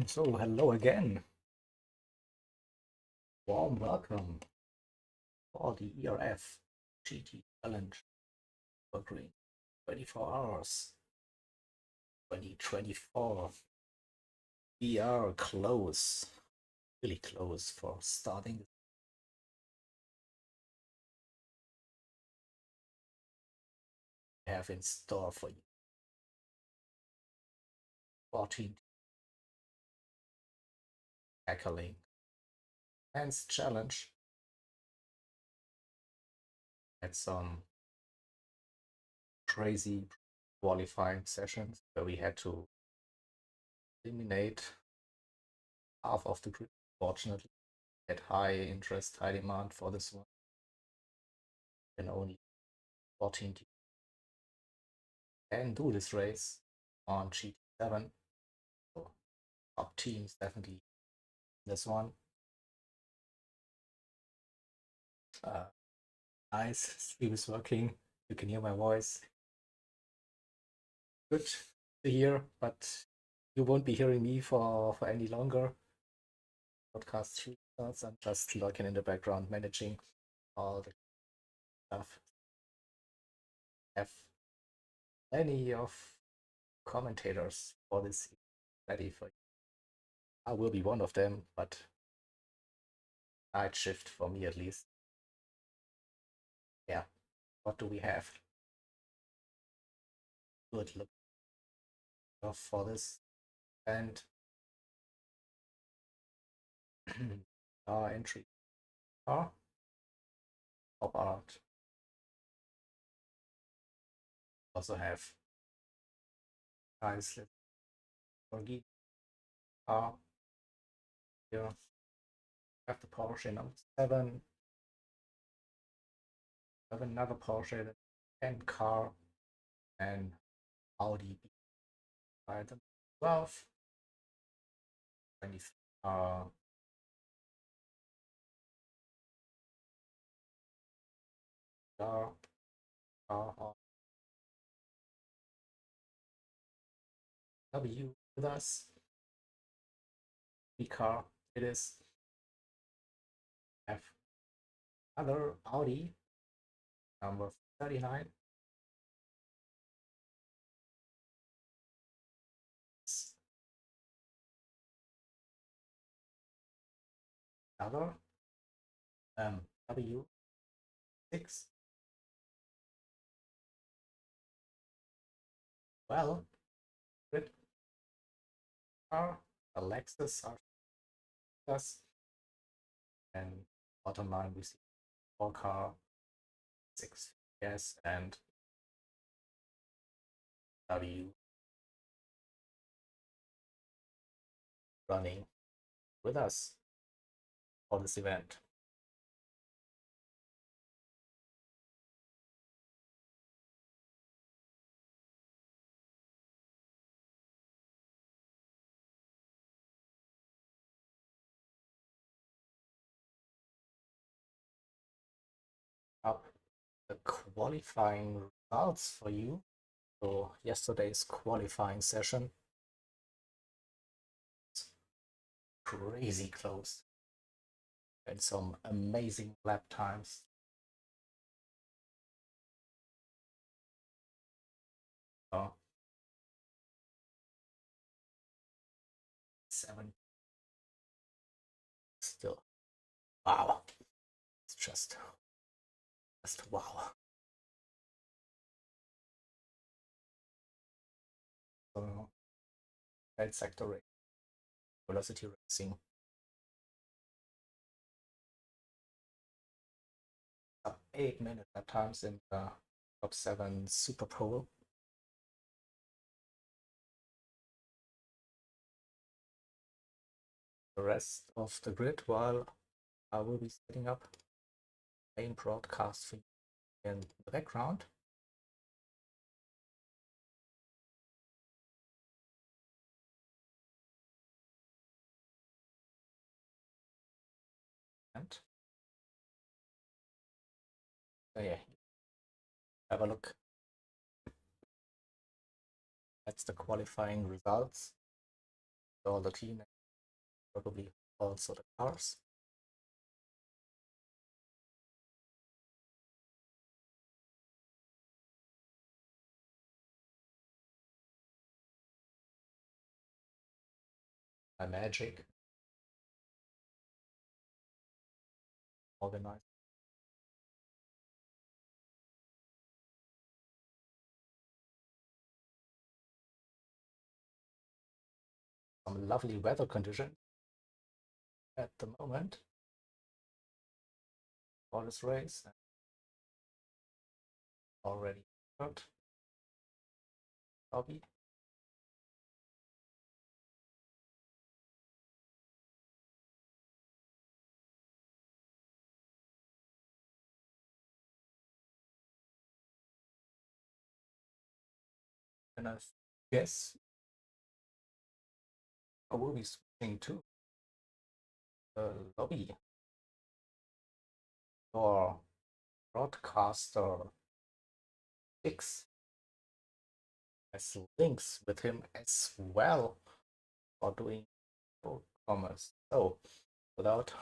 So, hello again. Warm welcome for the ERF GT Challenge Nürburgring 24 hours 2024. We are close, really close for starting. We have in store for you 14 tackling and challenge. Had some crazy qualifying sessions where we had to eliminate half of the grid. Fortunately, had high interest, high demand for this one, and only 14 teams can do this race on GT7. So top teams definitely this one. Nice, stream is working. You can hear my voice. Good to hear, but you won't be hearing me for any longer. Podcast 3 starts. I'm just lurking in the background, managing all the stuff. Have plenty of commentators for this ready for you. I will be one of them, but night shift for me at least. Yeah, what do we have? Good look for this and entry car pop art. Also have nice little car here. Have the Porsche number 7. Have another Porsche, the 10 car, and Audi by the 12. 23 car, W with us. The car it is. Have another Audi number 39. Another W6. Well, good car, a Lexus R+, and bottom line we see 4 car, 6 yes, and W running with us for this event. Up the qualifying results for you. So yesterday's qualifying session, crazy close and some amazing lap times. Uh, 7 still. Wow. It's just wow. So red sector race, velocity racing. Up 8-minute lap times in the top 7 Super Pole. The rest of the grid while I will be setting up main broadcast for you in the background. And yeah, have a look. That's the qualifying results. all the clean, probably also the cars. My magic. Organized. Some lovely weather conditions at the moment for this race. Already heard. Lobby. And I guess I will be switching to the lobby for broadcaster 6 as links with him as well for doing commerce. So without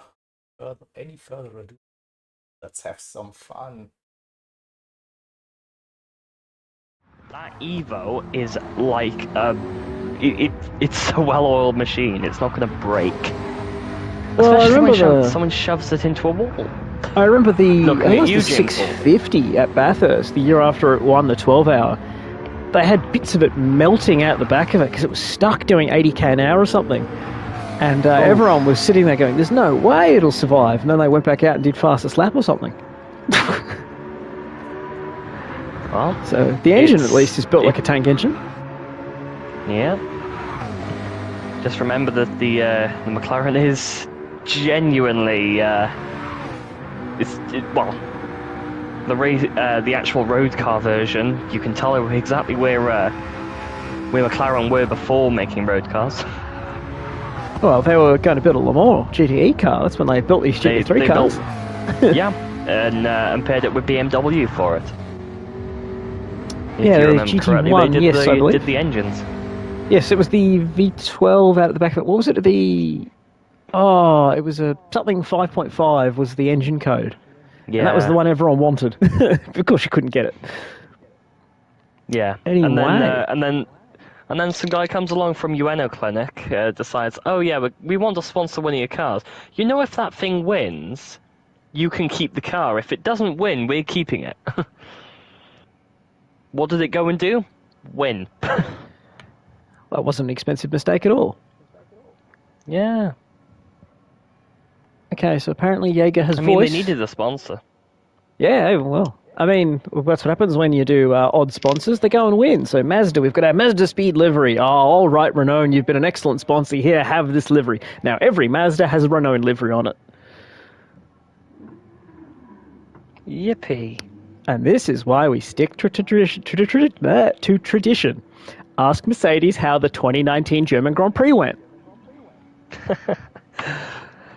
any further ado, let's have some fun. That Evo is like it's a well-oiled machine. It's not going to break. Well, Especially when someone shoves it into a wall. I remember I think it was the Eugene 650 at Bathurst, the year after it won the 12-hour. They had bits of it melting out the back of it because it was stuck doing 80k an hour or something. And everyone was sitting there going, there's no way it'll survive. And then they went back out and did fastest lap or something. Well, so the engine at least is built like a tank engine. Yeah. Just remember that the McLaren is genuinely the actual road car version. You can tell exactly where McLaren were before making road cars. Well, they were going to build a Le Mans GTE car. That's when they built these GT3 cars. Yeah, and paired it with BMW for it. If yeah, you the remember correctly, GT1, they yes, I believe. did the engines. Yes, it was the V12 out of the back of it. What was it? It was a something 5.5 was the engine code. Yeah. And that was the one everyone wanted. Of course you couldn't get it. Yeah. Anyway. And then some guy comes along from Ueno Clinic, decides, oh yeah, we want to sponsor one of your cars. You know, if that thing wins, you can keep the car. If it doesn't win, we're keeping it. What did it go and do? Win. That wasn't an expensive mistake at all. Yeah. Okay, so apparently Jaeger has voice. I mean, they needed a sponsor. Yeah, well, I mean, that's what happens when you do odd sponsors. They go and win. So Mazda, we've got our Mazda Speed livery. Oh, all right, Renault, you've been an excellent sponsor. Here, have this livery. Now, every Mazda has a Renault livery on it. Yippee. And this is why we stick to tradition. Ask Mercedes how the 2019 German Grand Prix went.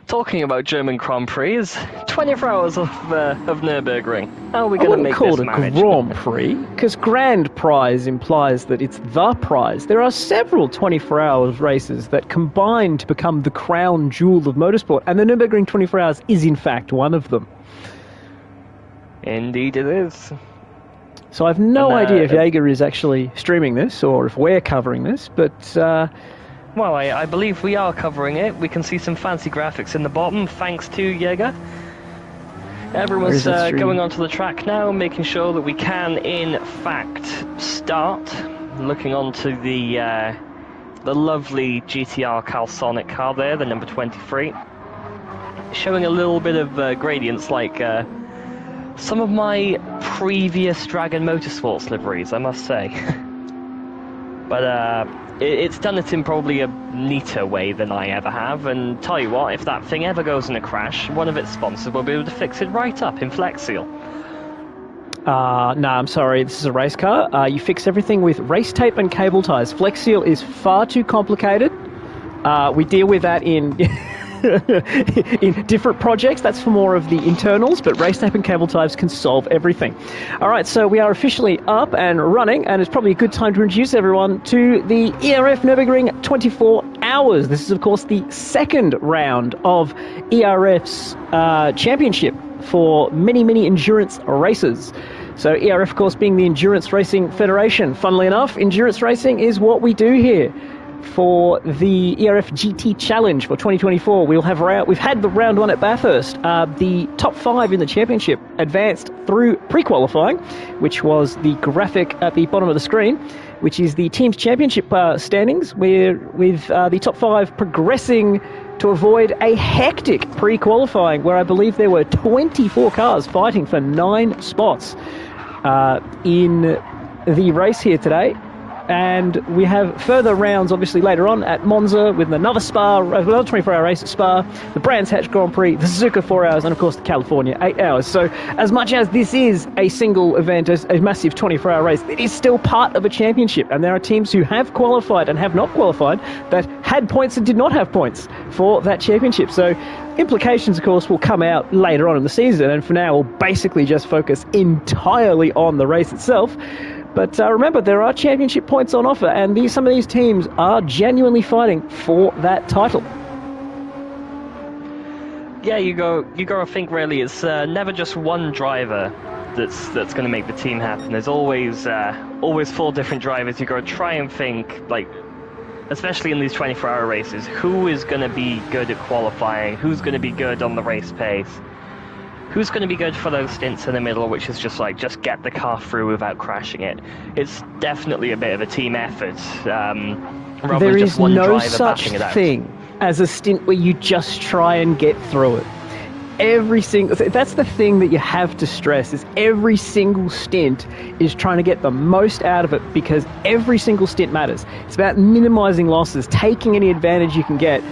Talking about German Grand Prix, 24 hours of Nürburgring. How are we going to make this marriage? I wouldn't call it a Grand Prix, because Grand Prize implies that it's the prize. There are several 24 hours races that combine to become the crown jewel of motorsport, and the Nürburgring 24 hours is in fact one of them. Indeed it is. So I have no idea if Jaeger is actually streaming this, or if we're covering this, but... Well, I believe we are covering it. We can see some fancy graphics in the bottom, thanks to Jaeger. Everyone's going onto the track now, making sure that we can, in fact, start. Looking onto the lovely GTR Calsonic car there, the number 23. Showing a little bit of gradients like some of my previous Dragon Motorsports liveries, I must say. But it's done it in probably a neater way than I ever have, and tell you what, if that thing ever goes in a crash, one of its sponsors will be able to fix it right up in Flex Seal. No, I'm sorry, this is a race car. You fix everything with race tape and cable ties. Flex Seal is far too complicated. We deal with that in... in different projects. That's for more of the internals, but race tape and cable ties can solve everything. All right, so we are officially up and running, and it's probably a good time to introduce everyone to the ERF Nürburgring 24 hours. This is, of course, the second round of ERF's championship for many, many endurance races. So ERF, of course, being the Endurance Racing Federation. Funnily enough, endurance racing is what we do here. For the ERF GT Challenge for 2024, we've had the round one at Bathurst. The top 5 in the championship advanced through pre-qualifying, which was the graphic at the bottom of the screen, which is the team's championship standings, with the top 5 progressing to avoid a hectic pre-qualifying, where I believe there were 24 cars fighting for 9 spots in the race here today. And we have further rounds, obviously, later on at Monza with another 24-hour race at Spa, the Brands Hatch Grand Prix, the Suzuka 4 hours, and, of course, the California 8 hours. So as much as this is a single event, a massive 24-hour race, it is still part of a championship. And there are teams who have qualified and have not qualified that had points and did not have points for that championship. So implications, of course, will come out later on in the season. And for now, we'll basically just focus entirely on the race itself. But remember, there are championship points on offer, and some of these teams are genuinely fighting for that title. Yeah, you go to think, really, it's never just one driver that's going to make the team happen. There's always 4 different drivers. You got to try and think, like, especially in these 24-hour races, who is going to be good at qualifying, who's going to be good on the race pace, who's going to be good for those stints in the middle, which is just get the car through without crashing it. It's definitely a bit of a team effort, rather there than is just one no driver such bashing it out. thing as a stint where you just try and get through it. That's the thing that you have to stress, is every single stint is trying to get the most out of it, because every single stint matters. It's about minimizing losses, taking any advantage you can get.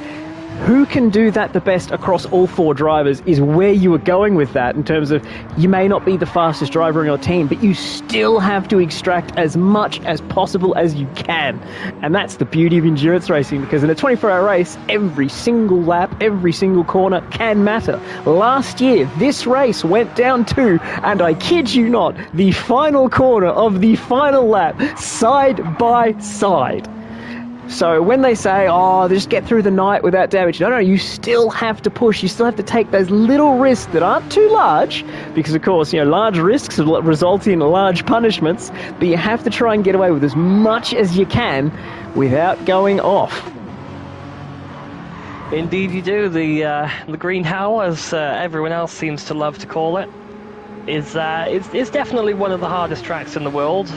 Who can do that the best across all 4 drivers is where you are going with that, in terms of you may not be the fastest driver in your team, but you still have to extract as much as possible as you can. And that's the beauty of endurance racing, because in a 24-hour race, every single lap, every single corner can matter. Last year, this race went down to, and I kid you not, the final corner of the final lap, side by side. So when they say, just get through the night without damage, no, you still have to push. You still have to take those little risks that aren't too large, because, of course, large risks result in large punishments, but you have to try and get away with as much as you can without going off. Indeed you do. The green howl, as everyone else seems to love to call it, is definitely one of the hardest tracks in the world.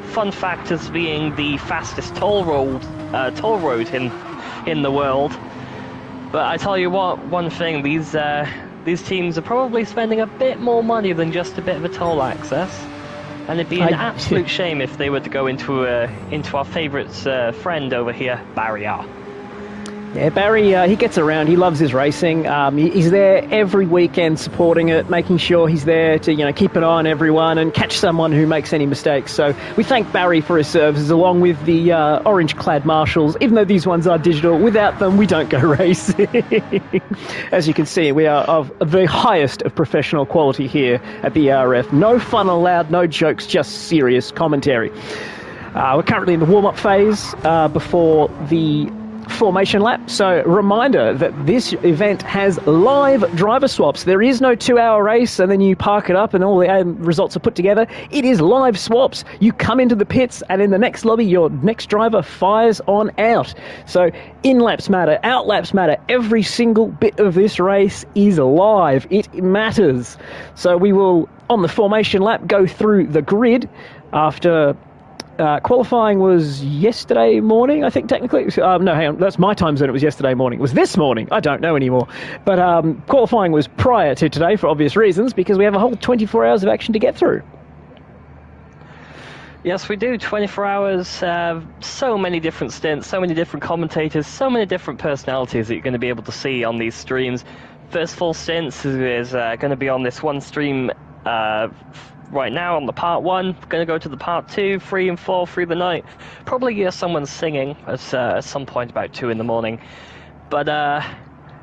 Fun fact as being the fastest toll road in the world. But I tell you what, one thing, these teams are probably spending a bit more money than just a bit of a toll access, and it'd be an absolute shame if they were to go into our favourite friend over here, Barry R. Yeah, Barry, he gets around. He loves his racing. He's there every weekend supporting it, making sure he's there to, keep an eye on everyone and catch someone who makes any mistakes. So we thank Barry for his services, along with the orange-clad marshals. Even though these ones are digital, without them, we don't go racing. As you can see, we are of the highest of professional quality here at the ERF. No fun allowed, no jokes, just serious commentary. We're currently in the warm-up phase before the formation lap. So reminder that this event has live driver swaps. There is no 2-hour race and then you park it up and all the results are put together. It is live swaps. You come into the pits and in the next lobby your next driver fires on out. So in laps matter, out laps matter. Every single bit of this race is live. It matters. So we will, on the formation lap, go through the grid after qualifying was yesterday morning, I think, technically. No, hang on, that's my time zone. It was yesterday morning. It was this morning. I don't know anymore. But qualifying was prior to today for obvious reasons, because we have a whole 24 hours of action to get through. Yes, we do. 24 hours, so many different stints, so many different commentators, so many different personalities that you're going to be able to see on these streams. First full stints is going to be on this one stream right now on the part 1. We're going to go to the part 2, 3 and 4 through the night. Probably hear someone singing at some point about 2 in the morning. But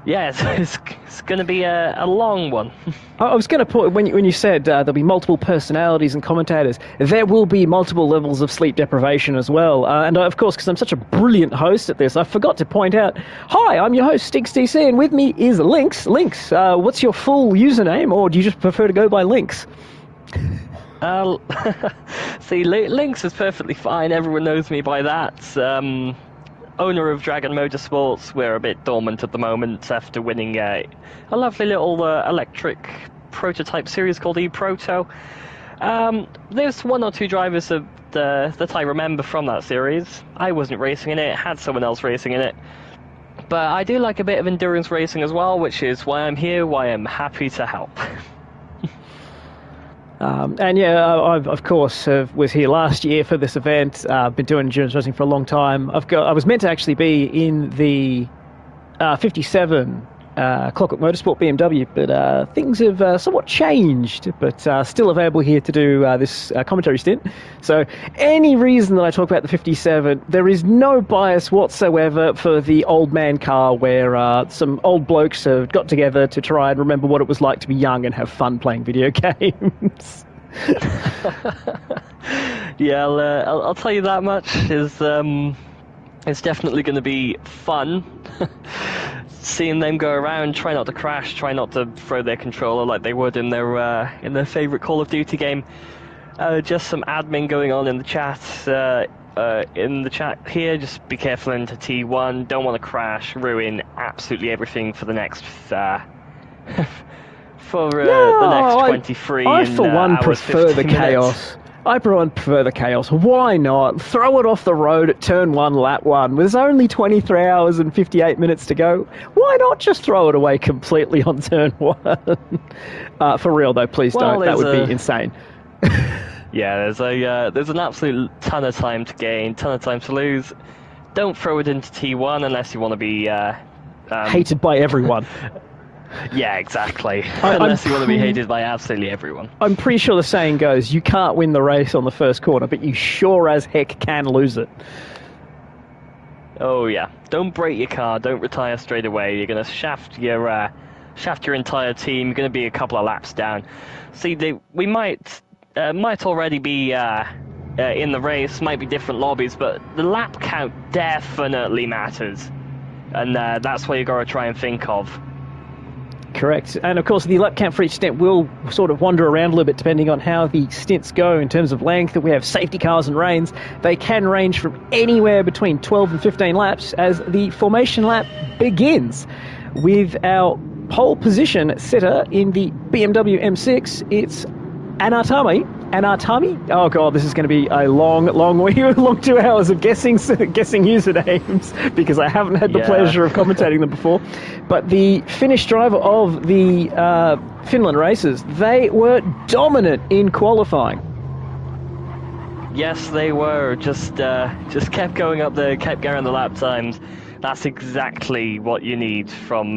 Yeah, it's going to be a long one. I was going to put, when you said there'll be multiple personalities and commentators, there will be multiple levels of sleep deprivation as well. And of course, because I'm such a brilliant host at this, I forgot to point out, hi, I'm your host, StigsDC, and with me is Lynx. Lynx, what's your full username, or do you just prefer to go by Lynx? See, Lynx is perfectly fine. Everyone knows me by that. Owner of Dragon Motorsports. We're a bit dormant at the moment after winning a lovely little electric prototype series called eProto. There's one or two drivers that I remember from that series. I wasn't racing in it, had someone else racing in it. But I do like a bit of endurance racing as well, which is why I'm here, why I'm happy to help. And yeah, I of course was here last year for this event. I've been doing endurance racing for a long time. I was meant to actually be in the 57 Clockwork Motorsport BMW, but things have somewhat changed. But still available here to do this commentary stint. So any reason that I talk about the 57, there is no bias whatsoever for the old man car, where some old blokes have got together to try and remember what it was like to be young and have fun playing video games. Yeah, I'll tell you that much. It's definitely going to be fun. Seeing them go around, try not to crash, try not to throw their controller like they would in their favorite Call of Duty game. Just some admin going on in the chat. In the chat here, just be careful into T1. Don't want to crash, ruin absolutely everything for the next the next 23. I for one prefer the minutes. chaos. I prefer the chaos. Why not? Throw it off the road at turn 1, lap 1. There's only 23 hours and 58 minutes to go. Why not just throw it away completely on turn 1? For real, though, please don't. That would be insane. Yeah, there's an absolute ton of time to gain, ton of time to lose. Don't throw it into T1 unless you want to be... hated by everyone. Yeah, exactly. Unless you want to be hated by absolutely everyone. I'm pretty sure the saying goes, you can't win the race on the first corner, but you sure as heck can lose it. Oh yeah. Don't break your car, don't retire straight away. You're going to shaft your entire team. You're going to be a couple of laps down. See, we might already be in the race, might be different lobbies, but the lap count definitely matters. And that's what you got to try and think of. Correct. And of course, the lap count for each stint will sort of wander around a little bit depending on how the stints go in terms of length. We have safety cars and rains. They can range from anywhere between 12 and 15 laps as the formation lap begins. With our pole position setter in the BMW M6, it's Anatami. Oh god, this is going to be a long 2 hours of guessing usernames because I haven't had the pleasure of commentating them before. But the Finnish driver of the Finland races, they were dominant in qualifying. Yes, they were. Just kept going up there, kept getting the lap times. That's exactly what you need from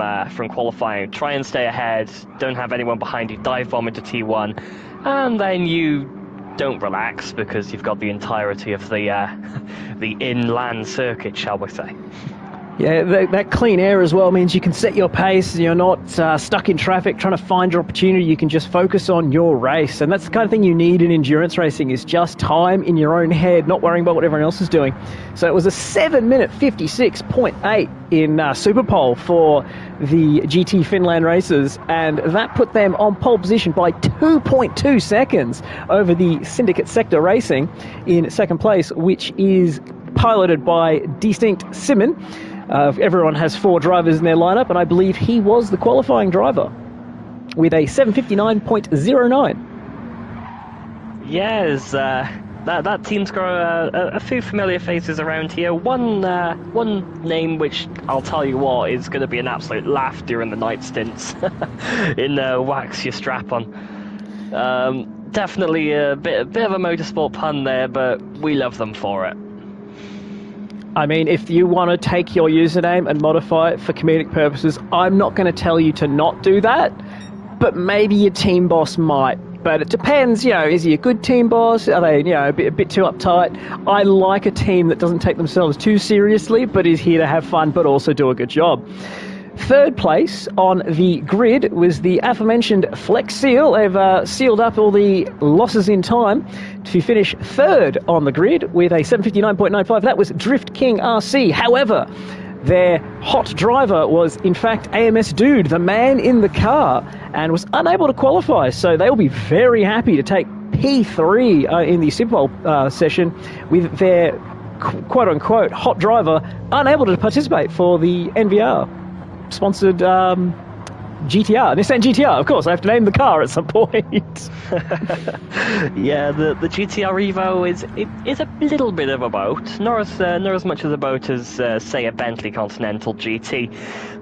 qualifying. Try and stay ahead. Don't have anyone behind you. Dive bomb into T1. And then you don't relax because you've got the entirety of the inland circuit, shall we say. Yeah, that clean air as well means you can set your pace. You're not stuck in traffic trying to find your opportunity. You can just focus on your race. And that's the kind of thing you need in endurance racing, is just time in your own head, not worrying about what everyone else is doing. So it was a 7-minute 56.8 in Superpole for the GT Finland races, and that put them on pole position by 2.2 seconds over the Syndicate Sector Racing in second place, which is piloted by Distinct Simon. Everyone has 4 drivers in their lineup, and I believe he was the qualifying driver with a 7:59.09. Yes, that team's got a few familiar faces around here. One name which I'll tell you what is going to be an absolute laugh during the night stints in Wax Your Strap On. Definitely a bit of a motorsport pun there, but we love them for it. I mean, if you want to take your username and modify it for comedic purposes, I'm not going to tell you to not do that, but maybe your team boss might. But it depends, is he a good team boss? Are they, a bit too uptight? I like a team that doesn't take themselves too seriously, but is here to have fun, but also do a good job. Third place on the grid was the aforementioned Flex Seal. They've sealed up all the losses in time to finish third on the grid with a 7:59.95. That was Drift King RC. However, their hot driver was, in fact, AMS Dude, the man in the car, and was unable to qualify. So they will be very happy to take P3 in the Super Bowl session with their quote-unquote hot driver unable to participate for the NVR-sponsored Nissan GTR. Of course, I have to name the car at some point. Yeah, the GTR Evo is a little bit of a boat, not as much of a boat as say a Bentley Continental GT,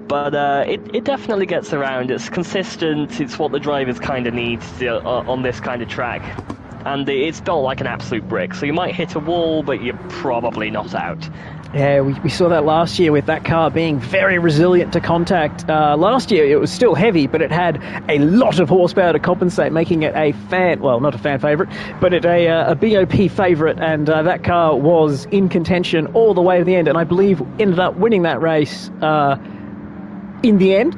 but it definitely gets around. It's consistent. It's what the drivers kind of need on this kind of track, and it's built like an absolute brick. So you might hit a wall, but you're probably not out. Yeah, we saw that last year with that car being very resilient to contact. Last year it was still heavy, but it had a lot of horsepower to compensate, making it not a fan favourite, but a BOP favourite, and that car was in contention all the way to the end, and I believe ended up winning that race in the end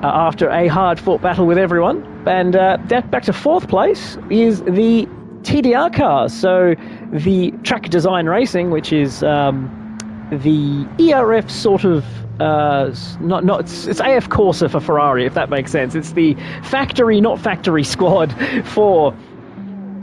after a hard-fought battle with everyone. And back to fourth place is the TDR car, so the Track Design Racing, which is the ERF sort of it's AF Corsa for Ferrari, if that makes sense. It's the factory, not factory squad for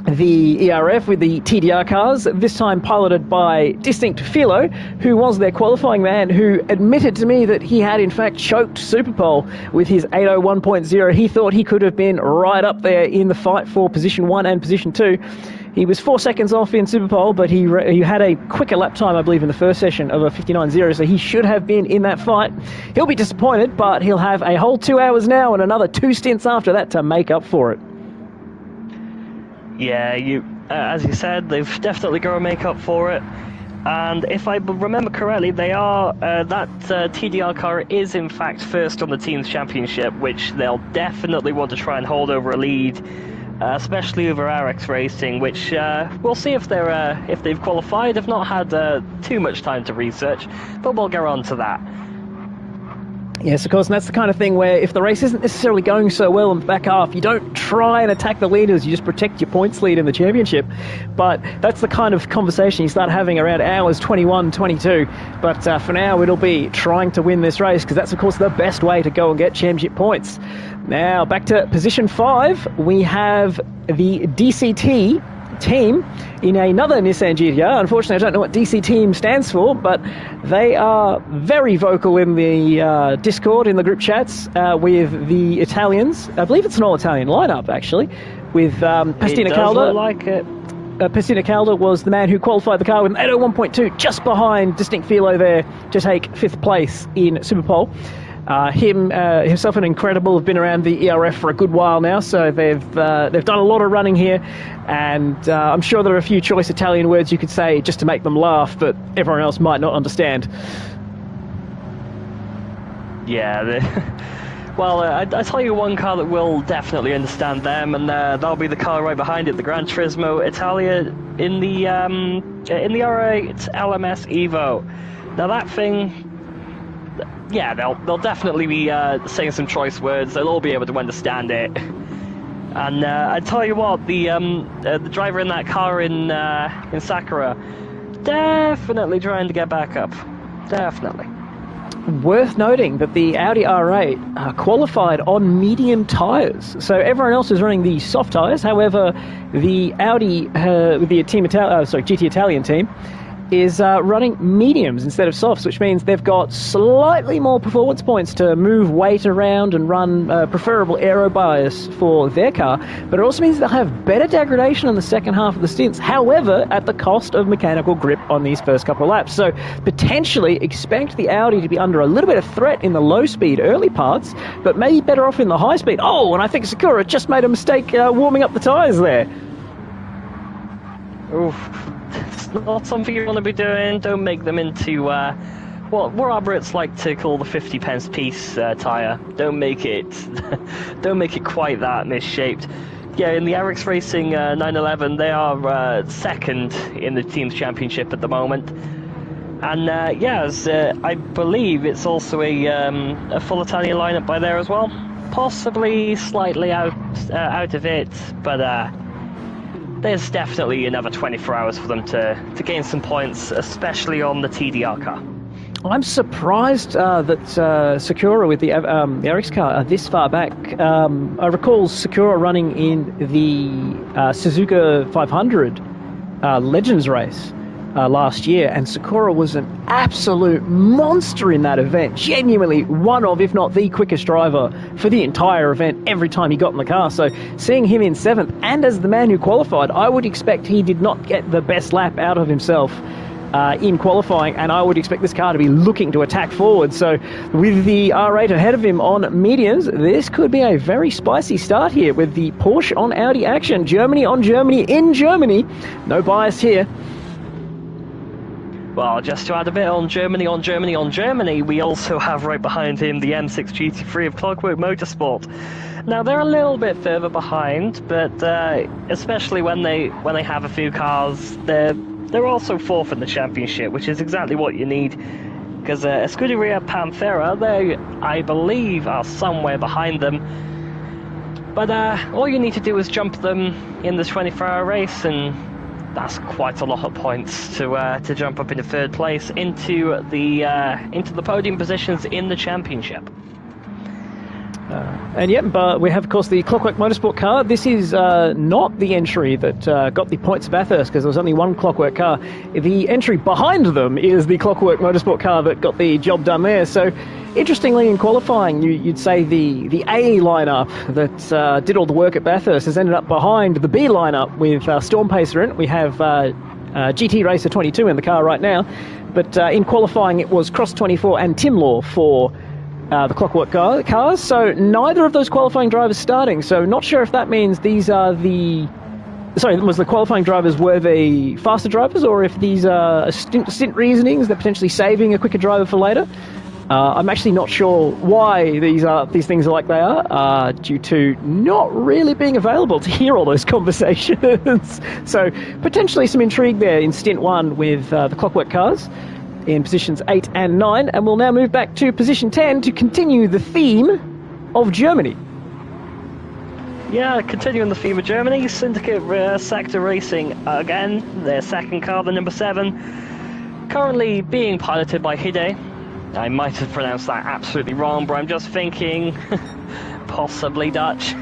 the ERF with the TDR cars, this time piloted by Distinct Philo, who was their qualifying man, who admitted to me that he had in fact choked Superpole with his 801.0. He thought he could have been right up there in the fight for position 1 and position 2. He was 4 seconds off in Superpole, but he had a quicker lap time, I believe, in the first session of a 59.0, so he should have been in that fight. He'll be disappointed, but he'll have a whole 2 hours now and another 2 stints after that to make up for it. Yeah, as you said, they've definitely got to make up for it. And if I remember correctly, they are that TDR car is in fact first on the team's championship, which they'll definitely want to try and hold over a lead. Especially over RX Racing, which we'll see if they've qualified. They've not had too much time to research, but we'll get on to that. Yes, of course, and that's the kind of thing where if the race isn't necessarily going so well in the back half, you don't try and attack the leaders, you just protect your points lead in the championship. But that's the kind of conversation you start having around hours 21, 22. But for now, it'll be trying to win this race, because that's, of course, the best way to go and get championship points. Now, back to position 5, we have the DCT team in another Nissan GTR. Unfortunately, I don't know what DC team stands for, but they are very vocal in the Discord, in the group chats, with the Italians. I believe it's an all-Italian lineup, actually, with Pastina Calda. Like it. Pastina Calda was the man who qualified the car with an 801.2, just behind Distinct Philo there to take 5th place in Superpole. Himself and Incredible have been around the ERF for a good while now, so they've done a lot of running here, and I'm sure there are a few choice Italian words you could say just to make them laugh, but everyone else might not understand. Yeah, well, I tell you one car that will definitely understand them, and that'll be the car right behind it, the Gran Turismo Italia in the R8 LMS Evo. Now that thing, yeah, they'll definitely be saying some choice words. They'll all be able to understand it. And I tell you what, the driver in that car in Sakura, definitely trying to get back up. Definitely. Worth noting that the Audi R8 qualified on medium tyres, so everyone else is running the soft tyres. However, the Audi with the GT Italian team is running mediums instead of softs, which means they've got slightly more performance points to move weight around and run preferable aero bias for their car, but it also means they'll have better degradation in the second half of the stints, however, at the cost of mechanical grip on these first couple of laps. So potentially expect the Audi to be under a little bit of threat in the low-speed early parts, but maybe better off in the high-speed. Oh, and I think Sakura just made a mistake warming up the tyres there. Oof. It's not something you want to be doing. Don't make them into what our Brits like to call the 50 pence piece tyre. Don't make it quite that misshaped. Yeah, in the RX Racing 911, they are second in the team's championship at the moment. And yes, I believe it's also a full Italian lineup by there as well. Possibly slightly out of it, but there's definitely another 24 hours for them to gain some points, especially on the TDR car. I'm surprised that Sakura with the RX car are this far back. I recall Sakura running in the Suzuka 500 Legends race last year, and Sakura was an absolute monster in that event. Genuinely one of, if not the quickest driver for the entire event every time he got in the car. So seeing him in 7th, and as the man who qualified, I would expect he did not get the best lap out of himself in qualifying, and I would expect this car to be looking to attack forward. So with the R8 ahead of him on mediums, this could be a very spicy start here with the Porsche on Audi action. Germany on Germany in Germany. No bias here. Well, just to add a bit on Germany, we also have right behind him the M6 GT3 of Clockwork Motorsport. Now, they're a little bit further behind, but especially when they have a few cars, they're also 4th in the championship, which is exactly what you need. Because Scuderia Panthera, they, I believe, are somewhere behind them. But all you need to do is jump them in the 24-hour race, and that's quite a lot of points to jump up into 3rd place into the podium positions in the championship. And yep, but we have, of course, the Clockwork Motorsport car. This is not the entry that got the points of Bathurst, because there was only one Clockwork car. The entry behind them is the Clockwork Motorsport car that got the job done there. So, interestingly, in qualifying, you'd say the A lineup that did all the work at Bathurst has ended up behind the B lineup with Storm Pacer in it. We have GT Racer 22 in the car right now, but in qualifying it was Cross 24 and Timlaw for the Clockwork cars, so neither of those qualifying drivers starting. So not sure if that means these are the qualifying drivers were the faster drivers, or if these are stint reasonings, they're potentially saving a quicker driver for later. I'm actually not sure why these things are like they are, due to not really being available to hear all those conversations. So potentially some intrigue there in stint 1 with the Clockwork cars in positions 8 and 9, and we'll now move back to position 10 to continue the theme of Germany. Yeah, continuing the theme of Germany, Syndicate Sector Racing again, their second car, the number 7, currently being piloted by Hide. I might have pronounced that absolutely wrong, but I'm just thinking possibly Dutch.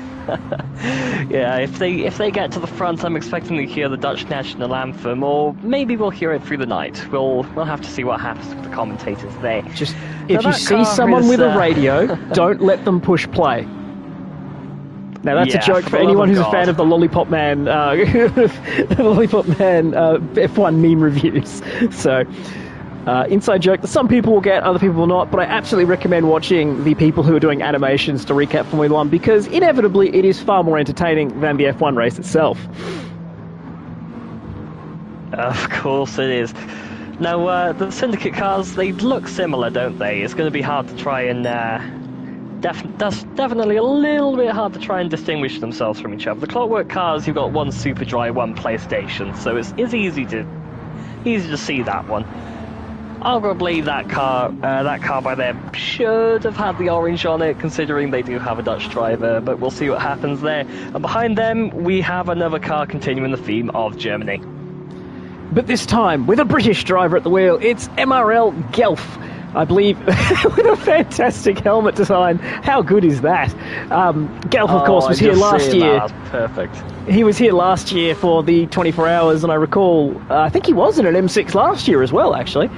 Yeah, if they get to the front, I'm expecting to hear the Dutch national anthem, or maybe we'll hear it through the night. We'll have to see what happens with the commentators there. Just if you see someone with a radio, don't let them push play. Now that's a joke for anyone who's a fan of the Lollipop Man, F1 meme reviews. So. Inside joke that some people will get, other people will not, but I absolutely recommend watching the people who are doing animations to recap Formula 1, because inevitably it is far more entertaining than the F1 race itself. Of course it is. Now, the Syndicate cars, they look similar, don't they? It's going to be hard to try and... that's definitely a little bit hard to try and distinguish themselves from each other. The Clockwork cars, you've got one Superdry, one PlayStation, so it's easy to see that one. Arguably, that car by them should have had the orange on it, considering they do have a Dutch driver, but we'll see what happens there. And behind them, we have another car continuing the theme of Germany. But this time, with a British driver at the wheel, it's MRL Gelf, I believe, with a fantastic helmet design. How good is that? Gelf, of course, was here last year. That's perfect. He was here last year for the 24 hours, and I recall, I think he was in an M6 last year as well, actually.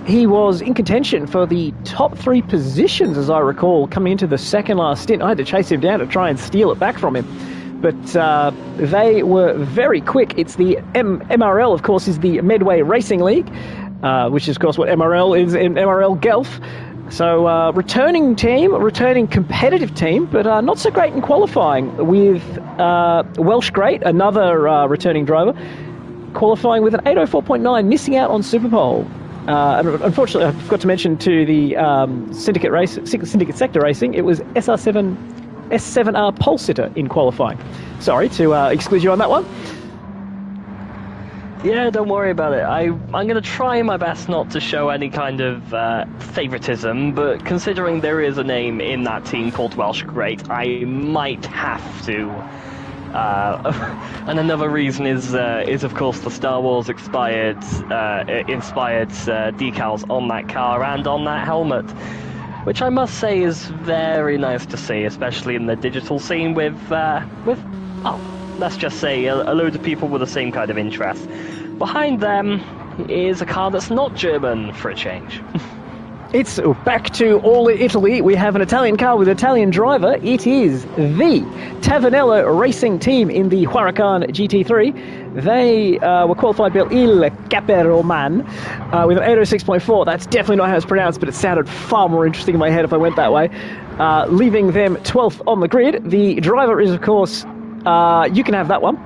He was in contention for the top 3 positions, as I recall, coming into the second last stint. I had to chase him down to try and steal it back from him. But they were very quick. It's the MRL, of course, is the Medway Racing League, which is, of course, what MRL is in MRL Gelf. So returning competitive team, but not so great in qualifying, with Welsh Great, another returning driver, qualifying with an 804.9, missing out on Superpole. And unfortunately, I forgot to mention to the Syndicate Sector Racing, it was S7R Pole Sitter in qualifying. Sorry to exclude you on that one. Yeah, don't worry about it. I'm going to try my best not to show any kind of favoritism, but considering there is a name in that team called Welsh Great, I might have to. And another reason is of course the Star Wars inspired decals on that car and on that helmet, which I must say is very nice to see, especially in the digital scene with let's just say a load of people with the same kind of interest. Behind them is a car that's not German for a change. It's back to all Italy. We have an Italian car with an Italian driver. It is the Tavernello Racing Team in the Huracan GT3. They were qualified by Il Caperoman with an 806.4. That's definitely not how it's pronounced, but it sounded far more interesting in my head if I went that way. Leaving them 12th on the grid. The driver is, of course, you can have that one.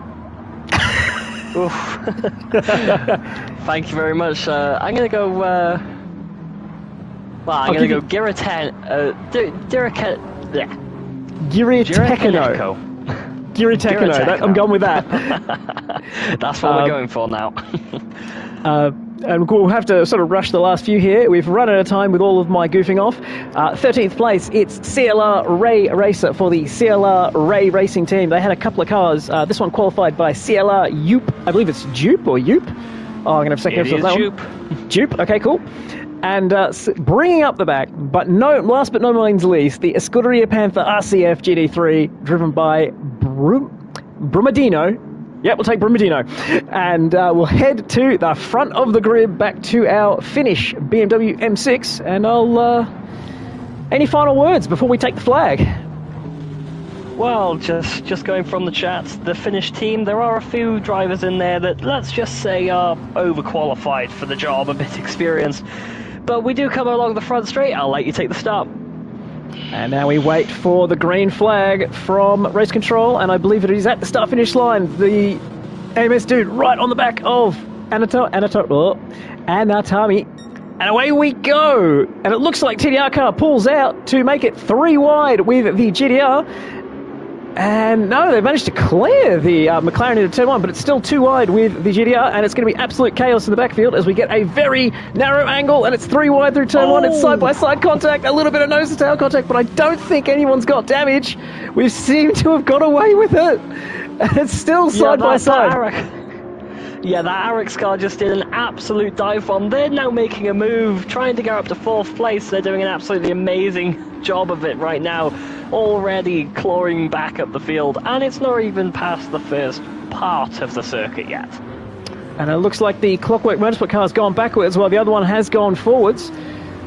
Thank you very much. I'm going to go... I'm going to go Giritekano. I'm going with that. That's what we're going for now. And we'll have to sort of rush the last few here. We've run out of time with all of my goofing off. 13th place, it's CLR Ray Racer for the CLR Ray Racing Team. They had a couple of cars. This one qualified by CLR Yoop. I believe it's Jupe or Yoop. Oh, I'm going to have a second episode of that Jupe. one. Jupe, okay, cool. And bringing up the back, last but not least, the Escuderia Panther RCF GT3, driven by Brumadino. Yep, we'll take Brumadino. And we'll head to the front of the grid, back to our Finnish BMW M6. And I'll... any final words before we take the flag? Well, just going from the chat, the Finnish team, there are a few drivers in there that, let's just say, are overqualified for the job, a bit experienced. But we do come along the front straight. I'll let you take the start. And now we wait for the green flag from race control, and I believe it is at the start-finish line. The AMS dude right on the back of Anatami. And away we go. And it looks like TDR car pulls out to make it 3 wide with the GTR. And no, they've managed to clear the McLaren into turn 1, but it's still 2 wide with the GTR, and it's going to be absolute chaos in the backfield as we get a very narrow angle, and it's 3 wide through turn 1. It's side-by-side contact, a little bit of nose-to-tail contact, but I don't think anyone's got damage. We seem to have got away with it, and it's still side-by-side. Yeah, that Arex car just did an absolute dive bomb. They're now making a move, trying to get up to 4th place. They're doing an absolutely amazing job of it right now, already clawing back up the field, and it's not even past the first part of the circuit yet. And it looks like the Clockwork Motorsport car has gone backwards while the other one has gone forwards.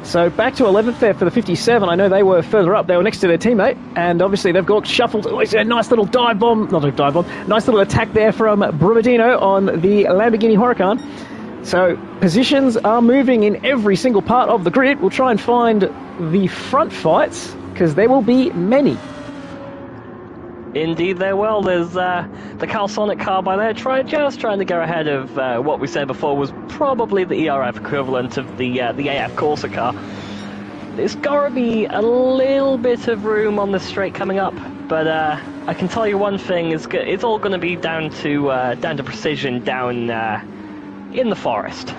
So back to 11th there for the 57. I know they were further up. They were next to their teammate. And obviously they've got shuffled. Oh, it's a nice little dive bomb. Not a dive bomb. Nice little attack there from Brumadino on the Lamborghini Huracan. So positions are moving in every single part of the grid. We'll try and find the front fights, because there will be many. Indeed there will. There's the Calsonic car by there, trying to go ahead of what we said before was probably the ERF equivalent of the AF Corsa car. There's got to be a little bit of room on this straight coming up, but I can tell you one thing: it's all going to be down to precision down in the forest.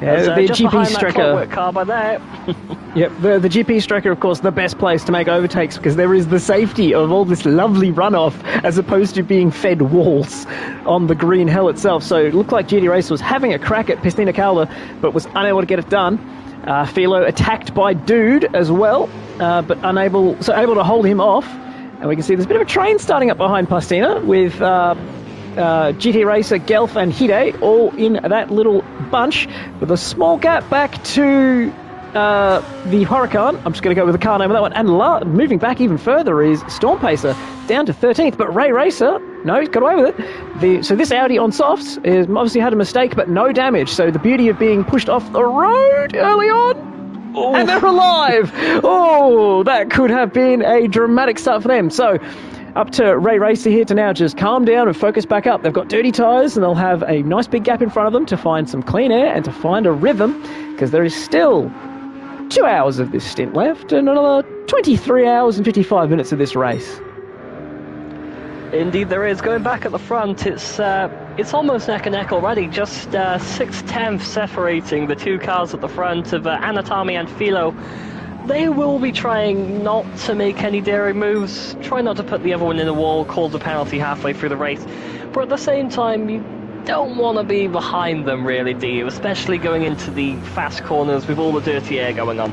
Yeah, the GP Strecker car by there. Yep, the GP Strecker, of course, the best place to make overtakes, because there is the safety of all this lovely runoff as opposed to being fed walls on the green hell itself. So it looked like GT Race was having a crack at Pistina Calda, but was unable to get it done. Philo attacked by Dude as well, but able to hold him off. And we can see there's a bit of a train starting up behind Pistina with GT Racer, Gelf and Hide all in that little bunch, with a small gap back to the Huracan. I'm just going to go with the car name of that one. And moving back even further is Storm Pacer, down to 13th. But Ray Racer, no, he's got away with it. So this Audi on softs is obviously had a mistake, but no damage. So the beauty of being pushed off the road early on. Ooh. And they're alive. Oh, that could have been a dramatic start for them. So up to Ray Racer here to now just calm down and focus back up. They've got dirty tyres, and they'll have a nice big gap in front of them to find some clean air and to find a rhythm, because there is still 2 hours of this stint left and another 23 hours and 55 minutes of this race. Indeed there is. Going back at the front, it's almost neck and neck already, just 6/10 separating the two cars at the front of Anatomy and Philo. They will be trying not to make any daring moves, try not to put the other one in a wall, cause a penalty halfway through the race, but at the same time you don't want to be behind them really, do you? Especially going into the fast corners with all the dirty air going on.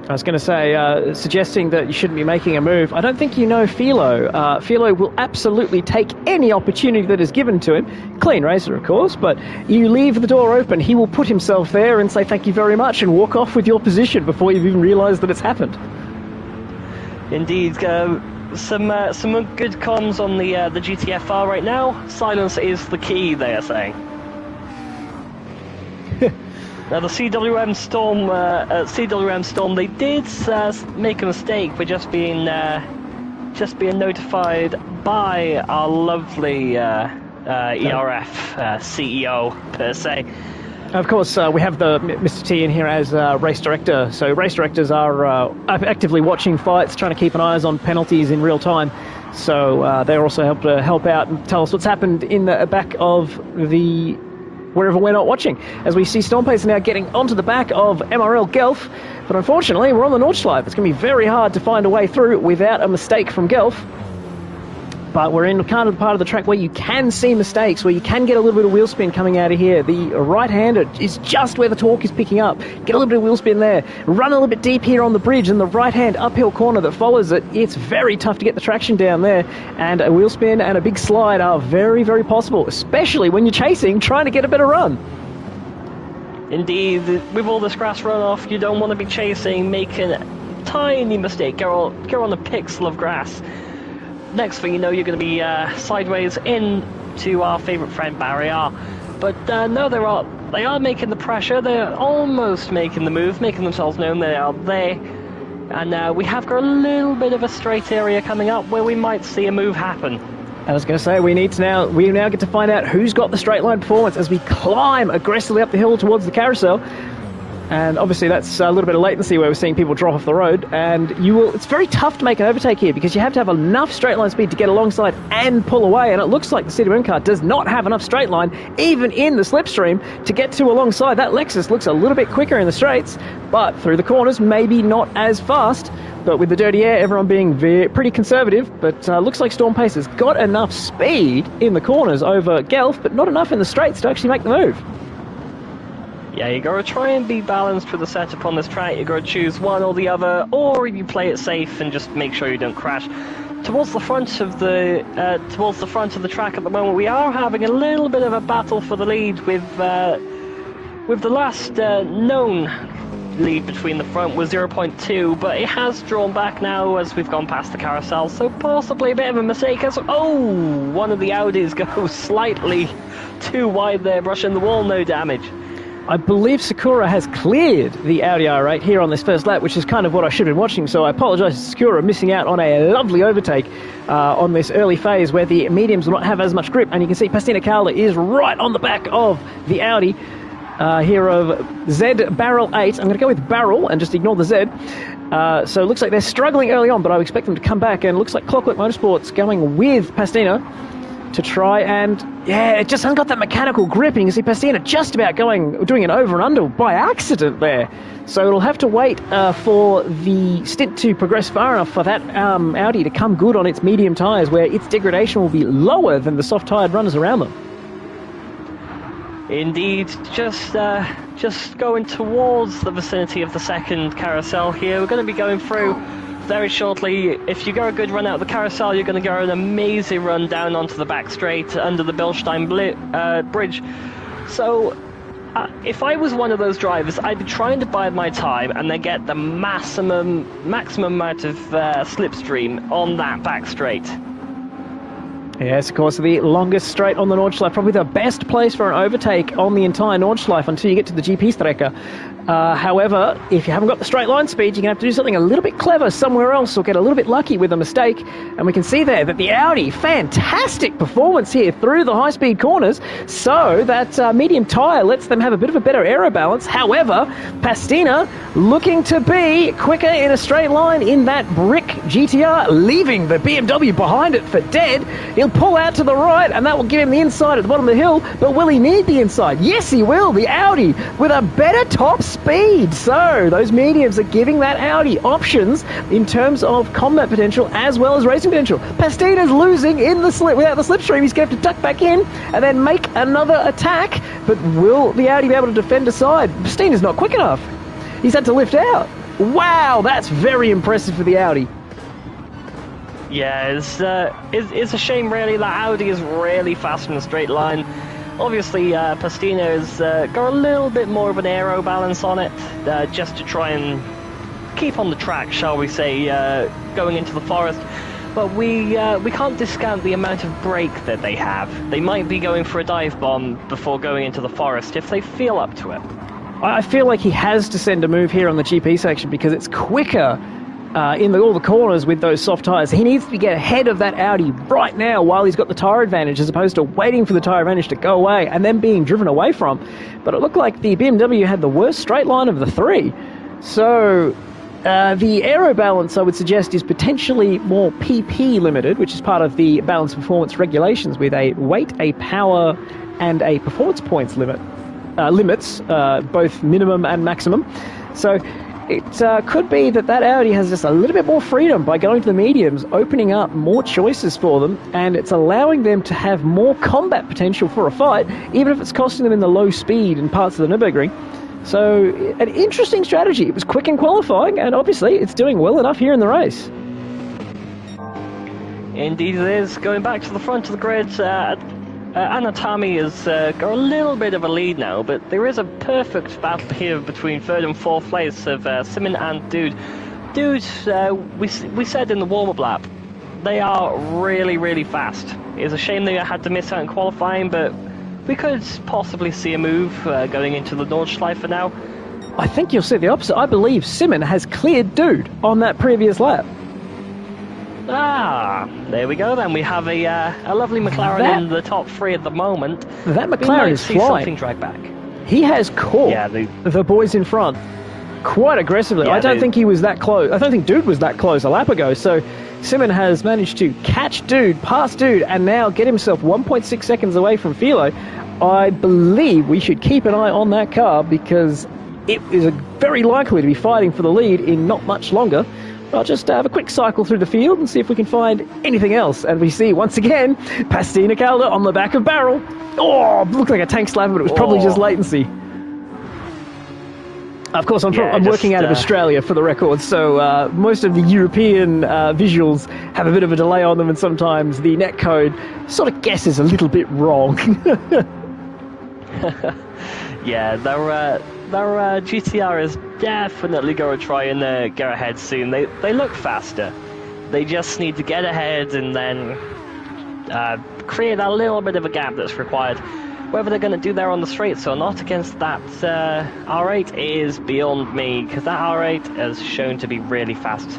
I was going to say, suggesting that you shouldn't be making a move. I don't think you know Philo. Philo will absolutely take any opportunity that is given to him. Clean racer, of course, but you leave the door open, he will put himself there and say thank you very much and walk off with your position before you've even realised that it's happened. Indeed. Some good comms on the GTFR right now. Silence is the key, they are saying. Now the CWM Storm, they did make a mistake by just being notified by our lovely ERF CEO per se. Of course, we have the Mr. T in here as race director. So race directors are actively watching fights, trying to keep an eye on penalties in real time. So they're also help out and tell us what's happened in the back of the wherever we're not watching. As we see Stormpacer now getting onto the back of MRL Guelph, but unfortunately we're on the Nordschleife. It's going to be very hard to find a way through without a mistake from Guelph. But we're in kind of the part of the track where you can see mistakes, where you can get a little bit of wheel spin coming out of here. The right-hander is just where the torque is picking up. Get a little bit of wheel spin there. Run a little bit deep here on the bridge, and the right-hand uphill corner that follows it, it's very tough to get the traction down there. And a wheel spin and a big slide are very, very possible, especially when you're chasing, trying to get a better run. Indeed, with all this grass runoff, you don't want to be chasing, making a tiny mistake. Go on a pixel of grass. Next thing you know, you're going to be sideways into our favourite friend Barrier. But no, they are making the pressure. They're almost making the move, making themselves known. They are there. And we have got a little bit of a straight area coming up where we might see a move happen. I was going to say, we now get to find out who's got the straight line performance as we climb aggressively up the hill towards the carousel. And obviously that's a little bit of latency where we're seeing people drop off the road. And it's very tough to make an overtake here because you have to have enough straight line speed to get alongside and pull away. And it looks like the CWM car does not have enough straight line, even in the slipstream, to get to alongside. That Lexus looks a little bit quicker in the straights, but through the corners, maybe not as fast. But with the dirty air, everyone being pretty conservative. But looks like Stormpacer's got enough speed in the corners over Guelph, but not enough in the straights to actually make the move. Yeah, you gotta try and be balanced with the setup on this track. You gotta choose one or the other, or you play it safe and just make sure you don't crash. Towards the front of the track at the moment, we are having a little bit of a battle for the lead with the last known lead between the front was 0.2, but it has drawn back now as we've gone past the carousel, so possibly a bit of a mistake as one of the Audis goes slightly too wide there, brushing the wall, no damage. I believe Sakura has cleared the Audi R8 here on this first lap, which is kind of what I should have been watching, so I apologise to Sakura missing out on a lovely overtake on this early phase where the mediums will not have as much grip, and you can see Pastina Carla is right on the back of the Audi here of Z Barrel 8. I'm going to go with Barrel and just ignore the Z. So it looks like they're struggling early on, but I would expect them to come back, and it looks like Clockwork Motorsports going with Pastina to try and, it just hasn't got that mechanical grip. And you can see Pastina just about doing an over and under by accident there. So it'll have to wait for the stint to progress far enough for that Audi to come good on its medium tyres, where its degradation will be lower than the soft-tyred runners around them. Indeed, just going towards the vicinity of the second carousel here. We're going to be going through very shortly. If you go a good run out of the carousel, you're going to go an amazing run down onto the back straight under the Bilstein bridge. So if I was one of those drivers, I'd be trying to bide my time and then get the maximum amount of slipstream on that back straight. Yes, of course, the longest straight on the Nordschleife, probably the best place for an overtake on the entire Nordschleife until you get to the GP Strecke. However, if you haven't got the straight line speed, you're going to have to do something a little bit clever somewhere else or get a little bit lucky with a mistake. And we can see there that the Audi, fantastic performance here through the high-speed corners. So that medium tyre lets them have a bit of a better aero balance. However, Pastina looking to be quicker in a straight line in that brick GTR, leaving the BMW behind it for dead. He'll pull out to the right, and that will give him the inside at the bottom of the hill. But will he need the inside? Yes, he will. The Audi with a better top speed. So those mediums are giving that Audi options in terms of combat potential as well as racing potential. Pastina's losing in the slip without the slipstream. He's going to have to duck back in and then make another attack. But will the Audi be able to defend aside? Pastina's not quick enough. He's had to lift out. Wow, that's very impressive for the Audi. Yeah, it's a shame really that Audi is really fast in a straight line. Obviously, Pastina's got a little bit more of an aero balance on it, just to try and keep on the track, shall we say, going into the forest. But we can't discount the amount of brake that they have. They might be going for a dive bomb before going into the forest if they feel up to it. I feel like he has to send a move here on the GP section because it's quicker in all the corners with those soft tyres. He needs to get ahead of that Audi right now while he's got the tyre advantage, as opposed to waiting for the tyre advantage to go away and then being driven away from. But it looked like the BMW had the worst straight line of the three. So the aero balance, I would suggest, is potentially more PP limited, which is part of the balance performance regulations with a weight, a power, and a performance points limits, both minimum and maximum. So it could be that Audi has just a little bit more freedom by going to the mediums, opening up more choices for them, and it's allowing them to have more combat potential for a fight, even if it's costing them in the low speed in parts of the Nürburgring. So, an interesting strategy. It was quick in qualifying, and obviously it's doing well enough here in the race. Indeed it is. Going back to the front of the grid, Anatami has got a little bit of a lead now, but there is a perfect battle here between third and fourth place of Simon and Dude. Dude, we said in the warm-up lap, they are really, really fast. It's a shame they had to miss out in qualifying, but we could possibly see a move going into the Nordschleife now. I think you'll see the opposite. I believe Simon has cleared Dude on that previous lap. Ah, there we go then. We have a lovely McLaren in the top three at the moment. That McLaren is flying. Something drag back. He has caught the boys in front quite aggressively. I don't think he was that close. I don't think Dude was that close a lap ago. So Simon has managed to catch Dude, pass Dude, and now get himself 1.6 seconds away from Philo. I believe we should keep an eye on that car because it is very likely to be fighting for the lead in not much longer. I'll just have a quick cycle through the field and see if we can find anything else. And we see, once again, Pastina Calder on the back of Barrel. Oh, looked like a tank slapper, but it was probably just latency. Of course, I'm working out of Australia for the record, so most of the European visuals have a bit of a delay on them, and sometimes the netcode sort of guesses a little bit wrong. Yeah, their GTR is definitely going to try and go ahead soon. They look faster. They just need to get ahead and then create a little bit of a gap that's required. Whether they're going to do that on the straights or not against that R8 is beyond me, because that R8 has shown to be really fast.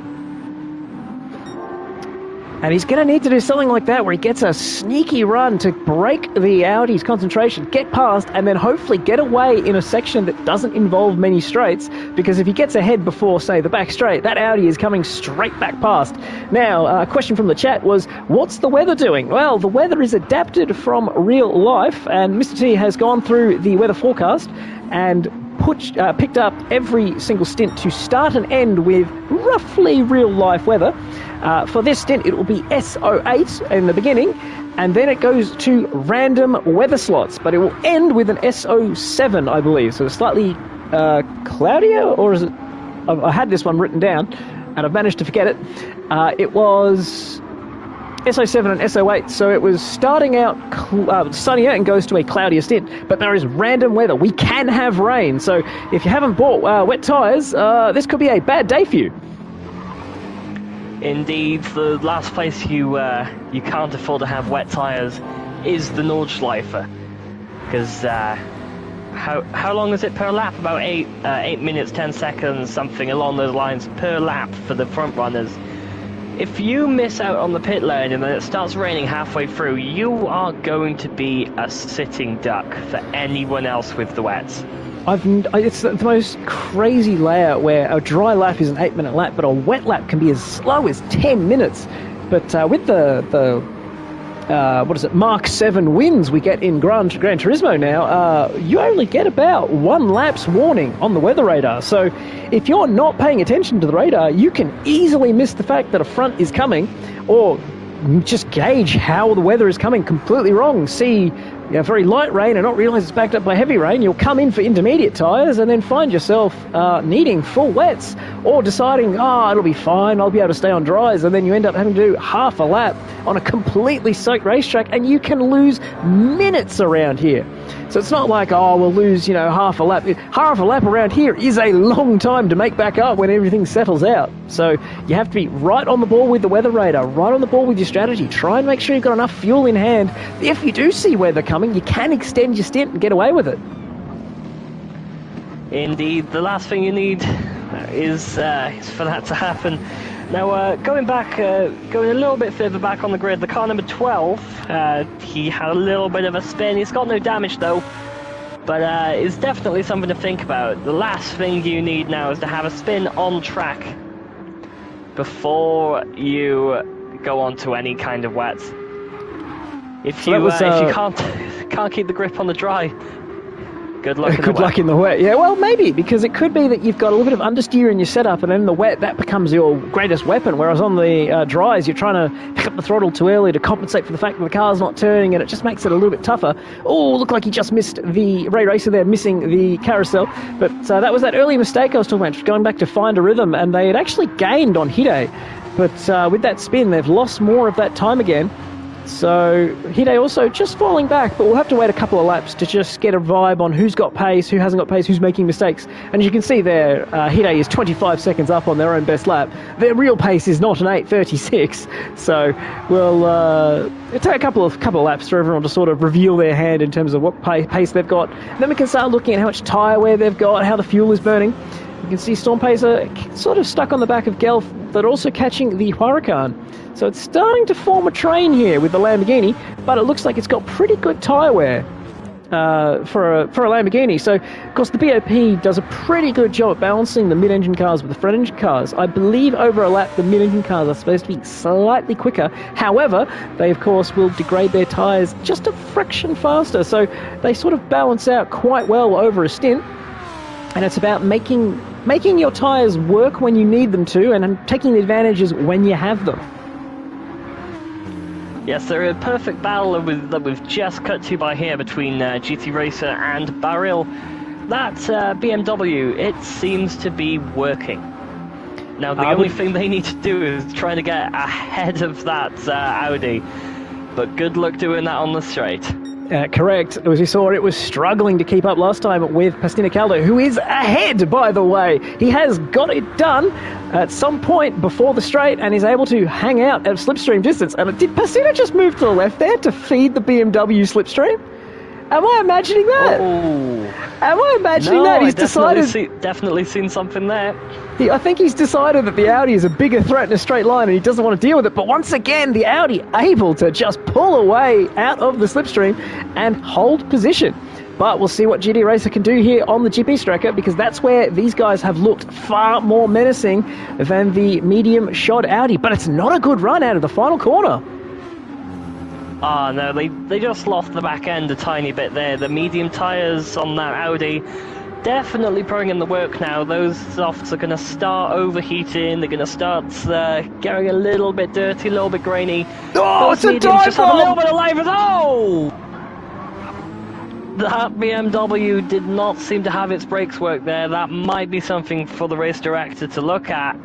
And he's going to need to do something like that where he gets a sneaky run to break the Audi's concentration, get past, and then hopefully get away in a section that doesn't involve many straights, because if he gets ahead before, say, the back straight, that Audi is coming straight back past. Now, a question from the chat was, what's the weather doing? Well, the weather is adapted from real life, and Mr. T has gone through the weather forecast and picked up every single stint to start and end with roughly real-life weather. For this stint, it will be SO8 in the beginning, and then it goes to random weather slots, but it will end with an SO7, I believe. So it's slightly cloudier, or is it? I had this one written down, and I've managed to forget it. It was SO7 and SO8, so it was starting out sunnier and goes to a cloudier stint, but there is random weather. We can have rain, so if you haven't bought wet tyres, this could be a bad day for you. Indeed, the last place you can't afford to have wet tyres is the Nordschleife, because how long is it per lap? About 8 minutes 10 seconds, something along those lines per lap for the front runners. If you miss out on the pit lane and then it starts raining halfway through, you are going to be a sitting duck for anyone else with the wets. It's the most crazy layout where a dry lap is an 8-minute lap, but a wet lap can be as slow as 10 minutes. But with the Mark 7 wins we get in Gran Turismo now, you only get about 1 lap's warning on the weather radar. So if you're not paying attention to the radar, you can easily miss the fact that a front is coming, or just gauge how the weather is coming completely wrong. See very light rain and not realise it's backed up by heavy rain. You'll come in for intermediate tyres and then find yourself needing full wets, or deciding, it'll be fine, I'll be able to stay on dries, and then you end up having to do half a lap on a completely soaked racetrack, and you can lose minutes around here. So it's not like, we'll lose, half a lap. Half a lap around here is a long time to make back up when everything settles out. So you have to be right on the ball with the weather radar, right on the ball with your strategy. Try and make sure you've got enough fuel in hand. If you do see weather coming, you can extend your stint and get away with it. Indeed, the last thing you need is for that to happen. Now, going a little bit further back on the grid, the car number 12, he had a little bit of a spin. He's got no damage though, but it's definitely something to think about. The last thing you need now is to have a spin on track before you go on to any kind of wets. If you can't keep the grip on the dry, good luck in the wet. Good luck in the wet. Yeah, well, maybe, because it could be that you've got a little bit of understeer in your setup, and then in the wet, that becomes your greatest weapon, whereas on the dries, you're trying to pick up the throttle too early to compensate for the fact that the car's not turning, and it just makes it a little bit tougher. Oh, looked like he just missed the Ray Racer there, missing the carousel, but that was that early mistake I was talking about, going back to find a rhythm, and they had actually gained on Hide, but with that spin, they've lost more of that time again. So Hide also just falling back, but we'll have to wait a couple of laps to just get a vibe on who's got pace, who hasn't got pace, who's making mistakes. And as you can see there, Hide is 25 seconds up on their own best lap. Their real pace is not an 8:36, so we'll take a couple of laps for everyone to sort of reveal their hand in terms of what pace they've got. And then we can start looking at how much tyre wear they've got, how the fuel is burning. You can see Storm Pacer sort of stuck on the back of Gelf, but also catching the Huracan. So it's starting to form a train here with the Lamborghini, but it looks like it's got pretty good tyre wear for a Lamborghini. So, of course, the BOP does a pretty good job at balancing the mid-engine cars with the front-engine cars. I believe over a lap, the mid-engine cars are supposed to be slightly quicker. However, they, of course, will degrade their tyres just a fraction faster. So they sort of balance out quite well over a stint. And it's about making your tyres work when you need them to, and taking the advantages when you have them. Yes, they're a perfect battle that we've just cut to by here between GT Racer and Barrel. That BMW, it seems to be working. Now, the only thing they need to do is try to get ahead of that Audi. But good luck doing that on the straight. Correct. As you saw, it was struggling to keep up last time with Pastinacaldo, who is ahead, by the way. He has got it done at some point before the straight and is able to hang out at slipstream distance. And did Pastina just move to the left there to feed the BMW slipstream? Am I imagining that? Oh. Am I imagining that? He's definitely seen something there. I think he's decided that the Audi is a bigger threat in a straight line and he doesn't want to deal with it. But once again, the Audi able to just pull away out of the slipstream and hold position. But we'll see what GT Racer can do here on the GP Striker, because that's where these guys have looked far more menacing than the medium shod Audi. But it's not a good run out of the final corner. Oh no, they just lost the back end a tiny bit there. The medium tyres on that Audi definitely putting in the work now. Those softs are going to start overheating. They're going to start getting a little bit dirty, a little bit grainy. Oh, those it's a dive just have a little bit of life. Oh! That BMW did not seem to have its brakes work there. That might be something for the race director to look at.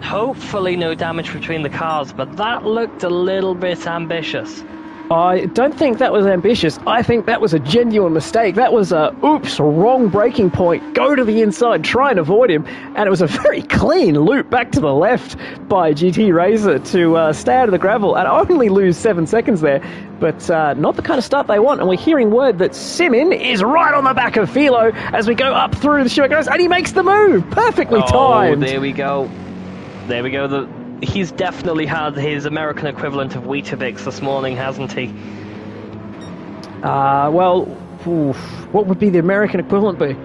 Hopefully no damage between the cars, but that looked a little bit ambitious. I don't think that was ambitious. I think that was a genuine mistake. That was a, oops, wrong braking point. Go to the inside, try and avoid him. And it was a very clean loop back to the left by GT Racer to stay out of the gravel and only lose 7 seconds there. But not the kind of start they want. And we're hearing word that Simin is right on the back of Philo as we go up through the sugar and he makes the move. Perfectly timed. There we go. There we go. He's definitely had his American equivalent of Weetabix this morning, hasn't he? Well, what would be the American equivalent be?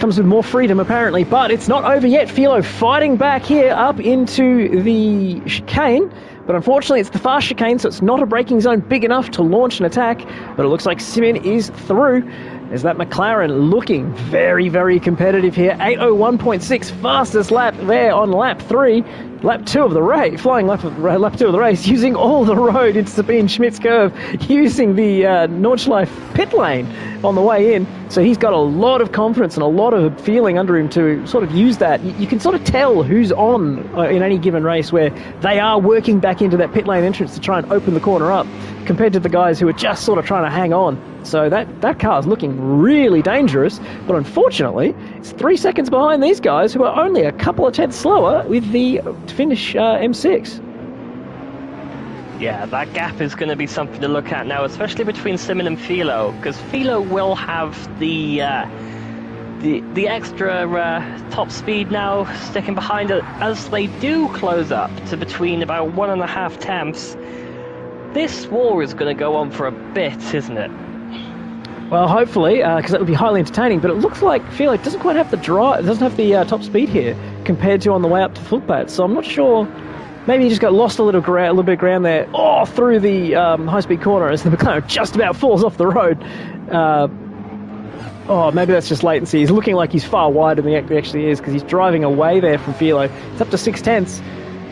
Comes with more freedom, apparently, but it's not over yet. Philo fighting back here up into the chicane, but unfortunately it's the fast chicane, so it's not a braking zone big enough to launch an attack, but it looks like Simin is through. There's that McLaren looking very, very competitive here. 8:01.6, fastest lap there on lap 3. Lap 2 of the race, flying lap 2 of the race, using all the road into Sabine Schmidt's curve, using the Nordschleife pit lane on the way in. So he's got a lot of confidence and a lot of feeling under him to sort of use that. You can sort of tell who's on in any given race where they are working back into that pit lane entrance to try and open the corner up, compared to the guys who are just sort of trying to hang on. So that car is looking really dangerous, but unfortunately, it's 3 seconds behind these guys who are only a couple of tenths slower with the Finnish M6. Yeah, that gap is going to be something to look at now, especially between Simin and Philo, because Philo will have the extra top speed now sticking behind it as they do close up to between about 1.5 tenths. This war is going to go on for a bit, isn't it? Well, hopefully, because that would be highly entertaining. But it looks like Philo doesn't quite have the drive, doesn't have the top speed here compared to on the way up to Footpath. So I'm not sure. Maybe he just got lost a little bit of ground there. Oh, through the high-speed corner as the McLaren just about falls off the road. Maybe that's just latency. He's looking like he's far wider than he actually is because he's driving away there from Philo. It's up to 6 tenths.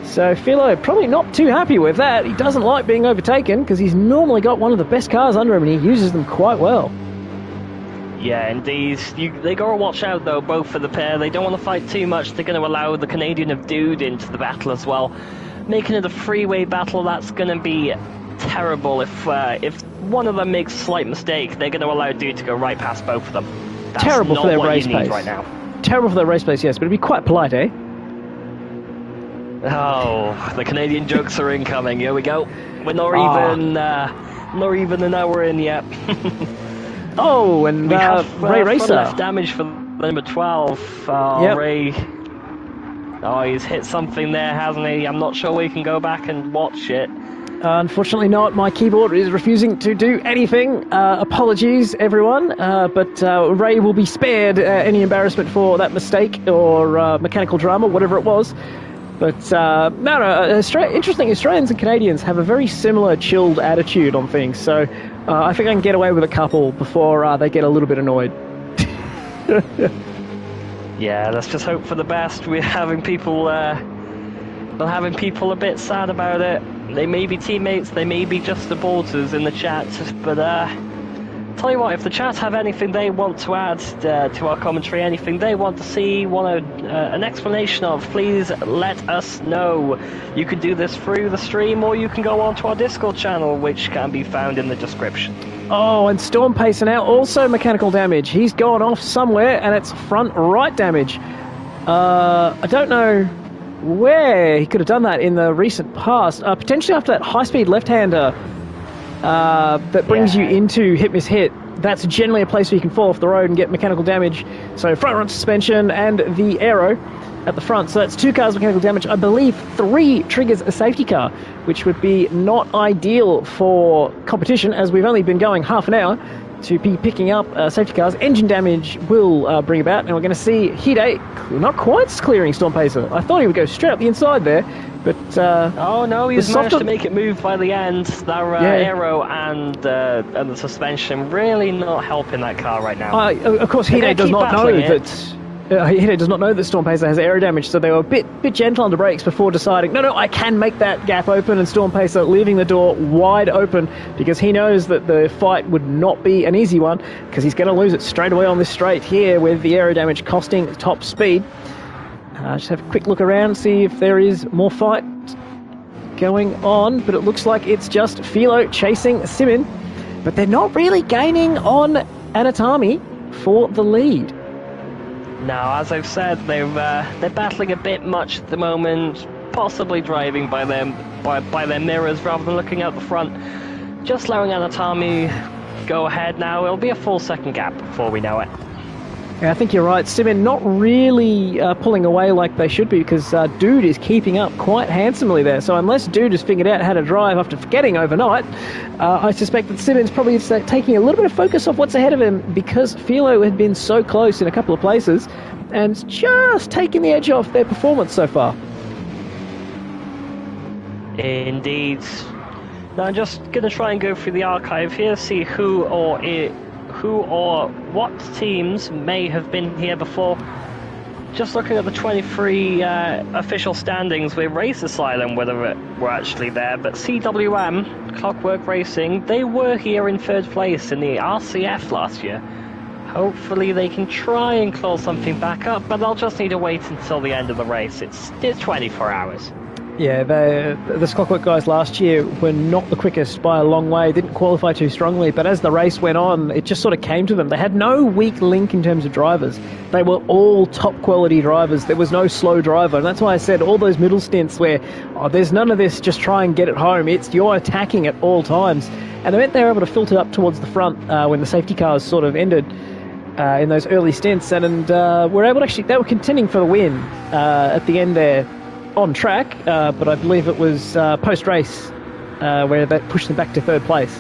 So Philo probably not too happy with that. He doesn't like being overtaken because he's normally got one of the best cars under him and he uses them quite well. Yeah, indeed. They got to watch out, though, both for the pair. They don't want to fight too much. They're going to allow the Canadian of Dude into the battle as well. Making it a freeway battle, that's going to be terrible. If one of them makes a slight mistake, they're going to allow Dude to go right past both of them. That's terrible not for their what race you need pace. Right now. Terrible for their race pace, yes, but it'd be quite polite, eh? Oh, the Canadian jokes are incoming. Here we go. We're not even an hour in yet. Oh, and we have Ray Racer. left damage for number 12. Oh, yep. Ray. Oh, he's hit something there, hasn't he? I'm not sure we can go back and watch it. Unfortunately not. My keyboard is refusing to do anything. Apologies, everyone. But Ray will be spared any embarrassment for that mistake or mechanical drama, whatever it was. But interesting. Australians and Canadians have a very similar chilled attitude on things. So I think I can get away with a couple before they get a little bit annoyed. Yeah, let's just hope for the best. We're having people a bit sad about it. They may be teammates, they may be just supporters in the chat, but tell you what, if the chat have anything they want to add to our commentary, anything they want to see, an explanation of, please let us know. You can do this through the stream, or you can go onto our Discord channel, which can be found in the description. Oh, and Storm Pacer now also mechanical damage. He's gone off somewhere, and it's front right damage. I don't know where he could have done that in the recent past. Potentially after that high-speed left-hander that brings you into hit-miss-hit. That's generally a place where you can fall off the road and get mechanical damage. So front suspension and the aero at the front. So that's 2 cars mechanical damage. I believe 3 triggers a safety car, which would be not ideal for competition, as we've only been going half an hour to be picking up safety cars. Engine damage will bring about, and we're going to see Hide not quite clearing Storm Pacer. I thought he would go straight up the inside there, but oh no, he's managed to make it move by the end. That aero and the suspension really not helping that car right now. Of course, Hide does not know that. Hide does not know that Storm Pacer has aero damage, so they were a bit gentle on the brakes before deciding, no, I can make that gap open, and Storm Pacer leaving the door wide open because he knows that the fight would not be an easy one because he's going to lose it straight away on this straight here with the aero damage costing top speed. Just have a quick look around, see if there is more fight going on, but it looks like it's just Philo chasing Simin, but they're not really gaining on Anatami for the lead. Now, as I've said, they're battling a bit much at the moment, possibly driving by their mirrors rather than looking out the front. Just allowing Anatami go ahead now. It'll be a full second gap before we know it. Yeah, I think you're right. Simon not really pulling away like they should be, because Dude is keeping up quite handsomely there. So unless Dude has figured out how to drive after forgetting overnight, I suspect that Simon's probably taking a little bit of focus off what's ahead of him, because Philo had been so close in a couple of places and just taking the edge off their performance so far. Indeed. Now I'm just going to try and go through the archive here, see who or what teams may have been here before. Just looking at the 23 official standings with Race Asylum, whether we're actually there, but CWM, Clockwork Racing, they were here in 3rd place in the RCF last year. Hopefully they can try and claw something back up, but they'll just need to wait until the end of the race. It's 24 hours. Yeah, the Clockwork guys last year were not the quickest by a long way, didn't qualify too strongly, but as the race went on, it just sort of came to them. They had no weak link in terms of drivers. They were all top quality drivers. There was no slow driver, and that's why I said all those middle stints where there's none of this, just try and get it home. It's you're attacking at all times. And they meant they were able to filter up towards the front when the safety cars sort of ended in those early stints, and were able to actually, they were contending for the win at the end there. On track, but I believe it was post-race where that pushed them back to 3rd place.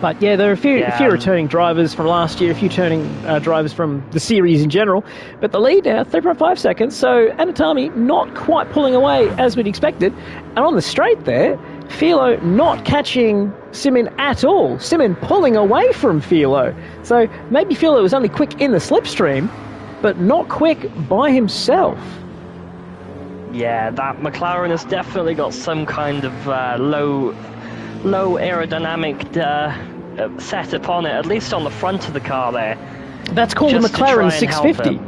But yeah, there are a few returning drivers from last year, a few turning drivers from the series in general. But the lead now, 3.5 seconds, so Anatami not quite pulling away as we'd expected. And on the straight there, Philo not catching Simon at all. Simon pulling away from Philo. So maybe Philo was only quick in the slipstream, but not quick by himself. Yeah, that McLaren has definitely got some kind of low aerodynamic setup on it, at least on the front of the car there. That's called a McLaren 650.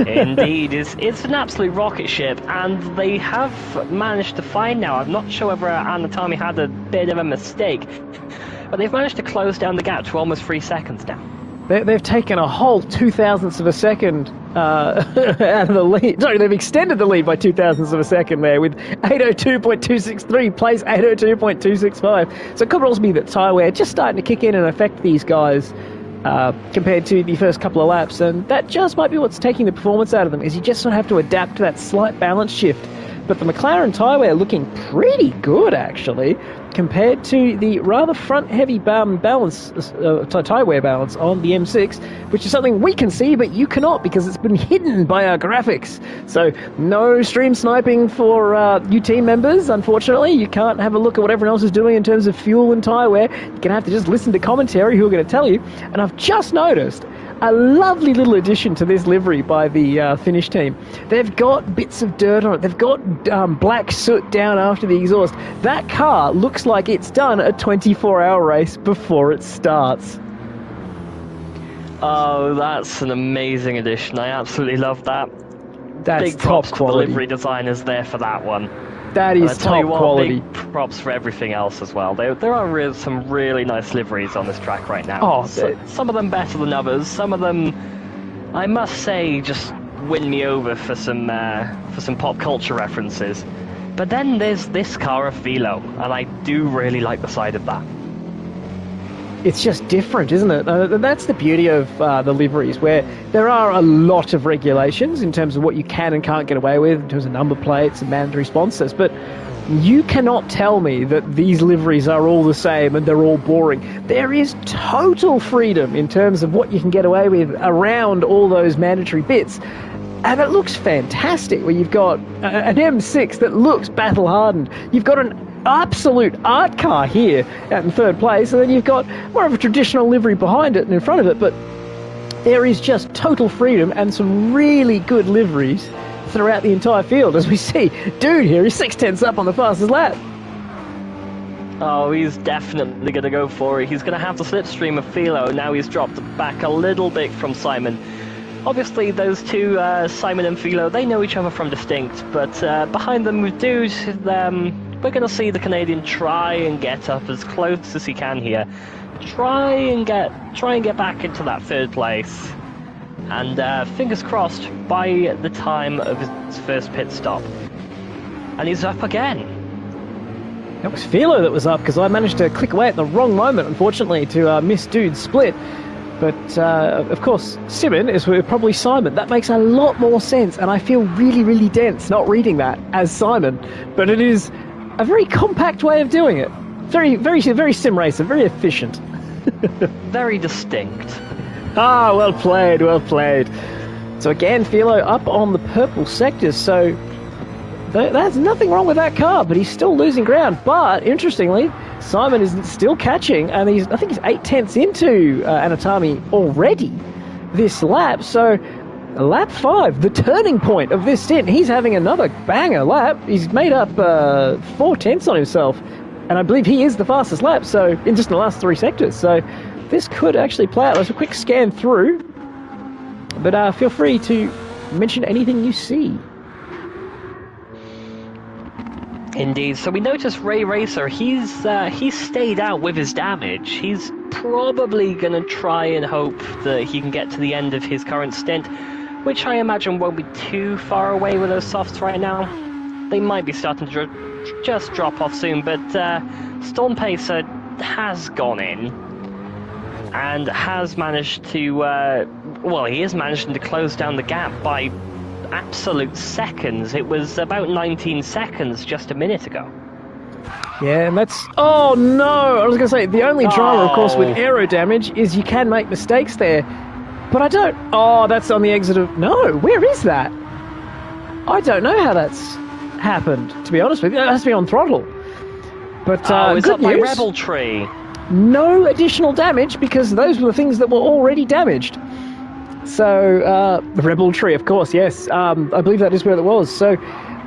Indeed, it's an absolute rocket ship, and they have managed to find now. I'm not sure whether Anatami had a bit of a mistake, but they've managed to close down the gap to almost 3 seconds now. They've taken a whole 0.02 of a second out of the lead. Sorry, they've extended the lead by 0.02 of a second there, with 802.263 plays 802.265. So it could also be that tyre wear just starting to kick in and affect these guys compared to the first couple of laps, and that just might be what's taking the performance out of them, is you just sort of have to adapt to that slight balance shift. But the McLaren tyre wear looking pretty good, actually, compared to the rather front-heavy balance, tyre wear balance on the M6, which is something we can see, but you cannot, because it's been hidden by our graphics. So no stream sniping for you team members, unfortunately. You can't have a look at what everyone else is doing in terms of fuel and tyre wear. You're going to have to just listen to commentary, who are going to tell you. And I've just noticed a lovely little addition to this livery by the Finnish team. They've got bits of dirt on it. They've got black soot down after the exhaust. That car looks like it's done a 24-hour race before it starts. Oh, that's an amazing addition. I absolutely love that. That's big top props quality. To the livery designers there for that one. That is top quality. Big props for everything else as well. There are some really nice liveries on this track right now. Oh, some of them better than others. Some of them, I must say, just win me over for some pop culture references. But then there's this car of Philo, and I do really like the side of that. It's just different, isn't it? That's the beauty of the liveries, where there are a lot of regulations in terms of what you can and can't get away with, in terms of number plates and mandatory sponsors, but you cannot tell me that these liveries are all the same and they're all boring. There is total freedom in terms of what you can get away with around all those mandatory bits. And it looks fantastic, where you've got an M6 that looks battle-hardened. You've got an absolute art car here out in 3rd place, and then you've got more of a traditional livery behind it and in front of it, but there is just total freedom and some really good liveries throughout the entire field, as we see. Dude here is 6/10 up on the fastest lap. Oh, he's definitely going to go for it. He's going to have the slipstream of Philo. Now he's dropped back a little bit from Simon. Obviously, those two, Simon and Philo, they know each other from Distinct, but behind them with Dude, we're going to see the Canadian try and get up as close as he can here. Try and get back into that 3rd place. And fingers crossed, by the time of his first pit stop. And he's up again. It was Philo that was up, because I managed to click away at the wrong moment, unfortunately, to miss Dude's split. But, of course, Simon is probably Simon. That makes a lot more sense, and I feel really, really dense not reading that as Simon. But it is a very compact way of doing it. Very, very, very sim racer, very efficient. Very distinct. Ah, well played, well played. So again, Philo up on the purple sectors, so there's nothing wrong with that car, but he's still losing ground. But, interestingly, Simon is still catching, and I think he's 8/10 into Anatami already this lap. So, lap 5, the turning point of this stint, he's having another banger lap. He's made up 4/10 on himself, and I believe he is the fastest lap, so in just the last 3 sectors. So, this could actually play out. Let's a quick scan through, but feel free to mention anything you see. Indeed. So we notice Ray Racer, he's stayed out with his damage. He's probably going to try and hope that he can get to the end of his current stint, which I imagine won't be too far away with those softs right now. They might be starting to just drop off soon, but Storm Pacer has gone in and has managed to, he is managing to close down the gap by absolute seconds. It was about 19 seconds just a minute ago. Yeah, and that's... Oh, no! I was going to say, the only drama, of course, with aero damage is you can make mistakes there. But I don't... Oh, that's on the exit of... No, where is that? I don't know how that's happened, to be honest with you. It has to be on throttle. But it's good up by news. Rebel Tree. No additional damage, because those were the things that were already damaged. So, the Rebel Tree, of course, yes. I believe that is where it was. So,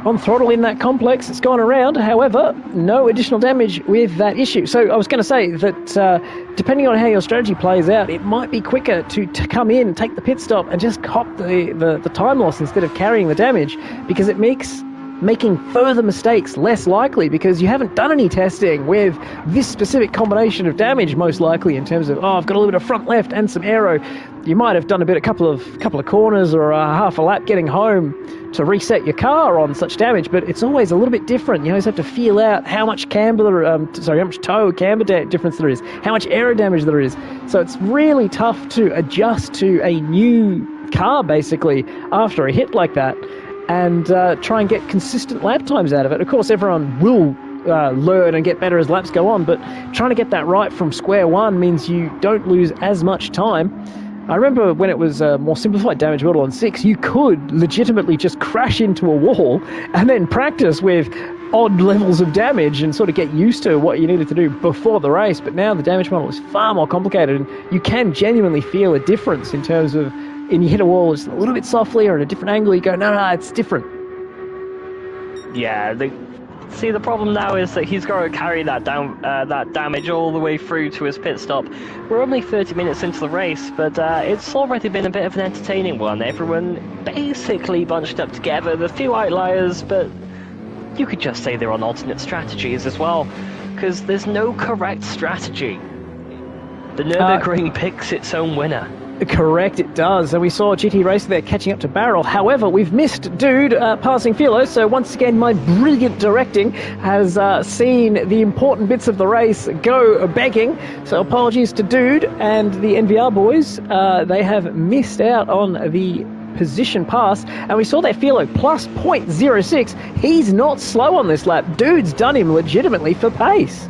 on throttle in that complex, it's gone around. However, no additional damage with that issue. So, I was going to say that depending on how your strategy plays out, it might be quicker to come in, take the pit stop, and just cop the time loss instead of carrying the damage, because it makes making further mistakes less likely, because you haven't done any testing with this specific combination of damage, most likely, in terms of, I've got a little bit of front left and some aero. You might have done a couple of corners or half a lap getting home to reset your car on such damage, but it's always a little bit different. You always have to feel out how much how much toe camber difference there is, how much aero damage there is. So it's really tough to adjust to a new car, basically, after a hit like that, and try and get consistent lap times out of it. Of course, everyone will learn and get better as laps go on, but trying to get that right from square one means you don't lose as much time. I remember when it was a more simplified damage model on 6, you could legitimately just crash into a wall and then practice with odd levels of damage and sort of get used to what you needed to do before the race. But now the damage model is far more complicated, and you can genuinely feel a difference in terms of, and you hit a wall just a little bit softly or at a different angle, you go, no, it's different. Yeah, the problem now is that he's got to carry that damage all the way through to his pit stop. We're only 30 minutes into the race, but it's already been a bit of an entertaining one. Everyone basically bunched up together, the few outliers, but you could just say they're on alternate strategies as well, because there's no correct strategy. The Nürburgring picks its own winner. Correct, it does. And we saw GT Racer there catching up to Barrel. However, we've missed Dude passing Philo, so once again my brilliant directing has seen the important bits of the race go begging. So apologies to Dude and the NVR boys. They have missed out on the position pass, and we saw that Philo plus 0.06. He's not slow on this lap. Dude's done him legitimately for pace.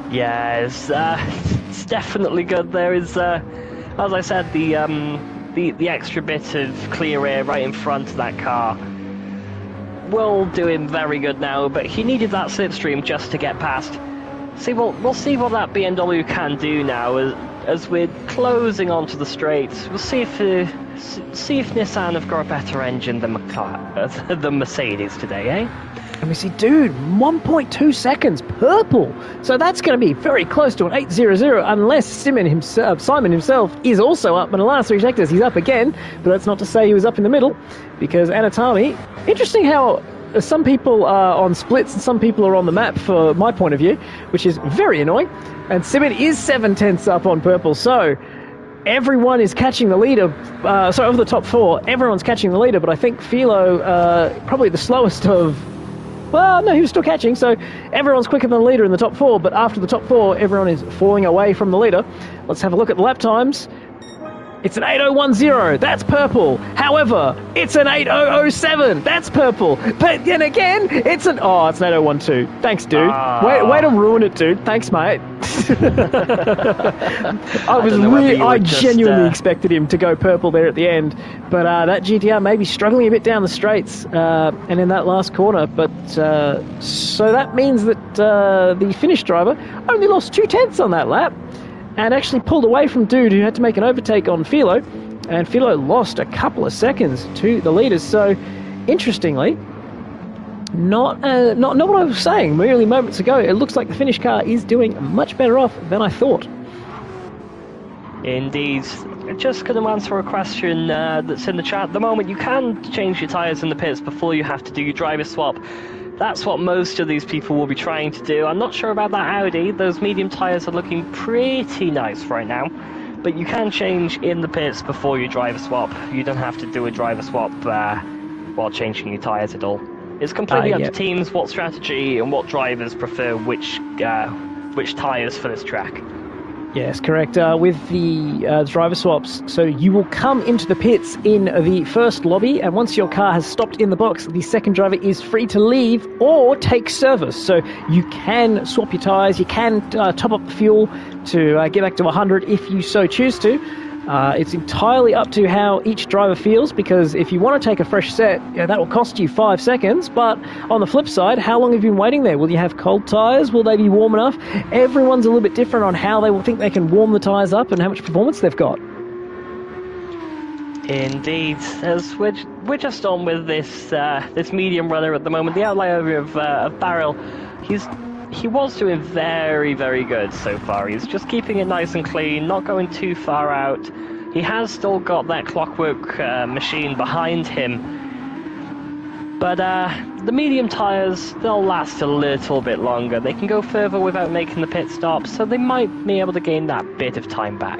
Yeah, it's definitely good. There is, as I said, the extra bit of clear air right in front of that car will do him very good now, but he needed that slipstream just to get past. We'll see what that BMW can do now as we're closing onto the straights. We'll see if Nissan have got a better engine than the Mercedes today, eh? And we see, Dude, 1.2 seconds, purple. So that's going to be very close to an 8:00, unless Simon himself is also up. In the last 3 sectors, he's up again. But that's not to say he was up in the middle, because Anatami, interesting how some people are on splits and some people are on the map, for my point of view, which is very annoying. And Simon is 7/10 up on purple. So everyone is catching the leader. Over the top 4, everyone's catching the leader. But I think Philo, probably the slowest of Well, no, he was still catching, so everyone's quicker than the leader in the top 4, but after the top 4, everyone is falling away from the leader. Let's have a look at the lap times. It's an 8:010. That's purple. However, it's an 8:007. That's purple. But then again, it's an 8:012. Thanks, dude. Way to ruin it, dude. Thanks, mate. I genuinely expected him to go purple there at the end, but that GTR may be struggling a bit down the straights and in that last corner. But so that means that the Finnish driver only lost 0.2 on that lap, and actually pulled away from Dude, who had to make an overtake on Philo, and Philo lost a couple of seconds to the leaders. So, interestingly, not what I was saying merely moments ago. It looks like the Finnish car is doing much better off than I thought. Indeed. Just going to answer a question that's in the chat. At the moment, you can change your tyres in the pits before you have to do your driver swap. That's what most of these people will be trying to do. I'm not sure about that Audi. Those medium tyres are looking pretty nice right now. But you can change in the pits before you driver swap. You don't have to do a driver swap while changing your tyres at all. It's completely up to teams what strategy and what drivers prefer which tyres for this track. Yes, correct. With the driver swaps, so you will come into the pits in the first lobby, and once your car has stopped in the box, the second driver is free to leave or take service. So you can swap your tyres, you can top up the fuel to get back to 100 if you so choose to. It's entirely up to how each driver feels, because if you want to take a fresh set, that will cost you 5 seconds. But on the flip side, how long have you been waiting there? Will you have cold tyres? Will they be warm enough? Everyone's a little bit different on how they will think they can warm the tyres up and how much performance they've got. Indeed, as we're just on with this this medium runner at the moment. The outlier of Barrel, he was doing very, very good so far. He's just keeping it nice and clean, not going too far out. He has still got that clockwork machine behind him. But the medium tyres, they'll last a little bit longer. They can go further without making the pit stop, so they might be able to gain that bit of time back.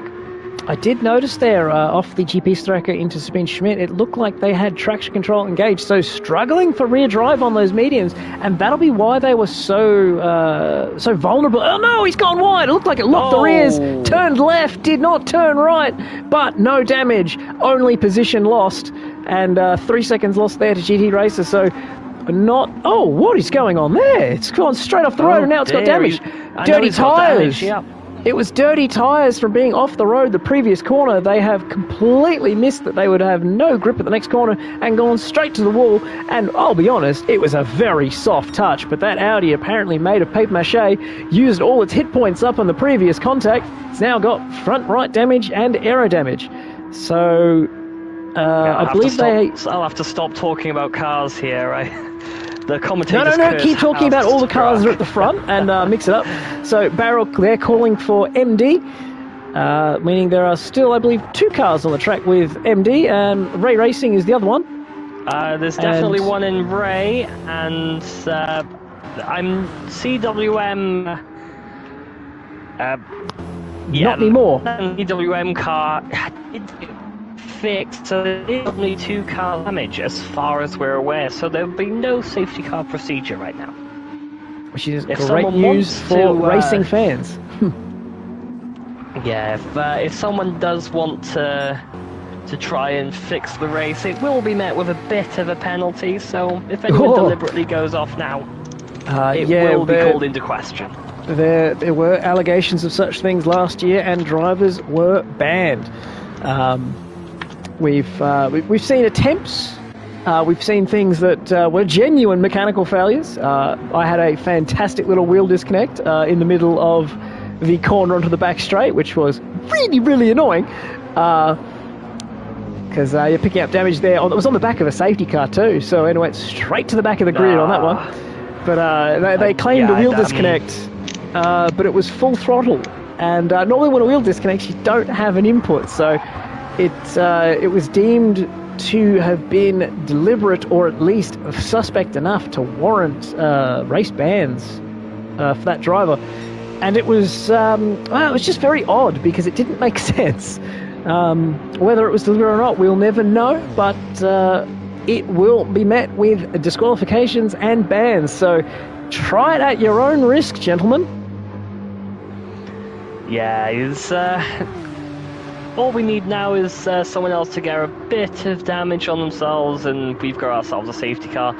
I did notice there, off the GP tracker into Sabine Schmidt, it looked like they had traction control engaged, so struggling for rear drive on those mediums, and that'll be why they were so vulnerable. Oh no, he's gone wide! It looked like it locked the rears, turned left, did not turn right, but no damage, only position lost, and 3 seconds lost there to GT Racer, so not... Oh, what is going on there? It's gone straight off the road, and now it's got damage. Dirty tyres! It was dirty tyres from being off the road the previous corner. They have completely missed that they would have no grip at the next corner and gone straight to the wall. And I'll be honest, it was a very soft touch, but that Audi apparently made of paper mache, used all its hit points up on the previous contact. It's now got front right damage and aero damage. So I believe I'll have to stop talking about cars here, right? The commentators No, keep talking about all the cars that are at the front and mix it up. So Barrel, they're calling for MD, meaning there are still, I believe, 2 cars on the track with MD, and Ray Racing is the other one. There's definitely one in Ray, and I'm CWM... not anymore. CWM car... fixed, so there's only 2 car damage as far as we're aware, so there'll be no safety car procedure right now. Which is great news for racing fans. Yeah, if someone does want to try and fix the race, it will be met with a bit of a penalty, so if anyone deliberately goes off now, it will be called into question. There were allegations of such things last year, and drivers were banned. We've seen attempts. We've seen things that were genuine mechanical failures. I had a fantastic little wheel disconnect in the middle of the corner onto the back straight, which was really, really annoying. Because you're picking up damage there. It was on the back of a safety car too, so it went straight to the back of the grid on that one. But they claimed a wheel disconnect, but it was full throttle. And normally when a wheel disconnects, you don't have an input, so... It was deemed to have been deliberate, or at least suspect enough to warrant race bans for that driver, and it was just very odd because it didn't make sense. Whether it was deliberate or not, we'll never know. But it will be met with disqualifications and bans. So try it at your own risk, gentlemen. Yeah, it's, all we need now is someone else to get a bit of damage on themselves, and we've got ourselves a safety car.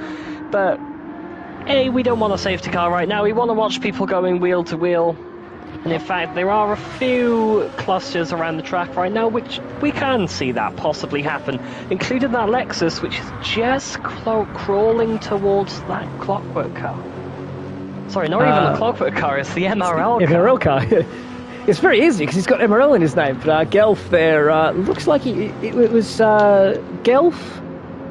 But A, we don't want a safety car right now. We want to watch people going wheel to wheel. And in fact, there are a few clusters around the track right now which we can see that possibly happen, including that Lexus, which is just crawling towards that Clockwork car. Sorry, not even the Clockwork car, it's the MRL car. MRL car. It's very easy because he's got MRL in his name. But Gelf there, looks like it was Gelf,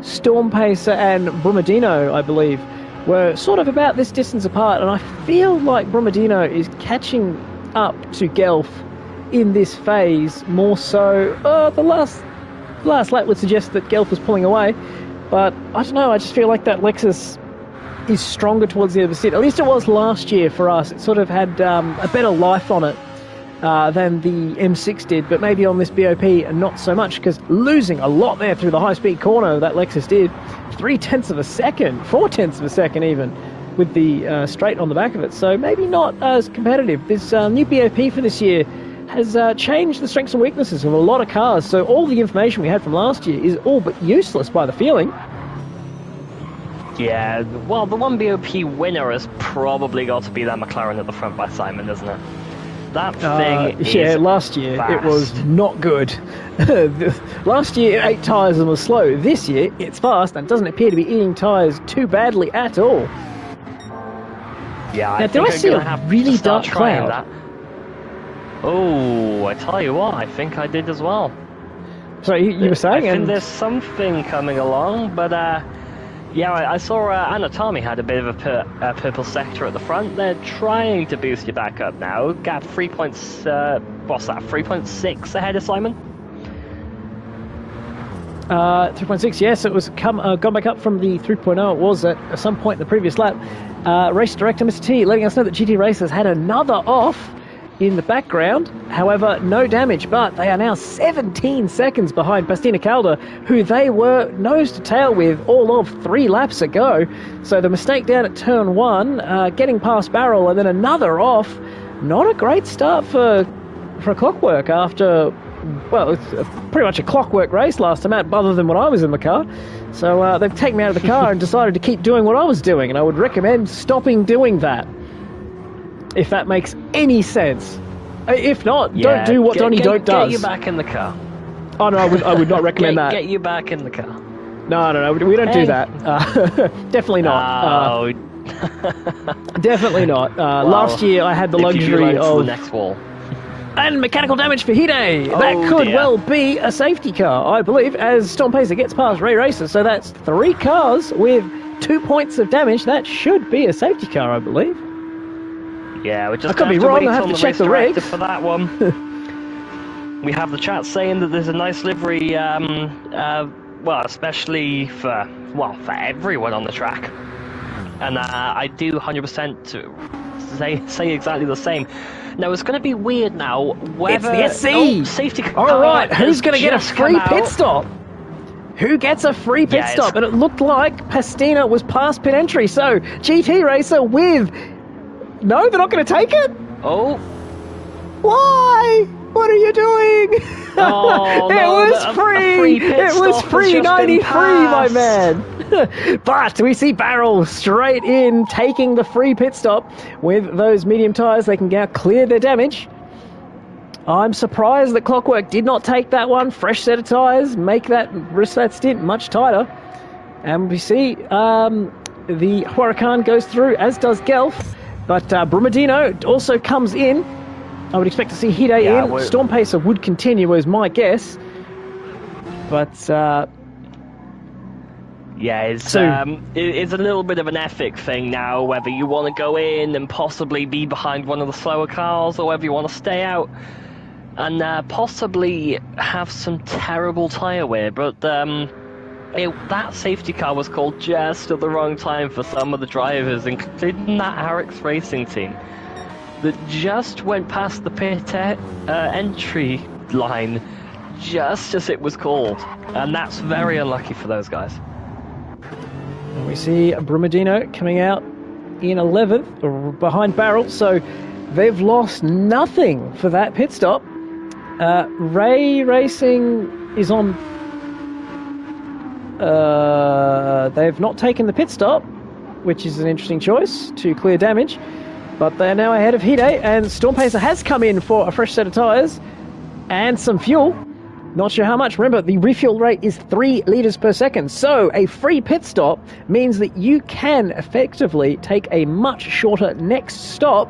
Stormpacer and Brumadino, I believe, were sort of about this distance apart, and I feel like Brumadino is catching up to Gelf in this phase more so. The last lap would suggest that Gelf was pulling away, but I don't know, I just feel like that Lexus is stronger towards the end of the stint. At least it was last year for us. It sort of had a better life on it than the M6 did, but maybe on this BOP not so much, because losing a lot there through the high-speed corner that Lexus did. 0.3 of a second, 0.4 of a second even, with the straight on the back of it. So maybe not as competitive. This new BOP for this year has changed the strengths and weaknesses of a lot of cars. So all the information we had from last year is all but useless by the feeling. Yeah, well, the one BOP winner has probably got to be that McLaren at the front by Simon, isn't it? That thing is last year fast. It was not good. Last year, 8 tyres and was slow. This year, it's fast and doesn't appear to be eating tyres too badly at all. Yeah, now, do I see a really dark cloud? That. Oh, I tell you what, I think I did as well. So you were saying? I think there's something coming along, but yeah, I saw Anatomy had a bit of a purple sector at the front. They're trying to boost you back up now. Gap 3 points, what's that, 3.6 ahead of Simon? 3.6, yes, it was gone back up from the 3.0 it was at some point in the previous lap. Race director Mr. T letting us know that GT Racers had another off in the background. However, no damage, but they are now 17 seconds behind Pastina Calda, who they were nose to tail with all of 3 laps ago. So the mistake down at turn 1, getting past Barrel, and then another off. Not a great start for Clockwork after, well, it's pretty much a Clockwork race last time out, other than when I was in the car. So they've taken me out of the car and decided to keep doing what I was doing, and I would recommend stopping doing that, if that makes any sense. If not, don't do what Donnie Don't does. Get you back in the car. Oh no, I would not recommend that. Get you back in the car. No, we don't do that. Definitely not. Oh. Definitely not. Well, last year I had the luxury of... the next wall. And mechanical damage for Hide. That could well be a safety car, I believe, as Stormpacer gets past Ray Racer. So that's 3 cars with 2 points of damage. That should be a safety car, I believe. Yeah, we just I could be wrong. I have to check the regs for that one. We have the chat saying that there's a nice livery, well, especially for everyone on the track. And I do 100% say exactly the same. Now, it's going to be weird now whether... It's the SC! Safety car... All right, who's going to get a free pit stop? Who gets a free pit stop? And it looked like Pastina was past pit entry. So, GT Racer with... No, they're not going to take it? Oh. Why? What are you doing? Oh, it was free. It was free 93, my man. But we see Barrel straight in, taking the free pit stop. With those medium tyres, they can now clear their damage. I'm surprised that Clockwork did not take that one. Fresh set of tyres, make that rest of that stint much tighter. And we see the Huracan goes through, as does Gelf. But Brumadino also comes in. I would expect to see Hide in. Stormpacer would continue, is my guess. But, yeah, it's a little bit of an ethic thing now, whether you want to go in and possibly be behind one of the slower cars, or whether you want to stay out and possibly have some terrible tyre wear. But that safety car was called just at the wrong time for some of the drivers, including that Arix Racing team that just went past the pit entry line just as it was called, and that's very unlucky for those guys. And we see Brumadino coming out in 11th, or behind Barrel, so they've lost nothing for that pit stop. Ray Racing is on... they've not taken the pit stop, which is an interesting choice to clear damage, but they're now ahead of Hide, and Storm Pacer has come in for a fresh set of tyres and some fuel. Not sure how much. Remember, the refuel rate is 3 litres per second, so a free pit stop means that you can effectively take a much shorter next stop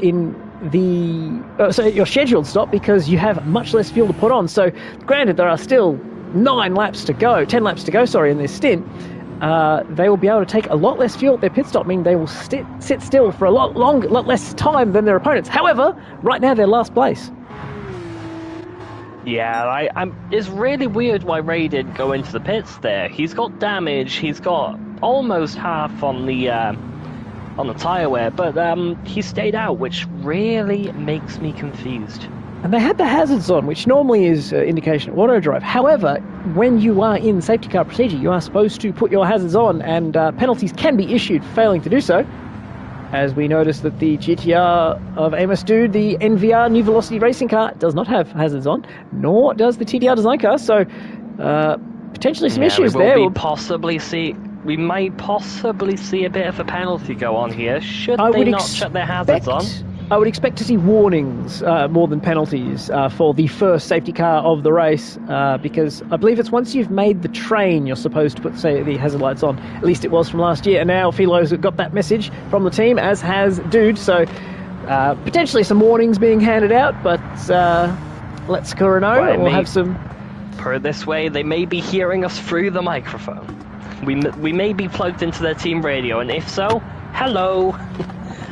in the... so your scheduled stop, because you have much less fuel to put on. So, granted, there are still 10 laps to go, in this stint. They will be able to take a lot less fuel at their pit stop, meaning they will sit still for a lot less time than their opponents. However, right now they're last place. Yeah, it's really weird why Ray did go into the pits there. He's got damage, he's got almost half on the tyre wear, but he stayed out, which really makes me confused. And they had the hazards on, which normally is indication of auto drive. However, when you are in safety car procedure, you are supposed to put your hazards on, and penalties can be issued for failing to do so. As we notice that the GTR of Amos Dude, the NVR New Velocity racing car, does not have hazards on, nor does the TDR design car, so potentially some issues there. We might possibly see a bit of a penalty go on here, should they not shut their hazards on. I would expect to see warnings more than penalties for the first safety car of the race, because I believe it's once you've made the train, you're supposed to put, say, the hazard lights on. At least it was from last year, and now Philo's got that message from the team, as has Dude, so potentially some warnings being handed out, but let's go know. We'll have some... Put it this way, they may be hearing us through the microphone. We may be plugged into their team radio, and if so, hello.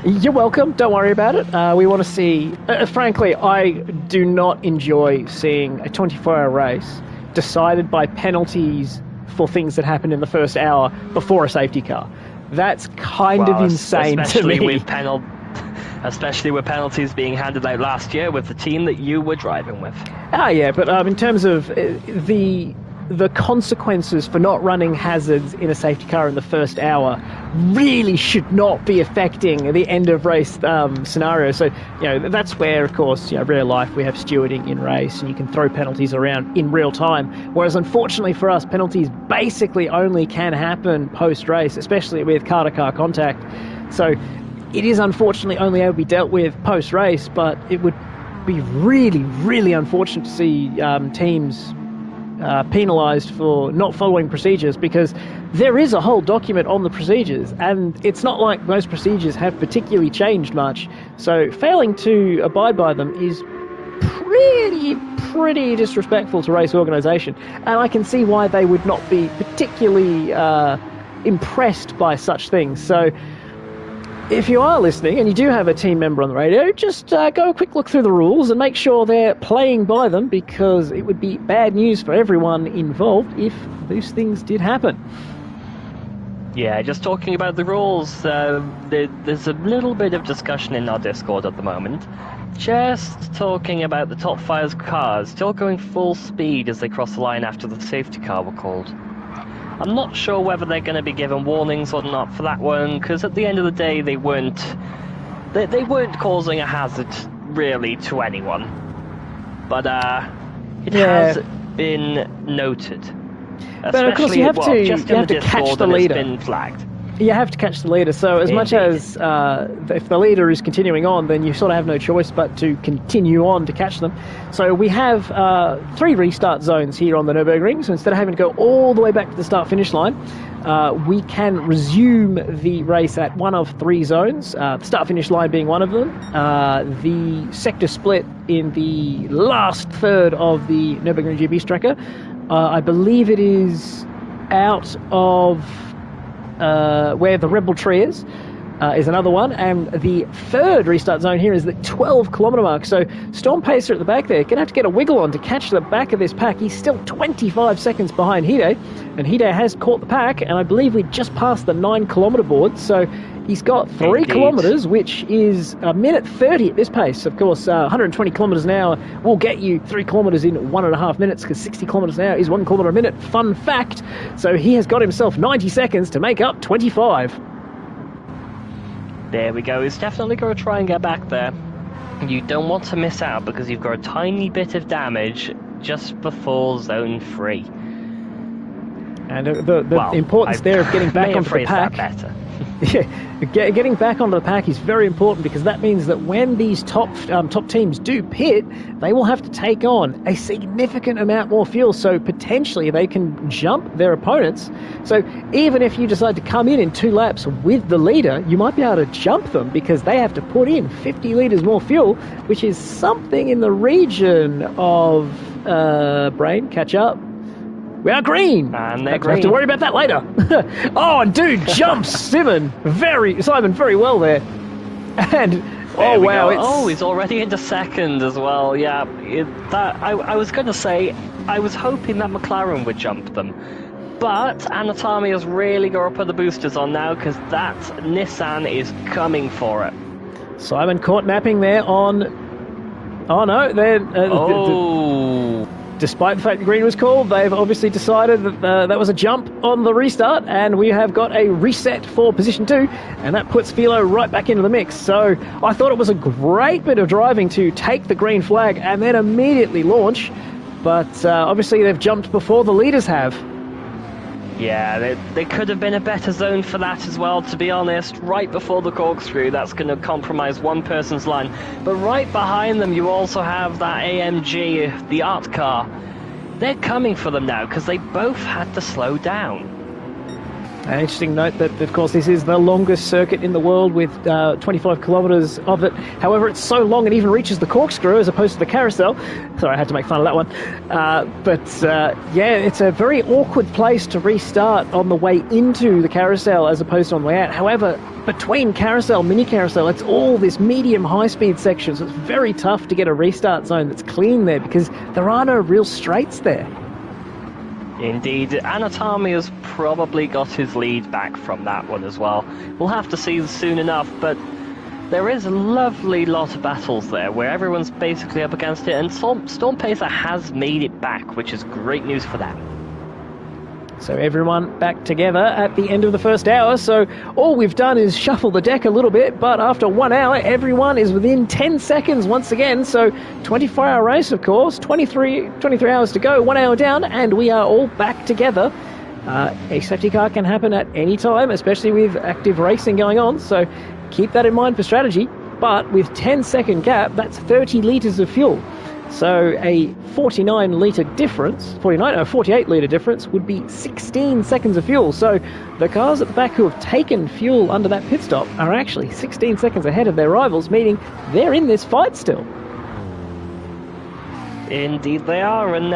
You're welcome. Don't worry about it. We want to see... frankly, I do not enjoy seeing a 24-hour race decided by penalties for things that happened in the first hour before a safety car. That's kind of insane to me. Especially with penalties being handed out last year with the team that you were driving with. Yeah, but in terms of the consequences for not running hazards in a safety car in the first hour really should not be affecting the end of race scenario. So, that's where, of course, real life, we have stewarding in race and you can throw penalties around in real time. Whereas, unfortunately for us, penalties basically only can happen post-race, especially with car-to-car contact. So, it is unfortunately only able to be dealt with post-race, but it would be really, really unfortunate to see teams penalised for not following procedures, because there is a whole document on the procedures, and it's not like most procedures have particularly changed much. So failing to abide by them is pretty disrespectful to race organisation, and I can see why they would not be particularly impressed by such things. So if you are listening and you do have a team member on the radio, just go a quick look through the rules and make sure they're playing by them, because it would be bad news for everyone involved if those things did happen. Yeah, just talking about the rules, there's a little bit of discussion in our Discord at the moment. Just talking about the top 5 cars still going full speed as they cross the line after the safety car were called. I'm not sure whether they're going to be given warnings or not for that one, because at the end of the day, they weren't causing a hazard really to anyone. But it has been noted. But of course, you have to catch the leader. It's been flagged. You have to catch the leader, so as much as if the leader is continuing on, then you sort of have no choice but to continue on to catch them. So we have 3 restart zones here on the Nürburgring, so instead of having to go all the way back to the start-finish line, we can resume the race at one of 3 zones, the start-finish line being one of them, the sector split in the last third of the Nürburgring GB Strecker. I believe it is out of... where the Rebel Tree is another one, and the third restart zone here is the 12-kilometre mark. So Storm Pacer at the back there, going to have to get a wiggle on to catch the back of this pack. He's still 25 seconds behind Hide, and Hide has caught the pack, and I believe we just passed the 9-kilometre board. So He's got 3 kilometres, which is a minute 30 at this pace. Of course, 120 kilometres an hour will get you 3 kilometres in 1.5 minutes, because 60 kilometres an hour is 1 kilometre a minute. Fun fact. So he has got himself 90 seconds to make up 25. There we go. He's definitely going to try and get back there. You don't want to miss out, because you've got a tiny bit of damage just before zone 3. And the importance there of getting back onto the pack. Better. Yeah, getting back onto the pack is very important, because that means that when these top teams do pit, they will have to take on a significant amount more fuel, so potentially they can jump their opponents. So even if you decide to come in 2 laps with the leader, you might be able to jump them, because they have to put in 50 litres more fuel, which is something in the region of Brain, catch up. We are green. And they're green. Have to worry about that later. Oh, and dude jumps Simon very well there. And wow, he's already into second as well. Yeah, I was going to say, I was hoping that McLaren would jump them, but Anatomy has really got to put the boosters on now, because that Nissan is coming for it. Simon caught napping there on. Oh no, they're. Despite the fact that green was called, they've obviously decided that that was a jump on the restart, and we have got a reset for position 2, and that puts Philo right back into the mix. So I thought it was a great bit of driving to take the green flag and then immediately launch, but obviously they've jumped before the leaders have. Yeah, there could have been a better zone for that as well, to be honest. Right before the corkscrew, that's going to compromise one person's line. But right behind them, you also have that AMG, the art car. They're coming for them now, because they both had to slow down. An interesting note that, of course, this is the longest circuit in the world with 25 kilometres of it. However, it's so long it even reaches the corkscrew as opposed to the carousel. Sorry, I had to make fun of that one. Yeah, it's a very awkward place to restart on the way into the carousel as opposed to on the way out. However, between carousel, mini carousel, it's all this medium high-speed section, so it's very tough to get a restart zone that's clean there, because there are no real straights there. Indeed, Anatomy has probably got his lead back from that one as well. We'll have to see soon enough, but there is a lovely lot of battles there where everyone's basically up against it, and Storm Pacer has made it back, which is great news for them. So everyone back together at the end of the first hour. So all we've done is shuffle the deck a little bit, but after 1 hour, everyone is within 10 seconds once again. So 24-hour race, of course, 23 hours to go, 1 hour down, and we are all back together. A safety car can happen at any time, especially with active racing going on. So keep that in mind for strategy. But with 10-second gap, that's 30 litres of fuel. So a 48-litre difference would be 16 seconds of fuel. So the cars at the back who have taken fuel under that pit stop are actually 16 seconds ahead of their rivals, meaning they're in this fight still. Indeed they are, and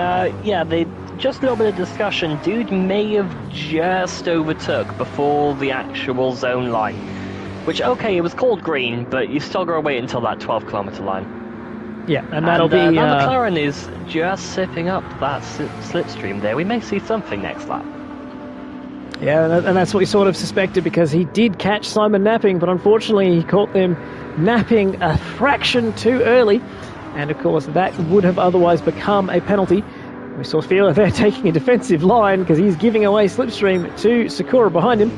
just a little bit of discussion. Dude may have just overtook before the actual zone line, which, okay, it was called green, but you still got to wait until that 12-kilometre line. Yeah, and that'll be... That McLaren is just sipping up that slipstream there. We may see something next lap. Yeah, and that's what we sort of suspected, because he did catch Simon napping, but unfortunately he caught them napping a fraction too early. And of course, that would have otherwise become a penalty. We saw Fila there taking a defensive line because he's giving away slipstream to Sakura behind him,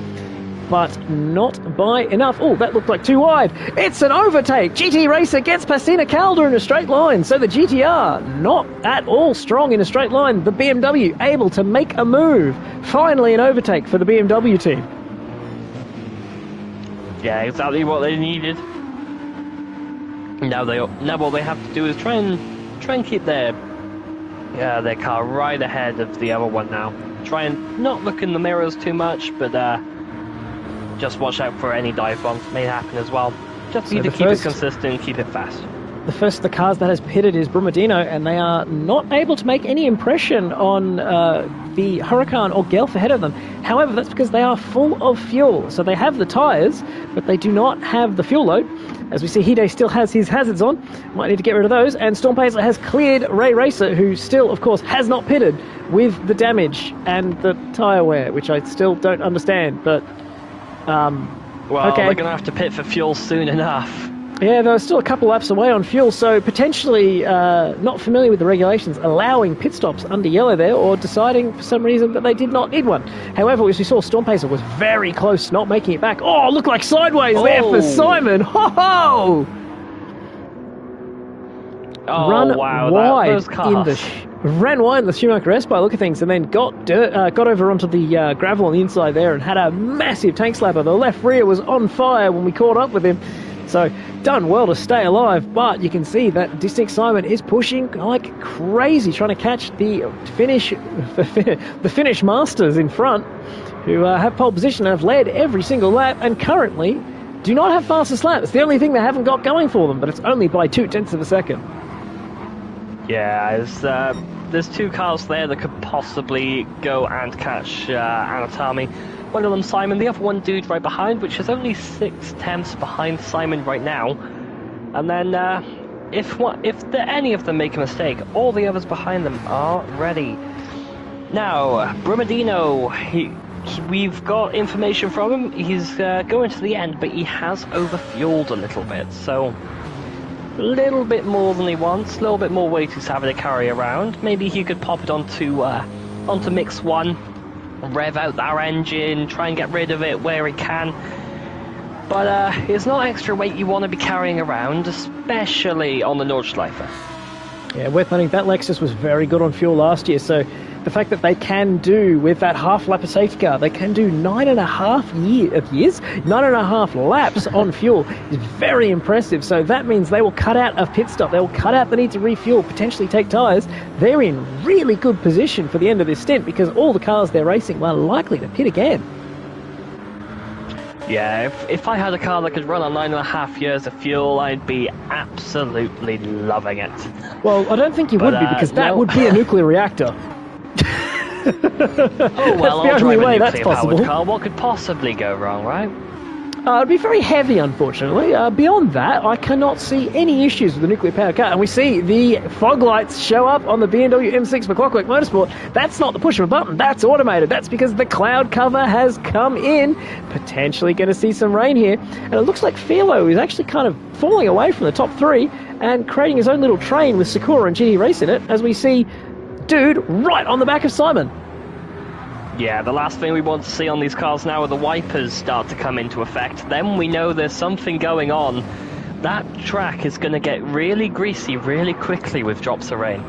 but not by enough. Oh, that looked like too wide. It's an overtake. GT Racer gets Pastina Calder in a straight line. So the GTR not at all strong in a straight line. The BMW able to make a move. Finally an overtake for the BMW team. Yeah, exactly what they needed. Now what they have to do is try and keep their car right ahead of the other one now. Try and not look in the mirrors too much, but just watch out for any dive bombs may happen as well. Just need to keep it consistent, keep it fast. The first of the cars that has pitted is Brumadino, and they are not able to make any impression on the Huracan or Guelph ahead of them. However, that's because they are full of fuel. So they have the tyres, but they do not have the fuel load. As we see, Hide still has his hazards on. Might need to get rid of those. And Storm Pacer has cleared Ray Racer, who still, of course, has not pitted with the damage and the tyre wear, which I still don't understand. But Well, Okay. they're going to have to pit for fuel soon enough. Yeah, they're still a couple laps away on fuel, so potentially not familiar with the regulations, allowing pit stops under yellow there, or deciding for some reason that they did not need one. However, as we saw, Storm Pacer was very close to not making it back. Oh, look like sideways there for Simon. Ho ho! Oh, Run wow, wide those cars. ran wide in the Schumacher S by look of things, and then got over onto the gravel on the inside there and had a massive tank slapper. The left rear was on fire when we caught up with him, so done well to stay alive. But you can see that Distinct Simon is pushing like crazy, trying to catch the Finnish masters in front, who have pole position and have led every single lap, and currently do not have fastest lap. It's the only thing they haven't got going for them, but it's only by 0.2 of a second. Yeah, there's two cars there that could possibly go and catch Anatami. One of them Simon, the other one dude right behind, which is only 6/10 behind Simon right now. And then if any of them make a mistake, all the others behind them are ready. Now, Brumadino, we've got information from him. He's going to the end, but he has overfueled a little bit, so a little bit more than he wants, a little bit more weight he's having to carry around. Maybe he could pop it onto mix 1, rev out our engine, try and get rid of it where he can. But it's not extra weight you want to be carrying around, especially on the Nordschleife. Yeah, worth noting that Lexus was very good on fuel last year, so the fact that they can do, with that half lap of safety car, they can do 9.5 laps on fuel is very impressive. So that means they will cut out a pit stop, they will cut out the need to refuel, potentially take tyres. They're in really good position for the end of this stint, because all the cars they're racing are likely to pit again. Yeah, if I had a car that could run on 9.5 years of fuel, I'd be absolutely loving it. Well, I don't think you would be, because that would be a nuclear reactor. Oh well, That's the only way that's possible. Car. What could possibly go wrong, right? It'd be very heavy, unfortunately. Beyond that, I cannot see any issues with the nuclear powered car. And we see the fog lights show up on the BMW M6 for Clockwork Motorsport. That's not the push of a button, that's automated. That's because the cloud cover has come in. Potentially going to see some rain here. And it looks like Philo is actually kind of falling away from the top 3 and creating his own little train with Sakura and GT Race in it, as we see dude right on the back of Simon. Yeah, the last thing we want to see on these cars now are the wipers start to come into effect. Then we know there's something going on. That track is going to get really greasy really quickly with drops of rain.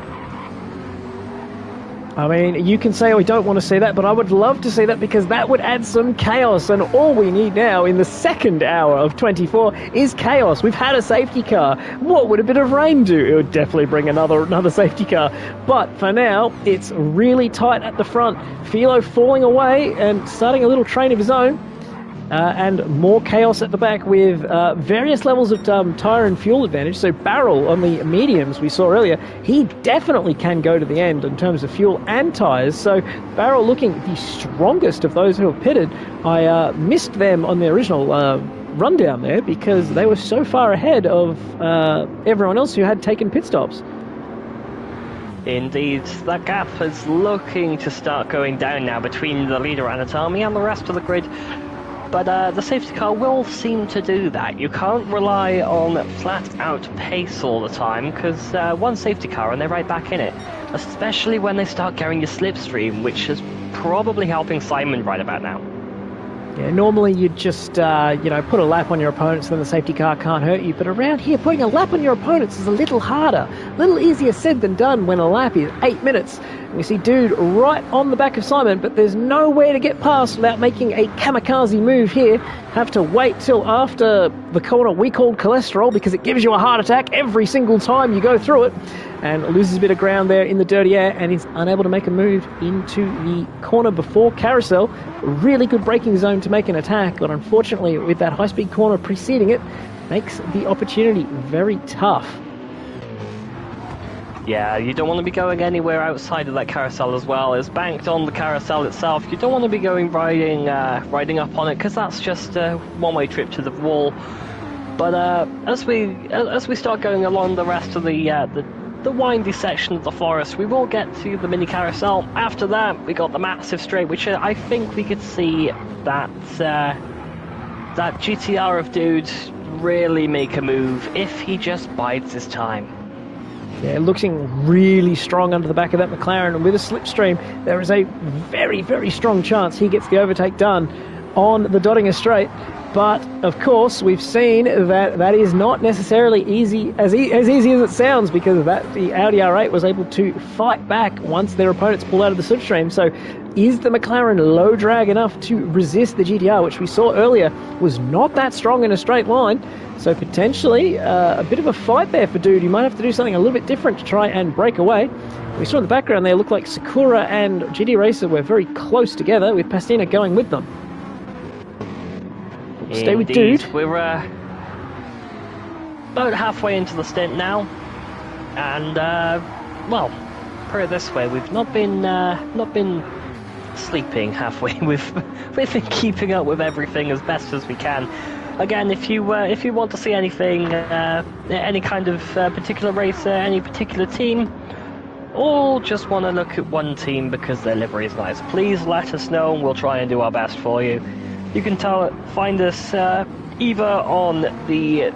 I mean, you can say we don't want to see that, but I would love to see that, because that would add some chaos, and all we need now in the second hour of 24 is chaos. We've had a safety car. What would a bit of rain do? It would definitely bring another safety car. But for now, it's really tight at the front. Philo falling away and starting a little train of his own. And more chaos at the back, with various levels of tyre and fuel advantage. So Barrel on the mediums we saw earlier, he definitely can go to the end in terms of fuel and tyres. So Barrel looking the strongest of those who have pitted. I missed them on the original rundown there, because they were so far ahead of everyone else who had taken pit stops. Indeed, that gap is looking to start going down now between the leader Anatami and the rest of the grid. But the safety car will seem to do that. You can't rely on flat-out pace all the time, because one safety car and they're right back in it. Especially when they start carrying your slipstream, which is probably helping Simon right about now. Yeah, normally you'd just, put a lap on your opponents, then the safety car can't hurt you. But around here, putting a lap on your opponents is a little harder. A little easier said than done when a lap is 8 minutes. And we see dude right on the back of Simon, but there's nowhere to get past without making a kamikaze move here. Have to wait till after the corner we called cholesterol, because it gives you a heart attack every single time you go through it. And loses a bit of ground there in the dirty air, and is unable to make a move into the corner before Carousel. Really good braking zone to make an attack, but unfortunately with that high-speed corner preceding it, makes the opportunity very tough. Yeah, you don't want to be going anywhere outside of that carousel as well. It's banked on the carousel itself. You don't want to be going riding up on it, because that's just a one-way trip to the wall. But as we start going along the rest of the windy section of the forest, we will get to the mini carousel. After that, we got the massive straight, which I think we could see that that GTR of Dude really make a move if he just bides his time. Yeah, looking really strong under the back of that McLaren, and with a slipstream, there is a very, very strong chance he gets the overtake done on the Dottinger Straight. But of course, we've seen that is not necessarily easy as easy as it sounds, because the Audi R8 was able to fight back once their opponents pulled out of the slipstream. So, is the McLaren low drag enough to resist the GTR, which we saw earlier was not that strong in a straight line? So potentially a bit of a fight there for Dude. You might have to do something a little bit different to try and break away. We saw in the background there, looked like Sakura and GT Racer were very close together, with Pastina going with them. Stay with Dude. We're about halfway into the stint now, and well, put it this way: we've not been sleeping halfway. We've been keeping up with everything as best as we can. Again, if you want to see anything, any kind of particular racer, any particular team, or just want to look at one team because their livery is nice, please let us know and we'll try and do our best for you. You can find us either on the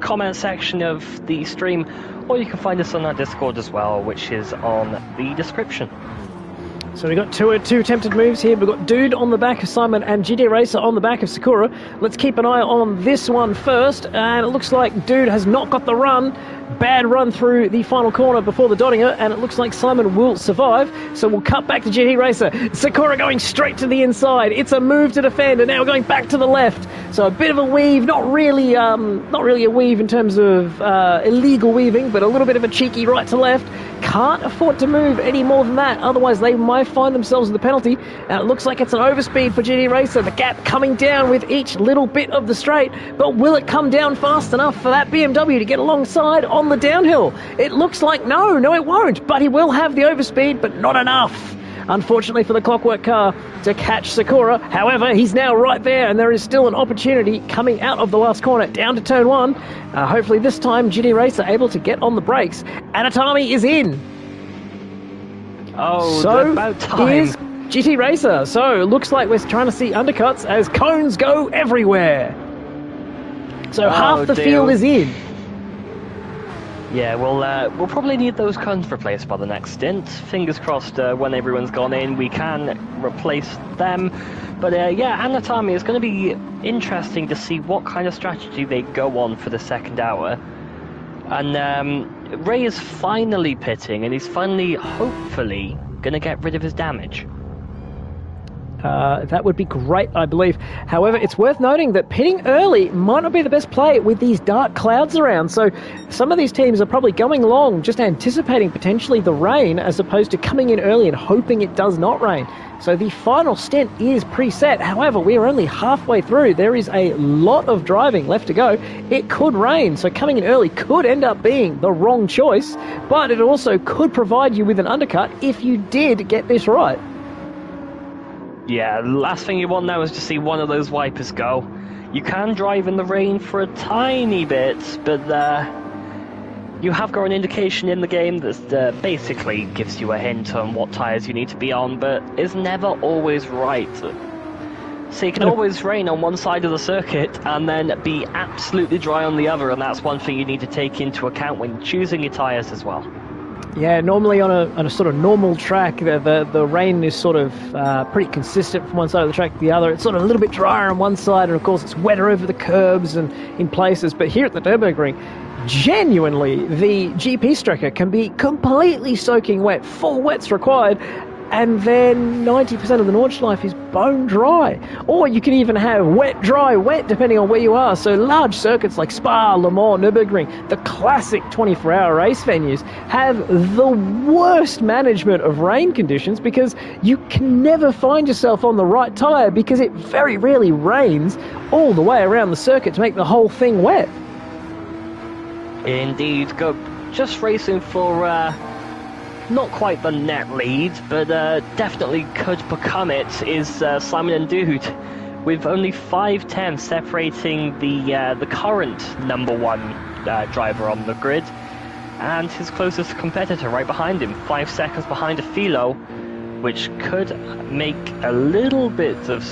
comment section of the stream, or you can find us on our Discord as well, which is on the description. So we've got two attempted moves here. We've got Dude on the back of Simon and GT Racer on the back of Sakura. Let's keep an eye on this one first. And it looks like Dude has not got the run. Bad run through the final corner before the Dottinger, and it looks like Simon will survive. So we'll cut back to GT Racer. Sakura going straight to the inside. It's a move to defend, and now we're going back to the left. So a bit of a weave, not really a weave in terms of illegal weaving, but a little bit of a cheeky right to left. Can't afford to move any more than that, otherwise they might find themselves in the penalty. And it looks like it's an overspeed for GT Racer. The gap coming down with each little bit of the straight, but will it come down fast enough for that BMW to get alongside on the downhill? It looks like no, it won't, but he will have the overspeed, but not enough, unfortunately, for the Clockwork car to catch Sakura. However, he's now right there, and there is still an opportunity coming out of the last corner down to turn one. Hopefully this time GT Racer able to get on the brakes. Anatami is in. Oh, so about time. Is GT Racer. So it looks like we're trying to see undercuts as cones go everywhere. So half the field is in. Yeah, we'll probably need those cones replaced by the next stint. Fingers crossed when everyone's gone in, we can replace them. But yeah, Anatami is going to be interesting to see what kind of strategy they go on for the second hour. And Ray is finally pitting, and he's finally, hopefully, going to get rid of his damage. That would be great, I believe. However, it's worth noting that pitting early might not be the best play with these dark clouds around. So some of these teams are probably going along just anticipating potentially the rain, as opposed to coming in early and hoping it does not rain. So the final stint is preset. However, we are only halfway through. There is a lot of driving left to go. It could rain, so coming in early could end up being the wrong choice, but it also could provide you with an undercut if you did get this right. Yeah, the last thing you want now is to see one of those wipers go. You can drive in the rain for a tiny bit, but you have got an indication in the game that basically gives you a hint on what tyres you need to be on, but is never always right. So you can always rain on one side of the circuit and then be absolutely dry on the other, and that's one thing you need to take into account when choosing your tyres as well. Yeah, normally on a sort of normal track, the rain is sort of pretty consistent from one side of the track to the other. It's sort of a little bit drier on one side, and of course it's wetter over the curbs and in places. But here at the Nürburgring, genuinely, the GP Strecker can be completely soaking wet, full wets required, and then 90% of the Nordschleife is bone dry. Or you can even have wet, dry, wet, depending on where you are. So large circuits like Spa, Le Mans, Nürburgring, the classic 24-hour race venues, have the worst management of rain conditions, because you can never find yourself on the right tyre, because it very rarely rains all the way around the circuit to make the whole thing wet. Indeed, just racing for not quite the net lead, but definitely could become it, is Simon and Dude, with only 5 tenths separating the current number one driver on the grid and his closest competitor right behind him, 5 seconds behind a Philo, which could make a little bit of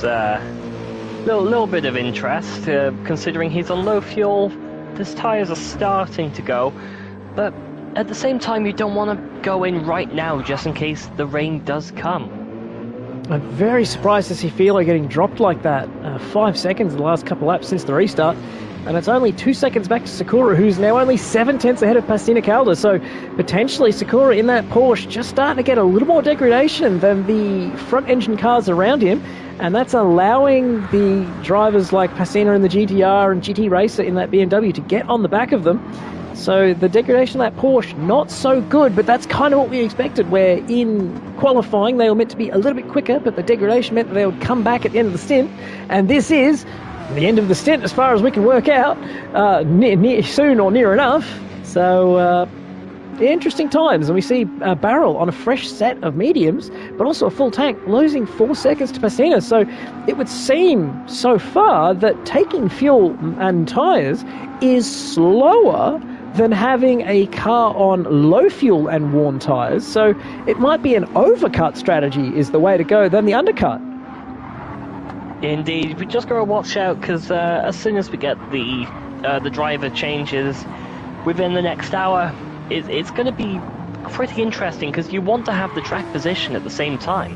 Little bit of interest, considering he's on low fuel. His tyres are starting to go, but at the same time, you don't want to go in right now just in case the rain does come. I'm very surprised to see Filo getting dropped like that. 5 seconds in the last couple laps since the restart. And it's only 2 seconds back to Sakura, who's now only 7/10 ahead of Pastina Calder. So potentially Sakura in that Porsche just starting to get a little more degradation than the front engine cars around him. And that's allowing the drivers like Pastina in the GTR and GT Racer in that BMW to get on the back of them. So the degradation of that Porsche, not so good, but that's kind of what we expected, where in qualifying they were meant to be a little bit quicker, but the degradation meant that they would come back at the end of the stint. And this is the end of the stint as far as we can work out, near soon or near enough. So interesting times, and we see Barrel on a fresh set of mediums, but also a full tank, losing 4 seconds to Pastina. So it would seem so far that taking fuel and tyres is slower than having a car on low fuel and worn tyres. So it might be an overcut strategy is the way to go than the undercut. Indeed, we just gotta watch out, because as soon as we get the driver changes within the next hour, it's going to be pretty interesting, because you want to have the track position at the same time.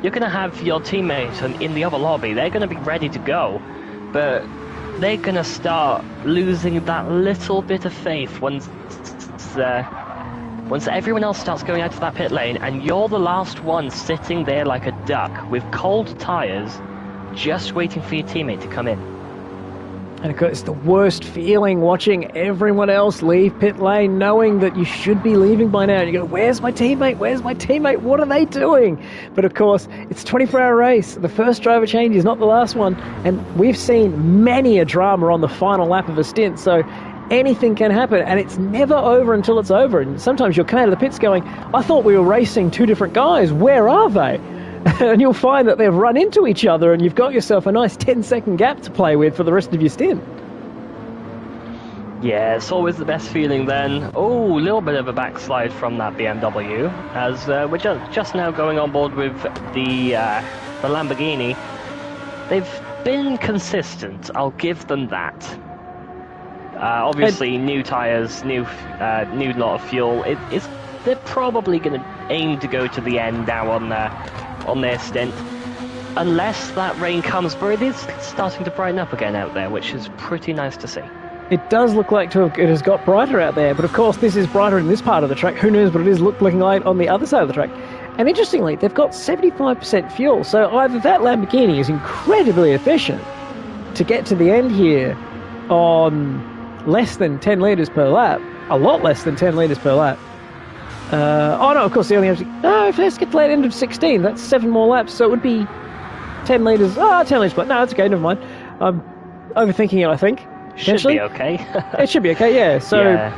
You're going to have your teammate in the other lobby, they're going to be ready to go, but they're going to start losing that little bit of faith once everyone else starts going out to that pit lane, and you're the last one sitting there like a duck with cold tyres, just waiting for your teammate to come in. And of course, it's the worst feeling watching everyone else leave pit lane, knowing that you should be leaving by now. And you go, where's my teammate? Where's my teammate? What are they doing? But of course, it's a 24-hour race. The first driver change is not the last one. And we've seen many a drama on the final lap of a stint. So anything can happen, and it's never over until it's over. And sometimes you'll come out of the pits going, I thought we were racing two different guys. Where are they? And you'll find that they've run into each other, and you've got yourself a nice 10-second gap to play with for the rest of your stint. Yeah, it's always the best feeling then. Oh, a little bit of a backslide from that BMW, as we're just now going on board with the Lamborghini. They've been consistent, I'll give them that. Obviously, new tyres, new lot of fuel. They're probably going to aim to go to the end now on their stint, unless that rain comes. But it is starting to brighten up again out there, which is pretty nice to see. It does look like it has got brighter out there, but of course this is brighter in this part of the track. Who knows what it is looking like on the other side of the track. And interestingly, they've got 75% fuel, so either that Lamborghini is incredibly efficient to get to the end here on less than 10 litres per lap, a lot less than 10 litres per lap. Oh no, of course they only have to, no, if let's get to the end of 16, that's 7 more laps, so it would be 10 litres, 10 litres per lap. No, it's okay, never mind. I'm overthinking it, I think. Should be okay. It should be okay, yeah. So yeah.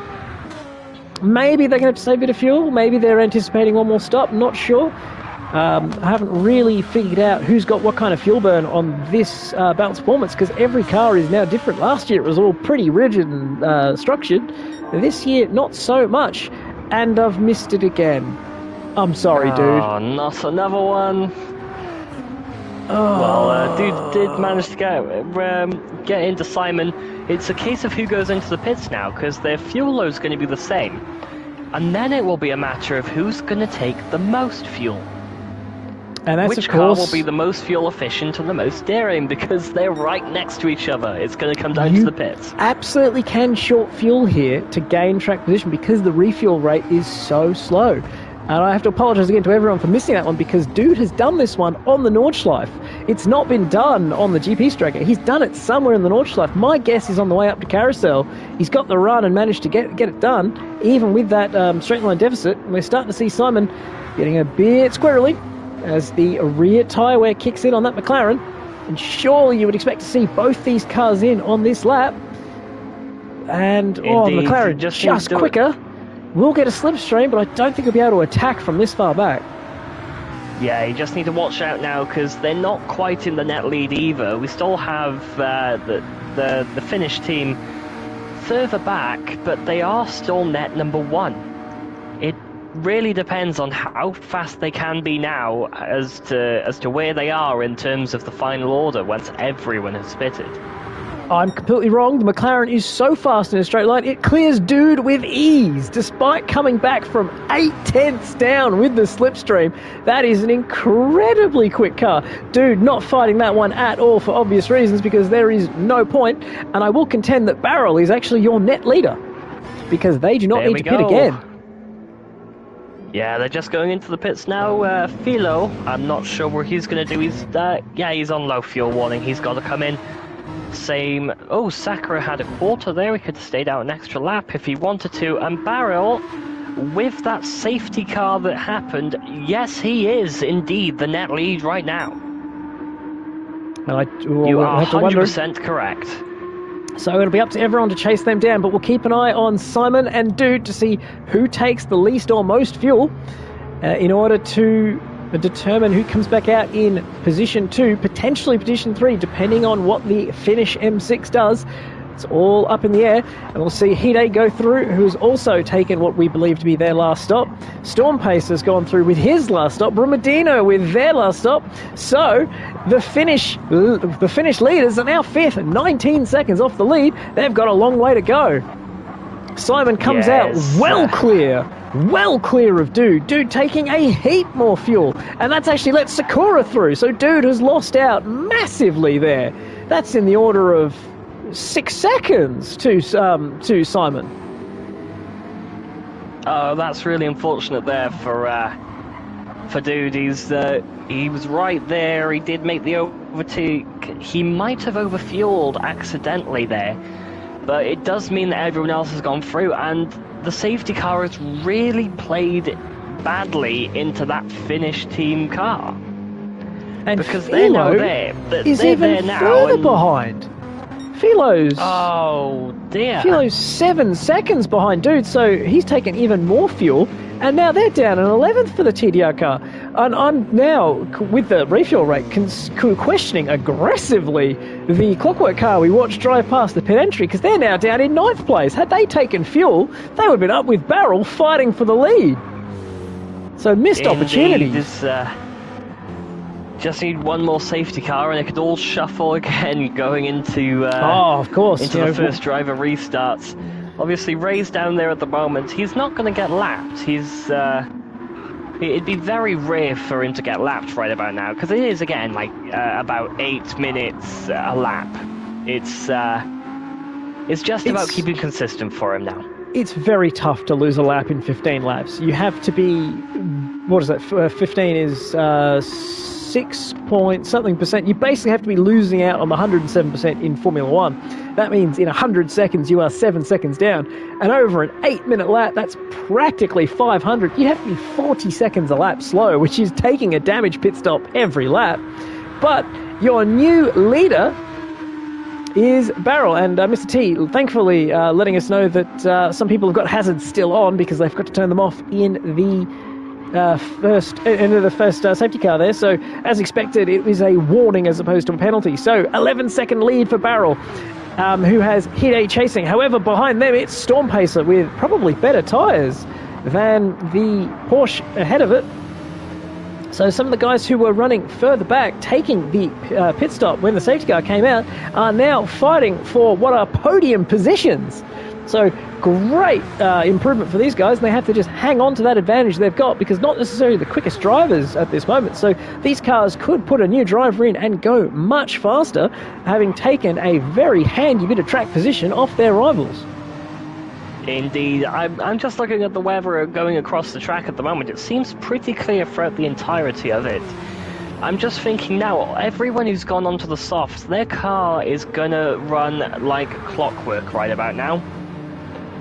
Maybe they're going to have to save a bit of fuel, maybe they're anticipating one more stop, not sure. I haven't really figured out who's got what kind of fuel burn on this balanced performance, because every car is now different. Last year it was all pretty rigid and structured. This year, not so much. And I've missed it again. I'm sorry, dude. Oh, not another one. Oh. Well, dude did manage to get into Simon. It's a case of who goes into the pits now, because their fuel load is going to be the same. And then it will be a matter of who's going to take the most fuel. And that's, which of course, car will be the most fuel efficient and the most daring, because they're right next to each other. It's going to come down to the pits. Absolutely can short fuel here to gain track position, because the refuel rate is so slow. And I have to apologise again to everyone for missing that one, because Dude has done this one on the Nordschleife. It's not been done on the GP Striker. He's done it somewhere in the Nordschleife. My guess is on the way up to Carousel. He's got the run and managed to get it done, even with that straight line deficit. And we're starting to see Simon getting a bit squirrely as the rear tyre wear kicks in on that McLaren. And surely you would expect to see both these cars in on this lap. And, Indeed, McLaren just quicker. We'll get a slipstream, but I don't think we'll be able to attack from this far back. Yeah, you just need to watch out now, because they're not quite in the net lead either. We still have the Finnish team further back, but they are still net number 1. really depends on how fast they can be now as to where they are in terms of the final order once everyone has pitted. I'm completely wrong. The McLaren is so fast in a straight line, it clears Dude with ease, despite coming back from 8/10 down with the slipstream. That is an incredibly quick car. Dude not fighting that one at all for obvious reasons, because there is no point. And I will contend that Barrel is actually your net leader, because they do not need to pit again. Yeah, they're just going into the pits now. Philo, I'm not sure where he's going to do. He's on low fuel warning. He's got to come in. Same. Oh, Sakura had a quarter there. He could have stayed out an extra lap if he wanted to. And Barrel, with that safety car that happened, yes, he is indeed the net lead right now. You are 100% correct. So it'll be up to everyone to chase them down, but we'll keep an eye on Simon and Dude to see who takes the least or most fuel in order to determine who comes back out in position 2, potentially position 3, depending on what the Finnish M6 does. It's all up in the air, and we'll see Hide go through, who's also taken what we believe to be their last stop. Storm Pace has gone through with his last stop, Brumadino with their last stop. So the Finnish leaders are now 5th, 19 seconds off the lead. They've got a long way to go. Simon comes out well clear of Dude. Dude taking a heap more fuel, and that's actually let Sakura through. So Dude has lost out massively there. That's in the order of 6 seconds to Simon. Oh, that's really unfortunate there for Dude. He was right there. He did make the overtake. He might have overfueled accidentally there, but it does mean that everyone else has gone through, and the safety car has really played badly into that Finnish team car. And because Philo they're now there. Is they're even there now further behind. Philo's 7 seconds behind Dude, so he's taken even more fuel, and now they're down in 11th for the TDR car. And I'm now, with the refuel rate, questioning aggressively the Clockwork car we watched drive past the pit entry, because they're now down in 9th place. Had they taken fuel, they would have been up with Barrel fighting for the lead. So missed opportunity. Just need one more safety car and it could all shuffle again going into of course, into the first driver restarts. Obviously Ray's down there at the moment. He's not going to get lapped. It'd be very rare for him to get lapped right about now, because it is again like about 8 minutes a lap. It's just about keeping consistent for him now. It's very tough to lose a lap in 15 laps. You have to be, what is that, 15 is 6 point something percent. You basically have to be losing out on the 107% in Formula 1. That means in 100 seconds you are 7 seconds down, and over an 8-minute lap that's practically 500. You have to be 40 seconds a lap slow, which is taking a damage pit stop every lap. But your new leader is Barrel, and Mr. T thankfully letting us know that some people have got hazards still on because they've got to turn them off in the first safety car there. So as expected, it was a warning as opposed to a penalty. So 11-second lead for Barrel, who has Hide chasing. However, behind them it's Storm Pacer with probably better tyres than the Porsche ahead of it. So some of the guys who were running further back, taking the pit stop when the safety car came out, are now fighting for what are podium positions. So great improvement for these guys, and they have to just hang on to that advantage they've got, because not necessarily the quickest drivers at this moment. So these cars could put a new driver in and go much faster, having taken a very handy bit of track position off their rivals. Indeed. I'm just looking at the weather going across the track at the moment. It seems pretty clear throughout the entirety of it. I'm just thinking now, everyone who's gone onto the softs, their car is gonna run like clockwork right about now.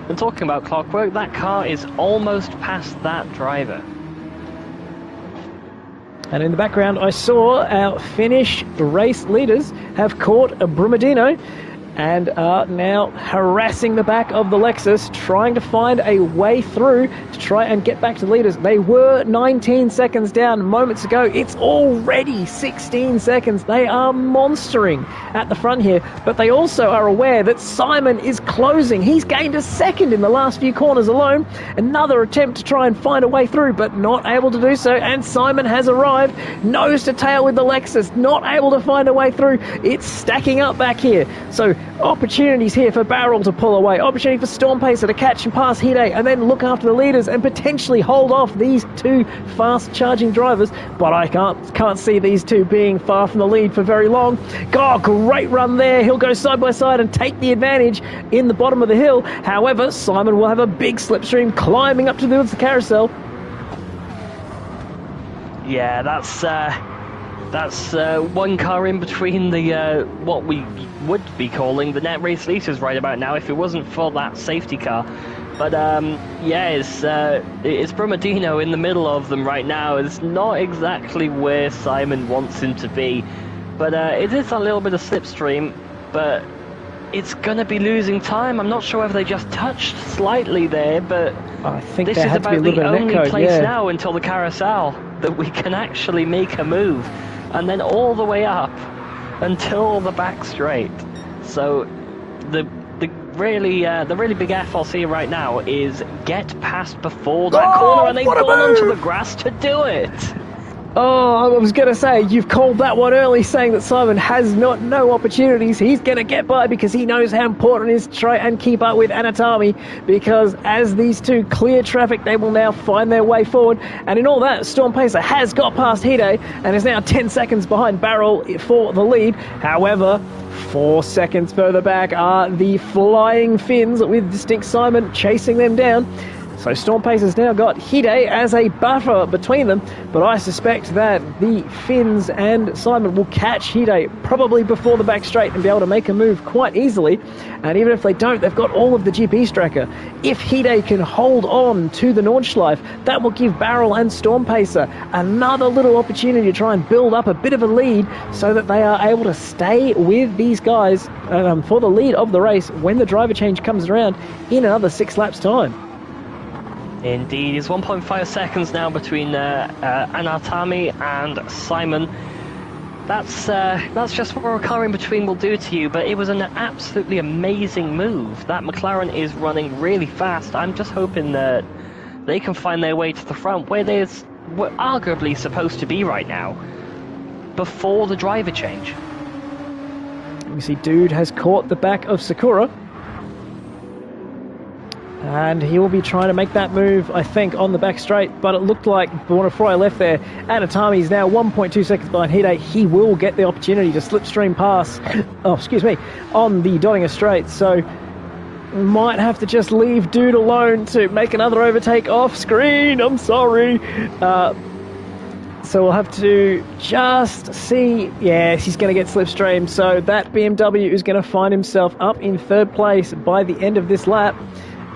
And talking about clockwork, that car is almost past that driver. And in the background, I saw our Finnish race leaders have caught a Brumadino. and are now harassing the back of the Lexus, trying to find a way through to try and get back to the leaders. They were 19 seconds down moments ago. It's already 16 seconds. They are monstering at the front here, but they also are aware that Simon is closing. He's gained a second in the last few corners alone. Another attempt to try and find a way through, but not able to do so, and Simon has arrived nose to tail with the Lexus, not able to find a way through. It's stacking up back here. So opportunities here for Barrel to pull away, opportunity for Storm Pacer to catch and pass Hide and then look after the leaders and potentially hold off these two fast charging drivers, but I can't see these two being far from the lead for very long. God, great run there. He'll go side by side and take the advantage in the bottom of the hill. However, Simon will have a big slipstream climbing up towards the carousel. Yeah, that's one car in between the what we would be calling the net race leaders right about now if it wasn't for that safety car. But yeah, it's Brumadino in the middle of them right now. It's not exactly where Simon wants him to be, but it is a little bit of slipstream, but it's gonna be losing time. I'm not sure whether they just touched slightly there, but I think this is about the only place now until the carousel that we can actually make a move, and then all the way up until the back straight. So the really big effort here right now is get past before that corner, and they've gone onto the grass to do it. Oh, I was going to say, you've called that one early, saying that Simon has no opportunities. He's going to get by because he knows how important it is to try and keep up with Anatami, because as these two clear traffic, they will now find their way forward. And in all that, Storm Pacer has got past Hide and is now 10 seconds behind Barrel for the lead. However, 4 seconds further back are the Flying Finns, with Distinct Simon chasing them down. So Storm Pacer's now got Hide as a buffer between them, but I suspect that the Finns and Simon will catch Hide probably before the back straight and be able to make a move quite easily. And even if they don't, they've got all of the GP tracker. If Hide can hold on to the Nordschleife, that will give Barrel and Storm Pacer another little opportunity to try and build up a bit of a lead so that they are able to stay with these guys for the lead of the race when the driver change comes around in another 6 laps time. Indeed, it's 1.5 seconds now between Anatami and Simon. That's just what a car in between will do to you, but it was an absolutely amazing move. That McLaren is running really fast. I'm just hoping that they can find their way to the front, where they're arguably supposed to be right now, before the driver change. You see Dude has caught the back of Sakura, and he will be trying to make that move, I think, on the back straight, but it looked like before I left there, Anatami is now 1.2 seconds behind Hide. He will get the opportunity to slipstream pass, on the Donninger Straight, so might have to just leave Dude alone to make another overtake off screen. I'm sorry. So we'll have to just see. Yes, he's going to get slipstream, so that BMW is going to find himself up in 3rd place by the end of this lap.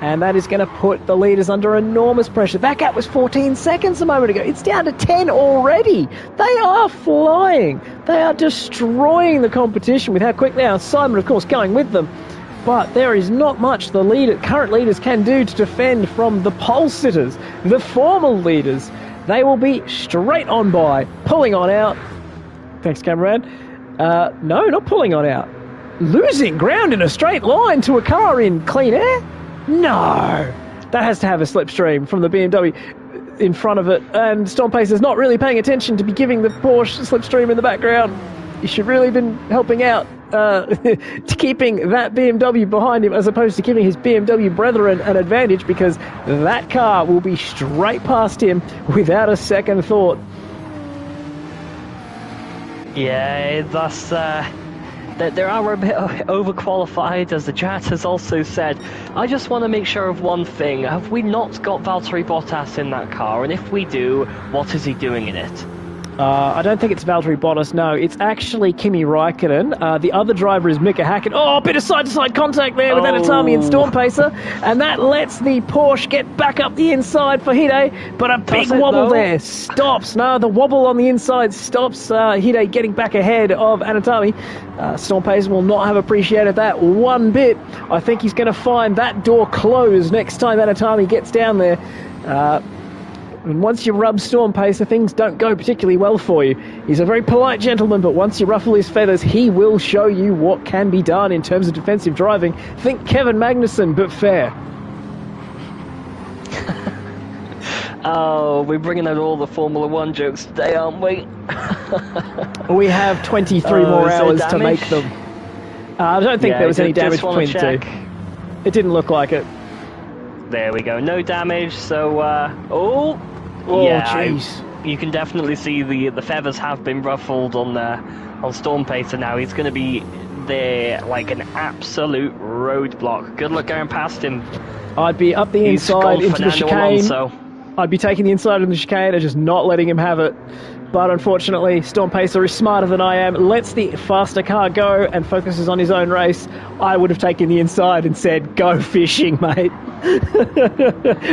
And that is going to put the leaders under enormous pressure. That gap was 14 seconds a moment ago. It's down to 10 already. They are flying. They are destroying the competition with how quick they are. Simon, of course, going with them. But there is not much the current leaders can do to defend from the pole sitters, the former leaders. They will be straight on by, pulling on out. Thanks, cameraman. No, not pulling on out. Losing ground in a straight line to a car in clean air? No! That has to have a slipstream from the BMW in front of it, and Storm Pacer's not really paying attention to be giving the Porsche slipstream in the background. He should really have been helping out to keeping that BMW behind him, as opposed to giving his BMW brethren an advantage, because that car will be straight past him without a second thought. Yeah, that's... There are a bit overqualified, as the chat has also said. I just want to make sure of one thing. Have we not got Valtteri Bottas in that car? And if we do, what is he doing in it? I don't think it's Valtteri Bottas, no. It's actually Kimi Räikkönen. The other driver is Mika Häkkinen. Oh, a bit of side-to-side contact there with Anatami and Storm Pacer. And that lets the Porsche get back up the inside for Hide. But a big wobble there stops. No, the wobble on the inside stops Hide getting back ahead of Anatami. Storm Pacer will not have appreciated that one bit. I think he's going to find that door closed next time Anatami gets down there. And once you rub Storm Pacer, things don't go particularly well for you. He's a very polite gentleman, but once you ruffle his feathers, he will show you what can be done in terms of defensive driving. Think Kevin Magnussen, but fair. Oh, we're bringing out all the Formula 1 jokes today, aren't we? We have 23 more hours to make them. I don't think there was any damage between the two. It didn't look like it. There we go. No damage, so... jeez. You can definitely see the feathers have been ruffled on Storm Pacer now. He's going to be there like an absolute roadblock. Good luck going past him. I'd be up the inside into the chicane. I'd be taking the inside of the chicane and just not letting him have it. But unfortunately, Storm Pacer is smarter than I am, lets the faster car go and focuses on his own race. I would have taken the inside and said, go fishing, mate.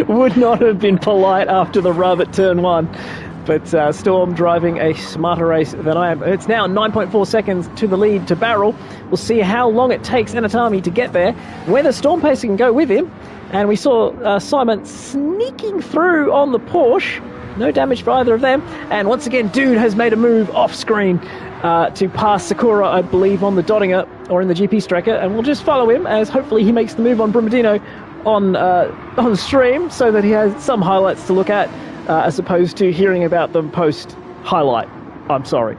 Would not have been polite after the rub at turn 1. But Storm driving a smarter race than I am. It's now 9.4 seconds to the lead to Barrel. We'll see how long it takes Anatami to get there, whether Storm Pacer can go with him. And we saw Simon sneaking through on the Porsche. No damage for either of them. And once again, Dude has made a move off screen to pass Sakura, I believe, on the Dottinger or in the GP Strecker. And we'll just follow him as hopefully he makes the move on Brumadino on stream so that he has some highlights to look at as opposed to hearing about them post-highlight. I'm sorry.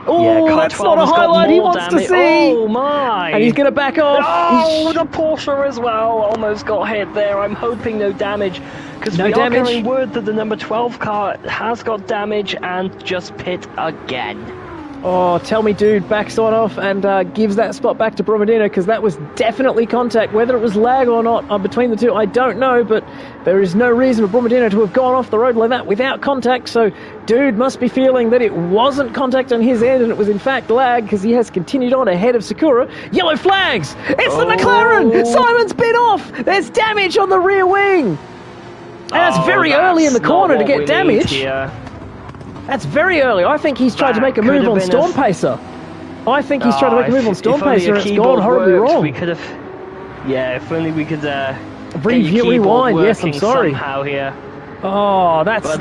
Oh, yeah, that's not a highlight he wants to see. Oh, my. And he's going to back off. Oh, the Porsche as well. Almost got hit there. I'm hoping no damage. Because we are getting word that the number 12 car has got damage and just pit again. Oh, tell me, Dude backs on off and gives that spot back to Brumadino, because that was definitely contact. Whether it was lag or not between the two, I don't know, but there is no reason for Brumadino to have gone off the road like that without contact, so Dude must be feeling that it wasn't contact on his end and it was in fact lag, because he has continued on ahead of Sakura. Yellow flags! It's the McLaren! Simon's been off! There's damage on the rear wing! And that's very early in the corner to get damage. That's very early. I think he's tried to make a move on Storm Pacer. I think he's tried to make a move on Storm Pacer and it's gone horribly wrong. We could have... Yeah, if only we could... rewind, yes, I'm sorry. Somehow here. Oh, that's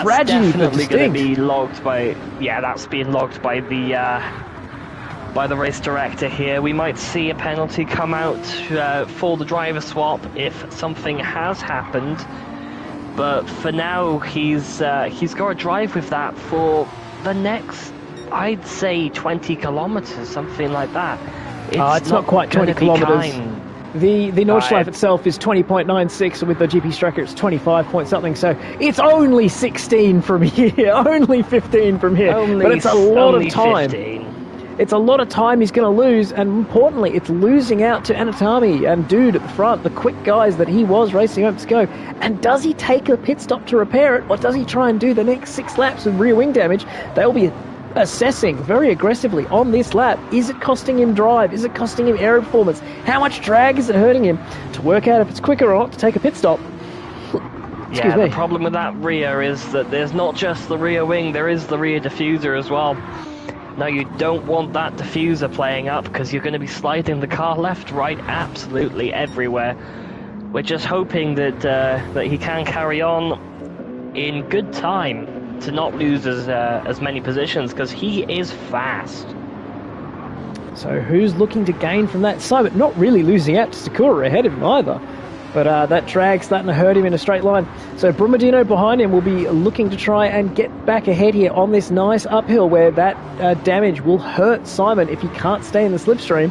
tragedy for definitely going to be Distinct. logged by... Yeah, that's being logged by the race director here. We might see a penalty come out for the driver swap if something has happened. But for now, he's got to drive with that for the next, I'd say, 20 kilometers, something like that. It's not quite 20 kilometers. The Nordschleife itself is 20.96, and with the GP Strecker it's 25 point something, so it's only 16 from here, only 15 from here, but it's a lot of time. 15. It's a lot of time he's going to lose, and importantly, it's losing out to Anatami and Dude at the front, the quick guys that he was racing home to go. And does he take a pit stop to repair it, or does he try and do the next 6 laps with rear wing damage? They'll be assessing very aggressively on this lap. Is it costing him drive? Is it costing him aero performance? How much drag is it hurting him to work out if it's quicker or not to take a pit stop? Yeah, the problem with that rear is that there's not just the rear wing, there is the rear diffuser as well. Now, you don't want that diffuser playing up because you're going to be sliding the car left, right, absolutely everywhere. We're just hoping that that he can carry on in good time to not lose as many positions, because he is fast. So who's looking to gain from that? Simon not really losing out to Sakura ahead of him either. But that drag starting to hurt him in a straight line. So Brumadino behind him will be looking to try and get back ahead here on this nice uphill where that damage will hurt Simon if he can't stay in the slipstream.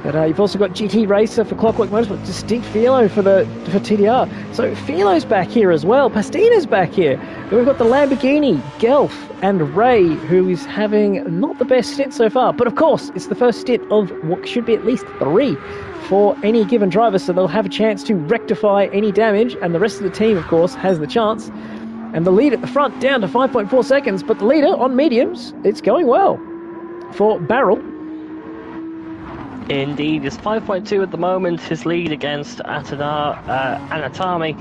But you've also got GT Racer for Clockwork Motorsport, Distinct Philo for TDR. So Philo's back here as well. Pastina's back here. Then we've got the Lamborghini, Gelf, and Ray, who is having not the best stint so far. But of course, it's the first stint of what should be at least 3 for any given driver, so they'll have a chance to rectify any damage, and the rest of the team, of course, has the chance. And the lead at the front down to 5.4 seconds, but the leader on mediums, it's going well for Barrel. Indeed, it's 5.2 at the moment, his lead against Anatami.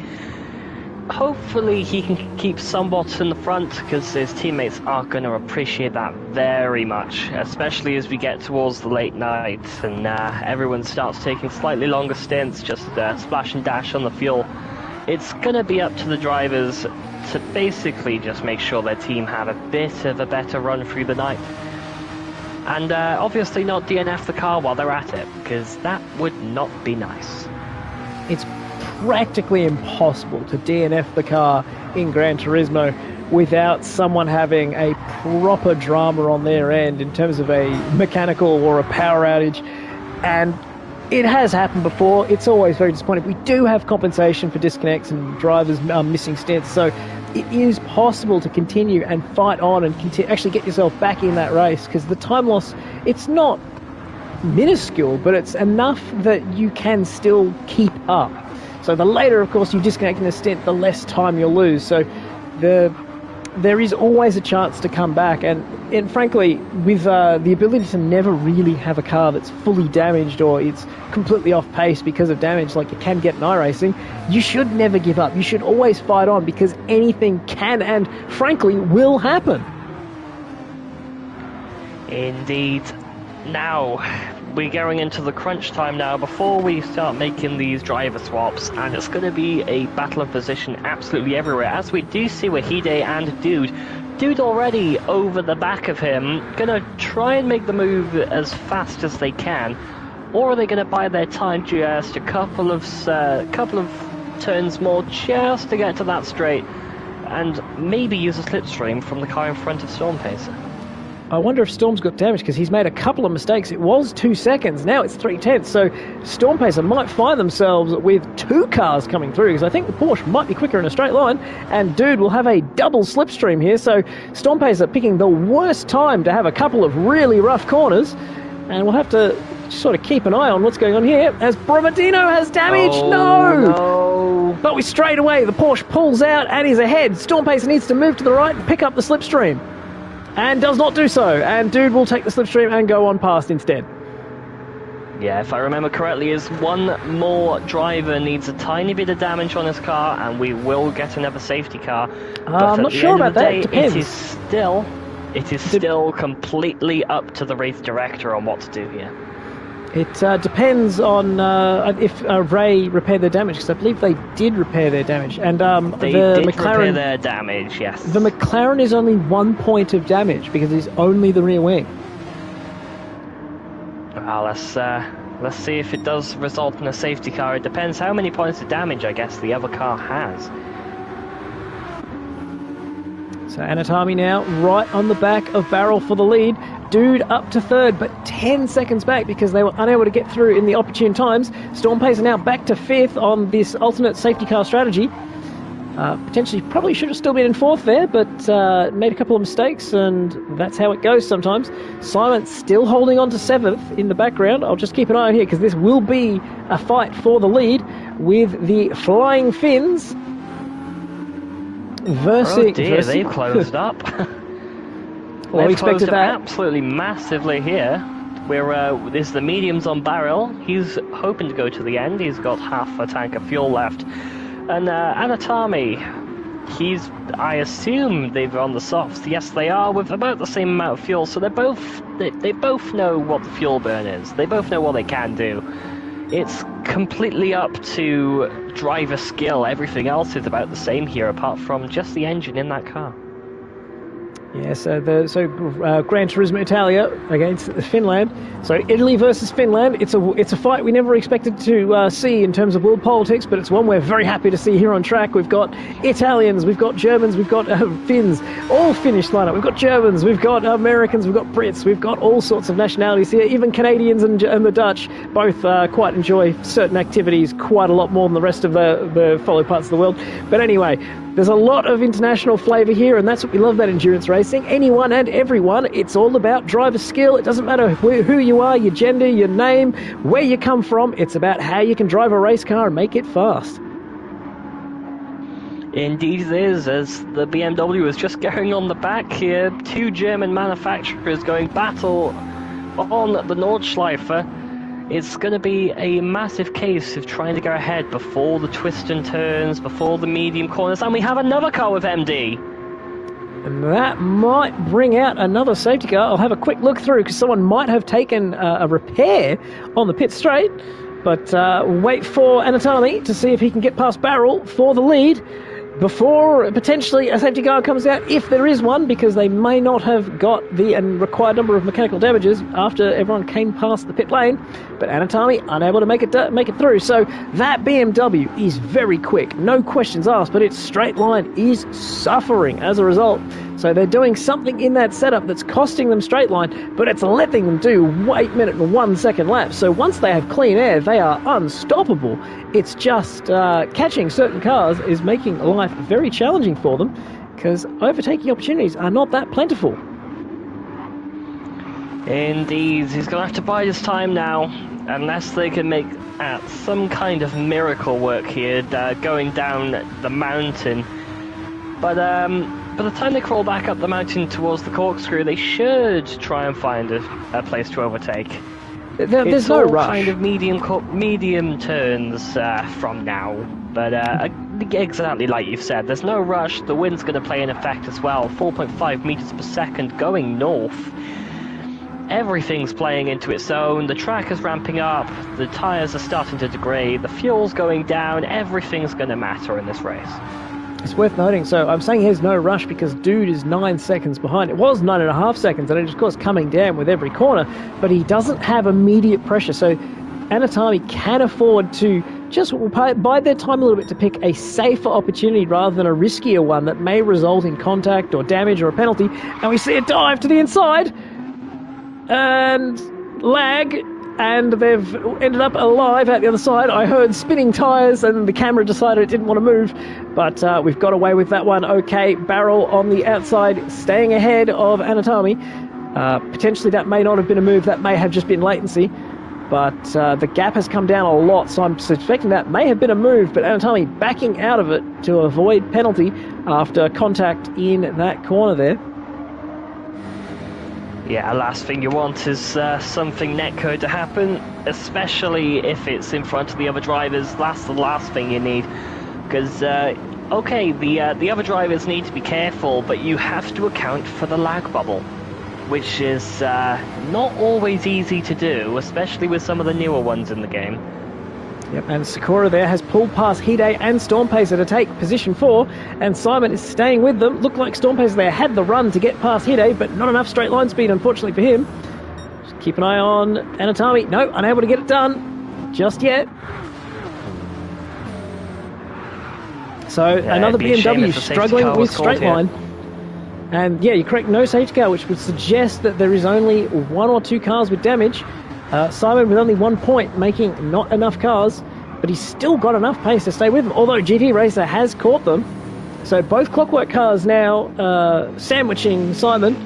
Hopefully he can keep somewhat in the front, because his teammates are going to appreciate that very much, especially as we get towards the late night and everyone starts taking slightly longer stints, just splash and dash on the fuel. It's going to be up to the drivers to basically just make sure their team have a bit of a better run through the night. And obviously not DNF the car while they're at it, because that would not be nice. It's practically impossible to DNF the car in Gran Turismo without someone having a proper drama on their end in terms of a mechanical or a power outage. And it has happened before. It's always very disappointing. We do have compensation for disconnects and drivers missing stints, so it is possible to continue and fight on and actually get yourself back in that race, because the time loss, it's not minuscule, but it's enough that you can still keep up. So the later, of course, you disconnect in a stint, the less time you'll lose. So there is always a chance to come back. And frankly, with the ability to never really have a car that's fully damaged or it's completely off pace because of damage, like you can get in iRacing, you should never give up. You should always fight on, because anything can and, frankly, will happen. Indeed. Now, we're going into the crunch time now before we start making these driver swaps, and it's going to be a battle of position absolutely everywhere, as we do see Wahide and Dude already over the back of him, gonna try and make the move as fast as they can, or are they gonna buy their time just a couple of turns more just to get to that straight and maybe use a slipstream from the car in front of Storm Pacer? I wonder if Storm's got damage, because he's made a couple of mistakes. It was 2 seconds, now it's 3/10. So Storm Pacer might find themselves with 2 cars coming through, because I think the Porsche might be quicker in a straight line, and Dude will have a double slipstream here. So Storm Pacer picking the worst time to have a couple of really rough corners, and we'll have to sort of keep an eye on what's going on here, as Bromadino has damage. Oh, no! But we straight away, the Porsche pulls out and is ahead. Storm Pacer needs to move to the right and pick up the slipstream, and does not do so, and Dude will take the slipstream and go on past instead. Yeah, if I remember correctly, is one more driver needs a tiny bit of damage on his car, and we will get another safety car. I'm not sure about that. It depends. It is still completely up to the race director on what to do here. It depends on if Ray repaired their damage, because I believe they did repair their damage. And they did repair their damage, yes. The McLaren is only 1 point of damage, because it's only the rear wing. Well, let's see if it does result in a safety car. It depends how many points of damage, I guess, the other car has. So Anatami now right on the back of Barrel for the lead. Dude up to third, but 10 seconds back because they were unable to get through in the opportune times. Storm Pacer now back to fifth on this alternate safety car strategy. Potentially probably should have still been in fourth there, but made a couple of mistakes, and that's how it goes sometimes. Silence still holding on to seventh in the background. I'll just keep an eye on here, because this will be a fight for the lead with the Flying Finns versus... Oh dear, they've closed up. Well, we expected that. Absolutely massively here. This is the mediums on Barrel. He's hoping to go to the end. He's got half a tank of fuel left. And Anatami, I assume they're on the softs. Yes, they are, with about the same amount of fuel. So they both know what the fuel burn is. They both know what they can do. It's completely up to driver skill. Everything else is about the same here, apart from just the engine in that car. Yeah, so Gran Turismo Italia against Finland. So Italy versus Finland. It's a fight we never expected to see in terms of world politics, but it's one we're very happy to see here on track. We've got Italians, we've got Germans, we've got Finns, all Finnish lineup. We've got Germans, we've got Americans, we've got Brits, we've got all sorts of nationalities here. Even Canadians and the Dutch both quite enjoy certain activities quite a lot more than the rest of the fellow parts of the world. But anyway, there's a lot of international flavour here, and that's what we love about endurance racing. Anyone and everyone, it's all about driver skill. It doesn't matter who you are, your gender, your name, where you come from. It's about how you can drive a race car and make it fast. Indeed it is, as the BMW is just going on the back here. Two German manufacturers going battle on the Nordschleife. It's going to be a massive case of trying to go ahead before the twists and turns, before the medium corners, and we have another car with MD. And that might bring out another safety car. I'll have a quick look through because someone might have taken a repair on the pit straight. But wait for Anatami to see if he can get past Barrel for the lead before potentially a safety car comes out, if there is one, because they may not have got the required number of mechanical damages after everyone came past the pit lane. But Anatami unable to make it through. So that BMW is very quick, no questions asked, but its straight line is suffering as a result. So they're doing something in that setup that's costing them straight line, but it's letting them do 8 minute and 1 second laps. So once they have clean air, they are unstoppable. It's just catching certain cars is making life very challenging for them because overtaking opportunities are not that plentiful. Indeed, he's going to have to bide his time now, unless they can make some kind of miracle work here, going down the mountain. But by the time they crawl back up the mountain towards the corkscrew, they should try and find a place to overtake. There's no rush. Kind of medium turns from now, but exactly like you've said, there's no rush. The wind's going to play in effect as well. 4.5 meters per second going north. Everything's playing into its own. The track is ramping up. The tyres are starting to degrade. The fuel's going down. Everything's going to matter in this race. It's worth noting, so I'm saying here's no rush because Dude is 9 seconds behind. It was 9.5 seconds, and it's of course coming down with every corner, but he doesn't have immediate pressure, so Anatami can afford to just bide their time a little bit to pick a safer opportunity rather than a riskier one that may result in contact or damage or a penalty. And we see a dive to the inside, and lag, and they've ended up alive at the other side. I heard spinning tyres and the camera decided it didn't want to move, but we've got away with that one. Okay, Barrel on the outside, staying ahead of Anatami. Potentially that may not have been a move, that may have just been latency, but the gap has come down a lot, so I'm suspecting that may have been a move, but Anatami backing out of it to avoid penalty after contact in that corner there. Yeah, last thing you want is something netcode to happen, especially if it's in front of the other drivers. That's the last thing you need, because okay, the other drivers need to be careful, but you have to account for the lag bubble, which is not always easy to do, especially with some of the newer ones in the game. Yep, and Sakura there has pulled past Hide and Stormpacer to take position 4, and Simon is staying with them. Looked like Stormpacer there had the run to get past Hide, but not enough straight line speed, unfortunately for him. Just keep an eye on Anatami. No, unable to get it done just yet. So another BMW struggling with straight line. And yeah, you're correct, no safety car, which would suggest that there is only 1 or 2 cars with damage. Simon with only 1 point, making not enough cars, but he's still got enough pace to stay with them, although GT Racer has caught them. So both Clockwork cars now sandwiching Simon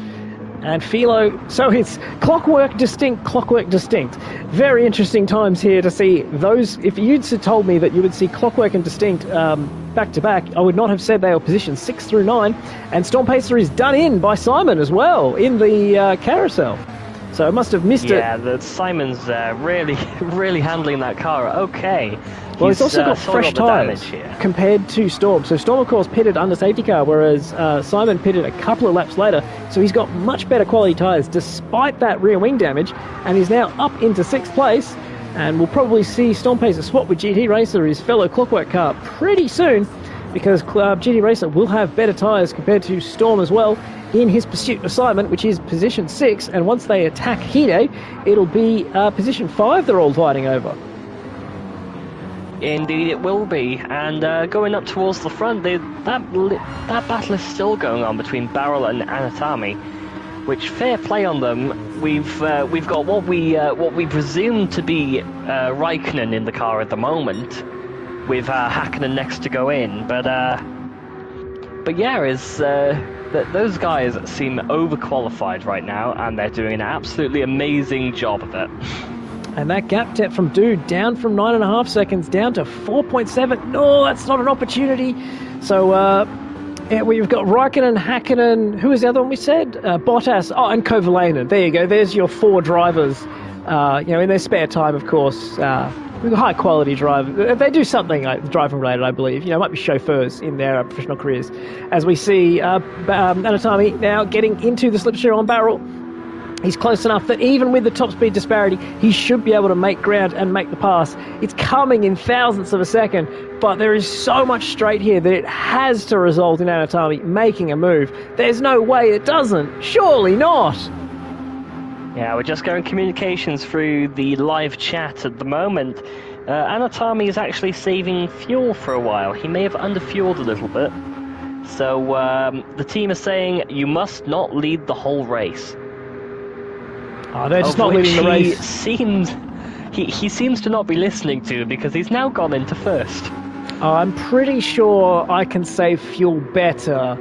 and Philo. So it's Clockwork distinct, Clockwork distinct. Very interesting times here to see those. If you'd told me that you would see Clockwork and distinct back to back, I would not have said they were positioned 6 through 9. And Stormpacer is done in by Simon as well in the carousel. So I must have missed it. Yeah, Simon's really handling that car. Okay. Well, he's also got fresh tyres compared to Storm. So Storm, of course, pitted under safety car, whereas Simon pitted a couple of laps later. So he's got much better quality tyres despite that rear wing damage, and he's now up into 6th place. And we'll probably see Stormpacer swap with GT Racer, his fellow Clockwork car, pretty soon, because GT Racer will have better tyres compared to Storm as well in his pursuit of Simon, which is position 6, and once they attack Hide, it'll be position 5 they're all fighting over. Indeed it will be, and going up towards the front, that battle is still going on between Barrel and Anatami, which, fair play on them. We've got what we presume to be Raikkonen in the car at the moment, with Hakkinen next to go in, but yeah, those guys seem overqualified right now, and they're doing an absolutely amazing job of it. And that gap depth from Dude down from 9.5 seconds down to 4.7. No, that's not an opportunity. So yeah, we've got Raikkonen, Hakkinen. Who was the other one we said? Bottas. Oh, and Kovalainen. There you go. There's your 4 drivers. In their spare time, of course. High quality drivers. They do something like driving related, I believe. Might be chauffeurs in their professional careers. As we see Anatami now getting into the slipstream on Barrel. He's close enough that even with the top speed disparity, he should be able to make ground and make the pass. It's coming in thousandths of a second, but there is so much straight here that it has to result in Anatami making a move. There's no way it doesn't. Surely not. Yeah, we're just going communications through the live chat at the moment. Anatami is actually saving fuel for a while. He may have underfueled a little bit. So the team is saying you must not lead the whole race. Oh, they're just not leading the race. He seems to not be listening to, because he's now gone into first. I'm pretty sure I can save fuel better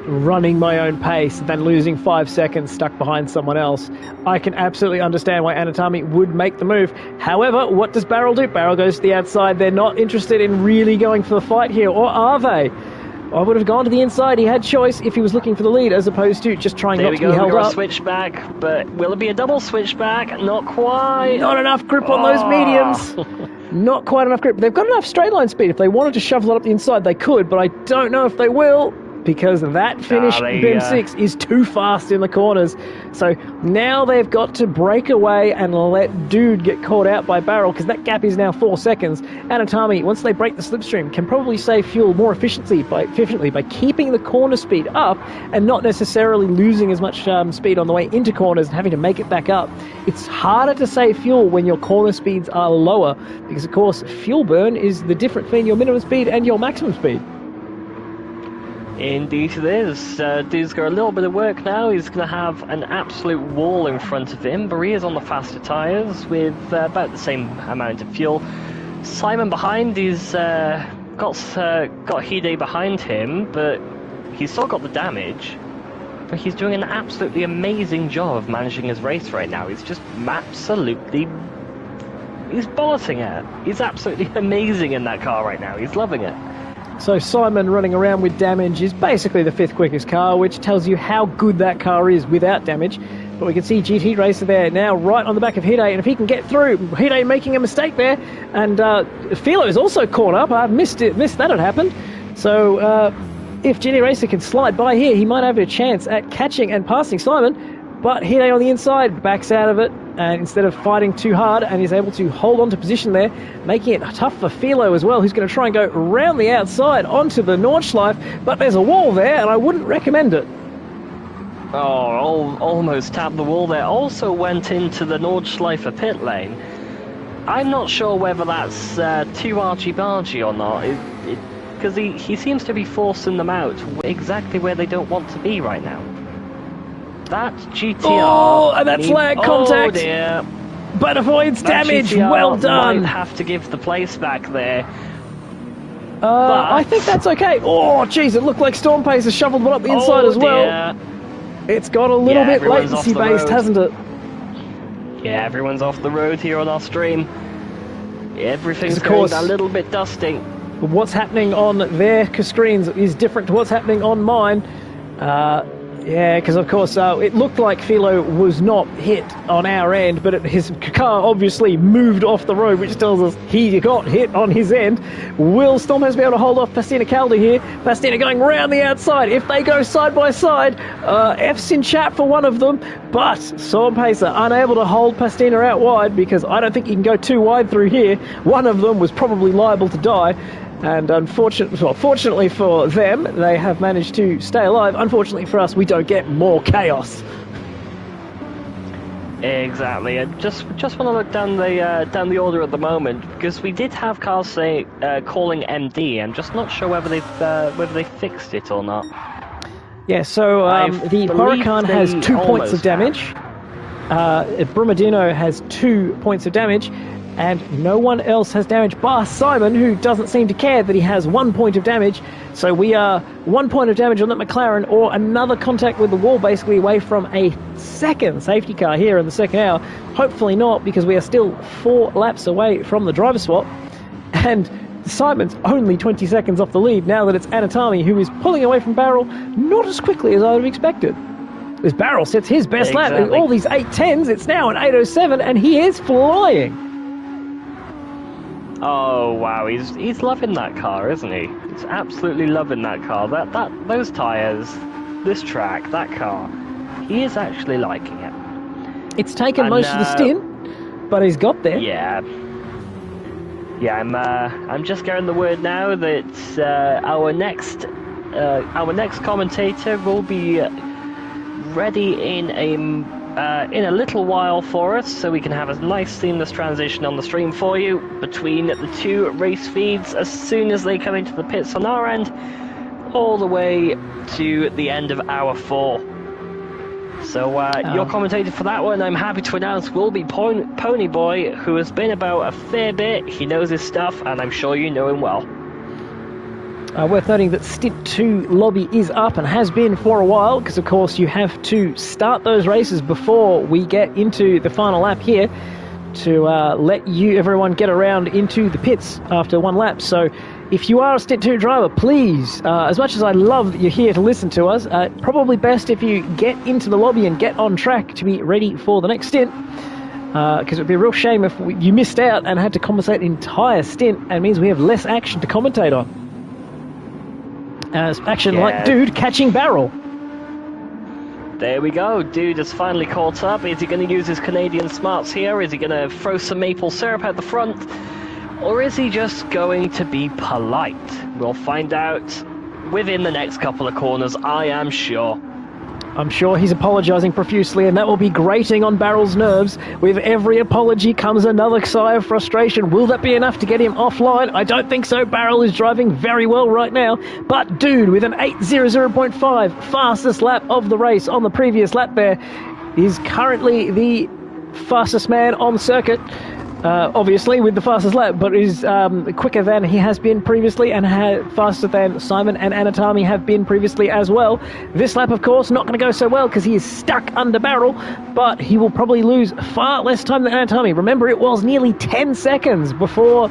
running my own pace than losing 5 seconds stuck behind someone else. I can absolutely understand why Anatami would make the move. However, what does Barrel do? Barrel goes to the outside. They're not interested in really going for the fight here, or are they? I would have gone to the inside. He had choice if he was looking for the lead, as opposed to just trying not to be held up. There we go, switchback, but will it be a double switchback? Not quite. Not enough grip on those mediums. Not quite enough grip. They've got enough straight line speed. If they wanted to shovel it up the inside, they could, but I don't know if they will, because that finish BIM 6 is too fast in the corners. So now they've got to break away and let Dude get caught out by Barrel, because that gap is now 4 seconds. Anatami, once they break the slipstream, can probably save fuel more efficiently by keeping the corner speed up and not necessarily losing as much speed on the way into corners and having to make it back up. It's harder to save fuel when your corner speeds are lower, because of course fuel burn is the difference between your minimum speed and your maximum speed. Indeed it is. Dude's got a little bit of work now. He's going to have an absolute wall in front of him. But he is on the faster tyres with about the same amount of fuel. Simon behind, he's got Hide behind him, but he's still got the damage. But he's doing an absolutely amazing job of managing his race right now. He's just absolutely... He's bolloting it. He's absolutely amazing in that car right now. He's loving it. So Simon running around with damage is basically the 5th quickest car, which tells you how good that car is without damage. But we can see GT Racer there now right on the back of Hide, and if he can get through, Hide making a mistake there, and Philo is also caught up. I missed that had happened. So if GT Racer can slide by here, he might have a chance at catching and passing Simon. But Hide on the inside backs out of it, and instead of fighting too hard, and is able to hold on to position there, making it tough for Philo as well, who's going to try and go around the outside onto the Nordschleife, but there's a wall there, and I wouldn't recommend it. Oh, almost tapped the wall there. Also went into the Nordschleife pit lane. I'm not sure whether that's too argy-bargy or not, because he seems to be forcing them out exactly where they don't want to be right now. That GTR... Oh, and that's flag contact! Oh dear. But avoids damage, GTR well done! Might have to give the place back there. I think that's okay. Oh, jeez, it looked like Storm Pace has shoveled one up the inside as well. It's got a little bit latency-based, hasn't it? Yeah, everyone's off the road here on our stream. Everything's going a little bit dusty. What's happening on their screens is different to what's happening on mine. Yeah, because of course it looked like Philo was not hit on our end, but his car obviously moved off the road, which tells us he got hit on his end. Will Stormhouse be able to hold off Pastina Calder here? Pastina going round the outside. If they go side by side, F's in chat for one of them, but Stormpacer unable to hold Pastina out wide, because I don't think he can go too wide through here. One of them was probably liable to die. And fortunately for them, they have managed to stay alive. Unfortunately for us, we don't get more chaos. Exactly. I just want to look down the order at the moment, because we did have cars calling MD. I'm just not sure whether they fixed it or not. Yeah. So the Huracan has 2 points of damage. Brumadino has 2 points of damage. and no one else has damage bar Simon, who doesn't seem to care that he has 1 point of damage. So we are 1 point of damage on that McLaren, or another contact with the wall, basically away from a second safety car here in the second hour. Hopefully not, because we are still 4 laps away from the driver swap, and Simon's only 20 seconds off the lead now that it's Anatami who is pulling away from Barrel, not as quickly as I would have expected. As Barrel sets his best lap in all these 8:10s, it's now an 8:07, and he is flying. Oh wow, he's loving that car, isn't he? He's absolutely loving that car. Those tyres, this track, that car. He is actually liking it. It's taken most of the stint, but he's got there. Yeah. Yeah, I'm just getting the word now that our next commentator will be ready in a little while for us, so we can have a nice seamless transition on the stream for you between the 2 race feeds as soon as they come into the pits on our end, all the way to the end of hour 4. So your commentator for that one, I'm happy to announce, will be Pony Boy, who has been about a fair bit. He knows his stuff, and I'm sure you know him well. Worth noting that Stint 2 lobby is up and has been for a while, because of course you have to start those races before we get into the final lap here to let everyone get around into the pits after 1 lap. So if you are a Stint 2 driver, please, as much as I love that you're here to listen to us, probably best if you get into the lobby and get on track to be ready for the next stint, because it would be a real shame if you missed out and had to compensate an entire stint, and it means we have less action to commentate on. Action like Dude catching Barrel. There we go. Dude has finally caught up. Is he going to use his Canadian smarts here? Is he going to throw some maple syrup out the front? Or is he just going to be polite? We'll find out within the next couple of corners, I am sure. I'm sure he's apologising profusely, and that will be grating on Barrel's nerves. With every apology comes another sigh of frustration. Will that be enough to get him offline? I don't think so. Barrel is driving very well right now. But Dude, with an 8:00.5, fastest lap of the race on the previous lap there, is currently the fastest man on circuit. Obviously with the fastest lap, but is quicker than he has been previously, and faster than Simon and Anatami have been previously as well. This lap, of course, not going to go so well because he is stuck under Barrel, but he will probably lose far less time than Anatami. Remember, it was nearly 10 seconds before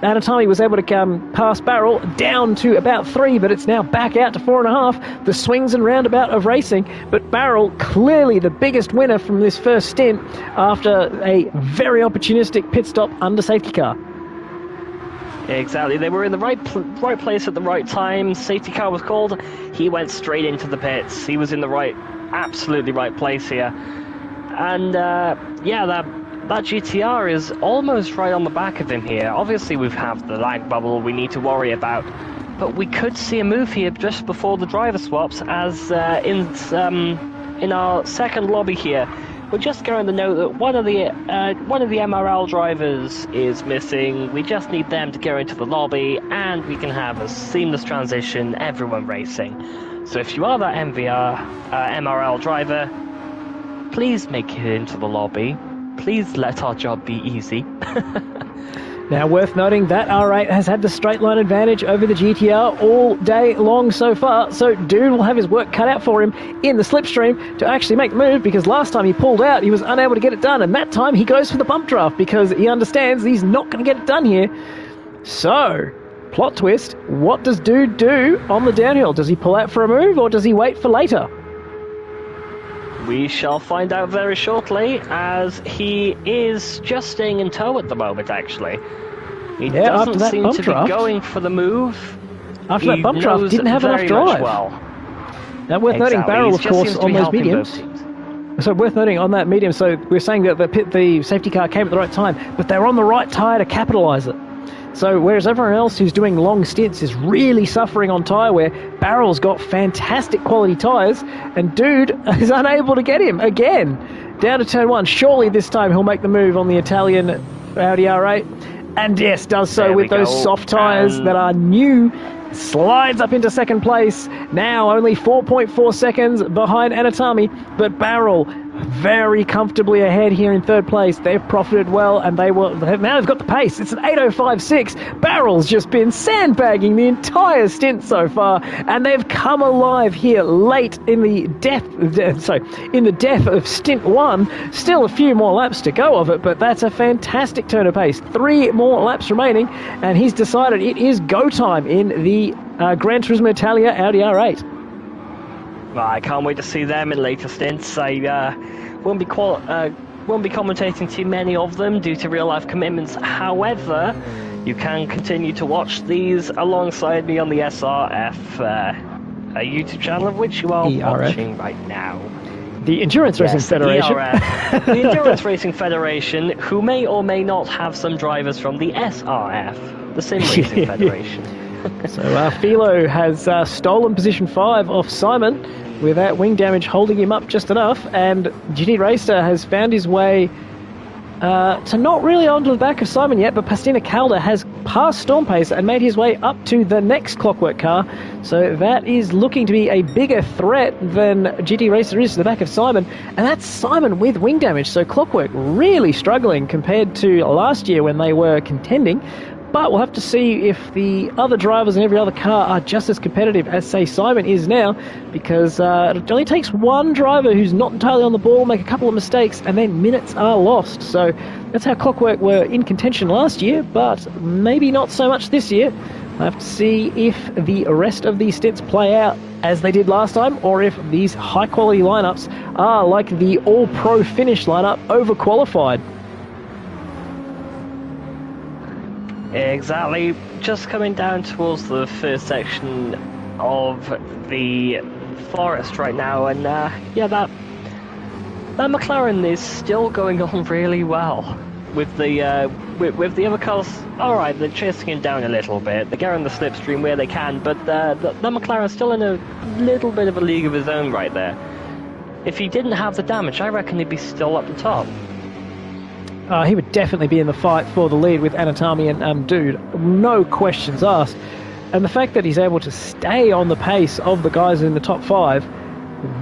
Anatami was able to come past Barrel, down to about 3, but it's now back out to 4.5. The swings and roundabout of racing, but Barrel clearly the biggest winner from this first stint after a very opportunistic pit stop under safety car. Exactly, they were in the right place at the right time. Safety car was called. He went straight into the pits. He was in the absolutely right place here. And that GTR is almost right on the back of him here. Obviously we have the lag bubble we need to worry about, but we could see a move here just before the driver swaps, as in our second lobby here. We're just going to note that one of the MRL drivers is missing. We just need them to go into the lobby, and we can have a seamless transition, everyone racing. So if you are that MRL driver, please make it into the lobby. Please let our job be easy. Now, worth noting that R8 has had the straight line advantage over the GTR all day long so far, so Dude will have his work cut out for him in the slipstream to actually make the move, because last time he pulled out, he was unable to get it done, and that time he goes for the bump draft because he understands he's not going to get it done here. So, plot twist, what does Dude do on the downhill? Does he pull out for a move, or does he wait for later? We shall find out very shortly, as he is just staying in tow at the moment, actually. He doesn't seem to be going for the move. After that bump draft, didn't have enough drive. Now, worth noting, Barrel, of course, on those mediums. So, worth noting on that medium, so we're saying that the safety car came at the right time, but they're on the right tyre to capitalise it. So, whereas everyone else who's doing long stints is really suffering on tyre wear, Barrel's got fantastic quality tyres, and Dude is unable to get him again. Down to turn 1. Surely this time he'll make the move on the Italian Audi R8. And yes, does so with those soft tyres that are new. Slides up into second place. Now only 4.4 seconds behind Anatami, but Barrel very comfortably ahead here in third place. They've profited well, and now they've got the pace. It's an 8:05.6. Barrel's just been sandbagging the entire stint so far, and they've come alive here late in the death of stint 1. Still a few more laps to go of it, but that's a fantastic turn of pace. 3 more laps remaining, and he's decided it is go time in the Gran Turismo Italia Audi R8. Well, I can't wait to see them in later stints. I won't be commentating too many of them due to real-life commitments. However, you can continue to watch these alongside me on the SRF, a YouTube channel of which you are ERF. Watching right now. The Endurance Racing Federation. ERF, the Endurance Racing Federation, who may or may not have some drivers from the SRF, the Sim Racing Federation. So Philo has stolen position 5 off Simon without wing damage holding him up just enough, and GT Racer has found his way to not really onto the back of Simon yet, but Pastina Calda has passed Storm Pace and made his way up to the next Clockwork car, so that is looking to be a bigger threat than GT Racer is to the back of Simon, and that's Simon with wing damage, so Clockwork really struggling compared to last year when they were contending. But we'll have to see if the other drivers in every other car are just as competitive as, say, Simon is now, because it only takes one driver who's not entirely on the ball, make a couple of mistakes, and then minutes are lost. So that's how Clockwork were in contention last year, but maybe not so much this year. We'll have to see if the rest of these stints play out as they did last time, or if these high-quality lineups are like the all-pro finish lineup, overqualified. Exactly. Just coming down towards the first section of the forest right now, and yeah, that McLaren is still going on really well with the with the other cars. All right, they're chasing him down a little bit. They're getting the slipstream where they can, but the McLaren's still in a little bit of a league of his own right there. If he didn't have the damage, I reckon he'd be still up the top. He would definitely be in the fight for the lead with Anatami and Amdoud, no questions asked. And the fact that he's able to stay on the pace of the guys in the top 5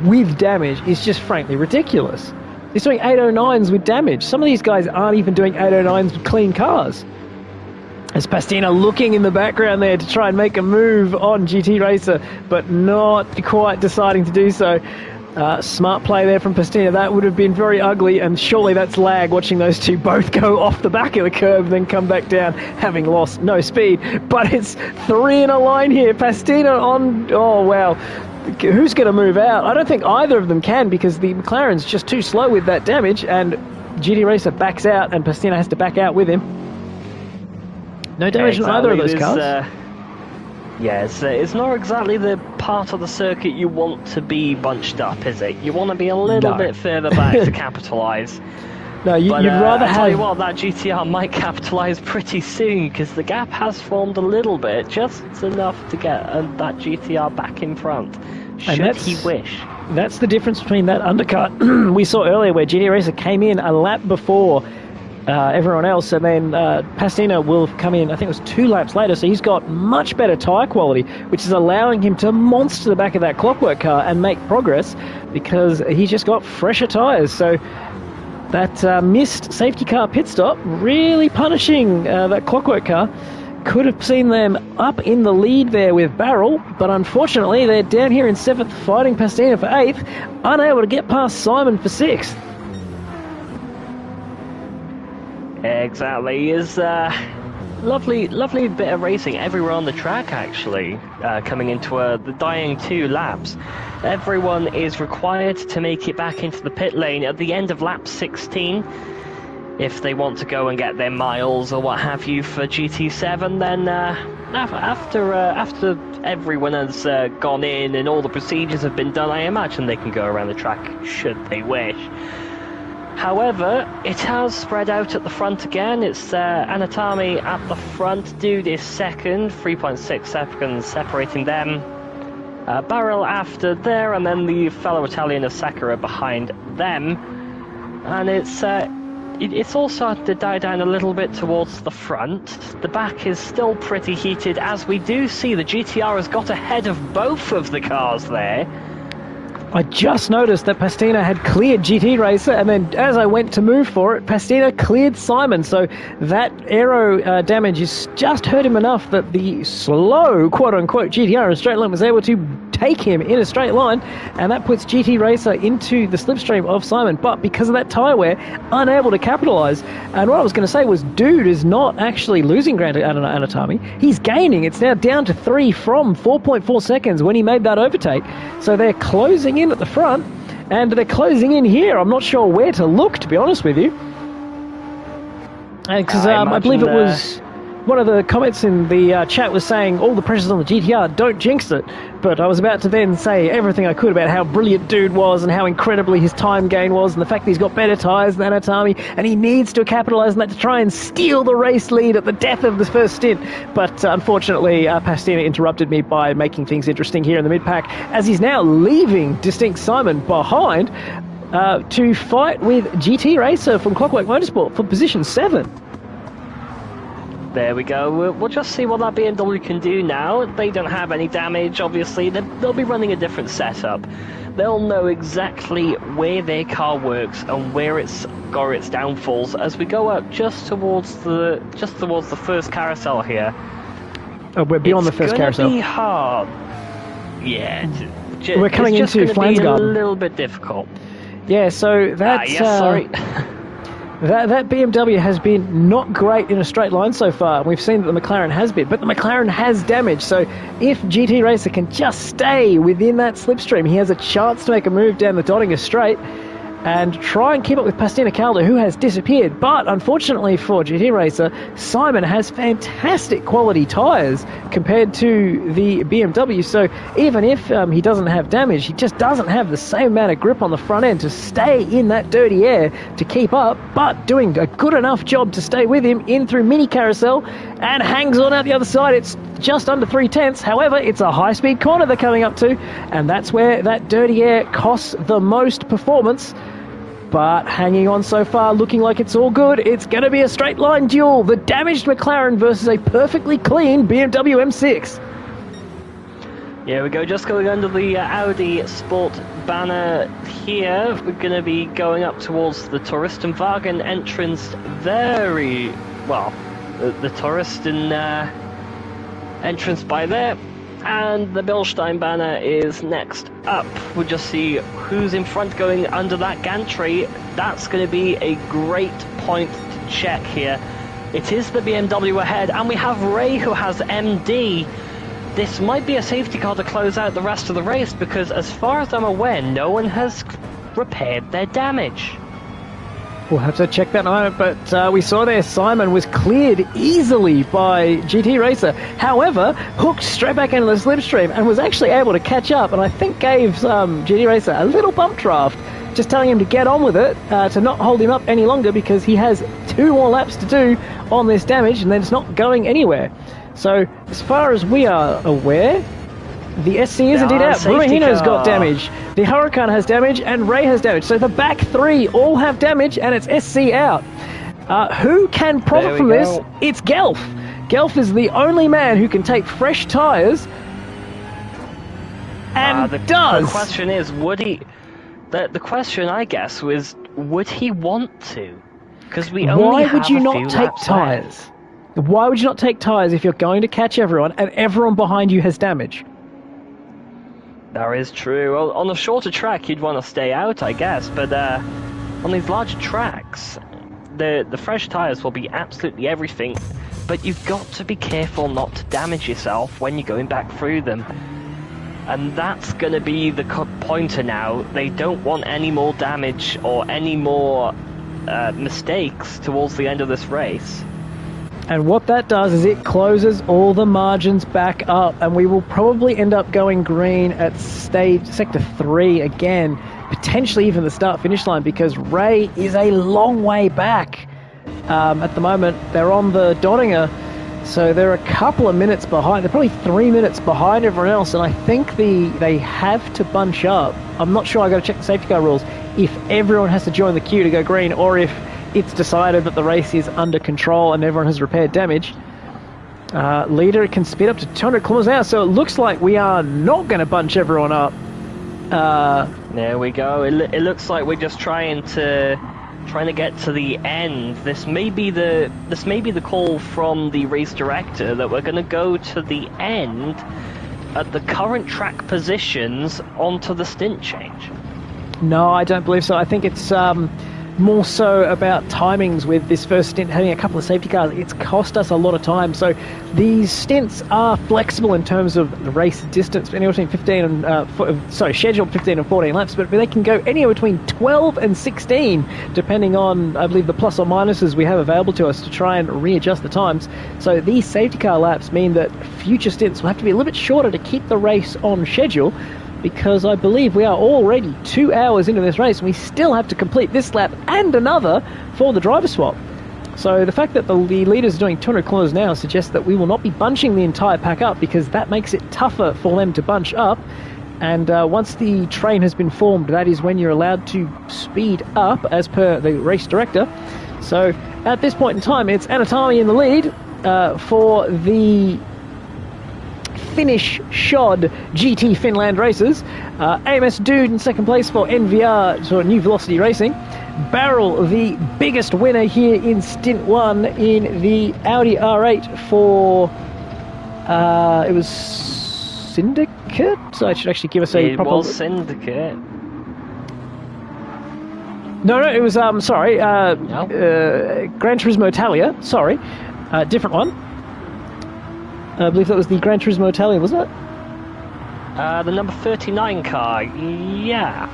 with damage is just frankly ridiculous. He's doing 809s with damage. Some of these guys aren't even doing 809s with clean cars. As Pastina looking in the background there to try and make a move on GT Racer, but not quite deciding to do so. Smart play there from Pastina. That would have been very ugly, and surely that's lag watching those two both go off the back of the curb and then come back down, having lost no speed. But it's 3 in a line here. Pastina on... Oh, wow. Who's going to move out? I don't think either of them can, because the McLaren's just too slow with that damage, and GT Racer backs out, and Pastina has to back out with him. No damage on either of those cars. Yeah, it's not exactly the part of the circuit you want to be bunched up, is it? You want to be a little bit further back to capitalise. No, you'd rather have... I'll tell you what, that GTR might capitalise pretty soon, because the gap has formed a little bit, just enough to get that GTR back in front, should he wish. That's the difference between that undercut we saw earlier, where GT Racer came in a lap before everyone else, and then Pastina will come in, I think it was 2 laps later, so he's got much better tyre quality, which is allowing him to monster the back of that Clockwork car and make progress, because he's just got fresher tyres. So that missed safety car pit stop really punishing that Clockwork car. Could have seen them up in the lead there with Barrel, but unfortunately they're down here in 7th, fighting Pastina for 8th, unable to get past Simon for 6th. Exactly. Is lovely bit of racing everywhere on the track, actually, coming into the dying 2 laps. Everyone is required to make it back into the pit lane at the end of lap 16 if they want to go and get their miles or what have you for GT7. Then after everyone has gone in and all the procedures have been done, I imagine they can go around the track should they wish. However, it has spread out at the front again. It's Anatami at the front, Dude is second, 3.6 seconds separating them. Barrel after there, and then the fellow Italian of Sakura behind them. And it's all starting to die down a little bit towards the front. The back is still pretty heated, as we do see the GTR has got ahead of both of the cars there. I just noticed that Pastina had cleared GT Racer, and then as I went to move for it, Pastina cleared Simon. So that aero damage has just hurt him enough that the slow, quote-unquote, GTR in straight line was able to take him in a straight line, and that puts GT Racer into the slipstream of Simon. But because of that tyre wear, unable to capitalise. And what I was going to say was, dude is not actually losing ground to Anatami. He's gaining. It's now down to 3 from 4.4 seconds when he made that overtake. So they're closing in at the front, and they're closing in here. I'm not sure where to look, to be honest with you. Because I believe it was one of the comments in the chat was saying all the pressure's on the GTR, don't jinx it. But I was about to then say everything I could about how brilliant dude was and how incredibly his time gain was, and the fact that he's got better tyres than Anatami, and he needs to capitalise on that to try and steal the race lead at the death of the first stint. But unfortunately, Pastina interrupted me by making things interesting here in the mid-pack, as he's now leaving Distinct Simon behind to fight with GT Racer from Clockwork Motorsport for position 7. There we go. We'll just see what that BMW can do now. They don't have any damage, obviously. They'll be running a different setup. They'll know exactly where their car works and where it's got its downfalls as we go up just towards the first carousel here. Oh, we're beyond the first carousel. It's going to be hard. Yeah. We're coming into Flames Garden. A little bit difficult. Yeah, so that's... sorry. That BMW has been not great in a straight line so far. We've seen that the McLaren has been, but the McLaren has damage. So if GT Racer can just stay within that slipstream, he has a chance to make a move down the Dottinger straight and try and keep up with Pastina Calder, who has disappeared. But unfortunately for GT Racer, Simon has fantastic quality tyres compared to the BMW. So even if he doesn't have damage, he just doesn't have the same amount of grip on the front end to stay in that dirty air to keep up, but doing a good enough job to stay with him in through mini carousel and hangs on out the other side. It's just under 3/10. However, it's a high-speed corner they're coming up to, and that's where that dirty air costs the most performance. But hanging on so far, looking like it's all good. It's going to be a straight line duel. The damaged McLaren versus a perfectly clean BMW M6. Yeah, we go. Just going under the Audi Sport banner here. We're going to be going up towards the Touristenwagen entrance. Very well, the Touristen entrance by there. And the Bilstein banner is next up. We'll just see who's in front going under that gantry. That's going to be a great point to check here. It is the BMW ahead, and we have Ray who has MD. This might be a safety car to close out the rest of the race, because as far as I'm aware, no one has repaired their damage. We'll have to check that in a moment, but we saw there Simon was cleared easily by GT Racer. However, hooked straight back into the slipstream and was actually able to catch up, and I think gave GT Racer a little bump draft, just telling him to get on with it, to not hold him up any longer, because he has 2 more laps to do on this damage, and then it's not going anywhere. So, as far as we are aware, the SC is indeed out. Brumahino's got damage. The Huracan has damage, and Ray has damage. So the back 3 all have damage, and it's SC out. Who can profit from this? It's Gelf. Gelf is the only man who can take fresh tyres, and does. The question is, would he... The question, I guess, was, would he want to? Because we only have a few laps left. Why would you not take tyres? Why would you not take tyres if you're going to catch everyone, and everyone behind you has damage? That is true. Well, on a shorter track, you'd want to stay out, I guess. But on these larger tracks, the fresh tyres will be absolutely everything. But you've got to be careful not to damage yourself when you're going back through them. And that's going to be the pointer now. They don't want any more damage or any more mistakes towards the end of this race. And what that does is it closes all the margins back up, and we will probably end up going green at sector 3 again, potentially even the start-finish line, because Ray is a long way back. At the moment, they're on the Dottinger, so they're a couple of minutes behind. They're probably 3 minutes behind everyone else, and I think they have to bunch up. I'm not sure. I've got to check the safety car rules, if everyone has to join the queue to go green, or if it's decided that the race is under control and everyone has repaired damage. Leader can speed up to 200 kilometers an hour, so it looks like we are not going to bunch everyone up. There we go. It looks like we're just trying to get to the end. This may be the call from the race director that we're going to go to the end at the current track positions onto the stint change. No, I don't believe so. I think it's more so about timings with this first stint having a couple of safety cars. It's cost us a lot of time. So these stints are flexible in terms of the race distance, anywhere between 15 and scheduled 15 and 14 laps, but they can go anywhere between 12 and 16, depending on, I believe, the plus or minuses we have available to us to try and readjust the times. So these safety car laps mean that future stints will have to be a little bit shorter to keep the race on schedule, because I believe we are already 2 hours into this race and we still have to complete this lap and another for the driver swap. So the fact that the leaders are doing 200 kilometers an hour suggests that we will not be bunching the entire pack up, because that makes it tougher for them to bunch up. And once the train has been formed, that is when you're allowed to speed up as per the race director. So at this point in time, it's Anatami in the lead for the Finnish Shod GT Finland races. AMS Dude in second place for NVR, so New Velocity Racing. Barrel, the biggest winner here in Stint 1 in the Audi R8 for, it was Syndicate? So I should actually give us a proper... It was Syndicate. No, it was, Gran Turismo Italia, sorry. Different one. I believe that was the Gran Turismo Italia, wasn't it? The number 39 car, yeah.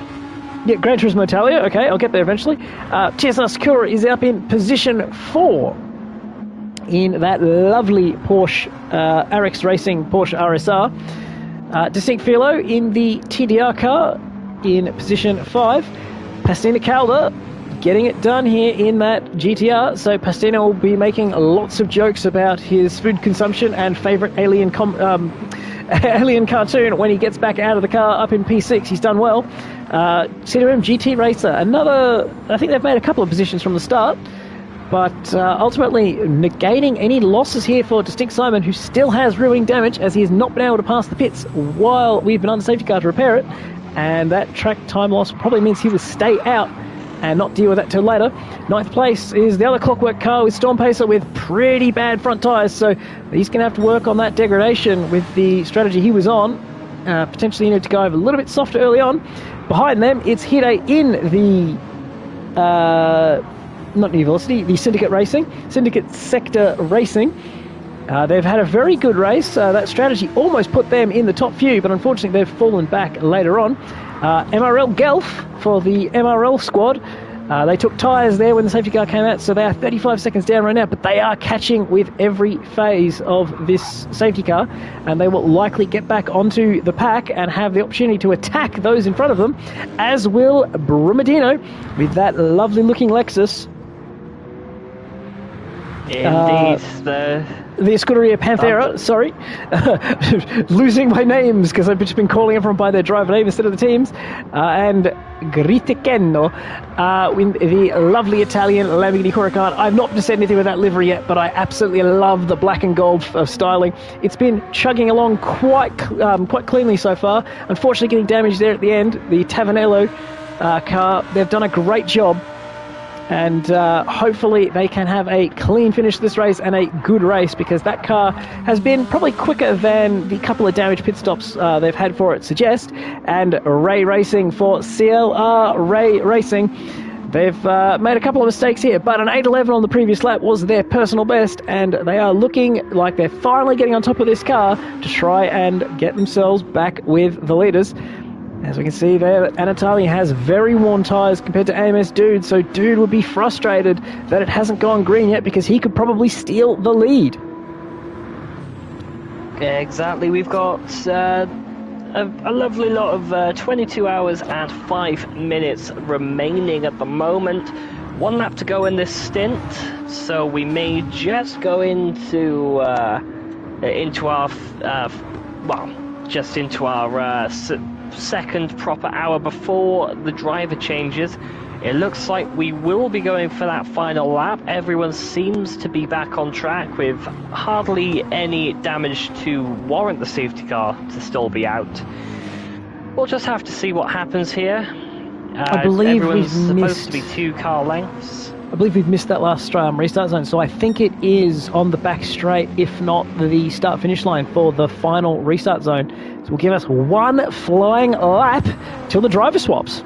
Yeah, Gran Turismo Italia, okay, I'll get there eventually. TSR Sakura is up in position 4 in that lovely Porsche RX Racing Porsche RSR. Distinct Filo in the TDR car in position 5. Pastina Calda getting it done here in that GTR. So Pastina will be making lots of jokes about his food consumption and favourite alien cartoon when he gets back out of the car up in P6. He's done well. CWM GT Racer, another, I think they've made a couple of positions from the start, but ultimately negating any losses here for Distinct Simon, who still has ruining damage as he has not been able to pass the pits while we've been on the safety car to repair it. And that track time loss probably means he will stay out and not deal with that till later. Ninth place is the other Clockwork car with Storm Pacer with pretty bad front tyres, so he's going to have to work on that degradation with the strategy he was on. Potentially need to go over a little bit softer early on. Behind them, it's Hide in the not New Velocity, the Syndicate Sector Racing. They've had a very good race. That strategy almost put them in the top few, but unfortunately they've fallen back later on. MRL Guelph for the MRL squad. They took tyres there when the safety car came out, so they are 35 seconds down right now, but they are catching with every phase of this safety car, and they will likely get back onto the pack and have the opportunity to attack those in front of them, as will Brumadino with that lovely looking Lexus. Indeed, the Scuderia Panthera, sorry. Losing my names because I've just been calling everyone by their driver name instead of the teams. And Griticheno with the lovely Italian Lamborghini Huracan. I've not said anything with that livery yet, but I absolutely love the black and gold of styling. It's been chugging along quite cleanly so far. Unfortunately, getting damaged there at the end. The Tavanello car, they've done a great job. And hopefully they can have a clean finish to this race and a good race, because that car has been probably quicker than the couple of damaged pit stops they've had for it suggest. And Ray Racing for CLR Ray Racing, they've made a couple of mistakes here, but an 8.11 on the previous lap was their personal best, and they are looking like they're finally getting on top of this car to try and get themselves back with the leaders. As we can see there, Anatoly has very worn tyres compared to AMS Dude, so Dude would be frustrated that it hasn't gone green yet, because he could probably steal the lead. Yeah, exactly. We've got a lovely lot of 22 hours and 5 minutes remaining at the moment. 1 lap to go in this stint, so we may just go into our second proper hour before the driver changes. It looks like we will be going for that final lap. Everyone seems to be back on track with hardly any damage to warrant the safety car to still be out. We'll just have to see what happens here. I believe everyone's we've supposed to be 2 car lengths. I believe we've missed that last restart zone, so I think it is on the back straight, if not the start-finish line for the final restart zone. So we'll give us one flying lap till the driver swaps.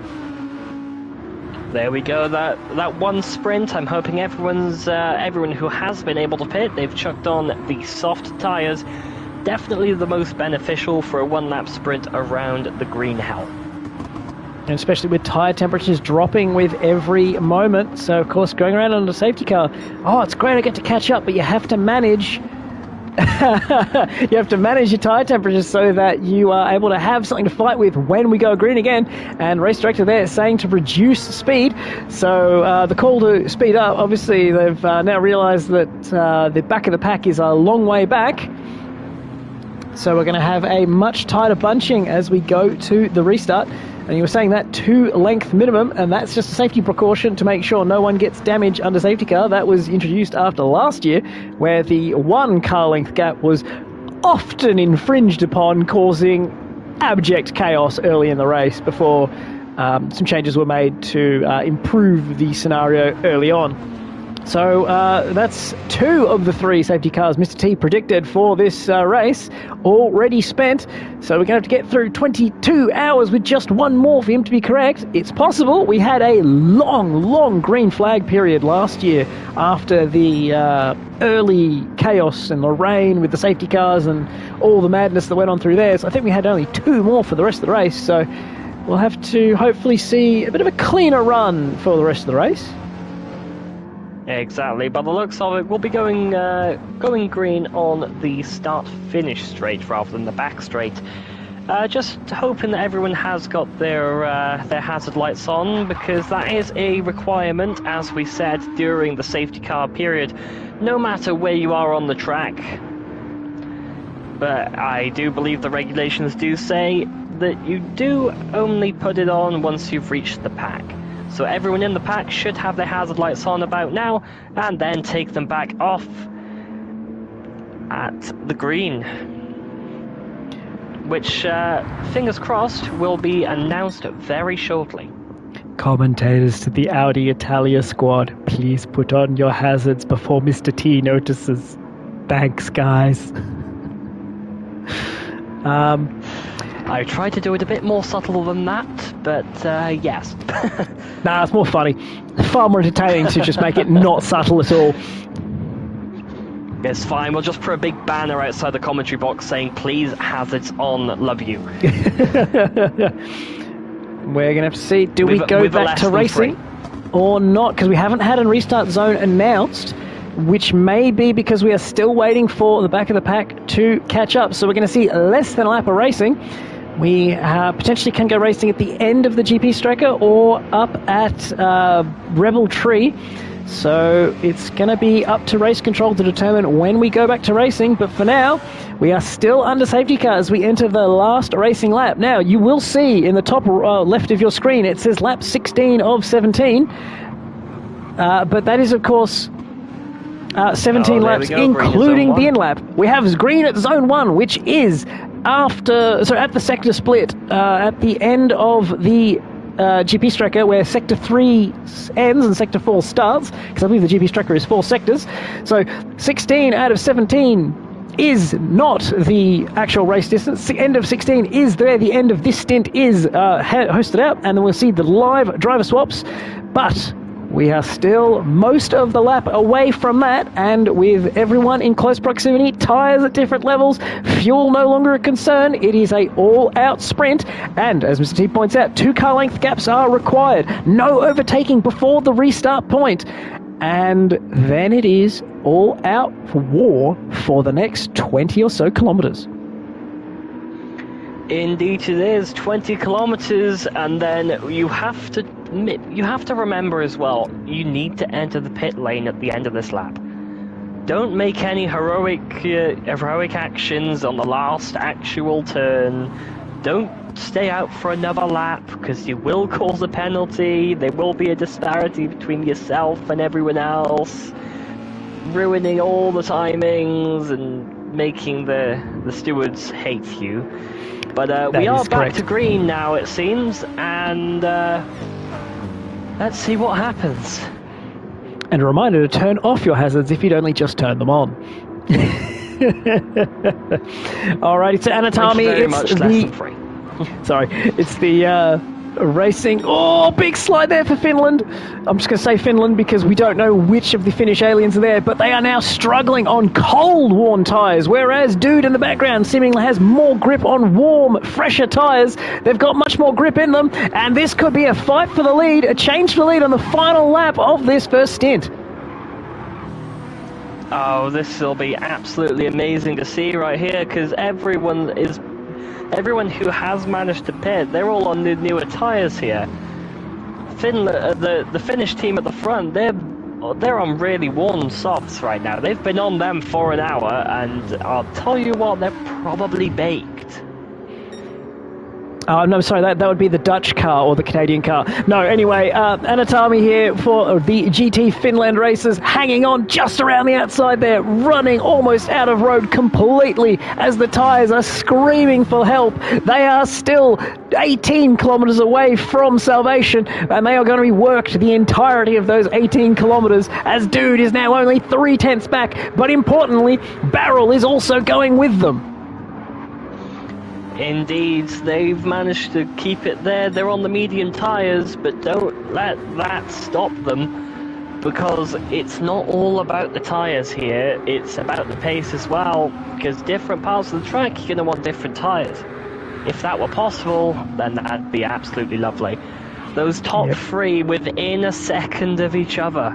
There we go. That one sprint. I'm hoping everyone who has been able to pit, they've chucked on the soft tyres. Definitely the most beneficial for a one-lap sprint around the green hell. And especially with tyre temperatures dropping with every moment. So, of course, going around on a safety car, oh, it's great I get to catch up, but you have to manage you have to manage your tyre temperatures so that you are able to have something to fight with when we go green again. And race director there is saying to reduce speed. So the call to speed up, obviously they've now realised that the back of the pack is a long way back. So we're going to have a much tighter bunching as we go to the restart. And you were saying that 2-length minimum, and that's just a safety precaution to make sure no one gets damage under safety car. That was introduced after last year, where the 1 car length gap was often infringed upon, causing abject chaos early in the race before some changes were made to improve the scenario early on. So that's 2 of the 3 safety cars Mr. T predicted for this race already spent. So we're going to have to get through 22 hours with just 1 more for him to be correct. It's possible. We had a long green flag period last year after the early chaos and the rain with the safety cars and all the madness that went on through there. So I think we had only 2 more for the rest of the race. So we'll have to hopefully see a bit of a cleaner run for the rest of the race. Exactly, by the looks of it, we'll be going green on the start-finish straight rather than the back straight. Just hoping that everyone has got their hazard lights on, because that is a requirement, as we said, during the safety car period, no matter where you are on the track. But I do believe the regulations do say that you do only put it on once you've reached the pack. So everyone in the pack should have their hazard lights on about now, and then take them back off at the green. Which, fingers crossed, will be announced very shortly. Commentators to the Audi Italia squad, please put on your hazards before Mr. T notices. Thanks, guys. I tried to do it a bit more subtle than that, but yes. Nah, it's more funny. Far more entertaining to just make it not subtle at all. It's fine, we'll just put a big banner outside the commentary box saying, please, hazards on, love you. We're going to have to see, do we go back to racing or not? Because we haven't had a restart zone announced, which may be because we are still waiting for the back of the pack to catch up. So we're going to see less than a lap of racing. We potentially can go racing at the end of the GP Strecker or up at Rebel Tree. So it's going to be up to race control to determine when we go back to racing. But for now, we are still under safety car as we enter the last racing lap. Now, you will see in the top left of your screen, it says lap 16 of 17. But that is, of course, 17 laps, including the in-lap. We have green at zone 1, which is at the sector split, at the end of the GP Strecker, where Sector 3 ends and Sector 4 starts, because I believe the GP Strecker is 4 sectors. So 16 out of 17 is not the actual race distance. The end of 16 is where the end of this stint is hosted out, and then we'll see the live driver swaps. But we are still most of the lap away from that, and with everyone in close proximity, tyres at different levels, fuel no longer a concern. It is a all-out sprint, and as Mr. T points out, 2 car length gaps are required. No overtaking before the restart point. And then it is all out for war for the next 20 or so kilometres. Indeed it is, 20 kilometers, and then you have to remember as well, you need to enter the pit lane at the end of this lap. Don't make any heroic actions on the last actual turn. Don't stay out for another lap, because you will cause a penalty. There will be a disparity between yourself and everyone else, ruining all the timings and making the stewards hate you. But we are back to green now, it seems, and let's see what happens. And a reminder to turn off your hazards if you'd only just turn them on. Alrighty, so Anatomy, it's the racing. Oh, big slide there for Finland. I'm just going to say Finland because we don't know which of the Finnish aliens are there, but they are now struggling on cold, worn tyres, whereas Dude in the background seemingly has more grip on warm, fresher tyres. They've got much more grip in them, and this could be a fight for the lead, a change for the lead on the final lap of this first stint. Oh, this will be absolutely amazing to see right here, because everyone who has managed to pit, they're all on the newer tyres here. Finland, the Finnish team at the front, they're on really worn softs right now. They've been on them for an hour, and I'll tell you what, they're probably baked. No, sorry, that would be the Dutch car or the Canadian car. No, anyway, Anatomy here for the GT Finland racers, hanging on just around the outside there, running almost out of road completely as the tyres are screaming for help. They are still 18 kilometres away from salvation, and they are going to be worked the entirety of those 18 kilometres, as Dude is now only 3/10 back, but importantly, Barrel is also going with them. Indeed, they've managed to keep it there. They're on the medium tyres, but don't let that stop them, because it's not all about the tyres here, it's about the pace as well, because different parts of the track, you're going to want different tyres. If that were possible, then that'd be absolutely lovely. Those top three within a second of each other.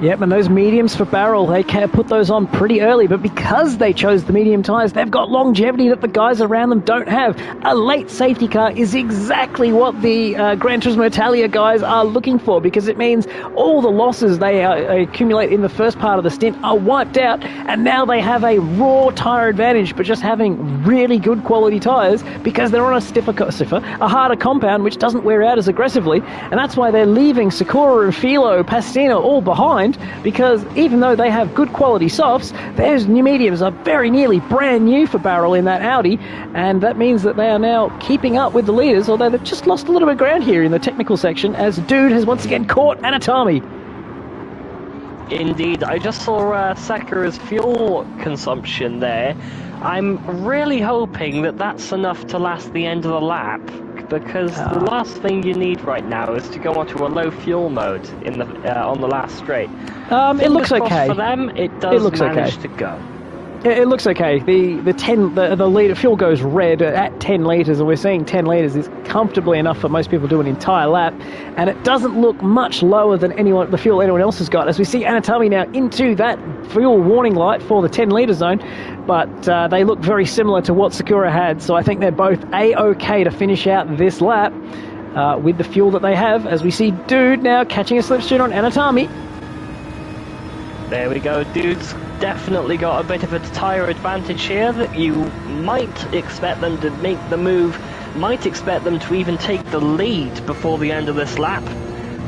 Yep, and those mediums for Barrel, they can put those on pretty early, but because they chose the medium tyres, they've got longevity that the guys around them don't have. A late safety car is exactly what the Gran Turismo Italia guys are looking for, because it means all the losses they accumulate in the first part of the stint are wiped out, and now they have a raw tyre advantage, but just having really good quality tyres, because they're on a harder compound, which doesn't wear out as aggressively, and that's why they're leaving Sakura and Filo, Pastina all behind, because even though they have good quality softs, those new mediums are very nearly brand new for Barrel in that Audi, and that means that they are now keeping up with the leaders, although they've just lost a little bit of ground here in the technical section, as Dude has once again caught Anatomy. Indeed, I just saw Sakura's fuel consumption there. I'm really hoping that that's enough to last the end of the lap, because the last thing you need right now is to go onto a low fuel mode in the on the last straight. It looks okay for them. It does manage to go. It looks okay. The liter fuel goes red at 10 litres, and we're seeing 10 litres is comfortably enough for most people to do an entire lap, and it doesn't look much lower than the fuel anyone else has got, as we see Anatomy now into that fuel warning light for the 10 litre zone, but they look very similar to what Sakura had, so I think they're both A-OK to finish out this lap with the fuel that they have, as we see Dude now catching a slipstream on Anatomy. There we go, Dude's definitely got a bit of a tyre advantage here, that you might expect them to make the move, might expect them to even take the lead before the end of this lap,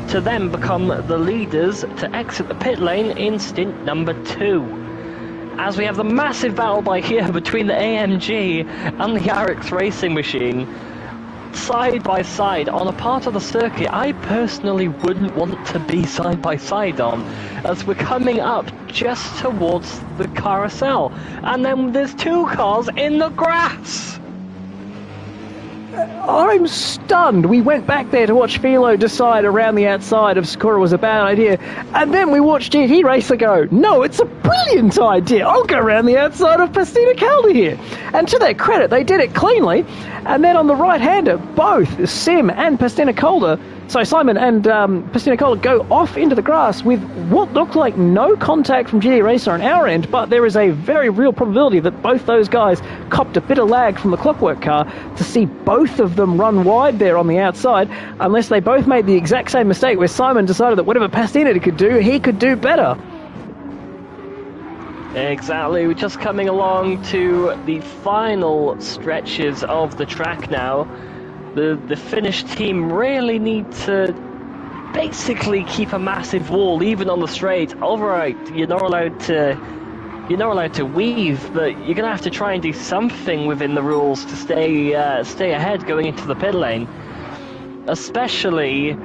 to then become the leaders to exit the pit lane in stint number 2. As we have the massive battle by here between the AMG and the Yarix racing machine, side by side on a part of the circuit I personally wouldn't want to be side by side on, as we're coming up just towards the carousel, and then there's two cars in the grass. I'm stunned. We went back there to watch Philo decide around the outside of Sakura was a bad idea, and then we watched GT Racer go, no, it's a brilliant idea. I'll go around the outside of Pastina Calder here. And to their credit, they did it cleanly. And then on the right-hander, both Sim and Simon and Pastina Calder go off into the grass with what looked like no contact from GT Racer on our end, but there is a very real probability that both those guys copped a bit of lag from the Clockwork car to see both of them run wide there on the outside, unless they both made the exact same mistake where Simon decided that whatever Pastina could do, he could do better. Exactly, we're just coming along to the final stretches of the track now. The Finnish team really need to basically keep a massive wall even on the straight. Alright, you're not allowed to you're not allowed to weave, but you're going to have to try and do something within the rules to stay ahead going into the pit lane. Especially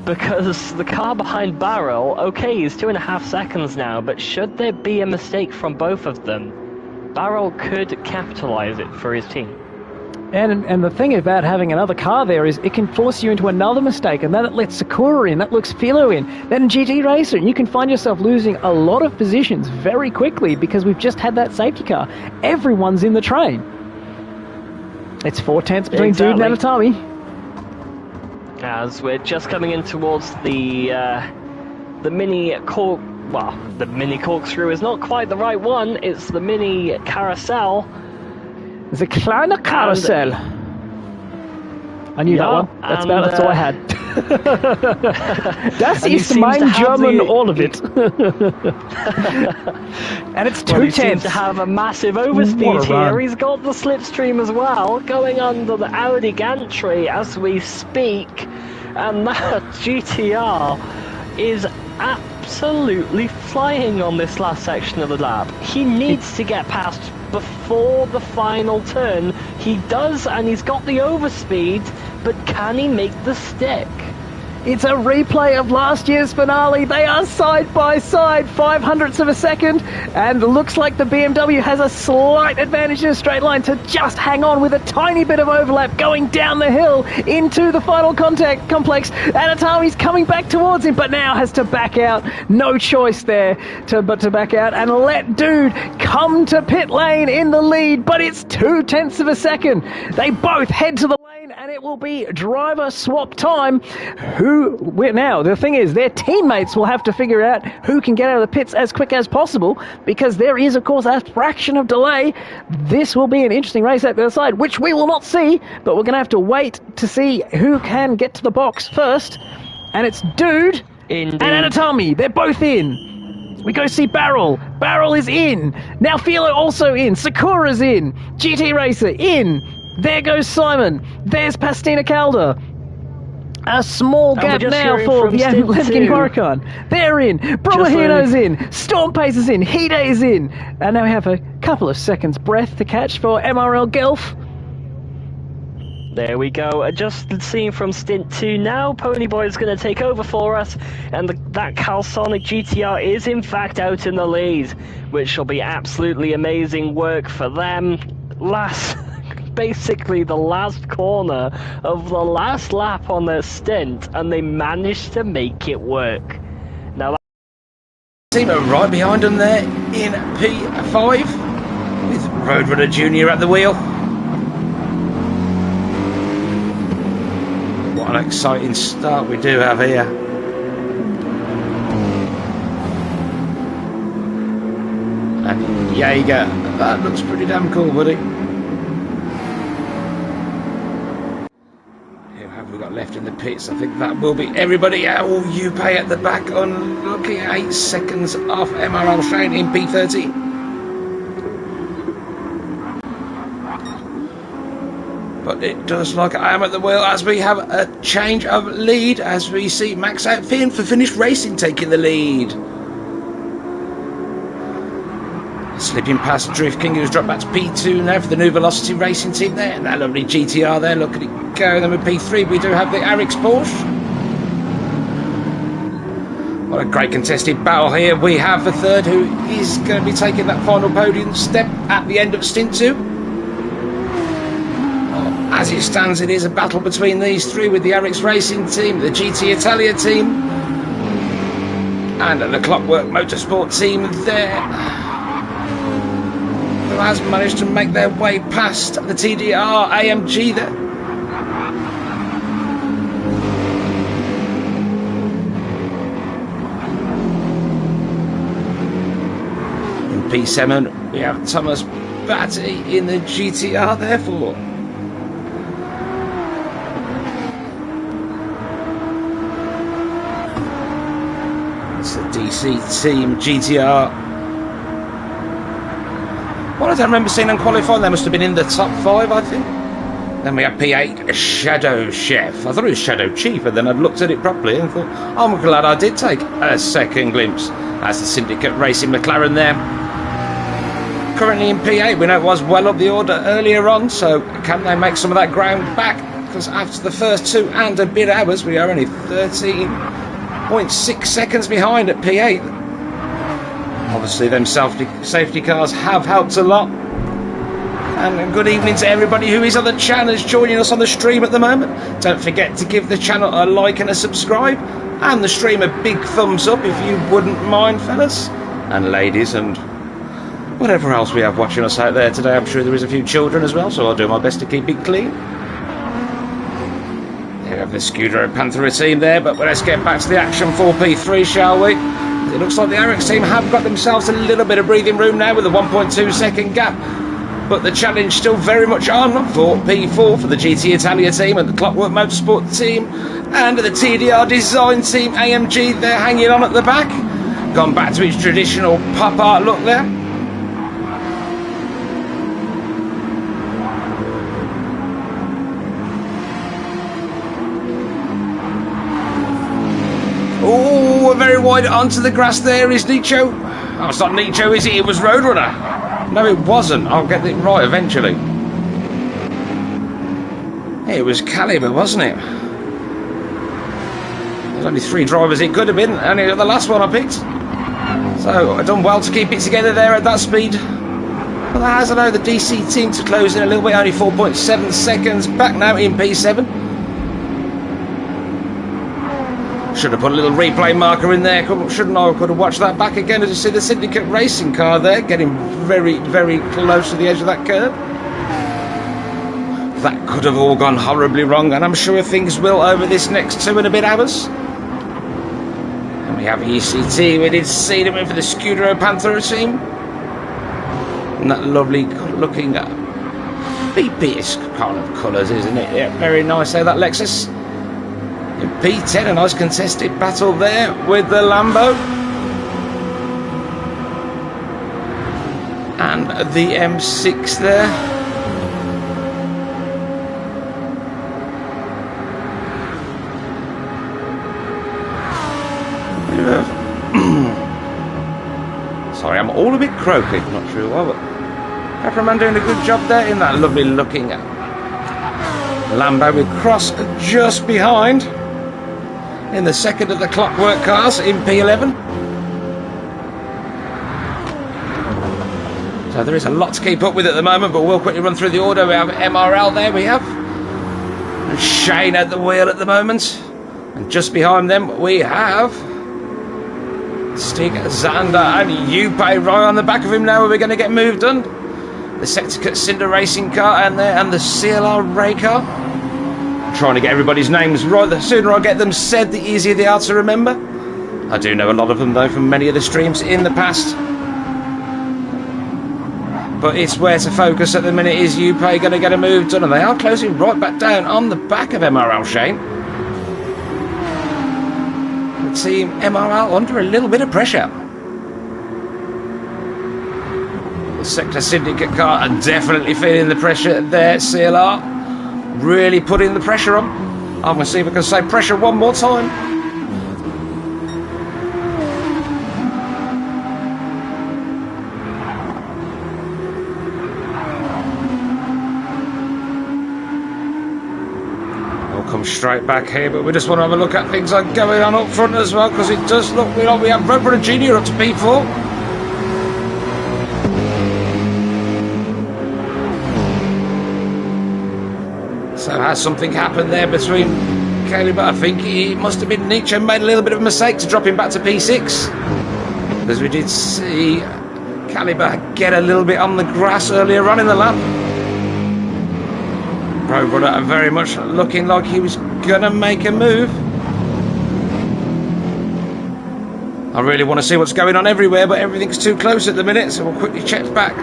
because the car behind Barrel, okay, he's 2.5 seconds now, but should there be a mistake from both of them, Barrel could capitalize it for his team. And the thing about having another car there is it can force you into another mistake, and then it lets Sakura in, that looks Philo in, then GT Racer, and you can find yourself losing a lot of positions very quickly because we've just had that safety car. Everyone's in the train. It's 4/10 between Dude and Anatomy. As we're just coming in towards the mini cork. Well, the mini corkscrew is not quite the right one. It's the mini carousel. The kleine carousel. I knew that one. That's all I had. Das ist mein German, all of it. And it's 2/10. He seems to have a massive overspeed here. He's got the slipstream as well, going under the Audi gantry as we speak. And that GTR is absolutely flying on this last section of the lap. He needs to get past before the final turn. He does, and he's got the overspeed, but can he make the stick? It's a replay of last year's finale. They are side by side, 0.05 of a second, and looks like the BMW has a slight advantage in a straight line to just hang on with a tiny bit of overlap going down the hill into the final contact complex. Anatomi's coming back towards him, but now has to back out. No choice there but to back out and let Dude come to pit lane in the lead, but it's 0.2 of a second. They both head to the lane, and it will be driver swap time. Now, the thing is, their teammates will have to figure out who can get out of the pits as quick as possible, because there is, of course, a fraction of delay. This will be an interesting race at the other side, which we will not see, but we're going to have to wait to see who can get to the box first. And it's Dude and Anatomy. They're both in. We go see Barrel. Barrel is in. Now Philo also in. Sakura's in. GT Racer in. There goes Simon. There's Pastina Calder. A small gap now for the Lamborghini Huracan. They're in. Brumahino's in. Storm Pace is in. Hide is in. And now we have a couple of seconds breath to catch for MRL Guelph. There we go. Adjusted scene from stint 2 now. Ponyboy is going to take over for us. And that Calsonic GTR is in fact out in the lead, which will be absolutely amazing work for them. Basically the last corner of the last lap on their stint, and they managed to make it work. Now team are right behind them there in P5 with Roadrunner Jr. at the wheel. What an exciting start we do have here. And Jaeger, that looks pretty damn cool, buddy. Left in the pits, I think that will be everybody. Oh, you pay at the back on looking at 8 seconds off MRL Shane in P30. But it does look I am at the wheel as we have a change of lead, as we see Max Outfin for Finish Racing taking the lead. Slipping past Drift King, who's dropped back to P2 now for the New Velocity Racing team there. And that lovely GTR there, look at it go. Then with P3 we do have the Arix Porsche. What a great contested battle here. We have the third, who is going to be taking that final podium step at the end of stint 2. As it stands, it is a battle between these three, with the Arix Racing team, the GT Italia team, and the Clockwork Motorsport team there, who has managed to make their way past the TDR AMG there. In P7 we have Thomas Batty in the GTR therefore. It's the DC team GTR. Well, I don't remember seeing them qualify. They must have been in the top 5, I think. Then we have P8, Shadow Chef. I thought it was Shadow Chief, and then I'd looked at it properly and thought, I'm glad I did take a second glimpse. That's the Syndicate Racing McLaren there. currently in P8. We know it was well up the order earlier on, so can they make some of that ground back? Because after the first 2 and a bit hours, we are only 13.6 seconds behind at P8. Obviously, them safety cars have helped a lot. And good evening to everybody who is on the channel, is joining us on the stream at the moment. Don't forget to give the channel a like and a subscribe, and the stream a big thumbs up if you wouldn't mind, fellas and ladies, and whatever else we have watching us out there today. I'm sure there is a few children as well, so I'll do my best to keep it clean. There we have the Scudero Panthera team there, but let's get back to the action for P3, shall we? It looks like the Arex team have got themselves a little bit of breathing room now with a 1.2 second gap. But the challenge still very much on for P4 for the GT Italia team and the Clockwork Motorsport team and the TDR Design team. AMG, they're hanging on at the back. Gone back to its traditional pop art look there. Oh, very wide onto the grass there is Nicho. Oh, it's not Nicho, is it? It was Roadrunner. No, it wasn't. I'll get it right eventually. It was Caliber, wasn't it? There's only 3 drivers it could have been. Only the last one I picked. So I've done well to keep it together there at that speed. But that has allowed the DC team to close in a little bit. Only 4.7 seconds back now in P7. Should have put a little replay marker in there, shouldn't I? I could have watched that back again to see the Syndicate racing car there, getting very, very close to the edge of that curve. That could have all gone horribly wrong, and I'm sure things will over this next 2 and a bit hours. And we have ECT, we did see them in for the Scudero Panthera team. And that lovely looking BPS kind of colours, isn't it? Yeah, very nice there, that Lexus. In P10, a nice contested battle there with the Lambo and the M6 there. Sorry, I'm all a bit croaky, not sure why, but Pepperman doing a good job there in that lovely looking Lambo with Cross just behind. In the second of the Clockwork cars in P11. So there is a lot to keep up with at the moment, but we'll quickly run through the order. We have MRL there, we have. And Shane at the wheel at the moment. And just behind them we have Stig, Zander and Yupe right on the back of him now. We're going to get moved on. The Secticate Cinder racing car and there, and the CLR Ray car. Trying to get everybody's names right. The sooner I get them said, the easier they are to remember. I do know a lot of them though from many of the streams in the past. But it's where to focus at the minute. Is Yupe going to get a move done? And they are closing right back down on the back of MRL, Shane. The team MRL under a little bit of pressure. The Sector Syndicate car are definitely feeling the pressure there. CLR really putting the pressure on. I'm going to see if I can say pressure one more time. We'll come straight back here, but we just want to have a look at things like going on up front as well, because it does look like we have Roadrunner Junior up to P4. So has something happened there between Caleb? I think it must have been Nietzsche made a little bit of a mistake to drop him back to P6. Because we did see Caliber get a little bit on the grass earlier on in the lap. Roadrunner very much looking like he was going to make a move. I really want to see what's going on everywhere, but everything's too close at the minute, so we'll quickly check back.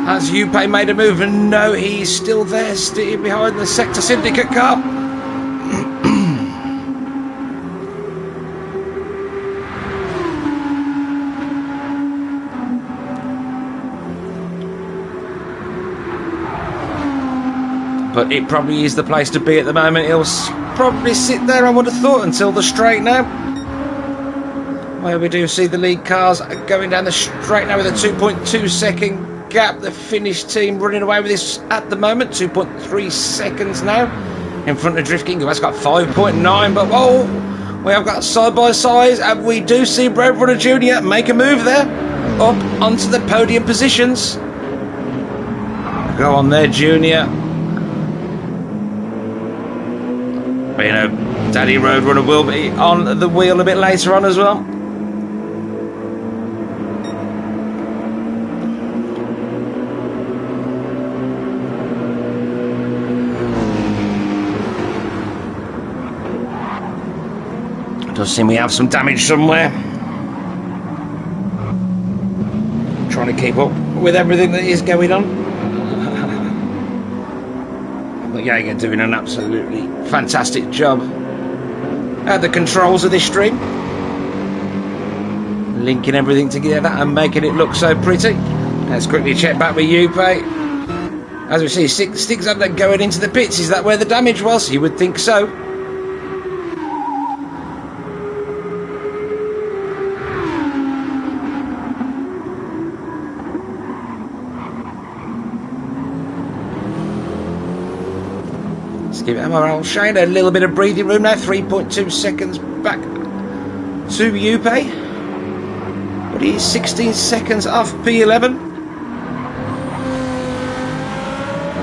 Has Yupe made a move? And no, he's still there, sitting behind the Sector Syndicate car. But it probably is the place to be at the moment. He'll probably sit there, I would have thought, until the straight now. Where we do see the lead cars going down the straight now with a 2.2 second gap. The Finnish team running away with this at the moment. 2.3 seconds now in front of Drift King, who has got 5.9. But whoa, we have got side by side, and we do see Roadrunner Junior make a move there up onto the podium positions. Go on there, Junior. But, you know, Daddy Roadrunner will be on the wheel a bit later on as well. Does seem we have some damage somewhere. Trying to keep up with everything that is going on. But yeah, you're doing an absolutely fantastic job at the controls of this stream. Linking everything together and making it look so pretty. Let's quickly check back with Yuppie. As we see, Stig's up there going into the pits. Is that where the damage was? You would think so. Give MRL Shane a little bit of breathing room now. 3.2 seconds back to Yuppie, but he's 16 seconds off P11.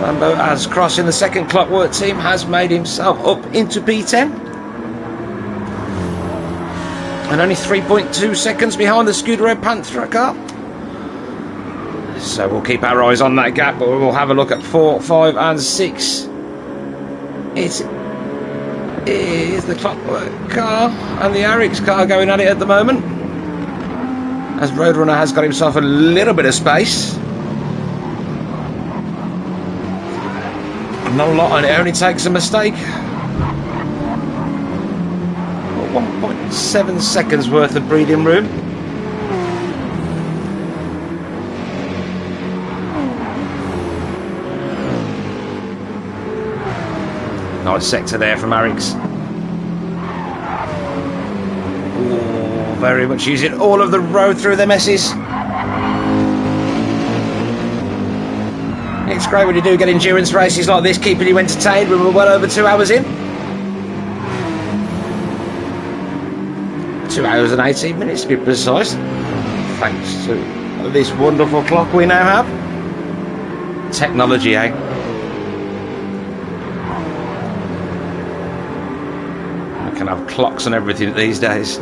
Lambo, as crossing the second Clockwork team, has made himself up into P10, and only 3.2 seconds behind the Scudero Panther car. So we'll keep our eyes on that gap, but we'll have a look at 4, 5 and 6. It is the Clockwork car and the Arix car going at it at the moment, as Roadrunner has got himself a little bit of space. Not a lot, and it only takes a mistake. 1.7 seconds worth of breathing room. Nice sector there from Arix. Oh, very much using all of the road through their messes. It's great when you do get endurance races like this, keeping you entertained when we're well over 2 hours in. 2 hours and 18 minutes to be precise. Thanks to this wonderful clock we now have. Technology, eh? Can have clocks and everything these days.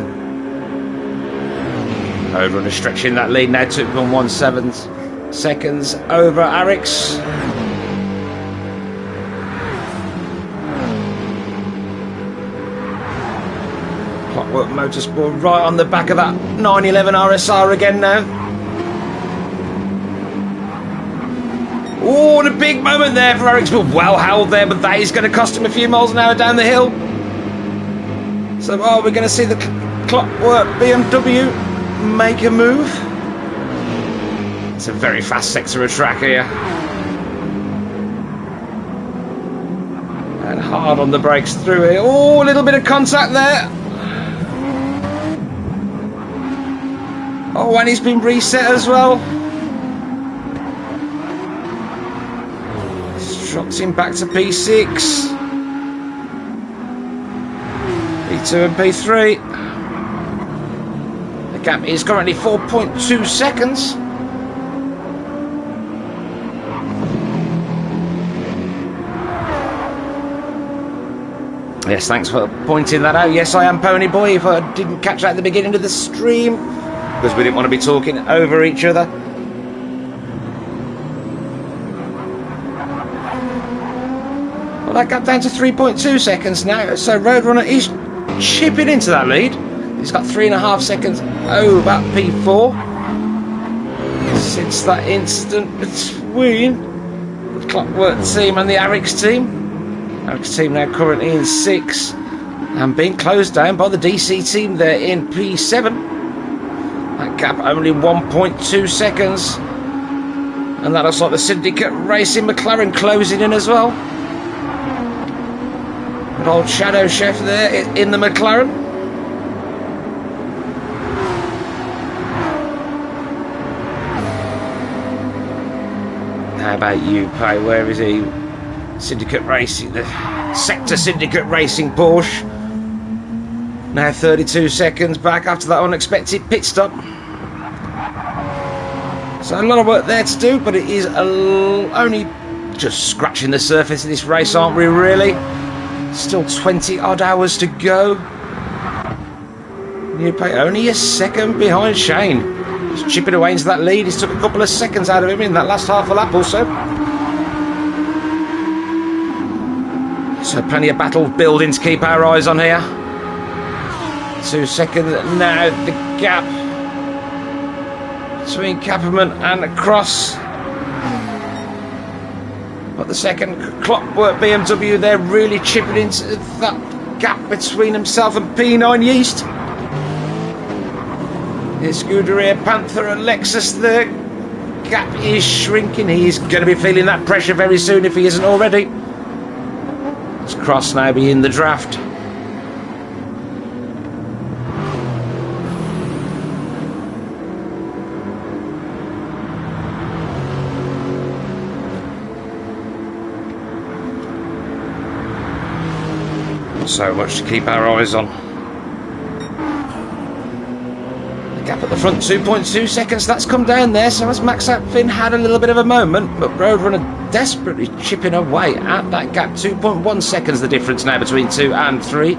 Roadrunner stretching that lead now, 2.17 seconds over Arix. Clockwork Motorsport right on the back of that 911 RSR again now. Oh, the big moment there for Arix, but well held there, but that is going to cost him a few miles an hour down the hill. So, we're going to see the Clockwork BMW make a move. It's a very fast sector of track here. And hard on the brakes through here. Oh, a little bit of contact there. Oh, and he's been reset as well. Drops him back to P6. P2 and P3. The gap is currently 4.2 seconds. Yes, thanks for pointing that out. Yes, I am Pony Boy, if I didn't catch that at the beginning of the stream, because we didn't want to be talking over each other. Well, that got down to 3.2 seconds now, so Roadrunner is chipping into that lead. He's got 3.5 seconds over P4 since that instant between the Clockwork team and the Arix team. Arix team now currently in 6 and being closed down by the DC team there in P7. That gap only 1.2 seconds, and that looks like the Syndicate Racing McLaren closing in as well. Good old Shadow Chef there in the McLaren. How about you, Pay? Where is he? Syndicate Racing, the Sector Syndicate Racing Porsche. Now 32 seconds back after that unexpected pit stop. So a lot of work there to do, but it is only just scratching the surface of this race, aren't we, really? Still 20 odd hours to go. You pay only a second behind Shane. Just chipping away into that lead. He's took a couple of seconds out of him in that last half a lap or so. So plenty of battle building to keep our eyes on here. 2 seconds now, the gap between Kapperman and Cross. But the second Clockwork BMW, they're really chipping into that gap between himself and P9 Yeast. Here's Scuderia, Panther and Lexus. The gap is shrinking. He's going to be feeling that pressure very soon if he isn't already. It's Cross now be in the draft. So much to keep our eyes on. The gap at the front, 2.2 seconds. That's come down there. So as Max Finn had a little bit of a moment, but Roadrunner desperately chipping away at that gap. 2.1 seconds the difference now between 2 and 3.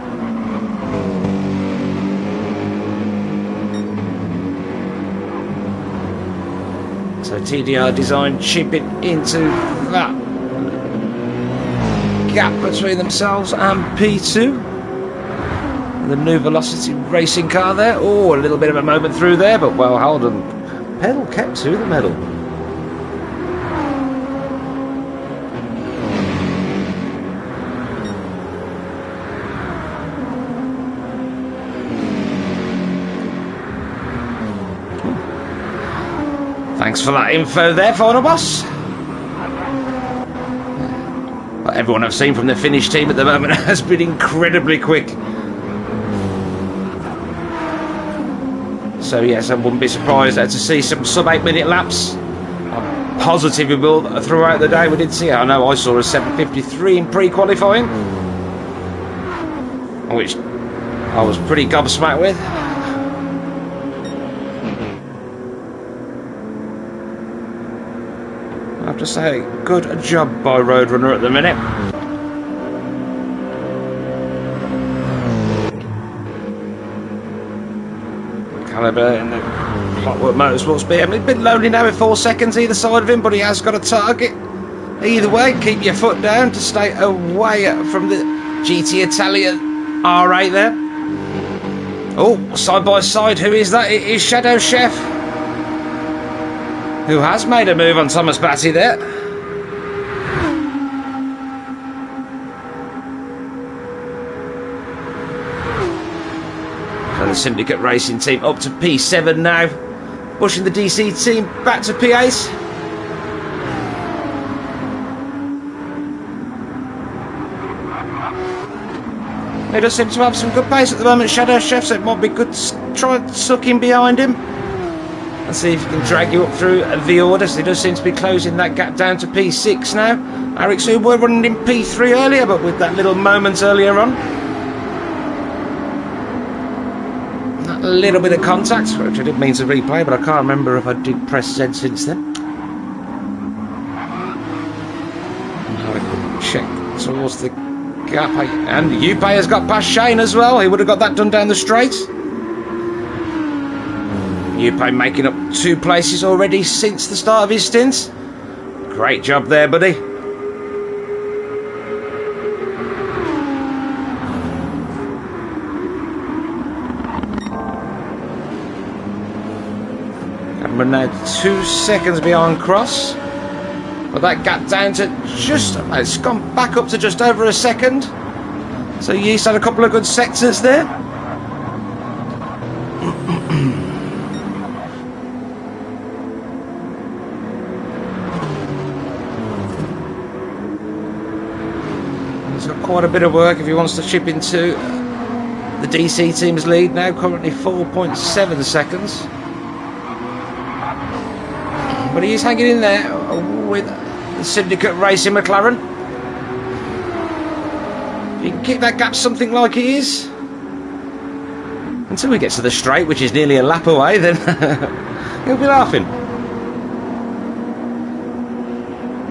So TDR Design chipping into that gap between themselves and P2. The new Velocity racing car there. Oh, a little bit of a moment through there, but well, Holden pedal kept to the medal. Thanks for that info there, Final Boss. Everyone I've seen from the Finnish team at the moment has been incredibly quick. So yes, I wouldn't be surprised to see some sub 8 minute laps. I'm positive we will throughout the day. We did see, I know I saw a 7:53 in pre-qualifying, which I was pretty gobsmacked with. I have to say, good job by Roadrunner at the minute. Calibre in the Clockwork Motorsports BM. It's a bit lonely now with 4 seconds either side of him, but he has got a target. Either way, keep your foot down to stay away from the GT Italia R8 there. Oh, side by side, who is that? It is Shadow Chef, who has made a move on Thomas Batty there. So the Syndicate Racing team up to P7 now, pushing the DC team back to P8. He does seem to have some good pace at the moment, Shadow Chef, so it might be good to try and suck in behind him and see if he can drag you up through the order. So he does seem to be closing that gap down to P6 now. Eric who were running in P3 earlier, but with that little moment earlier on, that little bit of contact, which I didn't mean to replay, but I can't remember if I did press Z since then. Have a quick check towards the gap, and Upe has got past Shane as well. He would have got that done down the straight. Upe making up 2 places already since the start of his stint. Great job there, buddy. And we're now 2 seconds behind Cross. But that gap down to just, it's gone back up to just over a second. So Yeast had a couple of good sectors there. He's got quite a bit of work if he wants to chip into the DC team's lead now, currently 4.7 seconds. But he is hanging in there with Syndicate Racing McLaren. If you can keep that gap something like it is, until we get to the straight, which is nearly a lap away, then he'll be laughing.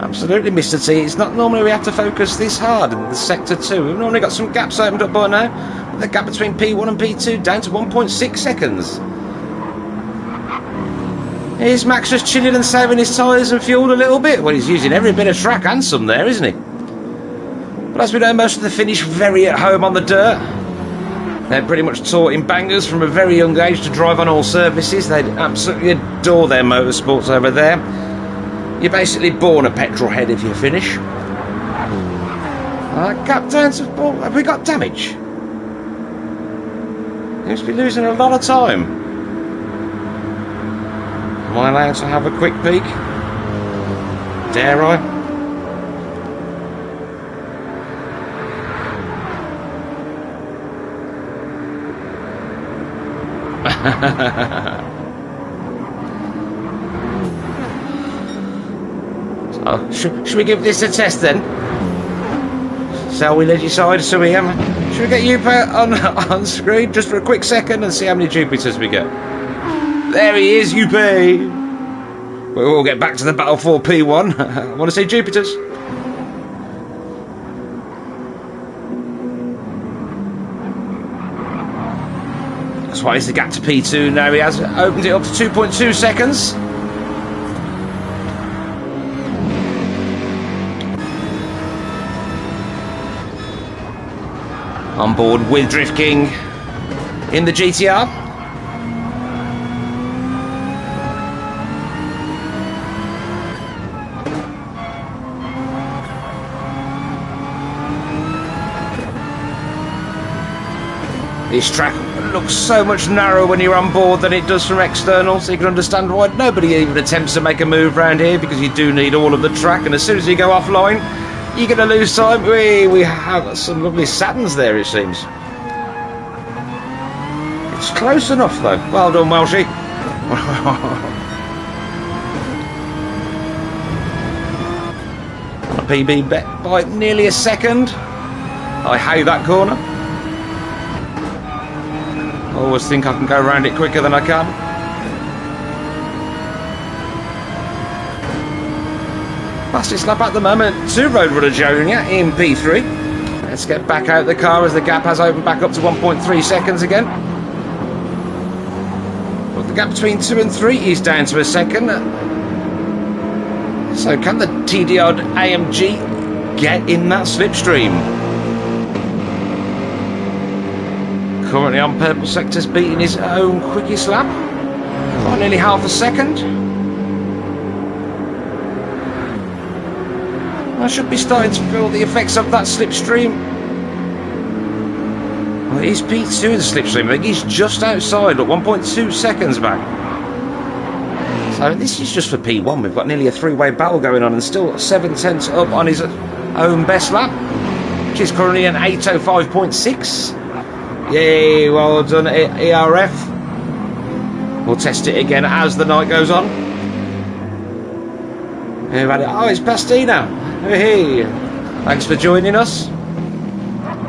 Absolutely, Mr. T. It's not normally we have to focus this hard in the sector 2. We've normally got some gaps opened up by now. But the gap between P1 and P2 down to 1.6 seconds. Here's Max just chilling and saving his tyres and fuel a little bit. Well, he's using every bit of track and some there, isn't he? But as we know, most of the Finnish very at home on the dirt. They're pretty much taught in bangers from a very young age to drive on all surfaces. They absolutely adore their motorsports over there. You're basically born a petrol head if you're Finnish. Gap down to... have we got damage? Seems to be losing a lot of time. Am I allowed to have a quick peek? Dare I? So, should we give this a test then? Shall we, Legicide? So we should we get you on screen just for a quick second and see how many Jupiters we get? There he is, UP. We'll get back to the battle for P1. I want to see Jupiters. That's why he's the gap to P2 now. He has opened it up to 2.2 seconds. On board with Drift King in the GTR. This track looks so much narrower when you're on board than it does from external, so you can understand why nobody even attempts to make a move around here, because you do need all of the track, and as soon as you go offline, you're going to lose time. We have some lovely Saturns there, it seems. It's close enough, though. Well done, Welshie. A PB bet by nearly a second. I hate that corner. I always think I can go around it quicker than I can. Fastest lap at the moment to Roadrunner Junior in P3. Let's get back out the car as the gap has opened back up to 1.3 seconds again. But the gap between 2 and 3 is down to a second. So can the TDR AMG get in that slipstream? Currently on purple sectors, beating his own quickest lap by nearly half a second. I should be starting to feel the effects of that slipstream. Well, it is P2 in the slipstream. I think he's just outside, at 1.2 seconds back. So this is just for P1. We've got nearly a three-way battle going on, and still 7/10 up on his own best lap, which is currently an 8:05.6. Yay, well done, ERF. We'll test it again as the night goes on. Oh, it's Pastina. Hey, thanks for joining us.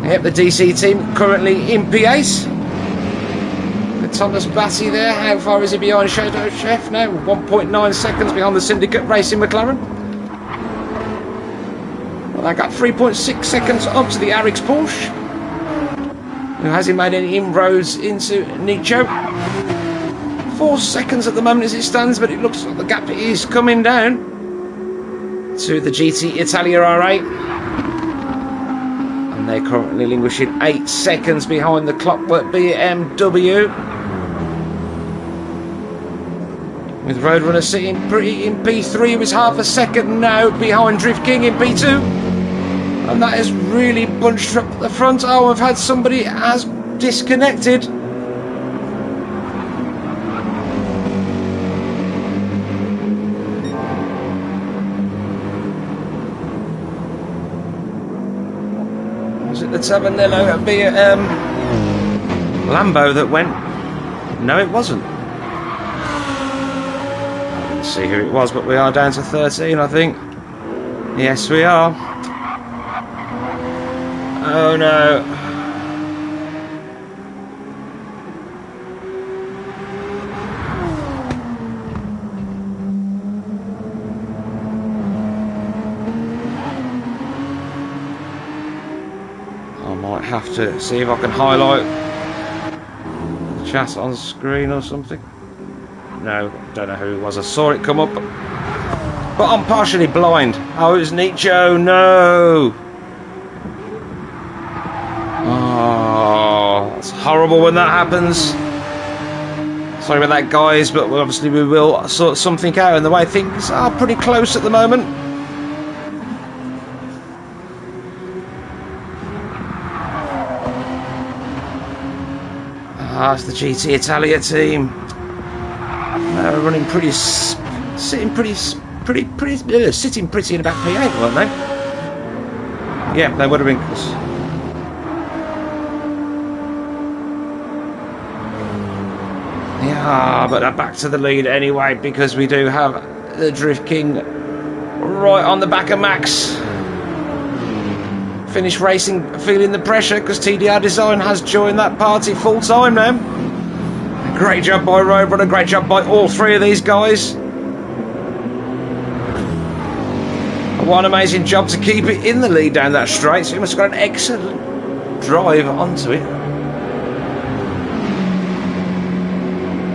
Yep, the DC team currently in P8. With Thomas Batty there. How far is he behind Shadow Chef now? 1.9 seconds behind the Syndicate Racing McLaren. Well, I got 3.6 seconds up to the Arix Porsche, who hasn't made any inroads into Nicho. 4 seconds at the moment as it stands, but it looks like the gap is coming down to the GT Italia R8. And they're currently languishing 8 seconds behind the Clockwork BMW. With Roadrunner sitting pretty in P3, who is half a second now behind Drift King in P2. And that has really bunched up the front. Oh, I've had somebody has disconnected. Was it the Tavanello Lambo that went? No, it wasn't. I didn't see who it was, but we are down to 13, I think. Yes, we are. Oh no. I might have to see if I can highlight the chat on screen or something. No, don't know who it was. I saw it come up, but I'm partially blind. Oh, it was Nicho. No. Oh, it's horrible when that happens. Sorry about that, guys, but obviously we will sort something out. And the way things are pretty close at the moment. Ah, it's the GT Italia team. They're running sitting pretty in about P8, weren't they? Yeah, they would have been. Yeah, but they're back to the lead anyway because we do have the Drift King right on the back of Max. Finish racing, feeling the pressure because TDR Design has joined that party full time now. Great job by Roadrunner, great job by all three of these guys. One amazing job to keep it in the lead down that straight, so he must have got an excellent drive onto it.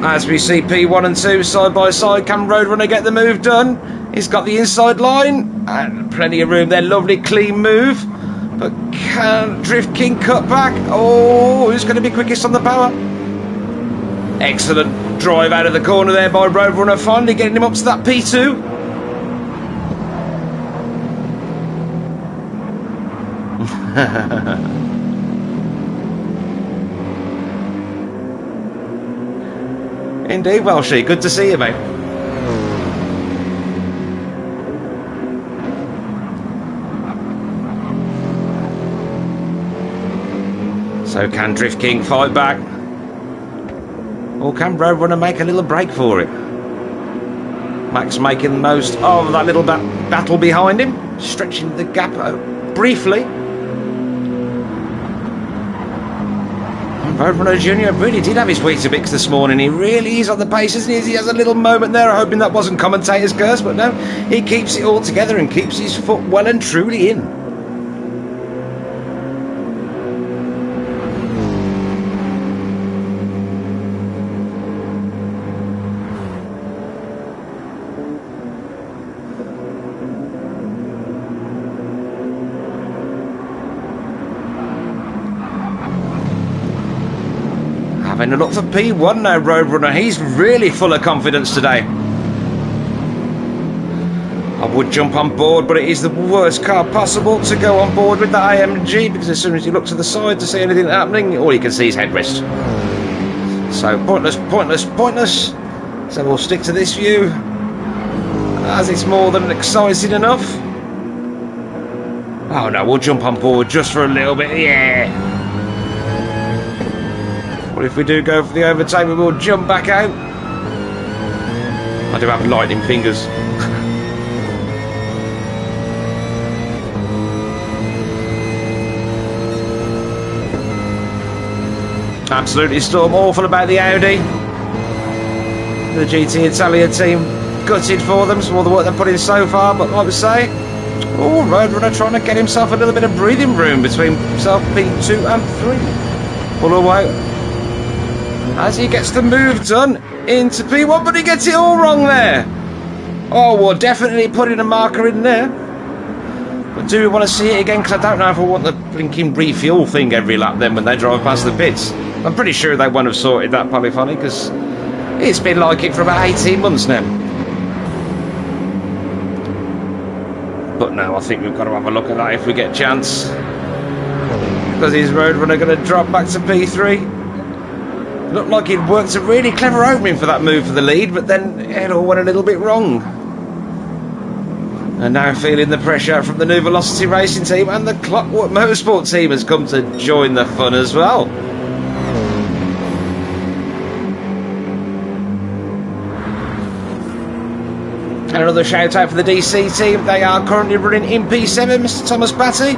As we see P1 and 2 side by side, can Roadrunner get the move done? He's got the inside line and plenty of room there, lovely clean move. But can Drift King cut back? Oh, who's going to be quickest on the power? Excellent drive out of the corner there by Roadrunner, finally getting him up to that P2. Indeed, Welshie, good to see you, mate. So can Drift King fight back? Or can Roadrunner make a little break for it? Max making the most of that little battle behind him, stretching the gap briefly. Roadrunner Jr. really did have his Weetabix this morning. He really is on the pace, isn't he? He has a little moment there, hoping that wasn't commentator's curse, but no, he keeps it all together and keeps his foot well and truly in. Having a look for P1 now, Roadrunner. He's really full of confidence today. I would jump on board, but it is the worst car possible to go on board with the AMG, because as soon as you look to the side to see anything happening, all you can see is headrest. So pointless. So we'll stick to this view, as it's more than exciting enough. Oh no, we'll jump on board just for a little bit, yeah. But if we do go for the overtake, we will jump back out. I do have lightning fingers. Absolutely storm awful about the Audi. The GT Italia team gutted for them, so all the work they've put in so far, but like we say, oh, Roadrunner trying to get himself a little bit of breathing room between himself P2 and 3. Pull away as he gets the move done into P1, but he gets it all wrong there. Oh, we'll definitely put in a marker in there. But do we want to see it again? Because I don't know if I want the blinking refuel thing every lap then when they drive past the pits. I'm pretty sure they won't have sorted that polyphony, because it's been like it for about 18 months now. But no, I think we've got to have a look at that if we get a chance. Because his Roadrunner going to drop back to P3. Looked like he'd worked a really clever opening for that move for the lead, but then it all went a little bit wrong. And now feeling the pressure from the New Velocity Racing team, and the Clockwork Motorsport team has come to join the fun as well. And another shout out for the DC team. They are currently running in P7, Mr. Thomas Batty.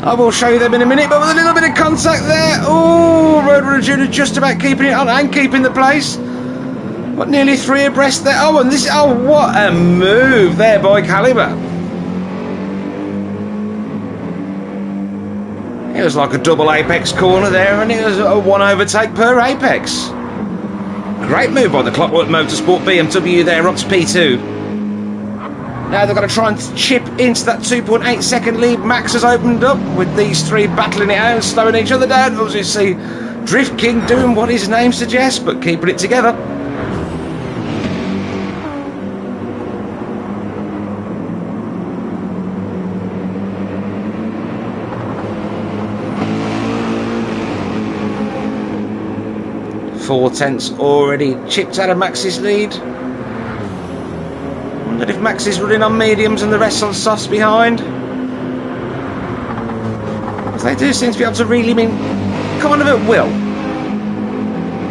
I will show you them in a minute, but with a little bit of contact there. Oh, Roadrunner Junior just about keeping it on and keeping the place. But nearly 3 abreast there. Oh, and this, oh, what a move there by Caliber. It was like a double apex corner there, and it was a 1 overtake per apex. Great move by the Clockwork Motorsport BMW there up to P2. Now they've got to try and chip into that 2.8 second lead. Max has opened up with these 3 battling it out and slowing each other down. As you see, Drift King doing what his name suggests, but keeping it together. Four tenths already chipped out of Max's lead. Wondered if Max is running on mediums and the rest on softs behind. Because they do seem to be able to reel him in kind of at will.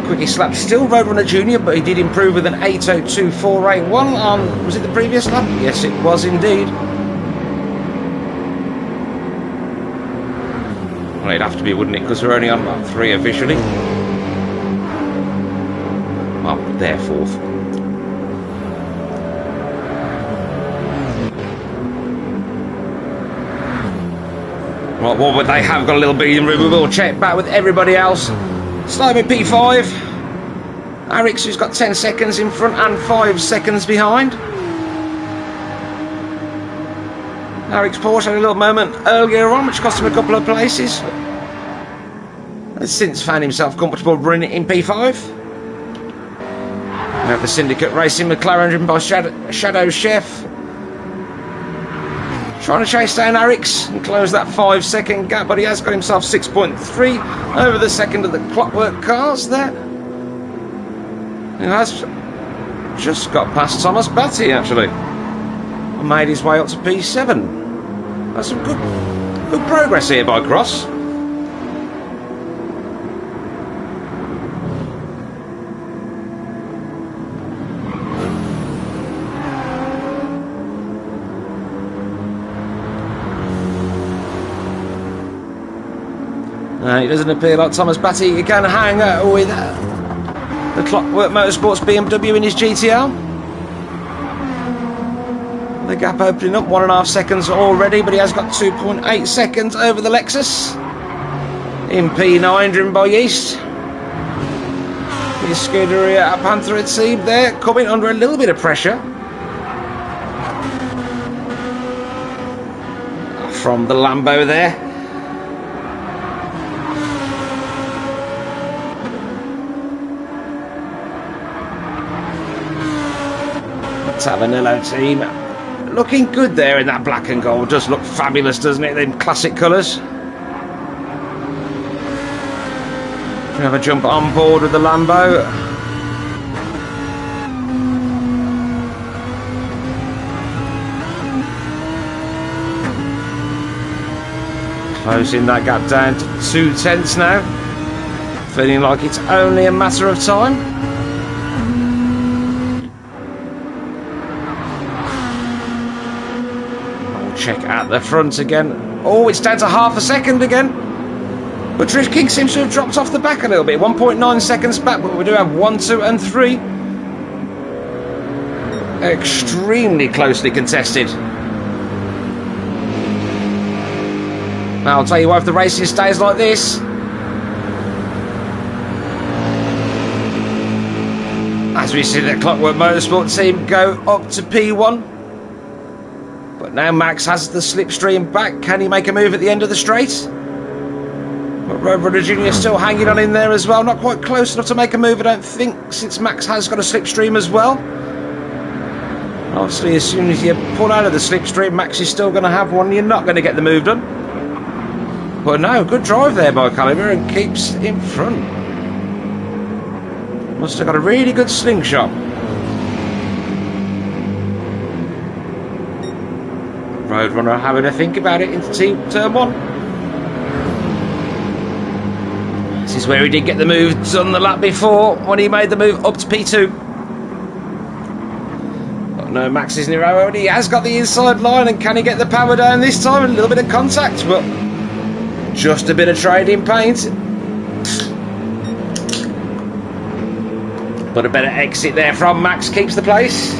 Quickie slap still Roadrunner Junior, but he did improve with an 8:02.481 on, was it the previous lap? Yes, it was indeed. Well, it'd have to be, wouldn't it? Because we're only on lap 3 officially. Well, they're 4th. Well, what would they have? Got a little breathing room. We will check back with everybody else. Starting with P5. Arix, who's got 10 seconds in front and 5 seconds behind. Arix Porsche had a little moment earlier on, which cost him a couple of places. Has since found himself comfortable running in P5. We have the Syndicate Racing McLaren driven by Shadow Chef. Trying to chase down Arix and close that 5-second gap, but he has got himself 6.3 over the second of the Clockwork cars there. He has just got past Thomas Batty actually and made his way up to P7. That's some good progress here by Cross. It doesn't appear like Thomas Batty can hang with the Clockwork Motorsports BMW in his GTR. The gap opening up 1.5 seconds already, but he has got 2.8 seconds over the Lexus. In P9, driven by Yeast. His Scuderia at Panther it seemed there, coming under a little bit of pressure from the Lambo there. Tavanillo team looking good there in that black and gold. Does look fabulous, doesn't it? Them classic colours. We have a jump on board with the Lambo. Closing that gap down to 2 tenths now. Feeling like it's only a matter of time. Check at the front again. Oh, it's down to half a second again. But Drift King seems to have dropped off the back a little bit. 1.9 seconds back, but we do have 1, 2 and 3. Extremely closely contested. Now, I'll tell you what, if the racing stays like this, as we see the Clockwork Motorsport team go up to P1. But now Max has the slipstream back. Can he make a move at the end of the straight? But Roadrunner Junior still hanging on in there as well. Not quite close enough to make a move, I don't think, since Max has got a slipstream as well. Obviously, as soon as you pull out of the slipstream, Max is still going to have one. You're not going to get the move done. But no, good drive there by Caliber and keeps in front. Must have got a really good slingshot. Roadrunner having a think about it into turn 1. This is where he did get the move done the lap before when he made the move up to P2. But No, Max is near and he has got the inside line, and can he get the power down this time? A little bit of contact, but just a bit of trading paint. But a better exit there from Max, keeps the place.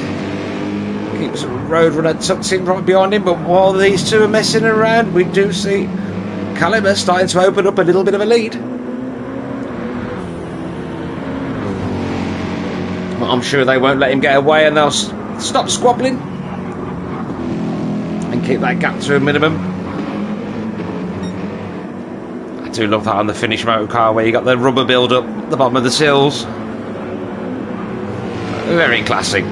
Keeps Roadrunner tucked in right behind him, but while these two are messing around, we do see Caliber starting to open up a little bit of a lead. But I'm sure they won't let him get away, and they'll stop squabbling and keep that gap to a minimum. I do love that on the Finnish motor car, where you got the rubber build up at the bottom of the sills. Very classy.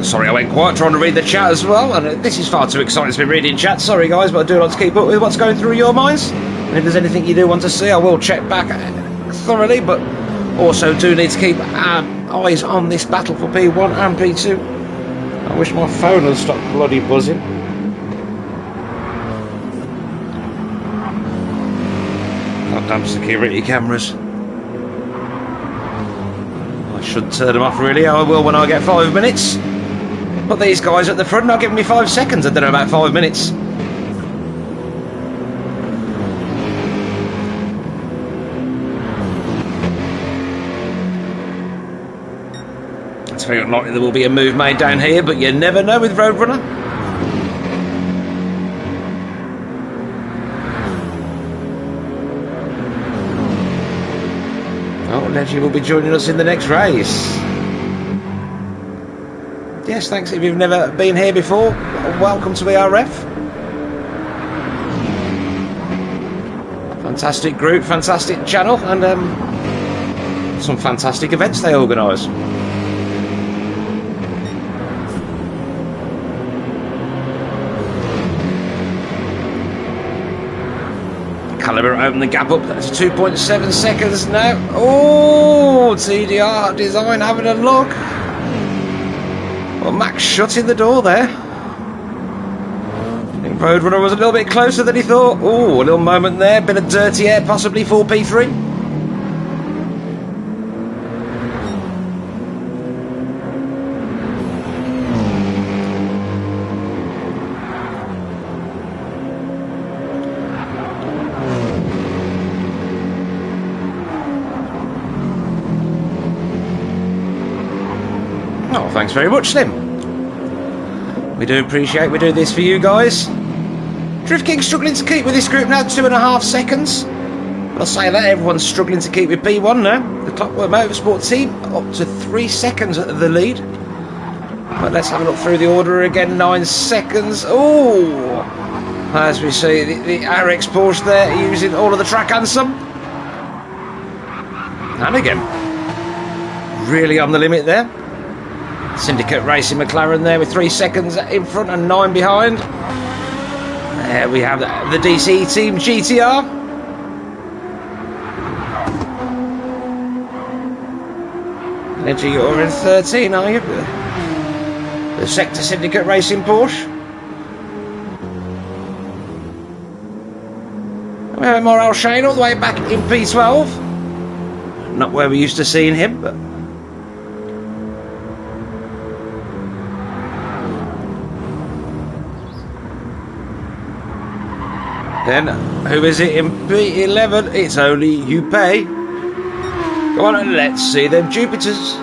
Sorry, I went quiet trying to read the chat as well, and this is far too exciting to be reading chat. Sorry guys, but I do like to keep up with what's going through your minds, and if there's anything you do want to see, I will check back thoroughly, but also do need to keep eyes on this battle for P1 and P2. I wish my phone had stopped bloody buzzing. Goddamn security cameras. I should turn them off really. I will when I get 5 minutes. But these guys at the front are giving me 5 seconds. I don't know about 5 minutes. It's very unlikely there will be a move made down here, but you never know with Roadrunner. Oh, Leggy will be joining us in the next race. Yes, thanks. If you've never been here before, welcome to ERF. Fantastic group, fantastic channel, and some fantastic events they organise. Caliber opened the gap up. That's 2.7 seconds now. Oh, TDR Design having a look. Well, Max shutting the door there. I think Roadrunner was a little bit closer than he thought. Oh, a little moment there. Bit of dirty air possibly for P3. Oh, thanks very much, Slim. We do appreciate we do this for you guys. Drift King struggling to keep with this group now, 2.5 seconds. But I'll say that everyone's struggling to keep with P1 now. The Clockwork Motorsport team up to 3 seconds at the lead. But let's have a look through the order again. 9 seconds. Oh, as we see the RX Porsche there using all of the track anthem. And again, really on the limit there. Syndicate Racing McLaren there with 3 seconds in front and 9 behind. There we have the DC team GTR. Edgy, you're in 13, are you? The Sector Syndicate Racing Porsche. We have Morale Shane all the way back in P12. Not where we used to seeing him, but then, who is it in P11? It's only Yuppie. Go on and let's see them Jupiters.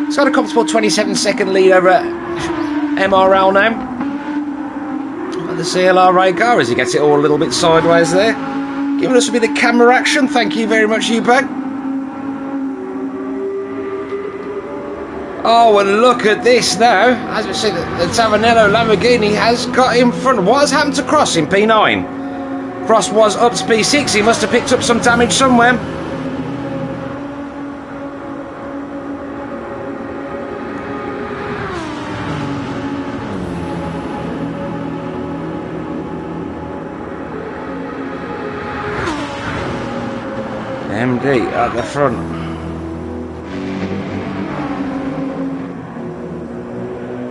It's got a comfortable 27-second lead over MRL now. The CLR car as he gets it all a little bit sideways there. Giving us a bit of camera action. Thank you very much, Yuppie. Oh, and look at this now. As we see, the Tavernello Lamborghini has got in front. What has happened to Cross in P9? Cross was up to P6. He must have picked up some damage somewhere. MD at the front.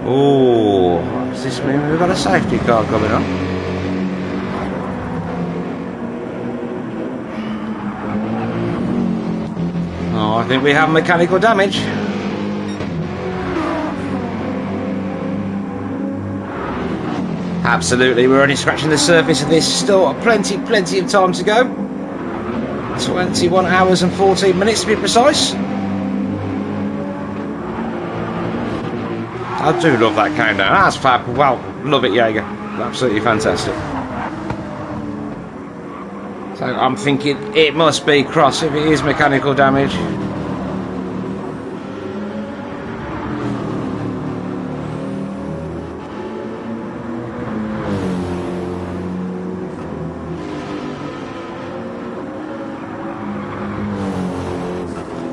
Oh, does this mean we've got a safety car coming on? Oh, I think we have mechanical damage. Absolutely, we're only scratching the surface of this. Still plenty of time to go. 21 hours and 14 minutes to be precise. I do love that countdown. That's fab. Well, love it, Jaeger. Absolutely fantastic. So I'm thinking it must be cross if it is mechanical damage.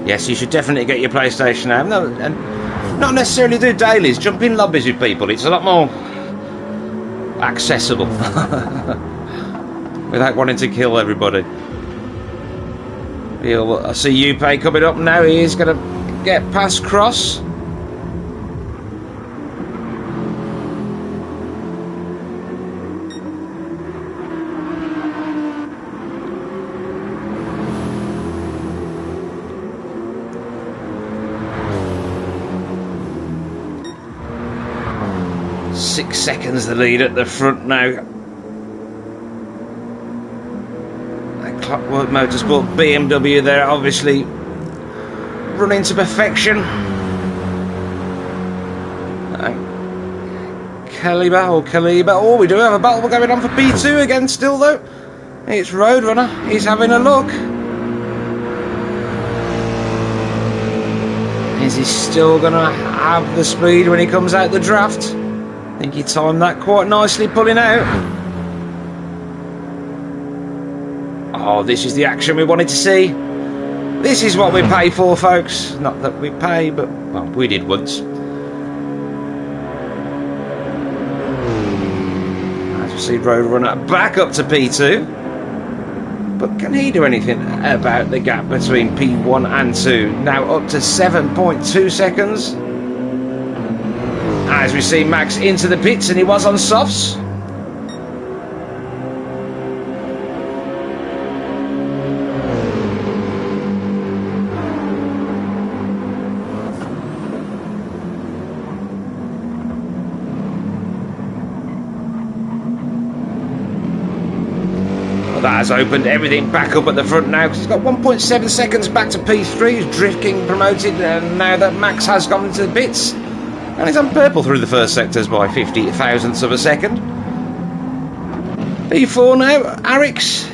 Yes, you should definitely get your PlayStation out. No, and not necessarily do dailies. Jump in lobbies with people. It's a lot more accessible without wanting to kill everybody. I see Upe coming up now. He is going to get past Cross. 6 seconds the lead at the front now. Clockwork Motorsport BMW there, obviously running to perfection. Kaliba. Oh, we do have a battle going on for P2 again still though. It's Roadrunner. He's having a look. Is he still going to have the speed when he comes out the draft? I think he timed that quite nicely pulling out. Oh, this is the action we wanted to see. This is what we pay for, folks. Not that we pay, but well, we did once. As you see, Roadrunner back up to P2. But can he do anything about the gap between P1 and 2? Now up to 7.2 seconds. As we see Max into the pits, and he was on softs. Well, that has opened everything back up at the front now, because he's got 1.7 seconds back to P3. He's drifting promoted, and now that Max has gone into the pits. And he's on purple through the first sectors by 50 thousandths of a second. P4 now, Arix.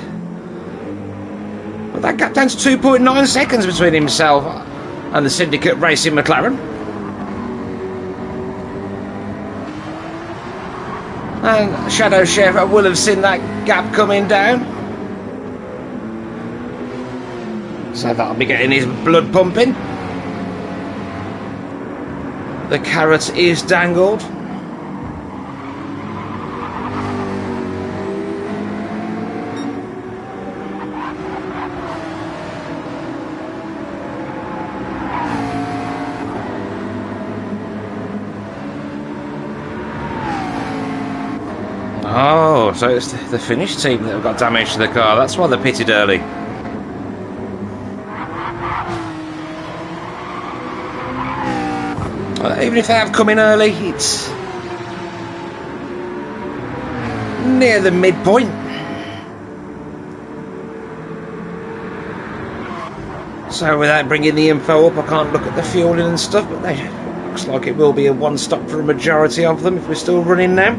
Well, that gap down to 2.9 seconds between himself and the Syndicate Racing McLaren. And Shadow Chef will have seen that gap coming down. So that'll be getting his blood pumping. The carrot is dangled. Oh, so it's the Finnish team that have got damage to the car. That's why they pitted early. Even if they have come in early, it's near the midpoint. So without bringing the info up, I can't look at the fueling and stuff, but looks like it will be a one-stop for a majority of them if we're still running now.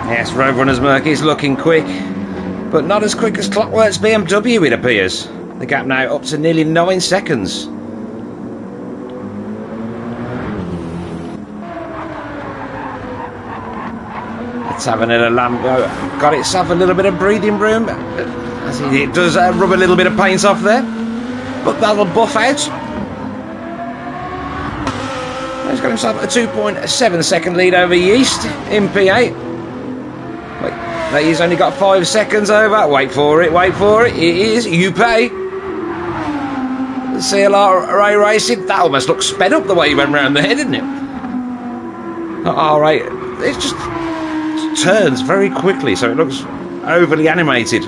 Yes, Roadrunner's Merc is looking quick. But not as quick as Clockwork's BMW, it appears. The gap now up to nearly 9 seconds. Let's have another Lambo. Got itself a little bit of breathing room. As it does rub a little bit of paint off there. But that'll buff out. He's got himself a 2.7 second lead over Yeast in P8. Wait, he's only got 5 seconds over. Wait for it, wait for it. It is Upay. CLR Ray Racing. That almost looks sped up the way he went round there, didn't it? Alright, it just turns very quickly, so it looks overly animated.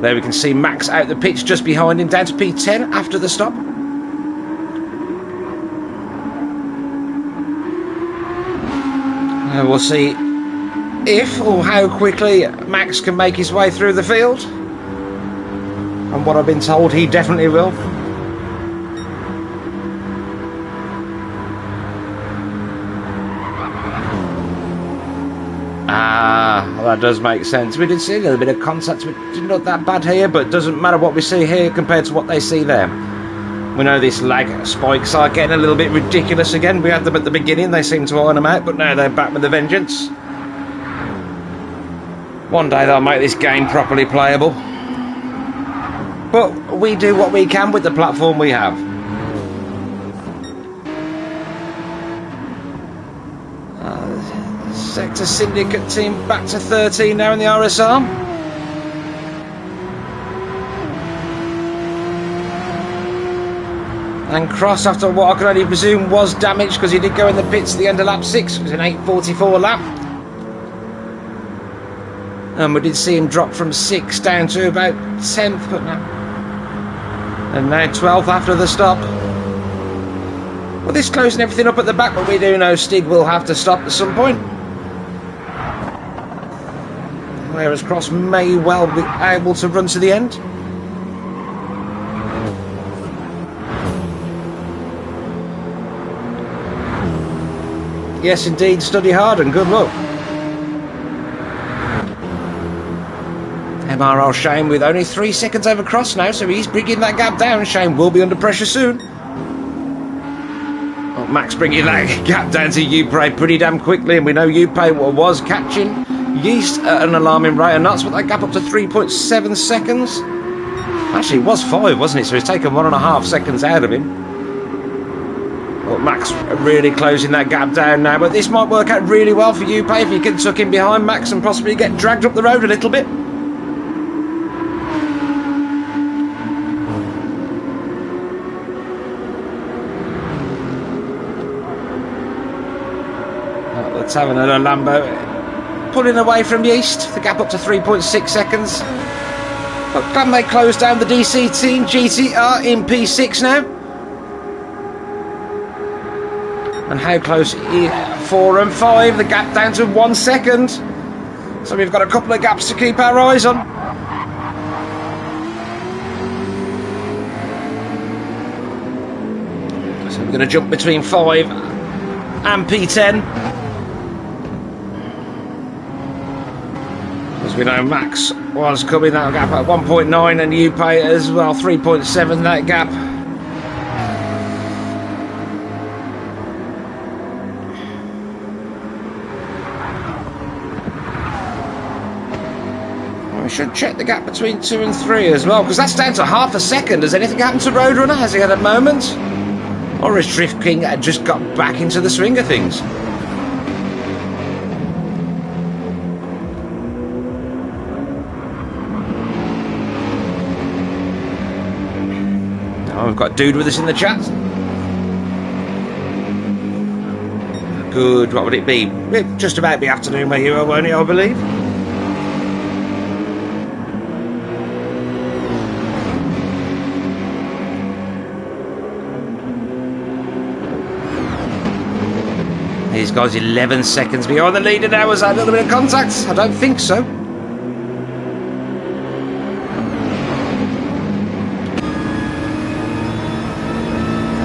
There we can see Max out the pitch just behind him, down to P10 after the stop. We'll see if or how quickly Max can make his way through the field. And what I've been told, he definitely will. That does make sense. We did see a little bit of contact, which didn't look that bad here, but it doesn't matter what we see here compared to what they see there. We know this lag spikes are getting a little bit ridiculous again. We had them at the beginning, they seem to iron them out, but now they're back with a vengeance. One day they'll make this game properly playable. But we do what we can with the platform we have. Sector Syndicate team back to 13 now in the RSR. And Cross, after what I can only presume was damaged because he did go in the pits at the end of lap 6, it was an 8:44 lap. And we did see him drop from 6th down to about 10th, but now, and now 12th after the stop. Well, this closing everything up at the back, but we do know Stig will have to stop at some point. Whereas Cross may well be able to run to the end. Yes, indeed, study hard and good luck. MRL Shane with only 3 seconds over Cross now, so he's bringing that gap down. Shane will be under pressure soon. Oh, Max bringing that gap down to Upay pretty damn quickly, and we know Upay was catching Yeast at an alarming rate, and that's what that gap up to 3.7 seconds. Actually, it was 5, wasn't it? So he's taken 1.5 seconds out of him. Well, Max really closing that gap down now, but this might work out really well for Upay if he can tuck in behind Max and possibly get dragged up the road a little bit. Let's have another Lambo. Pulling away from Yeast, the gap up to 3.6 seconds. But can they close down the DC team? GTR in P6 now. And how close? 4 and 5, the gap down to 1 second. So we've got a couple of gaps to keep our eyes on. So we're going to jump between 5 and P10. We know Max was coming that gap at 1.9 and Upay as well, 3.7 that gap. We should check the gap between 2 and 3 as well, because that's down to half a second. Has anything happened to Roadrunner? Has he had a moment? Or has Drift King just got back into the swing of things? We've got Dude with us in the chat. Good, what would it be? Just about the afternoon where you were, won't it, I believe? These guys 11 seconds behind the leader now. Was that a little bit of contact? I don't think so.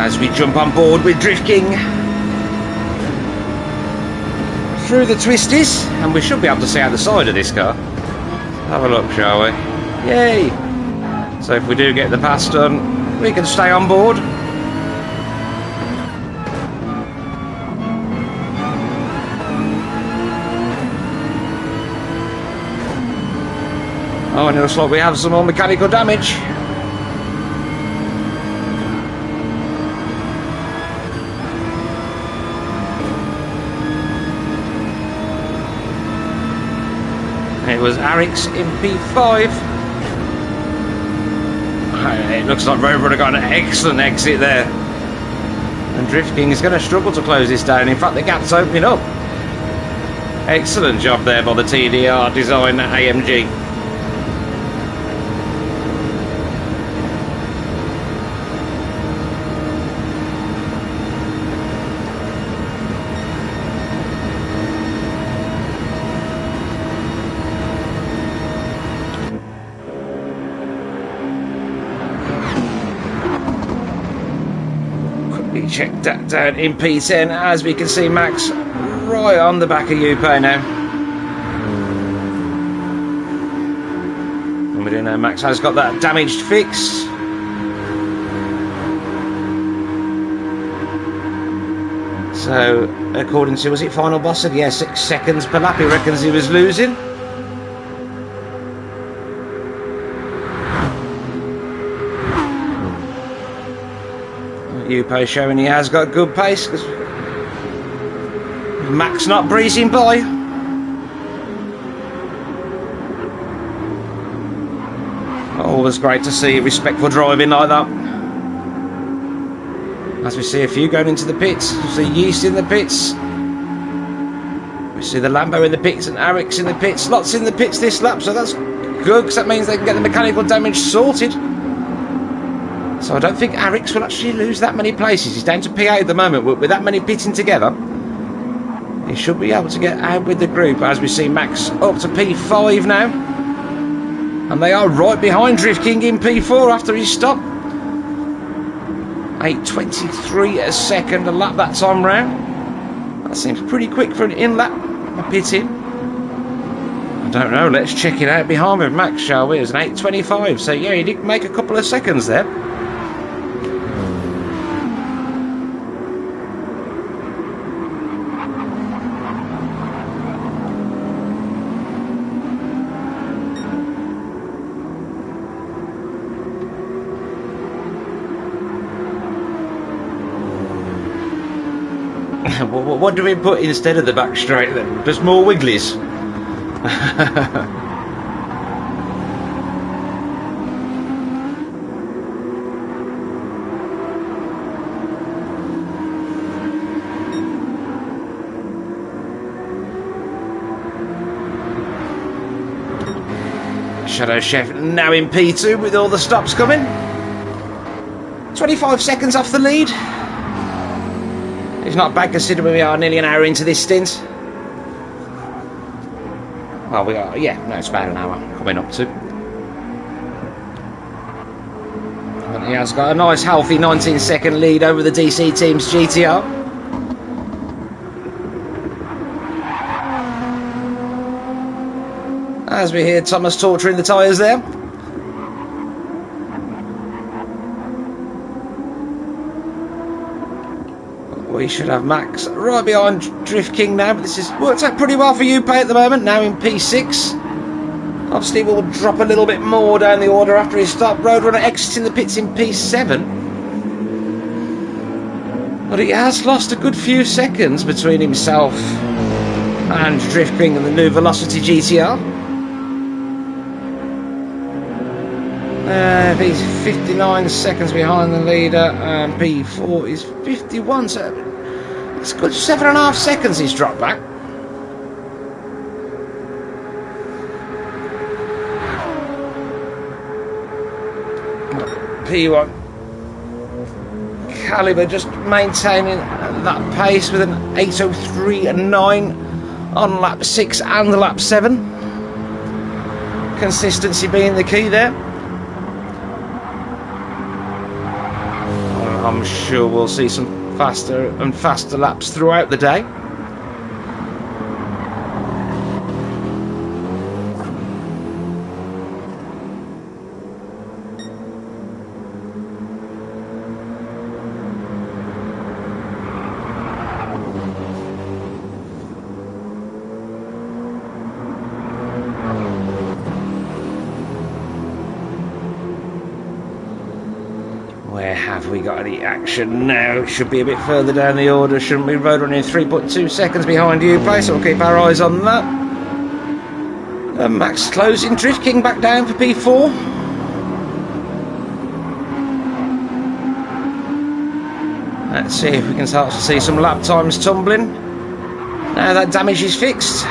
As we jump on board with Drift King through the twisties, and we should be able to see out the side of this car. Have a look, shall we? Yay! So if we do get the pass done, we can stay on board. Oh, and it looks like we have some more mechanical damage. It was Arix in P5. It looks like Roadrunner got an excellent exit there. And Drift King is going to struggle to close this down. In fact, the gap's opening up. Excellent job there by the TDR design AMG. Check that down in P10 as we can see Max right on the back of Yupo now. And we do know Max has got that damaged fixed. So according to, was it Final Boss said, yeah, 6 seconds per lap he reckons he was losing. Yupo showing he has got good pace because Max not breezing by. Always great to see respectful driving like that. As we see a few going into the pits, we see Yeast in the pits, we see the Lambo in the pits and Arix in the pits. Lots in the pits this lap, so that's good because that means they can get the mechanical damage sorted. So I don't think Arix will actually lose that many places. He's down to P8 at the moment. With that many pitting together, he should be able to get out with the group. As we see Max up to P5 now. And they are right behind Drift King in P4 after his stop. 8.23 a second a lap that time round. That seems pretty quick for an in-lap pitting. I don't know, let's check it out behind with Max, shall we? It was an 8.25, so yeah, he did make a couple of seconds there. What do we put instead of the back straight then? Just more wigglies? Shadow Chef now in P2 with all the stops coming. 25 seconds off the lead. It's not bad considering we are nearly an hour into this stint. Well, we are, yeah, no, it's about an hour coming up to. And he has got a nice healthy 19-second lead over the DC team's GTR. As we hear Thomas torturing the tyres there. We should have Max right behind Drift King now, but this has worked out pretty well for Yupo at the moment, now in P6. Obviously we'll drop a little bit more down the order after his stop. Roadrunner exiting the pits in P7. But he has lost a good few seconds between himself and Drift King and the new Velocity GTR. He's 59 seconds behind the leader, and P4 is 51, so it's a good 7.5 seconds he's dropped back. P1 Caliber just maintaining that pace with an 8:03.9 on lap 6 and lap 7. Consistency being the key there. I'm sure we'll see some faster and faster laps throughout the day. Where have we got any action now? It should be a bit further down the order, shouldn't we? Road running 3.2 seconds behind you, place. So we'll keep our eyes on that. Max closing, Drift King back down for P4. Let's see if we can start to see some lap times tumbling. Now that damage is fixed.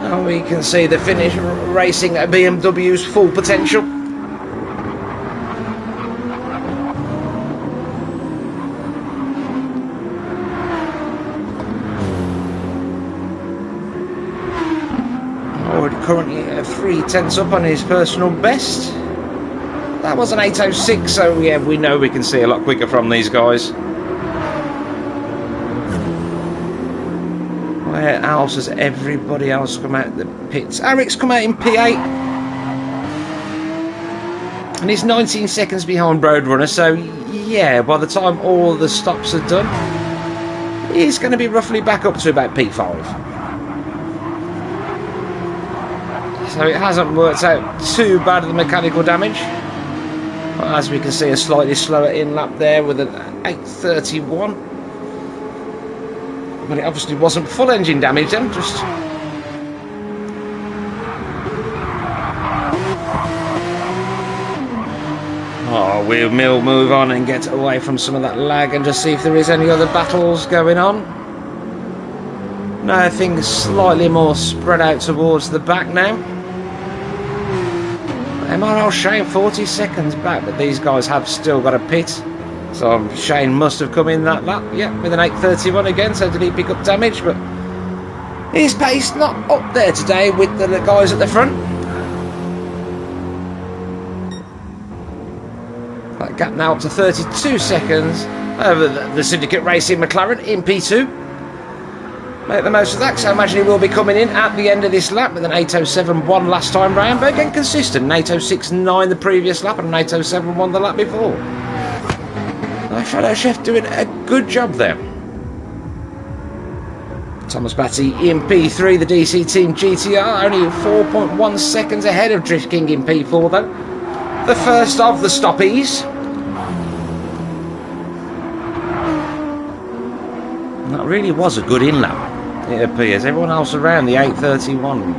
And we can see the finish racing at BMW's full potential. Currently 3/10 up on his personal best. That was an 8:06, so yeah, we know we can see a lot quicker from these guys. Where else has everybody else come out the pits? Eric's come out in P8. And he's 19 seconds behind Roadrunner, so yeah, by the time all the stops are done, he's going to be roughly back up to about P5. So it hasn't worked out too bad, the mechanical damage. But as we can see, a slightly slower in-lap there with an 8:31. But it obviously wasn't full engine damage then, just... Oh, we'll move on and get away from some of that lag and just see if there is any other battles going on. No, things slightly more spread out towards the back now. MRL Shane 40 seconds back, but these guys have still got a pit. So Shane must have come in that lap, yeah, with an 8:31 again, so did he pick up damage, but his pace not up there today with the guys at the front. That gap now up to 32 seconds over the Syndicate Racing McLaren in P2. Make the most of that, so I imagine he will be coming in at the end of this lap with an 8:07.1 last time round, but again consistent, an 8:06.9 the previous lap and an 8:07.1 the lap before. Shadow Chef doing a good job there. Thomas Batty in P3, the DC Team GTR, only 4.1 seconds ahead of Drift King in P4 though. The first of the stoppies. That really was a good in-lap, it appears. Everyone else around the 8:31.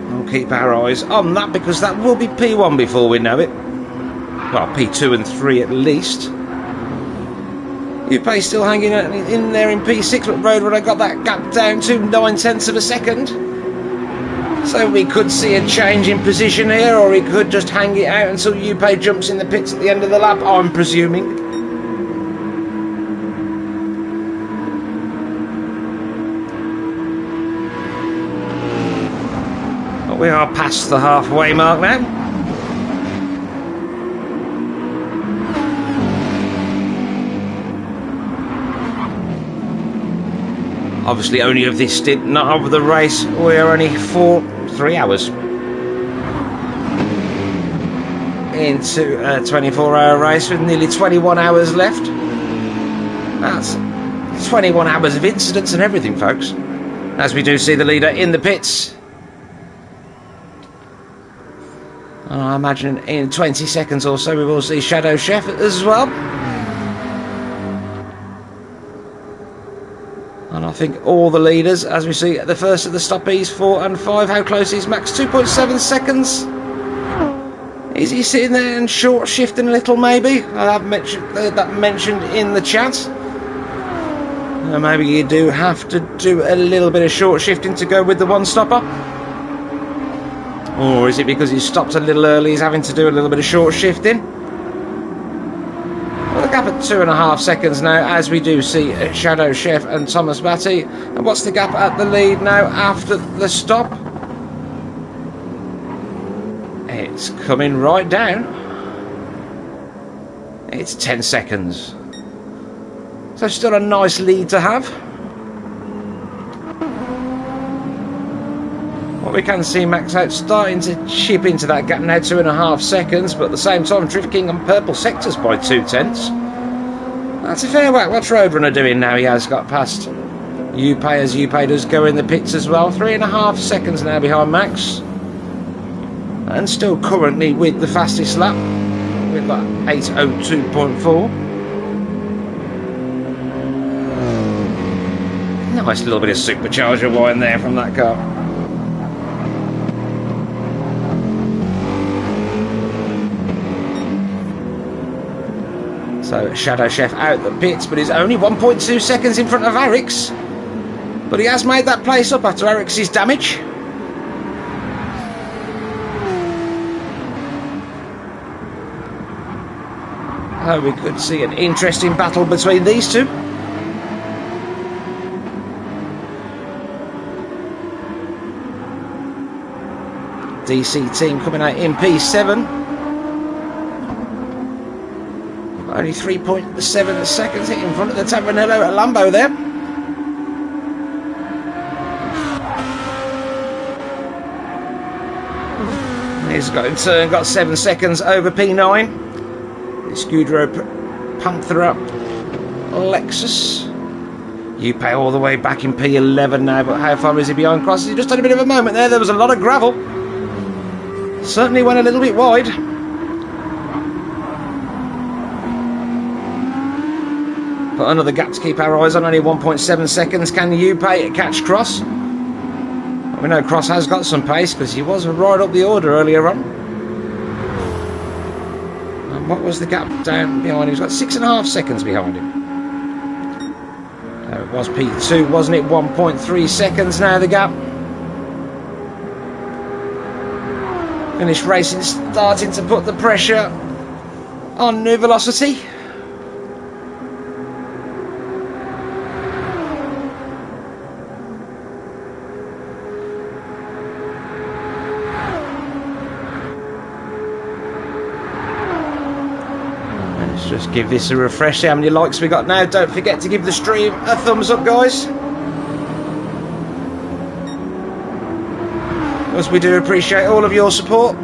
We'll keep our eyes on that because that will be P1 before we know it. Well, P2 and 3 at least. UPay still hanging in there in P6, but Roadrunner got that gap down to 9/10 of a second. So we could see a change in position here, or he could just hang it out until UPay jumps in the pits at the end of the lap, I'm presuming. But we are past the halfway mark now. Obviously only of this stint, not of the race. We're only 3 hours into a 24-hour race with nearly 21 hours left. That's 21 hours of incidents and everything, folks. As we do see the leader in the pits. And I imagine in 20 seconds or so we will see Shadow Chef as well. And I think all the leaders, as we see at the first of the stoppies, 4 and 5, how close is Max? 2.7 seconds. Is he sitting there and short shifting a little maybe? I have heard that mentioned in the chat. Maybe you do have to do a little bit of short shifting to go with the one stopper. Or is it because he stopped a little early, he's having to do a little bit of short shifting? Well, the gap at 2.5 seconds now, as we do see Shadow Chef and Thomas Batty. And what's the gap at the lead now after the stop? It's coming right down. It's 10 seconds. So still a nice lead to have. What we can see, Max out starting to chip into that gap now, 2.5 seconds, but at the same time, Drift King on purple sectors by 0.2. That's a fair whack. What's Roadrunner doing now? He has got past Upe, as Upe does go in the pits as well. 3.5 seconds now behind Max. And still currently with the fastest lap. We've got 8:02.4. Nice little bit of supercharger whine there from that car. So Shadow Chef out the pits, but he's only 1.2 seconds in front of Arix. But he has made that place up after Arix's damage. Oh, we could see an interesting battle between these two. DC team coming out in P7. Only 3.7 seconds in front of the Tavernello at Lambo there. He's got in turn got 7 seconds over P9. The Scudero Panthera Lexus. Upe all the way back in P11 now, but how far is he behind Cross? He just had a bit of a moment there. There was a lot of gravel. Certainly went a little bit wide. But another gap to keep our eyes on, only 1.7 seconds. Can Upe catch Cross? We know Cross has got some pace because he was right up the order earlier on. And what was the gap down behind him? He's got 6.5 seconds behind him. So it was P2, wasn't it? 1.3 seconds now the gap. Finish racing starting to put the pressure on New Velocity. Let's just give this a refresh. See how many likes we got now. Don't forget to give the stream a thumbs up, guys, as we do appreciate all of your support.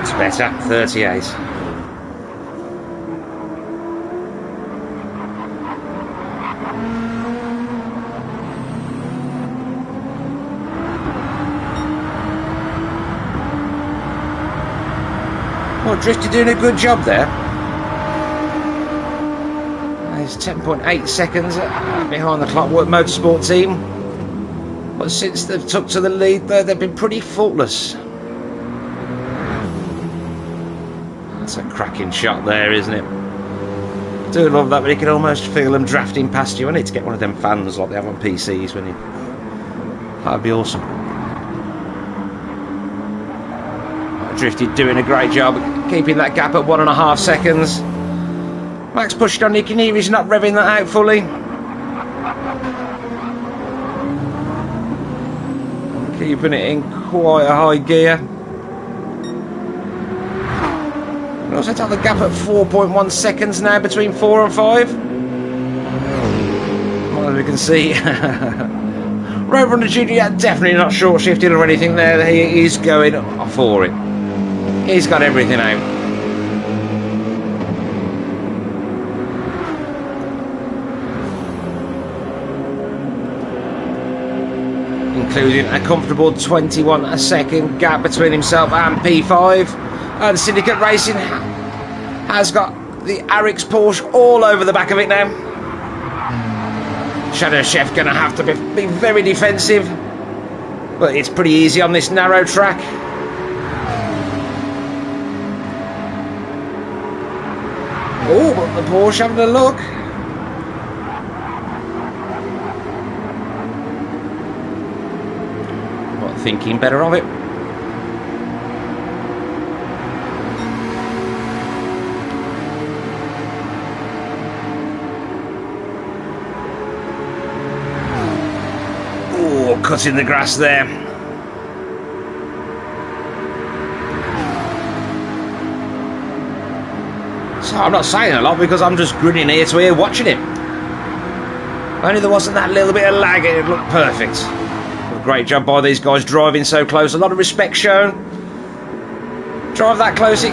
It's better, 38. Well, Drifty doing a good job there. He's 10.8 seconds behind the Clockwork Motorsport team. But since they've took to the lead, though, they've been pretty faultless. That's a cracking shot there, isn't it? I do love that, but you can almost feel them drafting past you. I need to get one of them fans like they have on PCs when you... That'd be awesome. Drifty doing a great job keeping that gap at 1.5 seconds. Max pushing on Nicky Neary, he's not revving that out fully. Keeping it in quite a high gear. We also have the gap at 4.1 seconds now between 4 and 5. Well, as we can see, Roadrunner Junior definitely not short shifted or anything there. He is going for it. He's got everything out. Including a comfortable 21 a second gap between himself and P5. And Syndicate Racing has got the Arix Porsche all over the back of it now. Shadow Chef going to have to be very defensive, but it's pretty easy on this narrow track. Oh, but the Porsche having a look. Not thinking better of it. Oh, cutting the grass there. So I'm not saying a lot because I'm just grinning ear to ear watching him. Only there wasn't that little bit of lag, it looked perfect. A great job by these guys driving so close, a lot of respect shown. Drive that close, it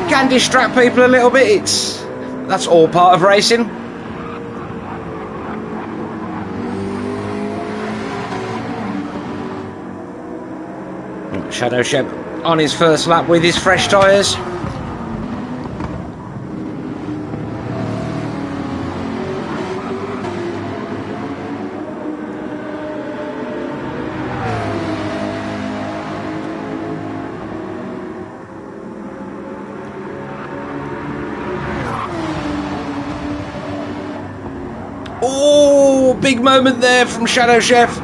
can distract people a little bit, that's all part of racing. Shadow Shep on his first lap with his fresh tyres. Oh, big moment there from Shadow Chef.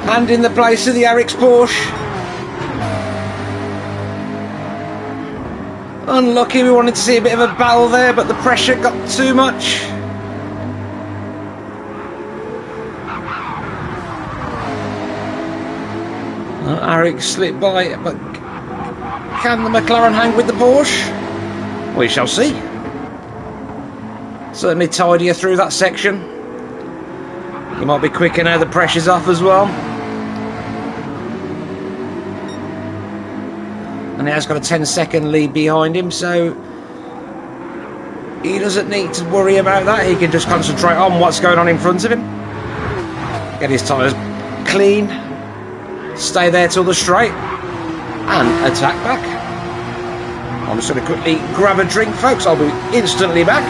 Handing the place to the Eric's Porsche. Unlucky, we wanted to see a bit of a battle there, but the pressure got too much. Eric slipped by, but can the McLaren hang with the Porsche? We shall see. Certainly tidier through that section. He might be quicker now the pressure's off as well. And he has got a 10-second lead behind him, so he doesn't need to worry about that. He can just concentrate on what's going on in front of him. Get his tyres clean. Stay there till the straight. And attack back. I'm just going to quickly grab a drink, folks. I'll be instantly back.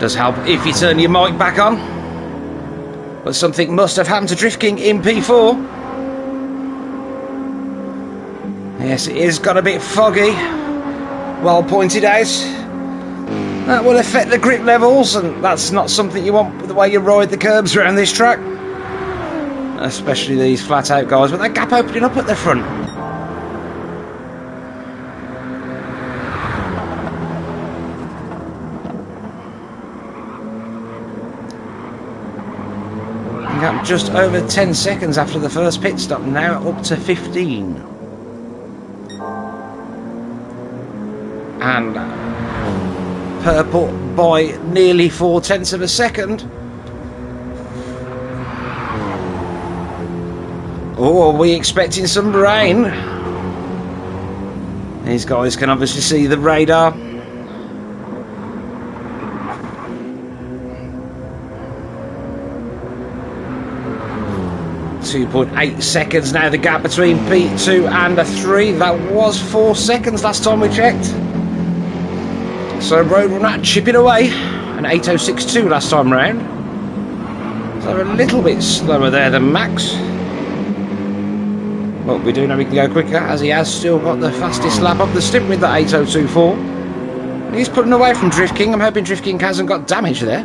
Does help if you turn your mic back on. But something must have happened to Drift King in P4. Yes, it is got a bit foggy. Well pointed out. That will affect the grip levels, and that's not something you want with the way you ride the curbs around this track. Especially these flat out guys with that gap opening up at the front. Gap just over 10 seconds after the first pit stop, now up to 15. And purple by nearly 0.4 of a second. Oh, are we expecting some rain? These guys can obviously see the radar. 2.8 seconds now, the gap between P2 and a 3. That was 4 seconds last time we checked. So Road will not chipping away. An 8.062 last time round. So a little bit slower there than Max. But we do know we can go quicker, as he has still got the fastest lap of the stint with the 8.024. And he's putting away from Drift King. I'm hoping Drift King hasn't got damage there.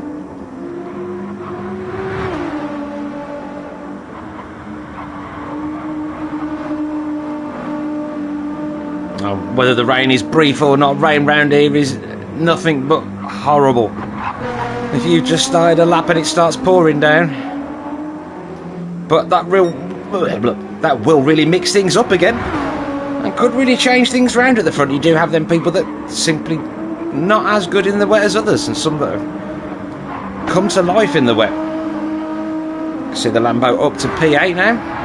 Whether the rain is brief or not, rain round here is nothing but horrible. If you've just started a lap and it starts pouring down, but that will really mix things up again and could really change things around at the front. You do have them people that simply not as good in the wet as others, and some that have come to life in the wet. See the Lambo up to P8 now.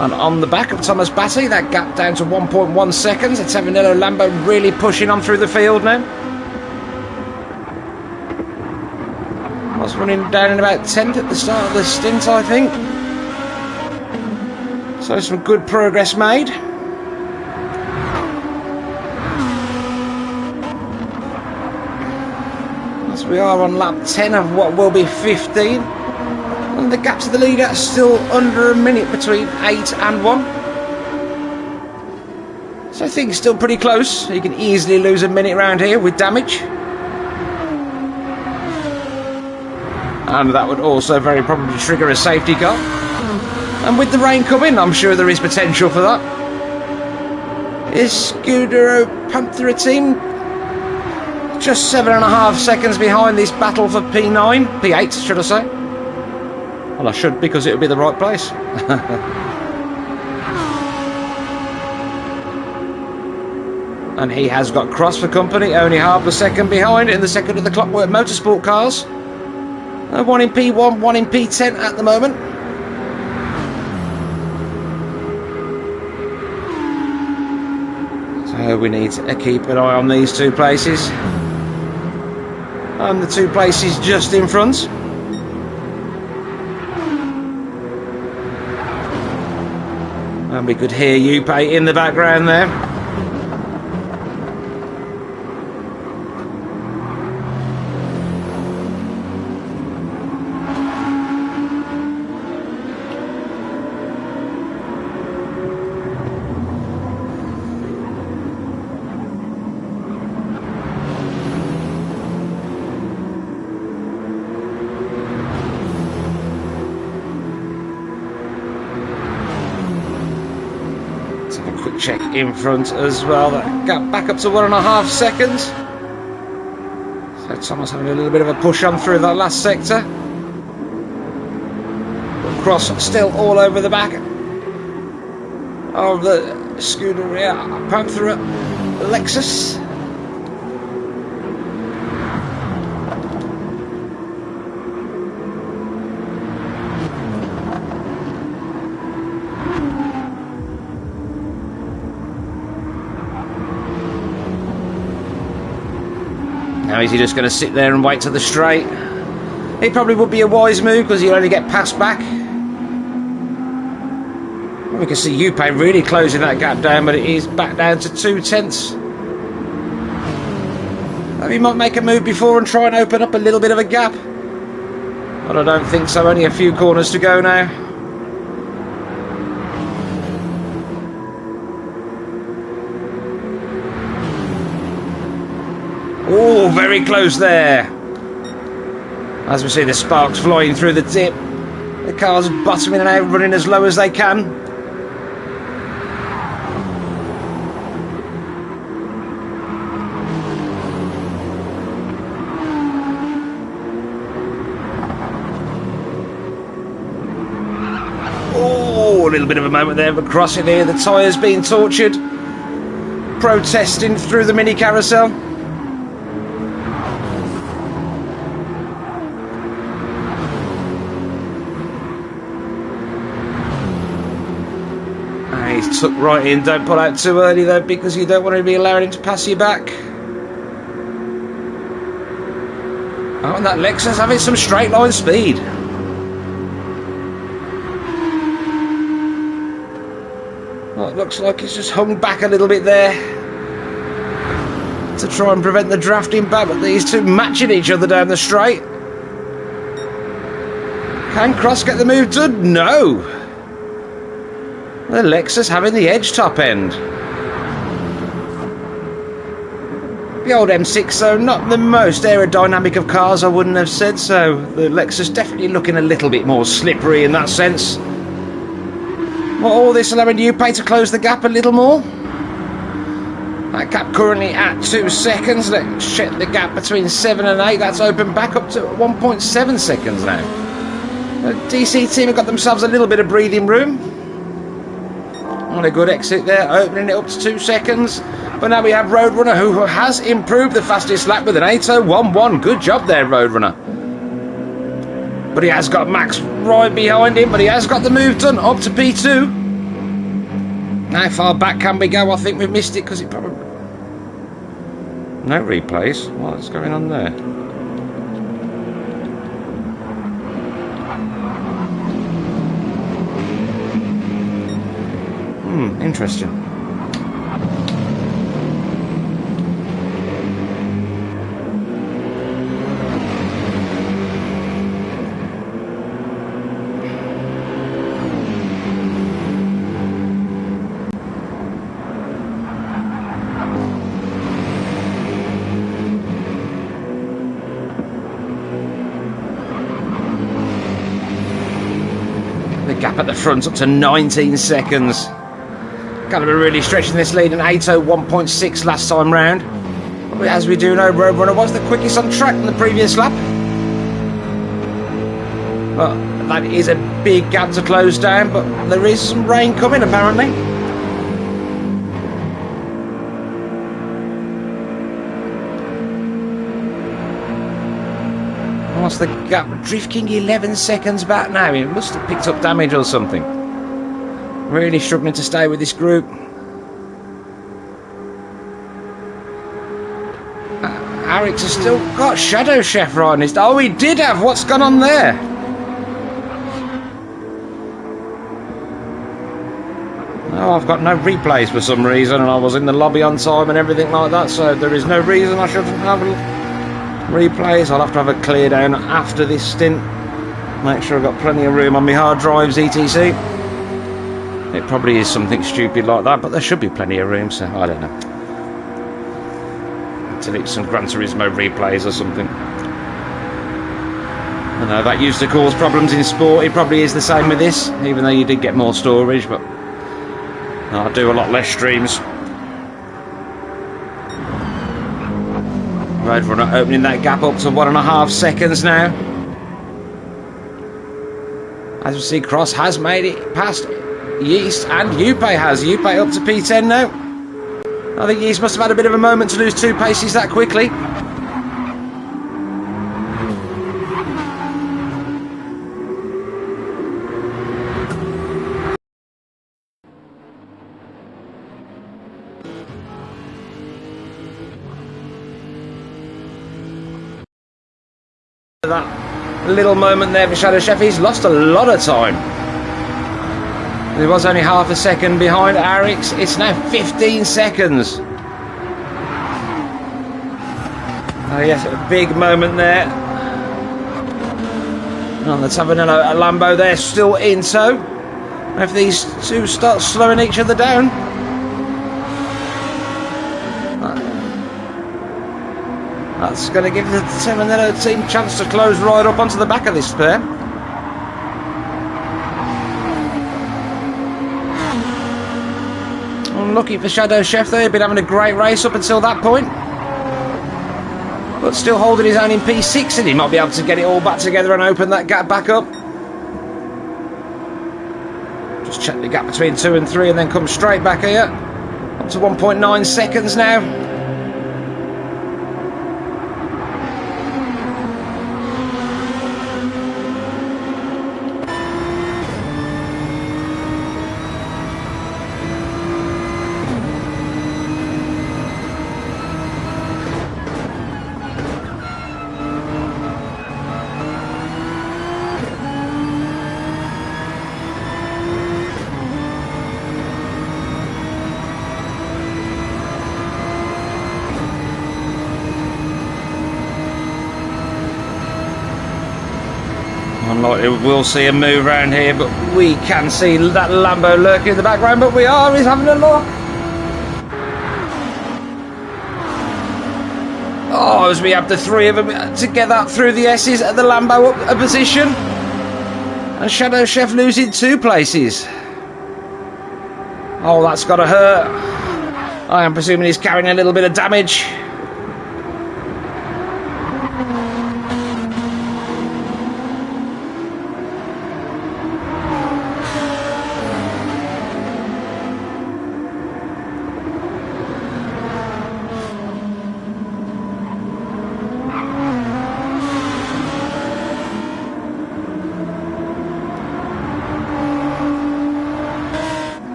And on the back of Thomas Batty, that gap down to 1.1 seconds. It's Avanello Lambo really pushing on through the field now. Was running down in about 10th at the start of the stint, I think. So some good progress made. As we are on lap 10 of what will be 15. And the gap to the leader is still under a minute between 8 and 1. So I think it's still pretty close. You can easily lose a minute around here with damage. And that would also very probably trigger a safety car. And with the rain coming, I'm sure there is potential for that. Is Scudero Panthera team just 7.5 seconds behind this battle for P9? P8, should I say? Well, I should, because it would be the right place. And he has got cross for company, only half a second behind in the second of the Clockwork Motorsport cars. One in P1, one in P10 at the moment. So we need to keep an eye on these two places. And the two places just in front. And we could hear Yuppie in the background there. Check in front as well. That gap back up to 1.5 seconds. So Thomas having a little bit of a push on through that last sector. Cross still all over the back of the Scuderia Panthera Lexus. Now is he just going to sit there and wait to the straight? It probably would be a wise move because he'll only get passed back. We can see Yuppie really closing that gap down, but it is back down to 0.2. Maybe he might make a move before and try and open up a little bit of a gap. But I don't think so. Only a few corners to go now. Oh, very close there. As we see the sparks flying through the dip. The cars bottoming out, running as low as they can. Oh, a little bit of a moment there of a crossing here. The tyres being tortured. Protesting through the mini carousel. He's tucked right in. Don't pull out too early though, because you don't want to be allowing him to pass you back. Oh, and that Lexus having some straight line speed. Well, it looks like he's just hung back a little bit there to try and prevent the drafting back, but these two matching each other down the straight. Can Cross get the move done? No. The Lexus having the edge top end. The old M6 though, not the most aerodynamic of cars, I wouldn't have said so. The Lexus definitely looking a little bit more slippery in that sense. Well, all this allowing Yuppie to close the gap a little more. That gap currently at 2 seconds. Let's check the gap between 7 and 8. That's opened back up to 1.7 seconds now. The DC team have got themselves a little bit of breathing room. On a good exit there, opening it up to 2 seconds. But now we have Roadrunner, who has improved the fastest lap with an 8:01.1. Good job there, Roadrunner. But he has got Max right behind him, but he has got the move done up to P2. How far back can we go? I think we've missed it because it probably... No replays. What's going on there? Interesting. The gap at the front up to 19 seconds. Kind of really stretching this lead in 8:01.6 last time round. But as we do know, Roadrunner was the quickest on track in the previous lap. Well, that is a big gap to close down, but there is some rain coming apparently. What's the gap? Drift King 11 seconds back now. He must have picked up damage or something. Really struggling to stay with this group. Arix has still got Shadow Chef right on his... Oh, he did have. What's gone on there? Oh, I've got no replays for some reason, and I was in the lobby on time and everything like that, so there is no reason I shouldn't have replays. I'll have to have a clear down after this stint. Make sure I've got plenty of room on my hard drives, etc. It probably is something stupid like that, but there should be plenty of room, so I don't know. Delete some Gran Turismo replays or something. I know that used to cause problems in sport. It probably is the same with this, even though you did get more storage, but I do a lot less streams. Roadrunner opening that gap up to 1.5 seconds now. As we see, Cross has made it past Yeast, and Yuppie has. Yuppie up to P10 now. I think Yeast must have had a bit of a moment to lose 2 paces that quickly. That little moment there for Shadow Chef, he's lost a lot of time. He was only half a second behind Arix. It's now 15 seconds. Oh yes, a big moment there. Oh, let's have a Lambo there, still in tow. If these two start slowing each other down. That's going to give the Terminello team a chance to close right up onto the back of this pair. Unlucky for Shadow Chef though, he'd been having a great race up until that point. But still holding his own in P6, and he might be able to get it all back together and open that gap back up. Just check the gap between 2 and 3 and then come straight back here. Up to 1.9 seconds now. We'll see a move around here, but we can see that Lambo lurking in the background, but he's having a look. Oh, as we have the three of them to get that through the S's at the Lambo up a position. And Shadow Chef losing 2 places. Oh, that's got to hurt. I am presuming he's carrying a little bit of damage.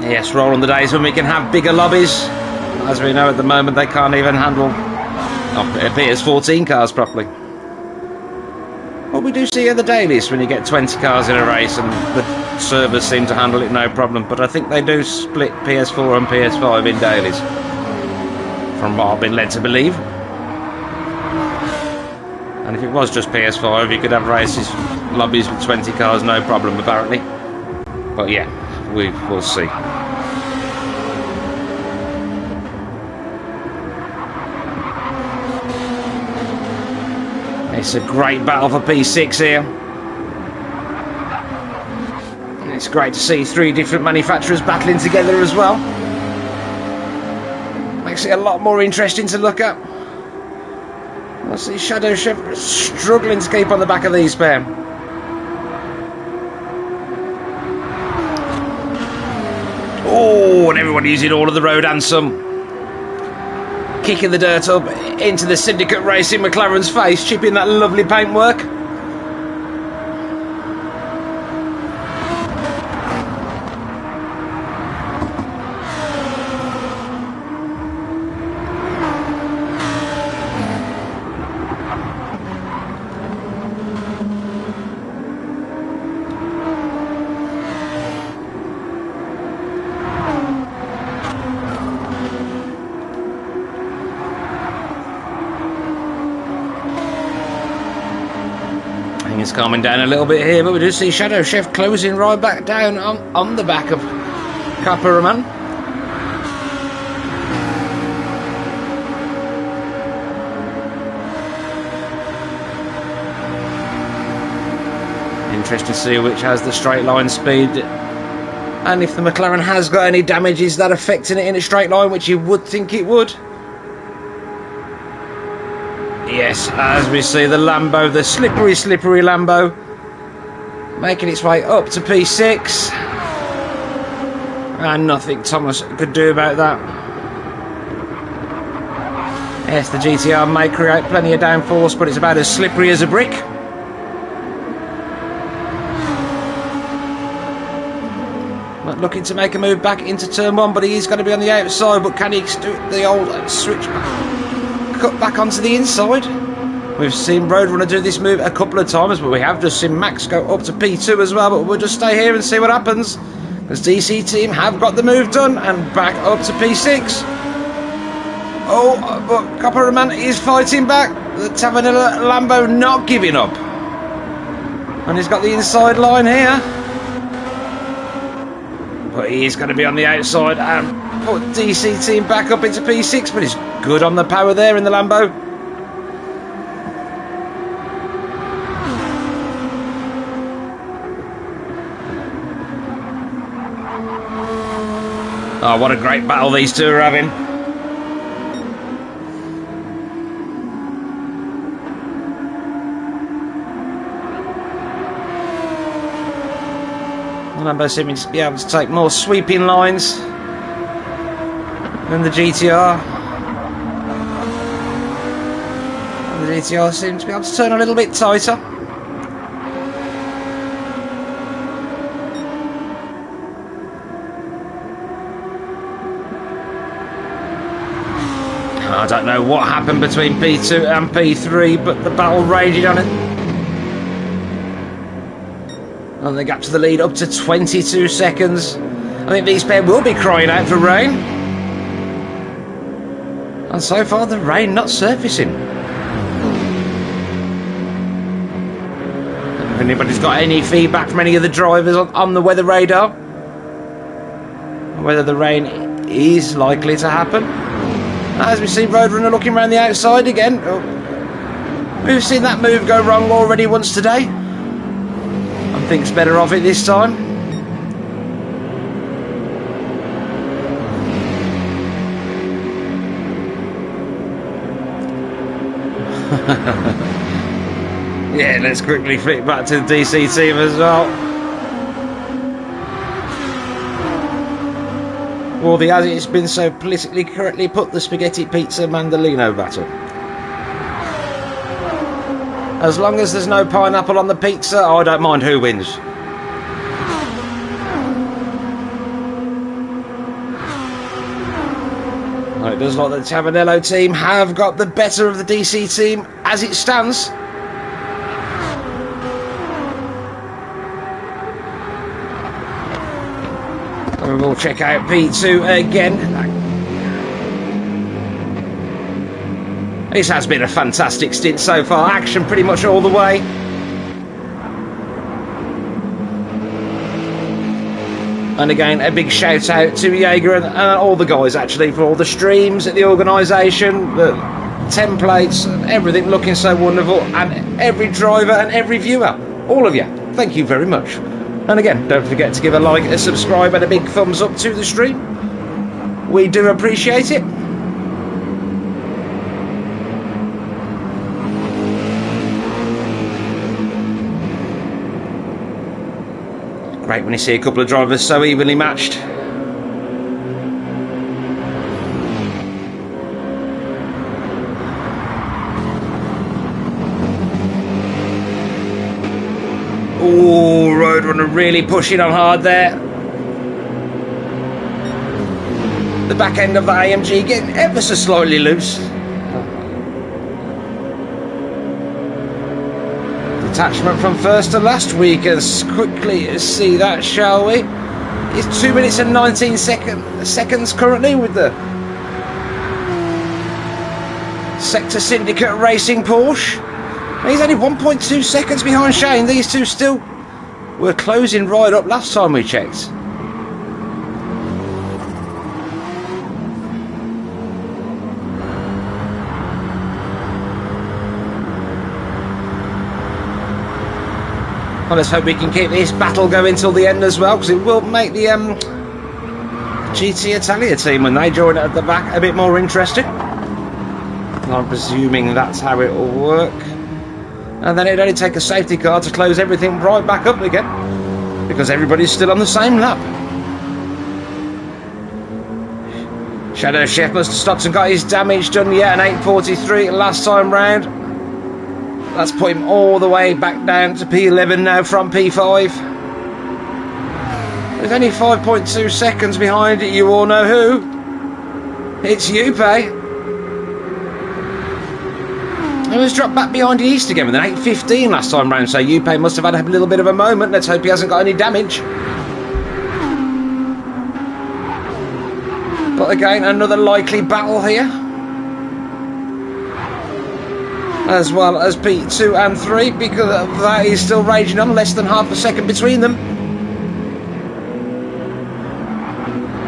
Yes, roll on the days when we can have bigger lobbies. As we know at the moment, they can't even handle it appears 14 cars properly. Well, we do see at the dailies when you get 20 cars in a race, and the servers seem to handle it no problem. But I think they do split PS4 and PS5 in dailies, from what I've been led to believe. And if it was just PS5, you could have races, lobbies with 20 cars, no problem apparently. But yeah, we'll see. It's a great battle for P6 here. And it's great to see 3 different manufacturers battling together as well. Makes it a lot more interesting to look at. I see Shadow Chef struggling to keep on the back of these pair. Oh, and everyone using all of the road and some. Kicking the dirt up into the Syndicate Racing McLaren's face, chipping that lovely paintwork. It's calming down a little bit here, but we do see Shadow Chef closing right back down on the back of Kapperman. Interesting to see which has the straight line speed, and if the McLaren has got any damage, is that affecting it in a straight line, which you would think it would. Yes, as we see the Lambo, the slippery Lambo, making its way up to P6. And nothing Thomas could do about that. Yes, the GTR may create plenty of downforce, but it's about as slippery as a brick. Not looking to make a move back into turn 1, but he is going to be on the outside. But can he do the old switch cut back onto the inside? We've seen Roadrunner do this move a couple of times, but we have just seen Max go up to P2 as well. But we'll just stay here and see what happens. As DC team have got the move done and back up to P6. Oh, but Copperman is fighting back. The Tavanilla Lambo not giving up. And he's got the inside line here. But he is going to be on the outside and put DC team back up into P6. But he's good on the power there in the Lambo. Oh, what a great battle these two are having. Lambo seeming to be able to take more sweeping lines than the GTR. And the GTR seems to be able to turn a little bit tighter. I don't know what happened between P2 and P3, but the battle raging on it. And the gap to the lead up to 22 seconds. I think these pair will be crying out for rain. And so far the rain not surfacing. If anybody's got any feedback from any of the drivers on the weather radar, whether the rain is likely to happen. As we see Roadrunner looking around the outside again. Oh. We've seen that move go wrong already once today. I think's better off it this time. Yeah, let's quickly flick back to the DC team as well. Or the, as it's been so politically correctly put, the spaghetti pizza mandolino battle. As long as there's no pineapple on the pizza, I don't mind who wins. Well, it does look like the Tavanello team have got the better of the DC team as it stands. And we'll check out P2 again. This has been a fantastic stint so far. Action pretty much all the way. And again, a big shout out to Jaeger and all the guys actually for all the streams, the organisation, the templates, everything looking so wonderful, and every driver and every viewer. All of you, thank you very much. And again, don't forget to give a like, a subscribe and a big thumbs up to the stream. We do appreciate it. Great when you see a couple of drivers so evenly matched. Oh, Roadrunner really pushing on hard there. The back end of the AMG getting ever so slightly loose. Detachment from first to last. We can quickly see that, shall we? It's 2 minutes and 19 seconds currently with the Sector Syndicate Racing Porsche. He's only 1.2 seconds behind Shane. These two still were closing right up last time we checked. Well, let's hope we can keep this battle going till the end as well, because it will make the GT Italia team, when they join at the back, a bit more interesting. I'm presuming that's how it will work. And then it'd only take a safety car to close everything right back up again, because everybody's still on the same lap. Shadow Chef must have stopped and got his damage done. Yeah, an 843 last time round. That's put him all the way back down to P11 now from P5. There's only 5.2 seconds behind it. You all know who. It's Yuppie. He was dropped back behind the east again with an 8.15 last time round, so Yuppie must have had a little bit of a moment. Let's hope he hasn't got any damage. But again, another likely battle here. As well as P2 and 3, because that is still raging on, less than half a second between them.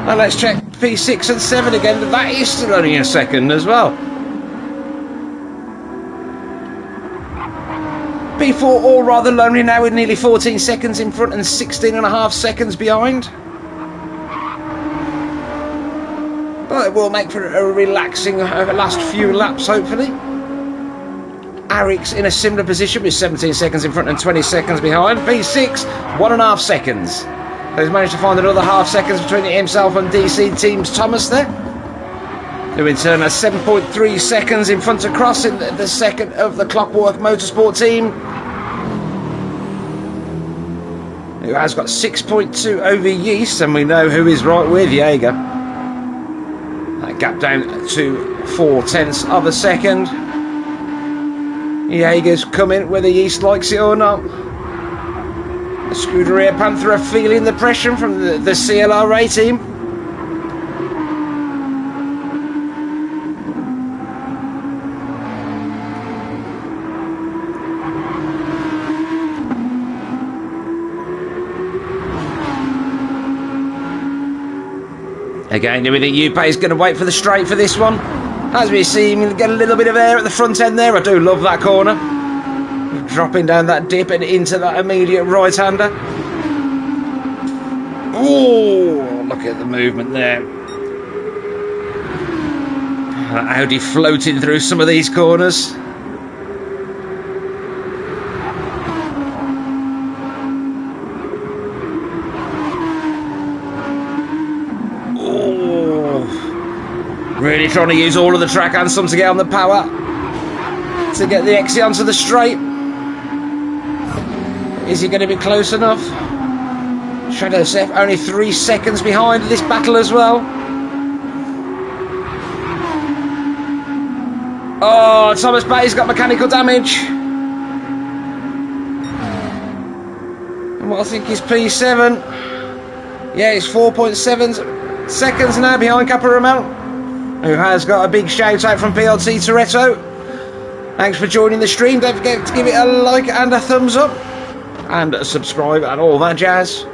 And let's check P6 and 7 again, that is still only a second as well. P4 all rather lonely now with nearly 14 seconds in front and 16.5 seconds behind. But it will make for a relaxing last few laps, hopefully. Eric's in a similar position with 17 seconds in front and 20 seconds behind. P6, 1.5 seconds. He's managed to find another half seconds between himself and DC Team's Thomas there, who in turn has 7.3 seconds in front of Cross in the second of the Clockwork Motorsport team, who has got 6.2 over Yeast, and we know who is right with Jaeger. That gap down to 0.4 of a second. Jaeger's coming whether Yeast likes it or not. The Scuderia Panther are feeling the pressure from the CLRA team. Again, we think Yuppei is going to wait for the straight for this one. As we see him get a little bit of air at the front end there. I do love that corner. Dropping down that dip and into that immediate right-hander. Oh, look at the movement there. Audi floating through some of these corners. Oh, really trying to use all of the track and some to get on the power to get the exit onto the straight. Is he going to be close enough? Shadow Seth only 3 seconds behind this battle as well. Oh, Thomas Bay's got mechanical damage. And what I think is P7. Yeah, it's 4.7 seconds now behind Caparamel, who has got a big shout out from PLT Toretto. Thanks for joining the stream. Don't forget to give it a like and a thumbs up. And subscribe and all that jazz.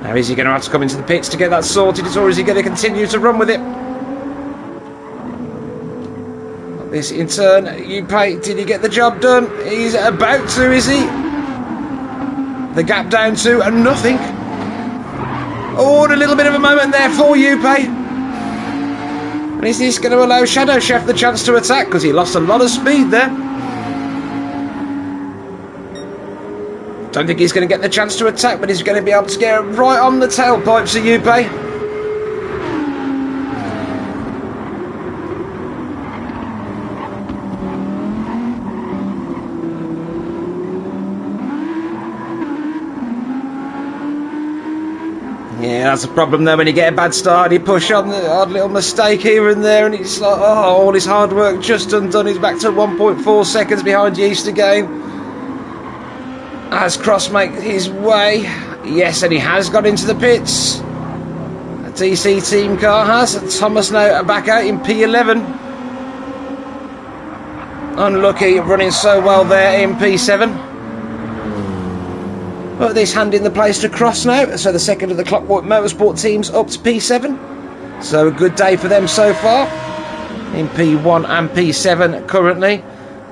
Now is he going to have to come into the pits to get that sorted, or is he going to continue to run with it? This in turn, Yuppei, did he get the job done? He's about to, is he? The gap down to and nothing. Oh, and a little bit of a moment there for Yuppei. And is this going to allow Shadow Chef the chance to attack? Because he lost a lot of speed there. Don't think he's going to get the chance to attack, but he's going to be able to get right on the tailpipes of Yuppei. Yeah, that's a problem though when you get a bad start, you push on the odd little mistake here and there, and it's like, oh, all his hard work just undone. He's back to 1.4 seconds behind Yeast again. As Cross makes his way, yes, and he has got into the pits. A DC team car has. Thomas now back out in P11. Unlucky, running so well there in P7. But this handing the place to Cross now, so the second of the Clockwork Motorsport teams up to P7. So a good day for them so far. In P1 and P7 currently.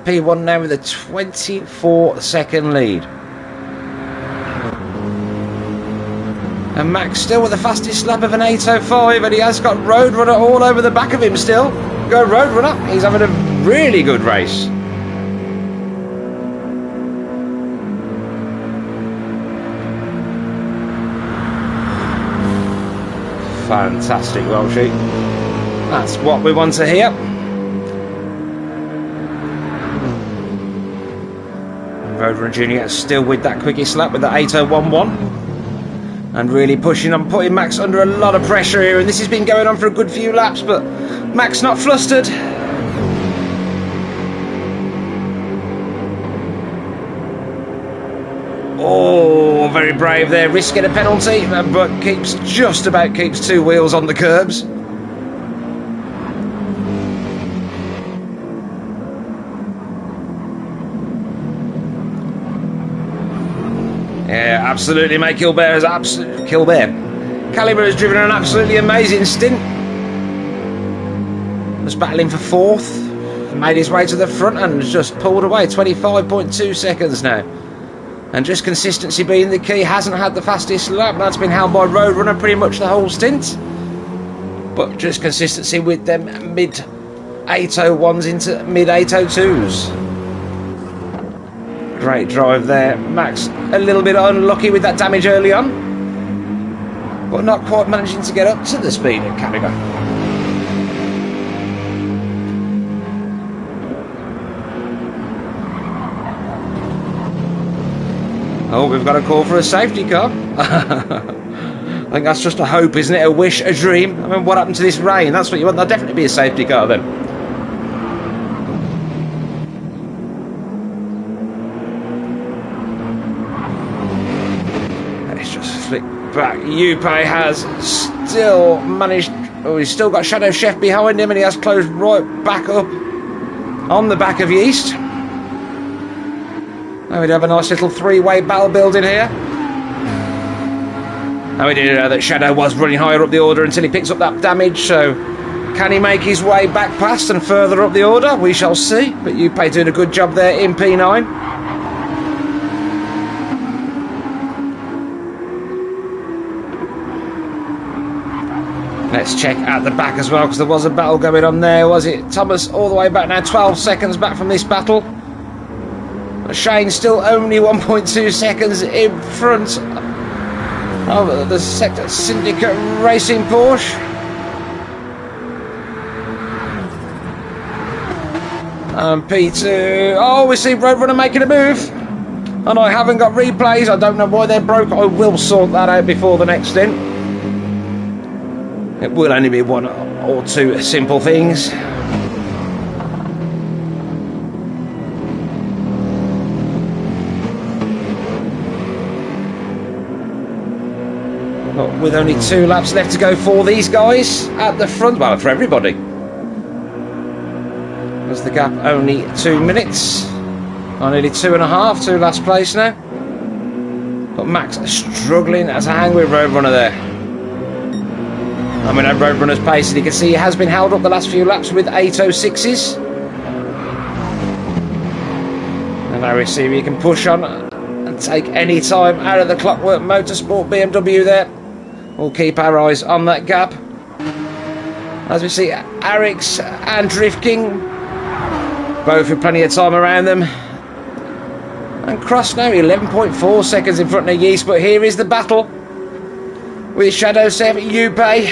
P1 now with a 24-second lead. And Max still with the fastest lap of an 8:05, and he has got Roadrunner all over the back of him still. Go Roadrunner, he's having a really good race. Fantastic, Welshie. That's what we want to hear. Roadrunner Jr. still with that quickest lap with the 8:011. And really pushing on, putting Max under a lot of pressure here. And this has been going on for a good few laps, but Max not flustered. Oh, Oh, very brave there, risking a penalty, but just about keeps 2 wheels on the curbs. Yeah, absolutely, mate. Caliber has driven an absolutely amazing stint. Was battling for 4th, made his way to the front and just pulled away. 25.2 seconds now. And just consistency being the key. Hasn't had the fastest lap. That's been held by Roadrunner pretty much the whole stint. But just consistency with them mid-801s into mid-802s. Great drive there. Max a little bit unlucky with that damage early on, but not quite managing to get up to the speed of Carragher. Oh, we've got a call for a safety car. I think that's just a hope, isn't it? A wish, a dream. I mean, what happened to this rain? That's what you want. There'll definitely be a safety car then. Let's just flick back. Yuppie has still managed... Oh, he's still got Shadow Chef behind him, and he has closed right back up on the back of Yeast. Now we'd have a nice little 3-way battle building here. Now we didn't know that Shadow was running higher up the order until he picks up that damage, so can he make his way back past and further up the order? We shall see, but Yuppie doing a good job there in P9. Let's check at the back as well, because there was a battle going on there, was it? Thomas all the way back now, 12 seconds back from this battle. Shane still only 1.2 seconds in front of the Sector Syndicate Racing Porsche. And P2, oh, we see Roadrunner making a move, and I haven't got replays. I don't know why they're broke. I will sort that out before the next stint. It will only be 1 or 2 simple things. With only 2 laps left to go for these guys at the front, well, for everybody. There's the gap only 2 minutes, or nearly 2.5 to last place now. But Max struggling to hang with Roadrunner there. I mean, at Roadrunner's pace, and you can see he has been held up the last few laps with 806s. And now we see if he can push on and take any time out of the Clockwork Motorsport BMW there. We'll keep our eyes on that gap. As we see, Arix and Drift King, both with plenty of time around them. And Cross now 11.4 seconds in front of Yeast, but here is the battle with Shadow 7, Yuppie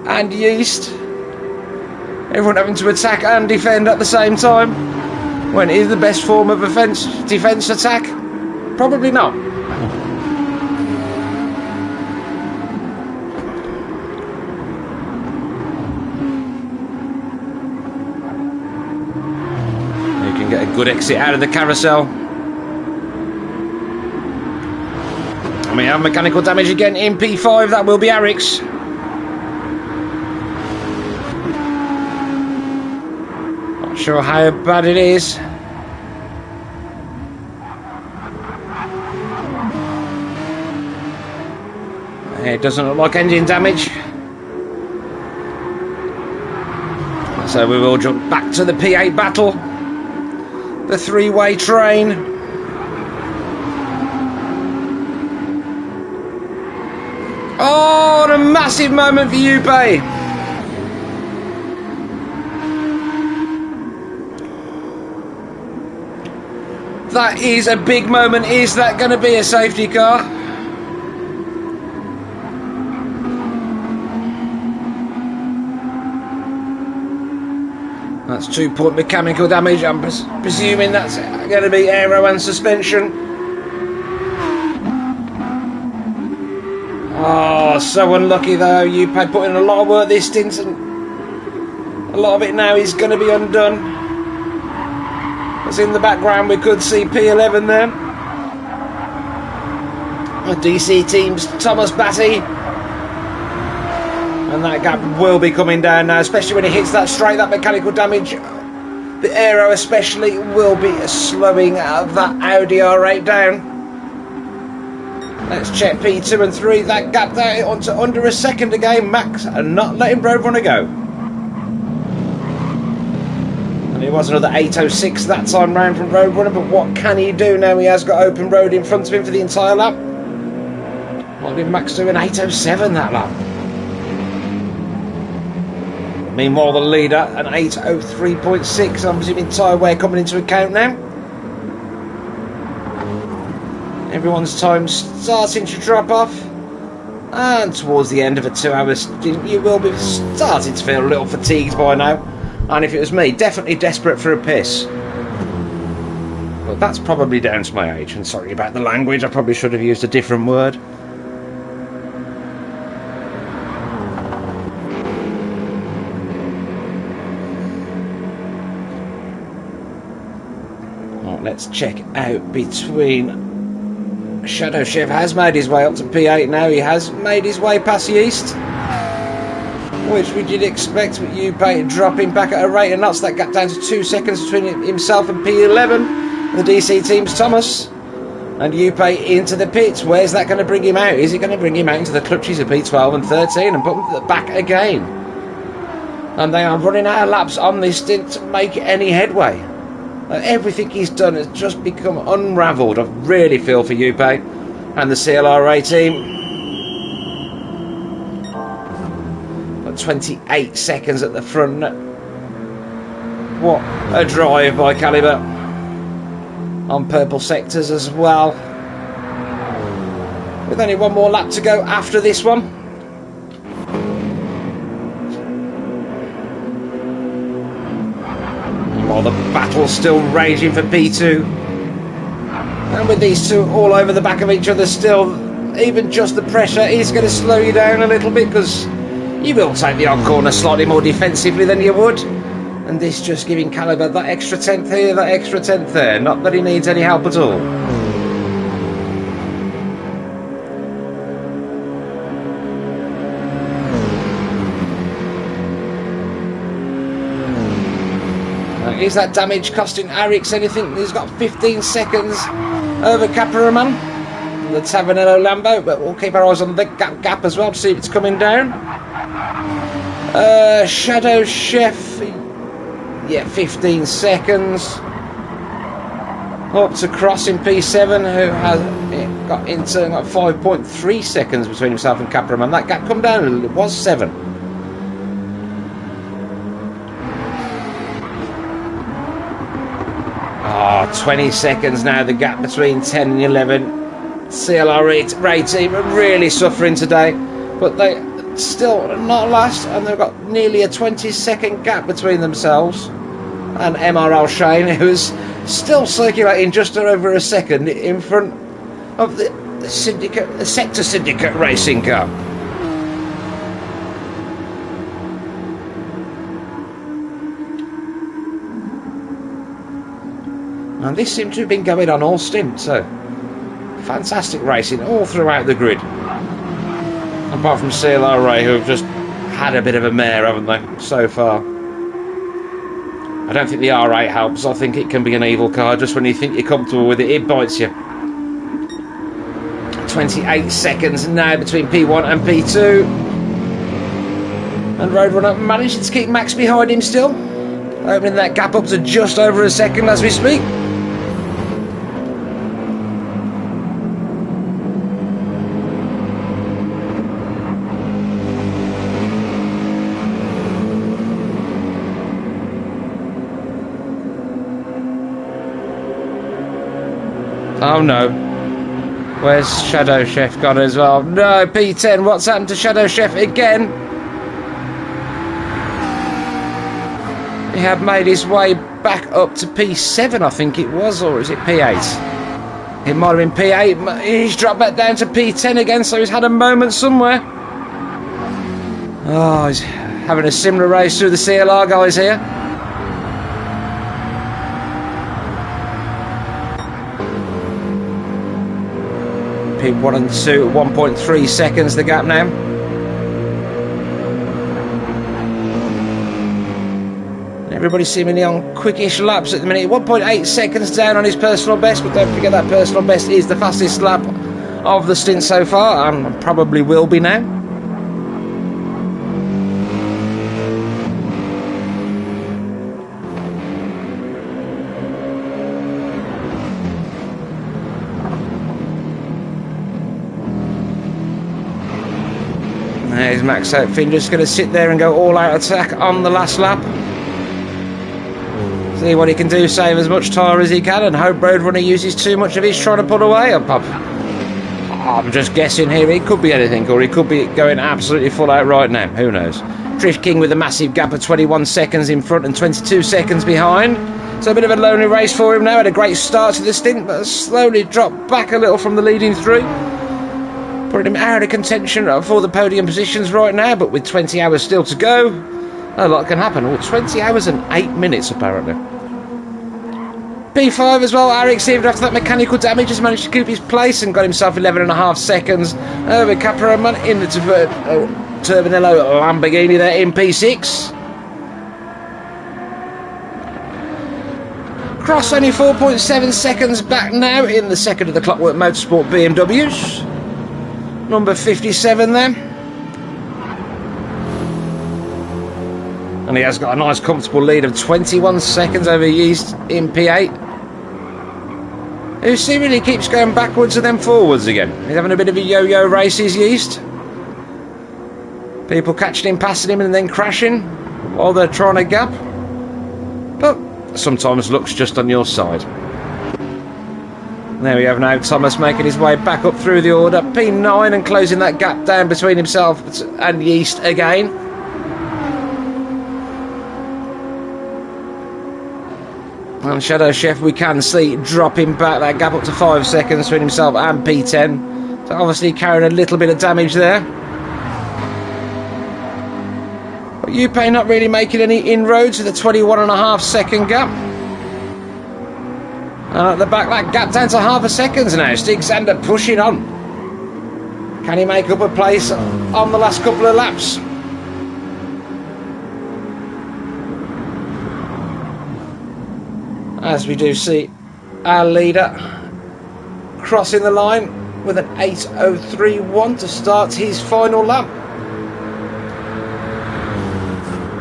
and Yeast. Everyone having to attack and defend at the same time. When is the best form of defense attack? Probably not. Get a good exit out of the carousel. And we have mechanical damage again in P5. That will be Arix. Not sure how bad it is. It doesn't look like engine damage. So we will jump back to the P8 battle. The 3-way train. Oh, what a massive moment for Yuppie. That is a big moment. Is that going to be a safety car? That's 2-point mechanical damage. I'm presuming that's going to be aero and suspension. Oh, so unlucky though. Yuppie put in a lot of work this stint, and a lot of it now is going to be undone. As in the background we could see P11 there. The DC team's Thomas Batty. And that gap will be coming down now, especially when he hits that straight, that mechanical damage. The aero especially will be slowing that Audi R8 down. Let's check P2 and 3. That gap there onto under a second again. Max not letting Roadrunner go. And it was another 8.06 that time round from Roadrunner, but what can he do now? He has got open road in front of him for the entire lap. What did Max do in 8.07 that lap? Meanwhile, the leader, an 8.03.6, I'm presuming tyre wear coming into account now. Everyone's time starting to drop off. And towards the end of a 2-hour stint, you will be starting to feel a little fatigued by now. And if it was me, definitely desperate for a piss. But that's probably down to my age, and sorry about the language, I probably should have used a different word. Let's check out between. Shadow Chef has made his way up to P8 now. He has made his way past the East, which we did expect with Upay dropping back at a rate of knots. That gap down to 2 seconds between himself and P11. The DC team's Thomas. And Upay into the pits. Where's that going to bring him out? Is it going to bring him out into the clutches of P12 and 13 and put him back again? And they are running out of laps on this stint to make any headway. Everything he's done has just become unravelled. I really feel for Upay and the CLRA team. But 28 seconds at the front. What a drive by Calibre on purple sectors as well. With only one more lap to go after this one. While the battle's still raging for P2. And with these two all over the back of each other still, even just the pressure is going to slow you down a little bit, because you will take the odd corner slightly more defensively than you would. And this just giving Calibre that extra 10th here, that extra 10th there. Not that he needs any help at all. Is that damage costing Arix anything? He's got 15 seconds over Caparaman, the Tavernello Lambo, but we'll keep our eyes on the gap as well to see if it's coming down. Shadow Chef, yeah, 15 seconds. Up to Cross in P7, who has got 5.3 seconds between himself and Caparaman. That gap come down a little, it was 7. 20 seconds now, the gap between 10 and 11. CLRA team are really suffering today, but they still not last, and they've got nearly a 20-second gap between themselves and MRL Shane, who's still circulating just over a second in front of the Sector Syndicate racing car. And this seems to have been going on all stint, so fantastic racing all throughout the grid. Apart from CLRA, who have just had a bit of a mare, haven't they, so far. I don't think the R8 helps. I think it can be an evil car. Just when you think you're comfortable with it, it bites you. 28 seconds now between P1 and P2. And Roadrunner manages to keep Max behind him still, opening that gap up to just over a second as we speak. Oh no. Where's Shadow Chef gone as well? No, P10, what's happened to Shadow Chef again? He had made his way back up to P7, I think it was, or is it P8? It might have been P8. He's dropped back down to P10 again, so he's had a moment somewhere. Oh, he's having a similar race through the CLR guys here. P1 and 2 at 1.3 seconds the gap now. Everybody seemingly on quickish laps at the minute. 1.8 seconds down on his personal best, but don't forget that personal best is the fastest lap of the stint so far, and probably will be now. There's Max Outfin just going to sit there and go all out attack on the last lap. See what he can do, save as much tyre as he can, and hope Roadrunner uses too much of his trying to pull away. I'm just guessing here, it could be anything, or he could be going absolutely full out right now, who knows. Drift King with a massive gap of 21 seconds in front and 22 seconds behind. So a bit of a lonely race for him now. Had a great start to the stint, but slowly dropped back a little from the leading through. Putting him out of contention for the podium positions right now, but with 20 hours still to go, a lot can happen. Well, 20 hours and 8 minutes apparently. P5 as well, Eric Seaver after that mechanical damage has managed to keep his place and got himself 11.5 seconds over Capraman in the Turbinello Lamborghini there in P6. Cross only 4.7 seconds back now in the second of the Clockwork Motorsport BMWs. Number 57 there. And he has got a nice comfortable lead of 21 seconds over Yeast in P8. Who seemingly keeps going backwards and then forwards again. He's having a bit of a yo-yo race, is Yeast. People catching him, passing him and then crashing while they're trying to gap. But sometimes luck's just on your side. There we have now Thomas making his way back up through the order. P9 and closing that gap down between himself and Yeast again. And Shadow Chef we can see dropping back that gap up to 5 seconds between himself and P10. So obviously carrying a little bit of damage there. But Yuppie not really making any inroads with a 21.5 second gap. And at the back, that gap down to half a second now. Stig Sander pushing on. Can he make up a place on the last couple of laps? As we do see our leader crossing the line with an 8:03.1 to start his final lap.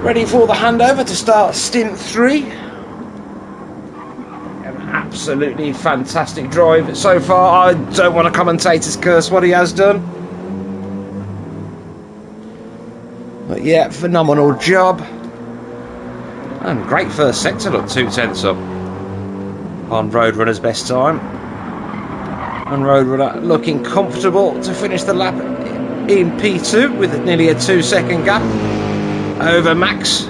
Ready for the handover to start stint 3. Absolutely fantastic drive so far. I don't want a commentator's curse what he has done, but yeah, phenomenal job and great first sector. Look, 2/10 up on Roadrunner's best time, and Roadrunner looking comfortable to finish the lap in P2 with nearly a 2 second gap over Max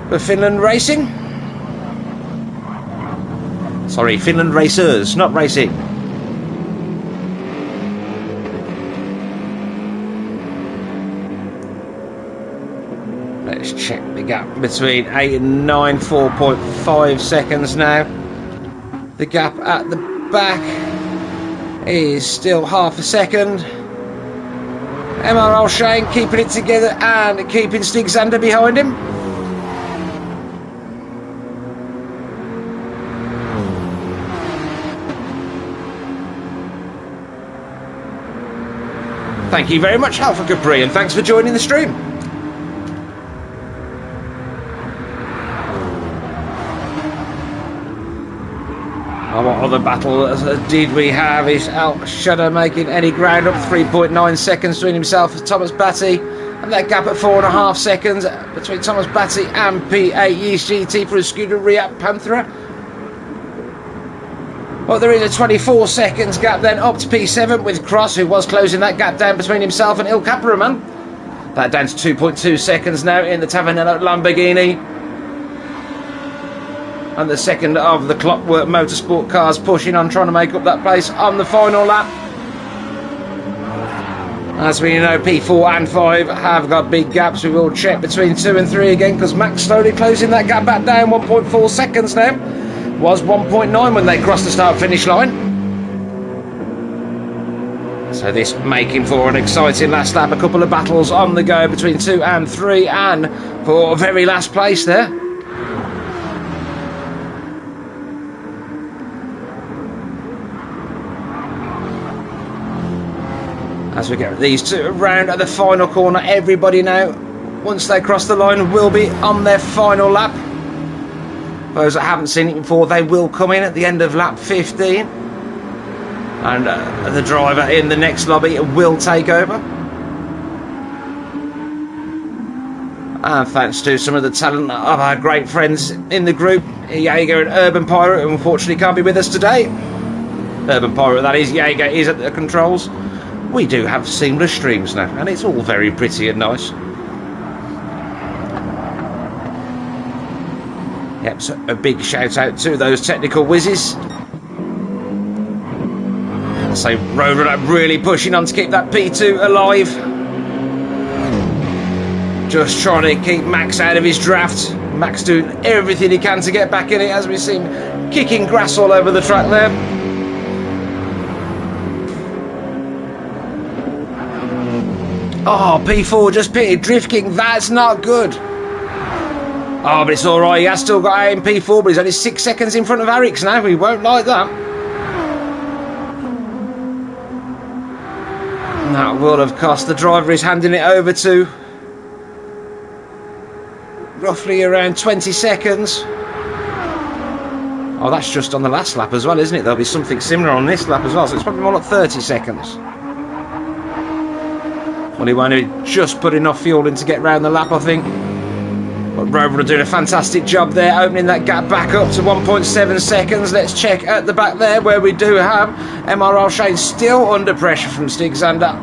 for Finland Racing. Sorry, Finland Racers, not Racing. Let's check the gap between 8 and 9, 4.5 seconds now. The gap at the back is still half a second. MRL Shane keeping it together and keeping Stig Sander behind him. Thank you very much, Alpha Capri, and thanks for joining the stream. What other battle did we have? Is Al Shadow making any ground up? 3.9 seconds between himself and Thomas Batty, and that gap at 4.5 seconds between Thomas Batty and P8 Yeast GT for a Scooter React Panthera. Well, there is a 24 seconds gap then up to P7 with Cross, who was closing that gap down between himself and Il Caparaman. That down to 2.2 seconds now in the Tavernello Lamborghini. And the second of the Clockwork Motorsport cars pushing on, trying to make up that place on the final lap. As we know, P4 and 5 have got big gaps. We will check between 2 and 3 again, because Max slowly closing that gap back down, 1.4 seconds now. Was 1.9 when they crossed the start-finish line. So this making for an exciting last lap. A couple of battles on the go between 2 and 3, and for very last place there. As we get these two around at the final corner, everybody now, once they cross the line, will be on their final lap. Those that haven't seen it before, they will come in at the end of lap 15. And the driver in the next lobby will take over. And thanks to some of the talent of our great friends in the group, Jaeger and Urban Pirate, who unfortunately can't be with us today. Urban Pirate, that is, Jaeger is at the controls. We do have seamless streams now, and it's all very pretty and nice. Yep, so a big shout out to those technical whizzes. So Roadrunner really pushing on to keep that P2 alive. Just trying to keep Max out of his draft. Max doing everything he can to get back in it, as we see him kicking grass all over the track there. Oh, P4 just pitted, Drift King, that's not good. Oh, but it's alright, he has still got A in P4, but he's only 6 seconds in front of Arix now, he won't like that. That will have cost. The driver is handing it over to roughly around 20 seconds. Oh, that's just on the last lap as well, isn't it? There'll be something similar on this lap as well, so it's probably more like 30 seconds. Well, he won't have just put enough fuel in to get round the lap, I think. But Rover are doing a fantastic job there, opening that gap back up to 1.7 seconds. Let's check at the back there, where we do have MRL Shane still under pressure from Stig Zander.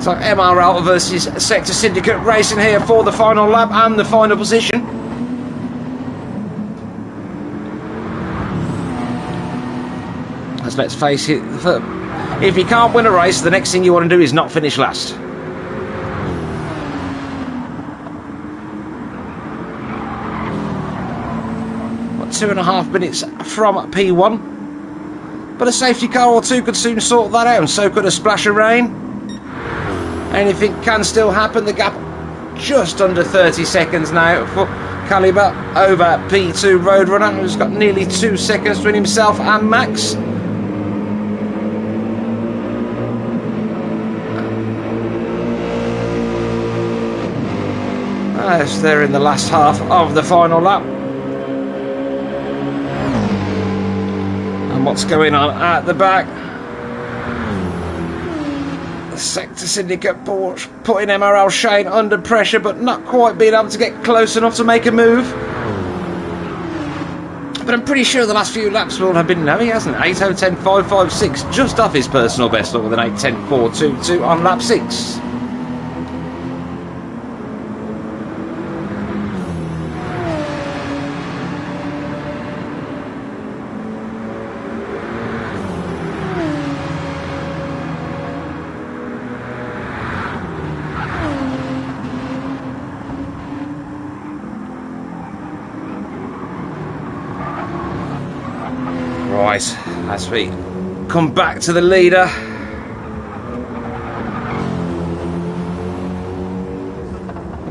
So MRL versus Sector Syndicate racing here for the final lap and the final position. As let's face it, if you can't win a race, the next thing you want to do is not finish last. What, 2.5 minutes from P1, but a safety car or two could soon sort that out, and so could a splash of rain. Anything can still happen. The gap just under 30 seconds now for Caliber over P2 Roadrunner, who's got nearly 2 seconds between himself and Max. As they're in the last half of the final lap. And what's going on at the back? The Sector Syndicate putting MRL Shane under pressure, but not quite being able to get close enough to make a move. But I'm pretty sure the last few laps will have been, no, he hasn't. 8:10.556, just off his personal best, with an 8:10.422 on lap 6. Right, as we come back to the leader.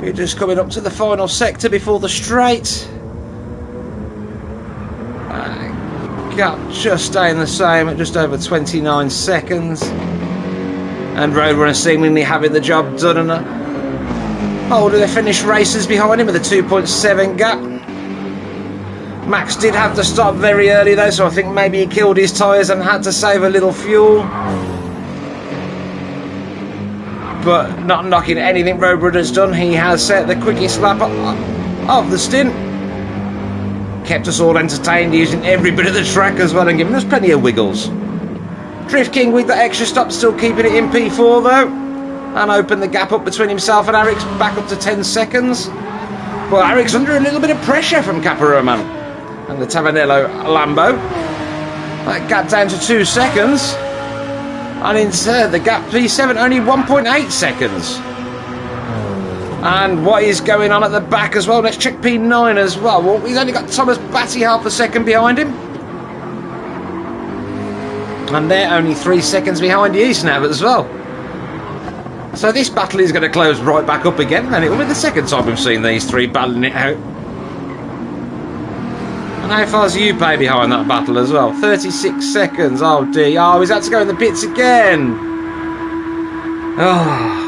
We're just coming up to the final sector before the straight. Gap just staying the same at just over 29 seconds. And Roadrunner seemingly having the job done and holding the finished racers behind him with a 2.7 gap. Max did have to stop very early though, so I think maybe he killed his tyres and had to save a little fuel. But not knocking anything Roadrunner's done, he has set the quickest lap of the stint. Kept us all entertained using every bit of the track as well and giving us plenty of wiggles. Drift King with the extra stop, still keeping it in P4 though, and opened the gap up between himself and Arix back up to 10 seconds. Well, Arix under a little bit of pressure from Caparoman and the Tavanello Lambo. That gap down to 2 seconds. And instead, the gap P7 only 1.8 seconds. And what is going on at the back as well? Let's check P9 as well. Well, he's only got Thomas Batty half a second behind him. And they're only 3 seconds behind Yeast now as well. So this battle is going to close right back up again, and it will be the second time we've seen these three battling it out. And how far's Yuppie behind that battle as well? 36 seconds. Oh dear. Oh, he's had to go in the pits again. Oh.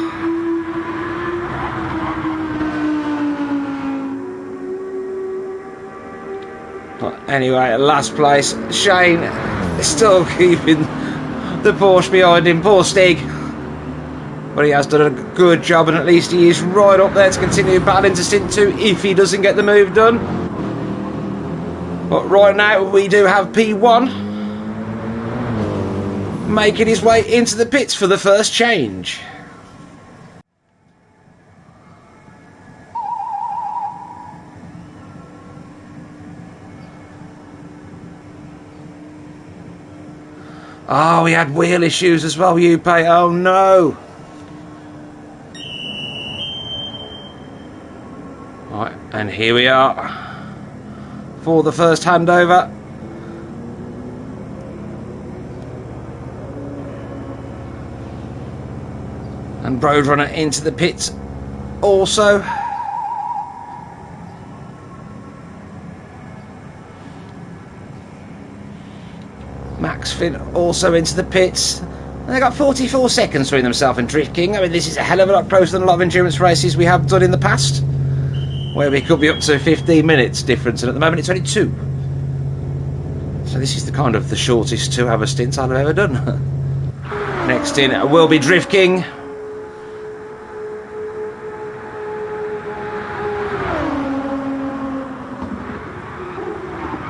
But anyway, last place. Shane is still keeping the Porsche behind him. Poor Stig. But he has done a good job, and at least he is right up there to continue battling to stint 2 if he doesn't get the move done. But right now we do have P1 making his way into the pits for the first change. Oh, we had wheel issues as well, Yuppie. Oh no. Right, and here we are for the first handover. And Roadrunner into the pits also. Max Finn also into the pits. And they got 44 seconds between themselves and Drift King. I mean, this is a hell of a lot closer than a lot of endurance races we have done in the past, where we could be up to 15 minutes difference, and at the moment it's only 2. So this is the shortest 2-hour stint I've ever done. Next in will be Drift King.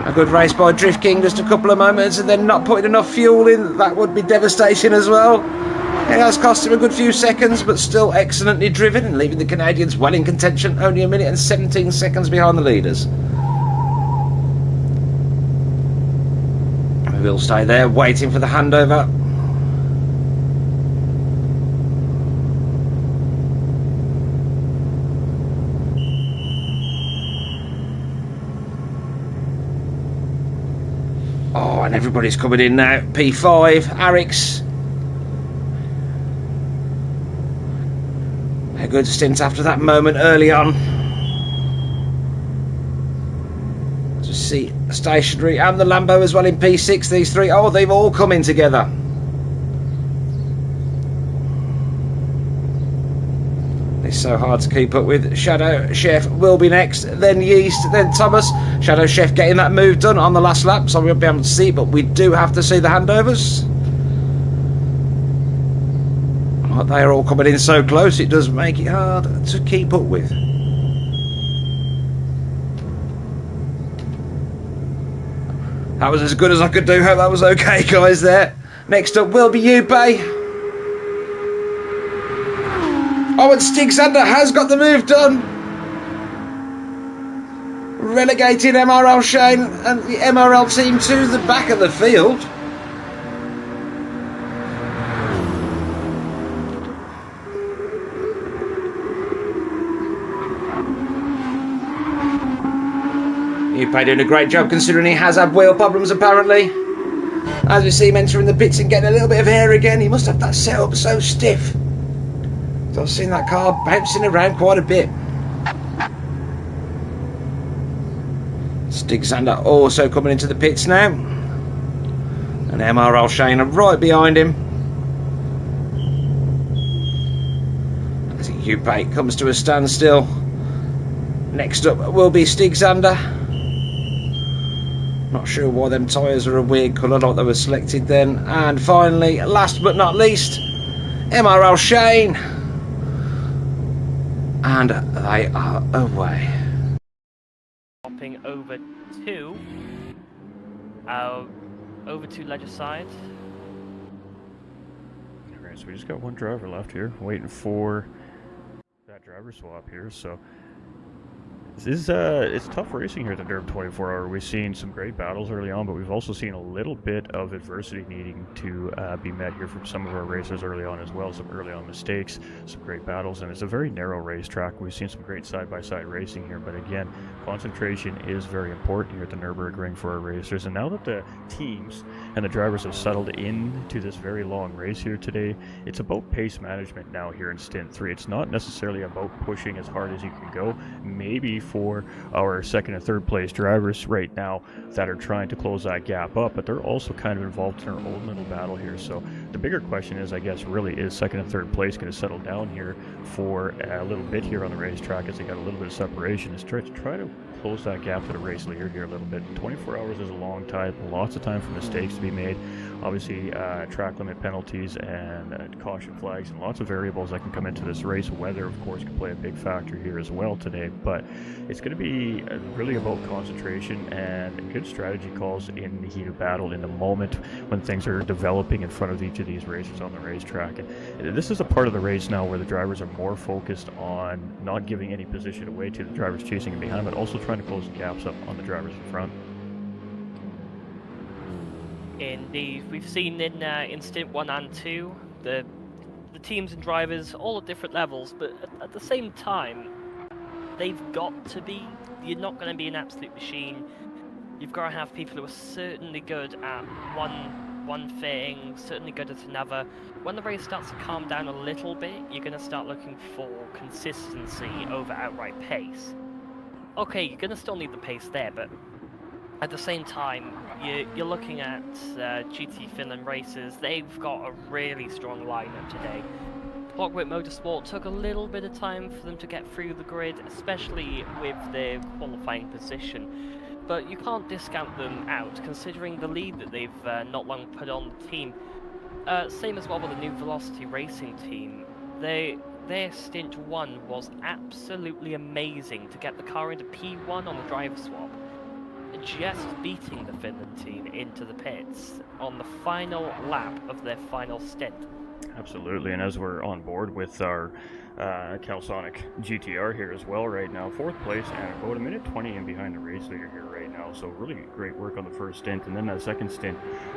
A good race by Drift King, just a couple of moments, and then not putting enough fuel in. That would be devastation as well. It has cost him a good few seconds, but still excellently driven and leaving the Canadians well in contention, only 1 minute and 17 seconds behind the leaders. We will stay there waiting for the handover. Oh, and everybody's coming in now. P5, Arix. A good stint after that moment early on. To see Stationary and the Lambo as well in P6, these three. Oh, they've all come in together. It's so hard to keep up with. Shadow Chef will be next, then Yeast, then Thomas. Shadow Chef getting that move done on the last lap, so we won't be able to see, but we do have to see the handovers. They are all coming in so close, it does make it hard to keep up with. That was as good as I could do. Hope that was okay, guys, there. Next up will be Yuppie. Oh, and Stig Sander has got the move done. Relegating MRL Shane and the MRL team to the back of the field. Yuppie doing a great job considering he has had wheel problems apparently. As we see him entering the pits and getting a little bit of air again, he must have that setup so stiff. So I've seen that car bouncing around quite a bit. Stig Sander also coming into the pits now. And MRL Shane right behind him. As Yuppie comes to a standstill. Next up will be Stig Sander. Not sure why them tyres are a weird colour like they were selected then. And finally, last but not least, MRL Shane. And they are away. Hopping over to Ledger side. Alright, so we just got one driver left here, waiting for that driver swap here, so It's tough racing here at the Nürburgring 24-hour. We've seen some great battles early on, but we've also seen a little bit of adversity needing to be met here from some of our racers early on as well. Some early on mistakes, some great battles, and it's a very narrow racetrack. We've seen some great side-by-side racing here, but again, concentration is very important here at the Nürburgring for our racers. And now that the teams and the drivers have settled into this very long race here today, it's about pace management now here in Stint 3. It's not necessarily about pushing as hard as you can go. Maybe for our second and third place drivers right now that are trying to close that gap up, but they're also kind of involved in our own little battle here. So the bigger question is, I guess, really, is second and third place going to settle down here for a little bit here on the racetrack as they got a little bit of separation? Is try to close that gap to the race leader here a little bit. 24 hours is a long time, lots of time for mistakes to be made. Obviously, track limit penalties and caution flags and lots of variables that can come into this race. Weather, of course, can play a big factor here as well today, but it's going to be really about concentration and good strategy calls in the heat of battle in the moment when things are developing in front of each of these racers on the racetrack. And this is a part of the race now where the drivers are more focused on not giving any position away to the drivers chasing in behind, but also trying to close the gaps up on the drivers in front. Indeed, we've seen in Stint 1 and 2 the teams and drivers all at different levels, but at the same time, they've got to be. You're not going to be an absolute machine. You've got to have people who are certainly good at one thing, certainly good at another. When the race starts to calm down a little bit, you're going to start looking for consistency over outright pace. Okay, you're going to still need the pace there, but at the same time, you're looking at GT Finland racers. They've got a really strong lineup today. Clockwork Motorsport took a little bit of time for them to get through the grid, especially with their qualifying position. But you can't discount them out, considering the lead that they've not long put on the team. Same as well with the New Velocity Racing team. Their Stint 1 was absolutely amazing to get the car into P1 on the driver swap. Just beating the Finland team into the pits on the final lap of their final stint. Absolutely, and as we're on board with our Calsonic GTR here as well right now, 4th place and about a minute 20 in behind the race leader here right now, so really great work on the first stint, and then that second stint,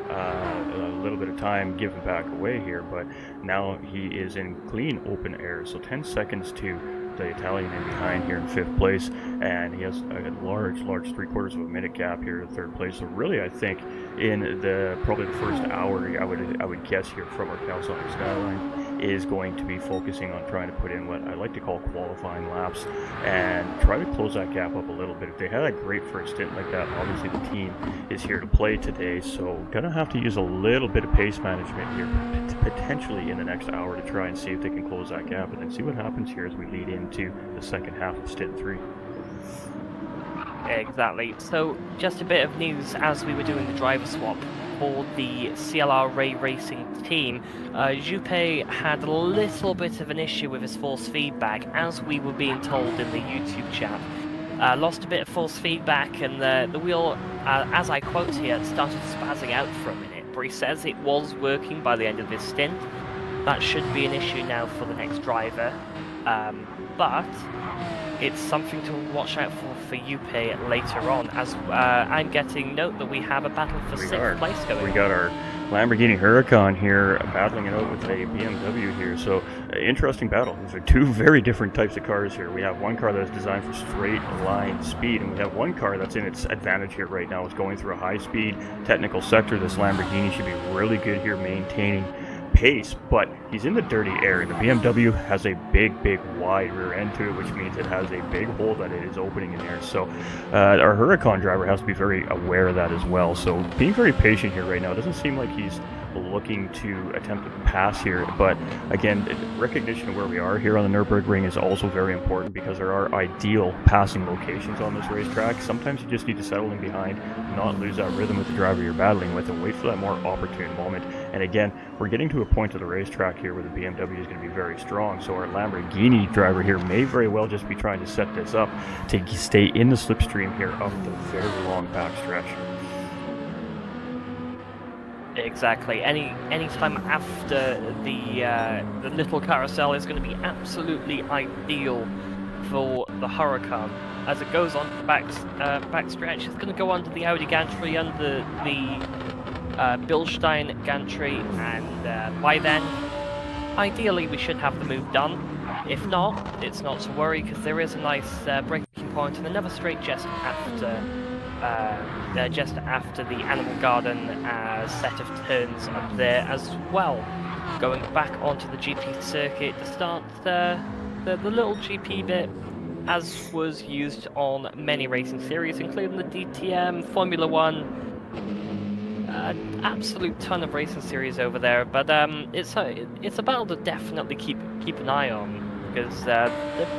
a little bit of time given back away here, but now he is in clean open air, so 10 seconds to the Italian in behind here in 5th place, and he has a large 3/4 of a minute gap here in 3rd place. So really, I think in probably the first hour, I would guess here from our Calsonic Skyline is going to be focusing on trying to put in what I like to call qualifying laps and try to close that gap up a little bit. If they had a great first stint like that, obviously the team is here to play today, so gonna have to use a little bit of pace management here potentially in the next hour to try and see if they can close that gap, and then see what happens here as we lead into the second half of Stint 3. Exactly. So just a bit of news as we were doing the driver swap for the CLR Ray Racing team. Juppé had a little bit of an issue with his force feedback, as we were being told in the YouTube chat. Lost a bit of force feedback, and the wheel, as I quote here, started spazzing out for a minute. But he says it was working by the end of his stint. That should be an issue now for the next driver. But it's something to watch out for Juppé later on, as I'm getting note that we have a battle for 6th place going on. We got our Lamborghini Huracan here battling it out with a BMW here, so interesting battle. These are two very different types of cars here. We have one car that is designed for straight line speed, and we have one car that's in its advantage here right now. It's going through a high speed technical sector. This Lamborghini should be really good here maintaining pace, but he's in the dirty air, and the BMW has a big wide rear end to it, which means it has a big hole that it is opening in there. So our Huracan driver has to be very aware of that as well, so being very patient here right now. It doesn't seem like he's looking to attempt to pass here, but again, recognition of where we are here on the Nürburgring is also very important, because there are ideal passing locations on this racetrack. Sometimes you just need to settle in behind, not lose that rhythm with the driver you're battling with, and wait for that more opportune moment. And again, we're getting to a point of the racetrack here where the BMW is going to be very strong, so our Lamborghini driver here may very well just be trying to set this up to stay in the slipstream here up the very long back stretch. Exactly. Any time after the little carousel is going to be absolutely ideal for the Huracan. As it goes on the back stretch, it's going to go under the Audi gantry, under the Bilstein gantry, and by then, ideally, we should have the move done. If not, it's not to worry, because there is a nice breaking point and another straight just after the Animal Garden set of turns up there as well. Going back onto the GP circuit to start the little GP bit, as was used on many racing series, including the DTM, Formula One. Absolute ton of racing series over there, but it's a battle to definitely keep an eye on, because they're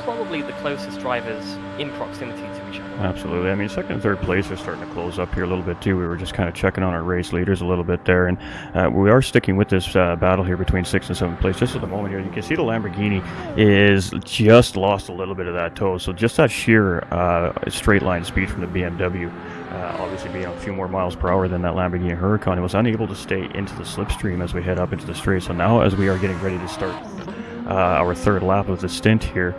probably the closest drivers in proximity to each other. Absolutely. I mean, second and third place are starting to close up here a little bit too. We were just kind of checking on our race leaders a little bit there, and we are sticking with this battle here between 6th and 7th place. Just at the moment here, you can see the Lamborghini is just lost a little bit of that toe, so just that sheer straight line speed from the BMW, obviously being a few more miles per hour than that Lamborghini Huracan, it was unable to stay into the slipstream as we head up into the straight. So now, as we are getting ready to start our third lap of the stint here,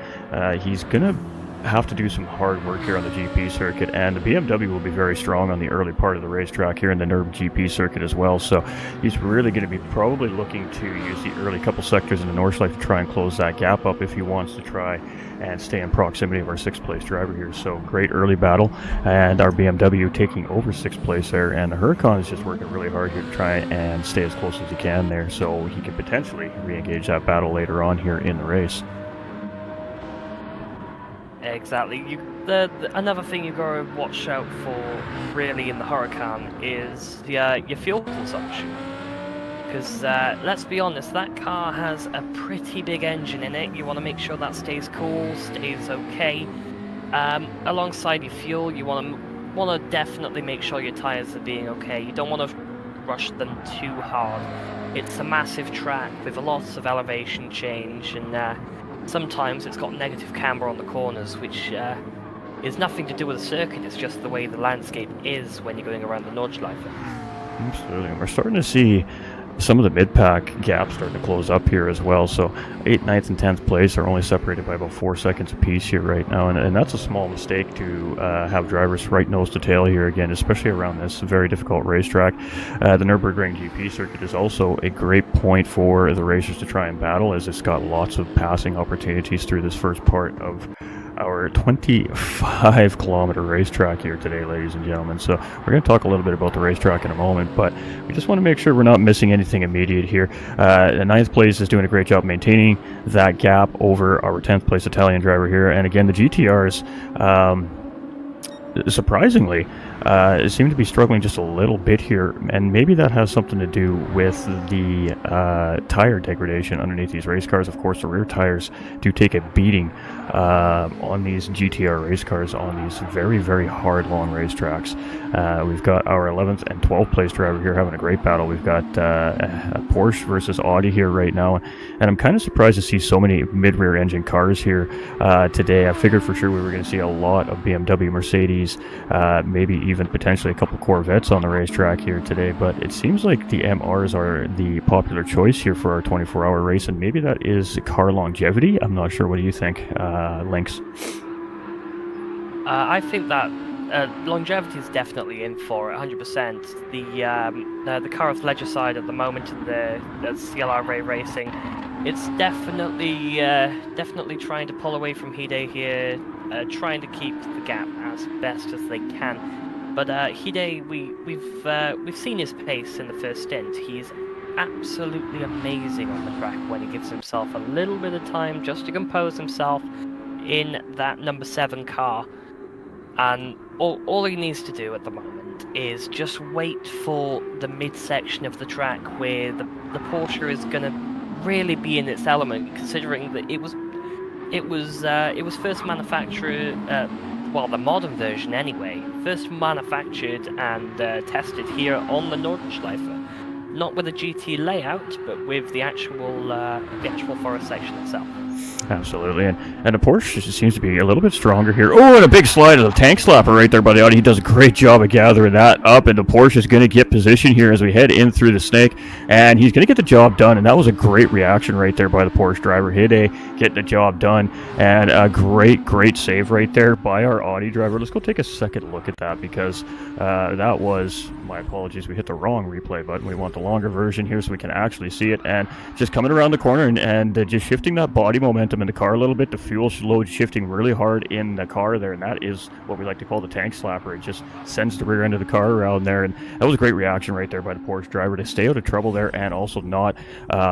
he's gonna have to do some hard work here on the GP circuit, and the BMW will be very strong on the early part of the racetrack here in the Nürburgring GP circuit as well. So he's really going to be probably looking to use the early couple sectors in the Nordschleife to try and close that gap up if he wants to try and stay in proximity of our 6th place driver here. So great early battle, and our BMW taking over 6th place there, and the Huracan is just working really hard here to try and stay as close as he can there, so he can potentially re-engage that battle later on here in the race. Exactly. Another thing you got to watch out for, really, in the Huracan is your fuel consumption. Because let's be honest, that car has a pretty big engine in it. You want to make sure that stays cool, stays okay. Alongside your fuel, you want to definitely make sure your tires are being okay. You don't want to rush them too hard. It's a massive track with lots of elevation change, and sometimes it's got negative camber on the corners, which is nothing to do with the circuit. It's just the way the landscape is when you're going around the Nordschleife. Absolutely. And we're starting to see some of the mid-pack gaps starting to close up here as well. So 8th, 9th, and 10th place are only separated by about 4 seconds apiece here right now. And that's a small mistake to have drivers right nose to tail here again, especially around this very difficult racetrack. The Nürburgring GP circuit is also a great point for the racers to try and battle, as it's got lots of passing opportunities through this first part of our 25-kilometer racetrack here today, ladies and gentlemen. So we're going to talk a little bit about the racetrack in a moment, but we just want to make sure we're not missing anything immediate here. The 9th place is doing a great job maintaining that gap over our 10th place Italian driver here. And again, the GTRs, surprisingly, seem to be struggling just a little bit here, and maybe that has something to do with the tire degradation underneath these race cars. Of course, the rear tires do take a beating on these GTR race cars on these very, very hard, long racetracks. We've got our 11th and 12th place driver here having a great battle. We've got a Porsche versus Audi here right now, and I'm kind of surprised to see so many mid-rear engine cars here today. I figured for sure we were going to see a lot of BMW, Mercedes, maybe even potentially a couple Corvettes on the racetrack here today, but it seems like the MRs are the popular choice here for our 24-hour race, and maybe that is car longevity. I'm not sure. What do you think, Lynx? I think that longevity is definitely in for it, 100%. The car of Legicide at the moment in the CLR Ray Racing, it's definitely trying to pull away from Hide here, trying to keep the gap as best as they can. But Hide, we've seen his pace in the first stint. He's absolutely amazing on the track when he gives himself a little bit of time just to compose himself in that number 7 car. And all he needs to do at the moment is just wait for the midsection of the track where the Porsche is going to really be in its element, considering that it was first manufactured, the modern version anyway, first manufactured and tested here on the Nordschleife. Not with a GT layout, but with the actual forest section itself. Absolutely, and the Porsche seems to be a little bit stronger here. Oh, and a big slide of the tank slapper right there by the Audi. He does a great job of gathering that up, and the Porsche is going to get position here as we head in through the snake, and he's going to get the job done, and that was a great reaction right there by the Porsche driver. Hide getting the job done, and a great save right there by our Audi driver. Let's go take a second look at that, because that was, my apologies, we hit the wrong replay button. We want the longer version here so we can actually see it, and just coming around the corner and just shifting that body momentum in the car a little bit. The fuel load shifting really hard in the car there, and that is what we like to call the tank slapper. It just sends the rear end of the car around there, and that was a great reaction right there by the Porsche driver to stay out of trouble there and also not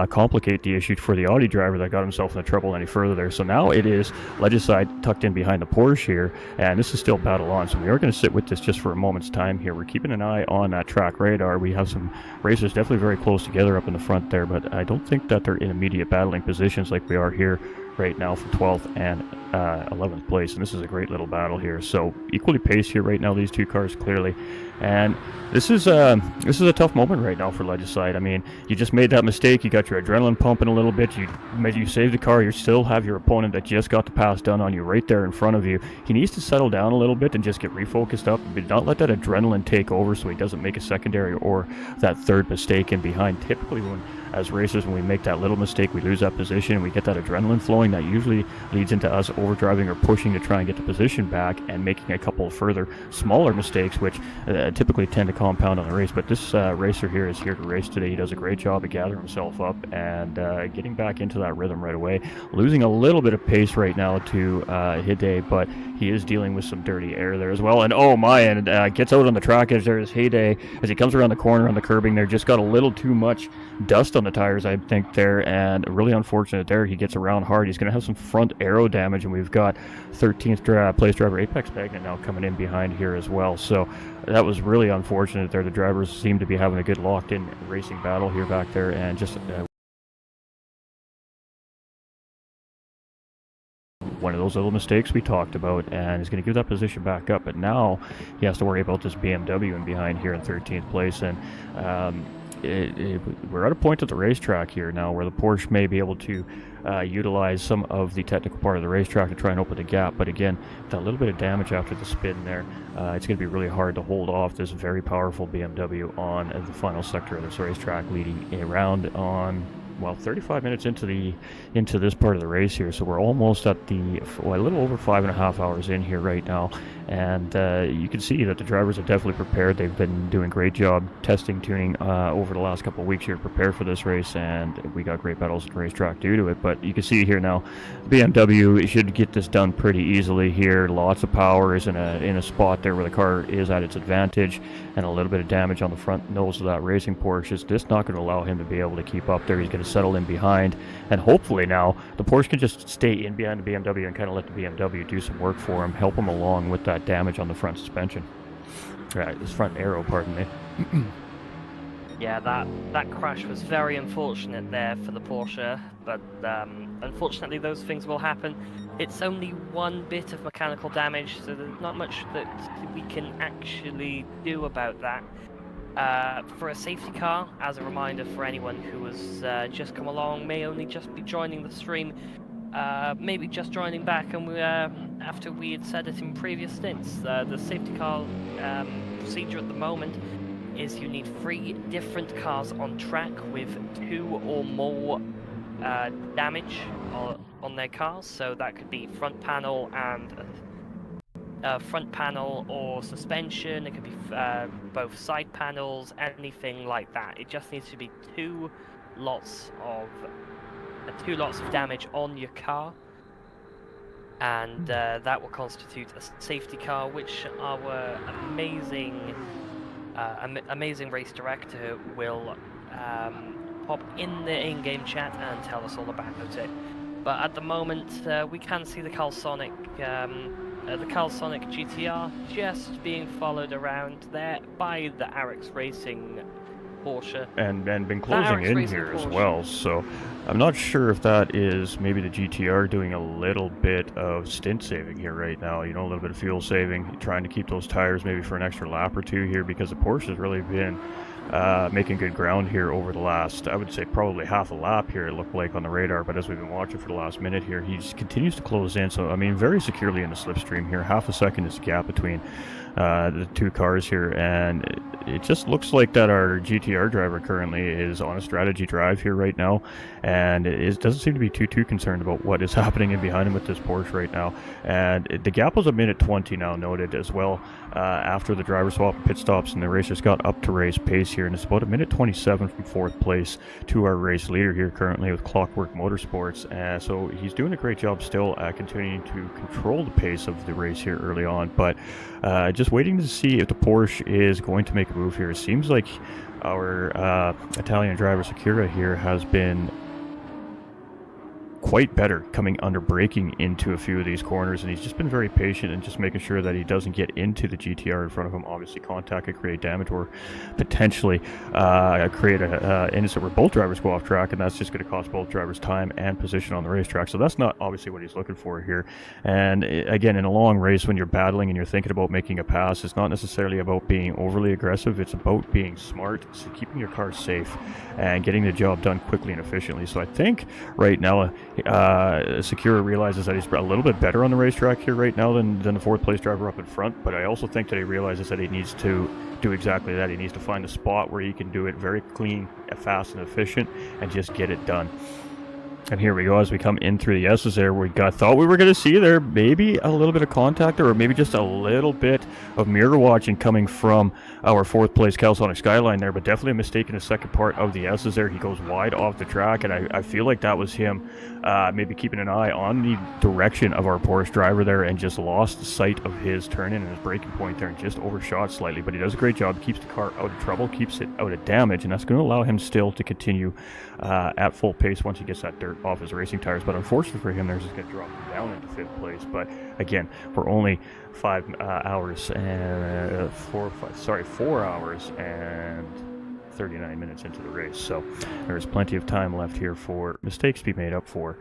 complicate the issue for the Audi driver that got himself into trouble any further there. So now it is Legicide tucked in behind the Porsche here, and this is still battle on, so we are going to sit with this just for a moment's time here. We're keeping an eye on that track radar. We have some racers definitely very close together up in the front there, but I don't think that they're in immediate battling positions like we are here right now for 12th and 11th place, and this is a great little battle here. So equally paced here right now, these two cars clearly, and this is a tough moment right now for Legicide. I mean, you just made that mistake, you got your adrenaline pumping a little bit, you saved the car, you still have your opponent that just got the pass done on you right there in front of you. He needs to settle down a little bit and just get refocused up, but not let that adrenaline take over so he doesn't make a secondary or that third mistake in behind. Typically as racers, when we make that little mistake, we lose that position and we get that adrenaline flowing. That usually leads into us overdriving or pushing to try and get the position back and making a couple of further smaller mistakes, which typically tend to compound on the race. But this racer here is here to race today. He does a great job of gathering himself up and getting back into that rhythm right away. Losing a little bit of pace right now to Hide, but he is dealing with some dirty air there as well. And oh my, and gets out on the track edge there is Hide as he comes around the corner on the curbing there. Just got a little too much dust on the tires, I think, there, and really unfortunate there. He gets around hard. He's going to have some front aero damage, and we've got 13th place driver Apex Magnet now coming in behind here as well. So that was really unfortunate there. The drivers seem to be having a good locked-in racing battle here back there, and just one of those little mistakes we talked about, and he's going to give that position back up. But now he has to worry about this BMW in behind here in 13th place, and we're at a point at the racetrack here now where the Porsche may be able to utilize some of the technical part of the racetrack to try and open the gap. But again, with that little bit of damage after the spin there, it's going to be really hard to hold off this very powerful BMW on the final sector of this racetrack, leading around on, well, 35 minutes into this part of the race here. So we're almost at a little over 5.5 hours in here right now, and you can see that the drivers are definitely prepared. They've been doing a great job testing, tuning over the last couple of weeks here to prepare for this race, and we got great battles at the racetrack due to it. But you can see here now, BMW should get this done pretty easily here. Lots of power is in a spot there where the car is at its advantage, and a little bit of damage on the front nose of that racing Porsche is just not going to allow him to be able to keep up there. He's going to settle in behind, and hopefully now the Porsche can just stay in behind the BMW and kind of let the BMW do some work for him, help him along with that damage on the front suspension. Right, this front aero, pardon me. Yeah, that crash was very unfortunate there for the Porsche, but unfortunately those things will happen. It's only one bit of mechanical damage, so there's not much that we can actually do about that. For a safety car, as a reminder for anyone who has just come along, may only just be joining the stream, maybe just joining back, and after we had said it in previous stints, the safety car procedure at the moment is you need 3 different cars on track with 2 or more damage on their cars, so that could be front panel and front panel or suspension. It could be both side panels, anything like that. It just needs to be 2 lots of damage on your car, and that will constitute a safety car, which our amazing race director will pop in the in-game chat and tell us all about it. But at the moment, we can see the Carl Sonic GTR just being followed around there by the Arix Racing Porsche. And been closing in here as well, so I'm not sure if that is maybe the GTR doing a little bit of stint saving here right now, you know, a little bit of fuel saving, trying to keep those tires maybe for an extra lap or 2 here, because the Porsche has really been making good ground here over the last, I would say, probably half a lap here, it looked like on the radar. But as we've been watching for the last minute here, he just continues to close in. So, I mean, very securely in the slipstream here. Half a second is the gap between the two cars here, and it just looks like that our GTR driver currently is on a strategy drive here right now, and it doesn't seem to be too concerned about what is happening in behind him with this Porsche right now. And the gap was a minute 20 now noted as well, after the driver swap and pit stops, and the racers got up to race pace here, and it's about a minute 27 from 4th place to our race leader here currently with Clockwork Motorsports. So he's doing a great job still continuing to control the pace of the race here early on, but just waiting to see if the Porsche is going to make a move here. It seems like our Italian driver Sakura here has been quite better coming under braking into a few of these corners, and he's just been very patient and just making sure that he doesn't get into the GTR in front of him. Obviously contact could create damage or potentially create an incident where both drivers go off track, and that's just going to cost both drivers time and position on the racetrack. So that's not obviously what he's looking for here. And again, in a long race when you're battling and you're thinking about making a pass, it's not necessarily about being overly aggressive, it's about being smart, so keeping your car safe and getting the job done quickly and efficiently. So I think right now Sakura realizes that he's a little bit better on the racetrack here right now than the 4th place driver up in front, but I also think that he realizes that he needs to do exactly that. He needs to find a spot where he can do it very clean, fast and efficient, and just get it done. And here we go as we come in through the S's there. Thought we were going to see there maybe a little bit of contact or maybe just a little bit of mirror watching coming from our 4th place Calisonic Skyline there, but definitely a mistake in the second part of the S's there. He goes wide off the track, and I feel like that was him maybe keeping an eye on the direction of our Porsche driver there and just lost sight of his turn-in and his braking point there and just overshot slightly. But he does a great job, keeps the car out of trouble, keeps it out of damage, and that's going to allow him still to continue at full pace once he gets that dirt off his racing tires. But unfortunately for him, they're just going to drop him down into 5th place. But again, we're only 4 hours and 39 minutes into the race, so there's plenty of time left here for mistakes to be made up for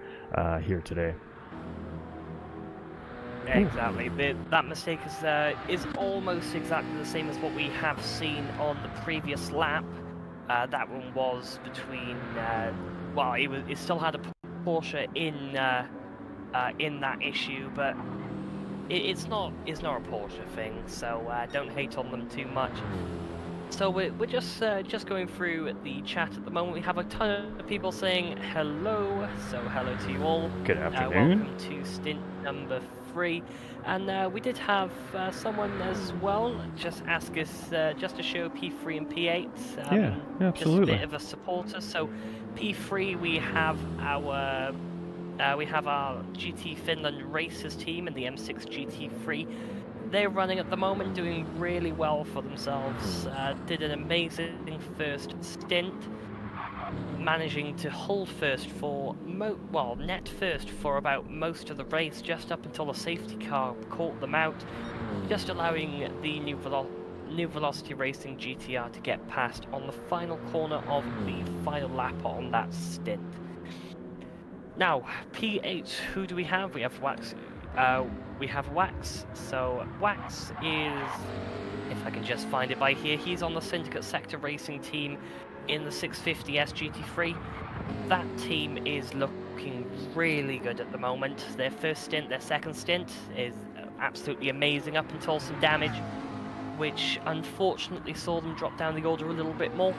here today. Exactly. That mistake is almost exactly the same as what we have seen on the previous lap. That one was between it still had a Porsche in that issue, but it's not a Porsche thing, so don't hate on them too much. So we're just going through the chat at the moment. We have a ton of people saying hello, so hello to you all. Good afternoon. Welcome to stint number 3. And we did have someone as well just ask us just to show P3 and P8. Yeah, absolutely. Just a bit of a supporter. So P3, we have our GT Finland Racers team and the M6 GT3. They're running at the moment, doing really well for themselves. Did an amazing first stint, managing to hold first for net first for about most of the race, just up until a safety car caught them out, just allowing the New Velocity Racing GTR to get past on the final corner of the final lap on that stint. Now, P8, who do we have? We have Wax. So Wax is, if I can just find it by here, he's on the Syndicate Sector Racing team in the 650S GT3. That team is looking really good at the moment. Their first stint, their second stint is absolutely amazing up until some damage, which unfortunately saw them drop down the order a little bit more.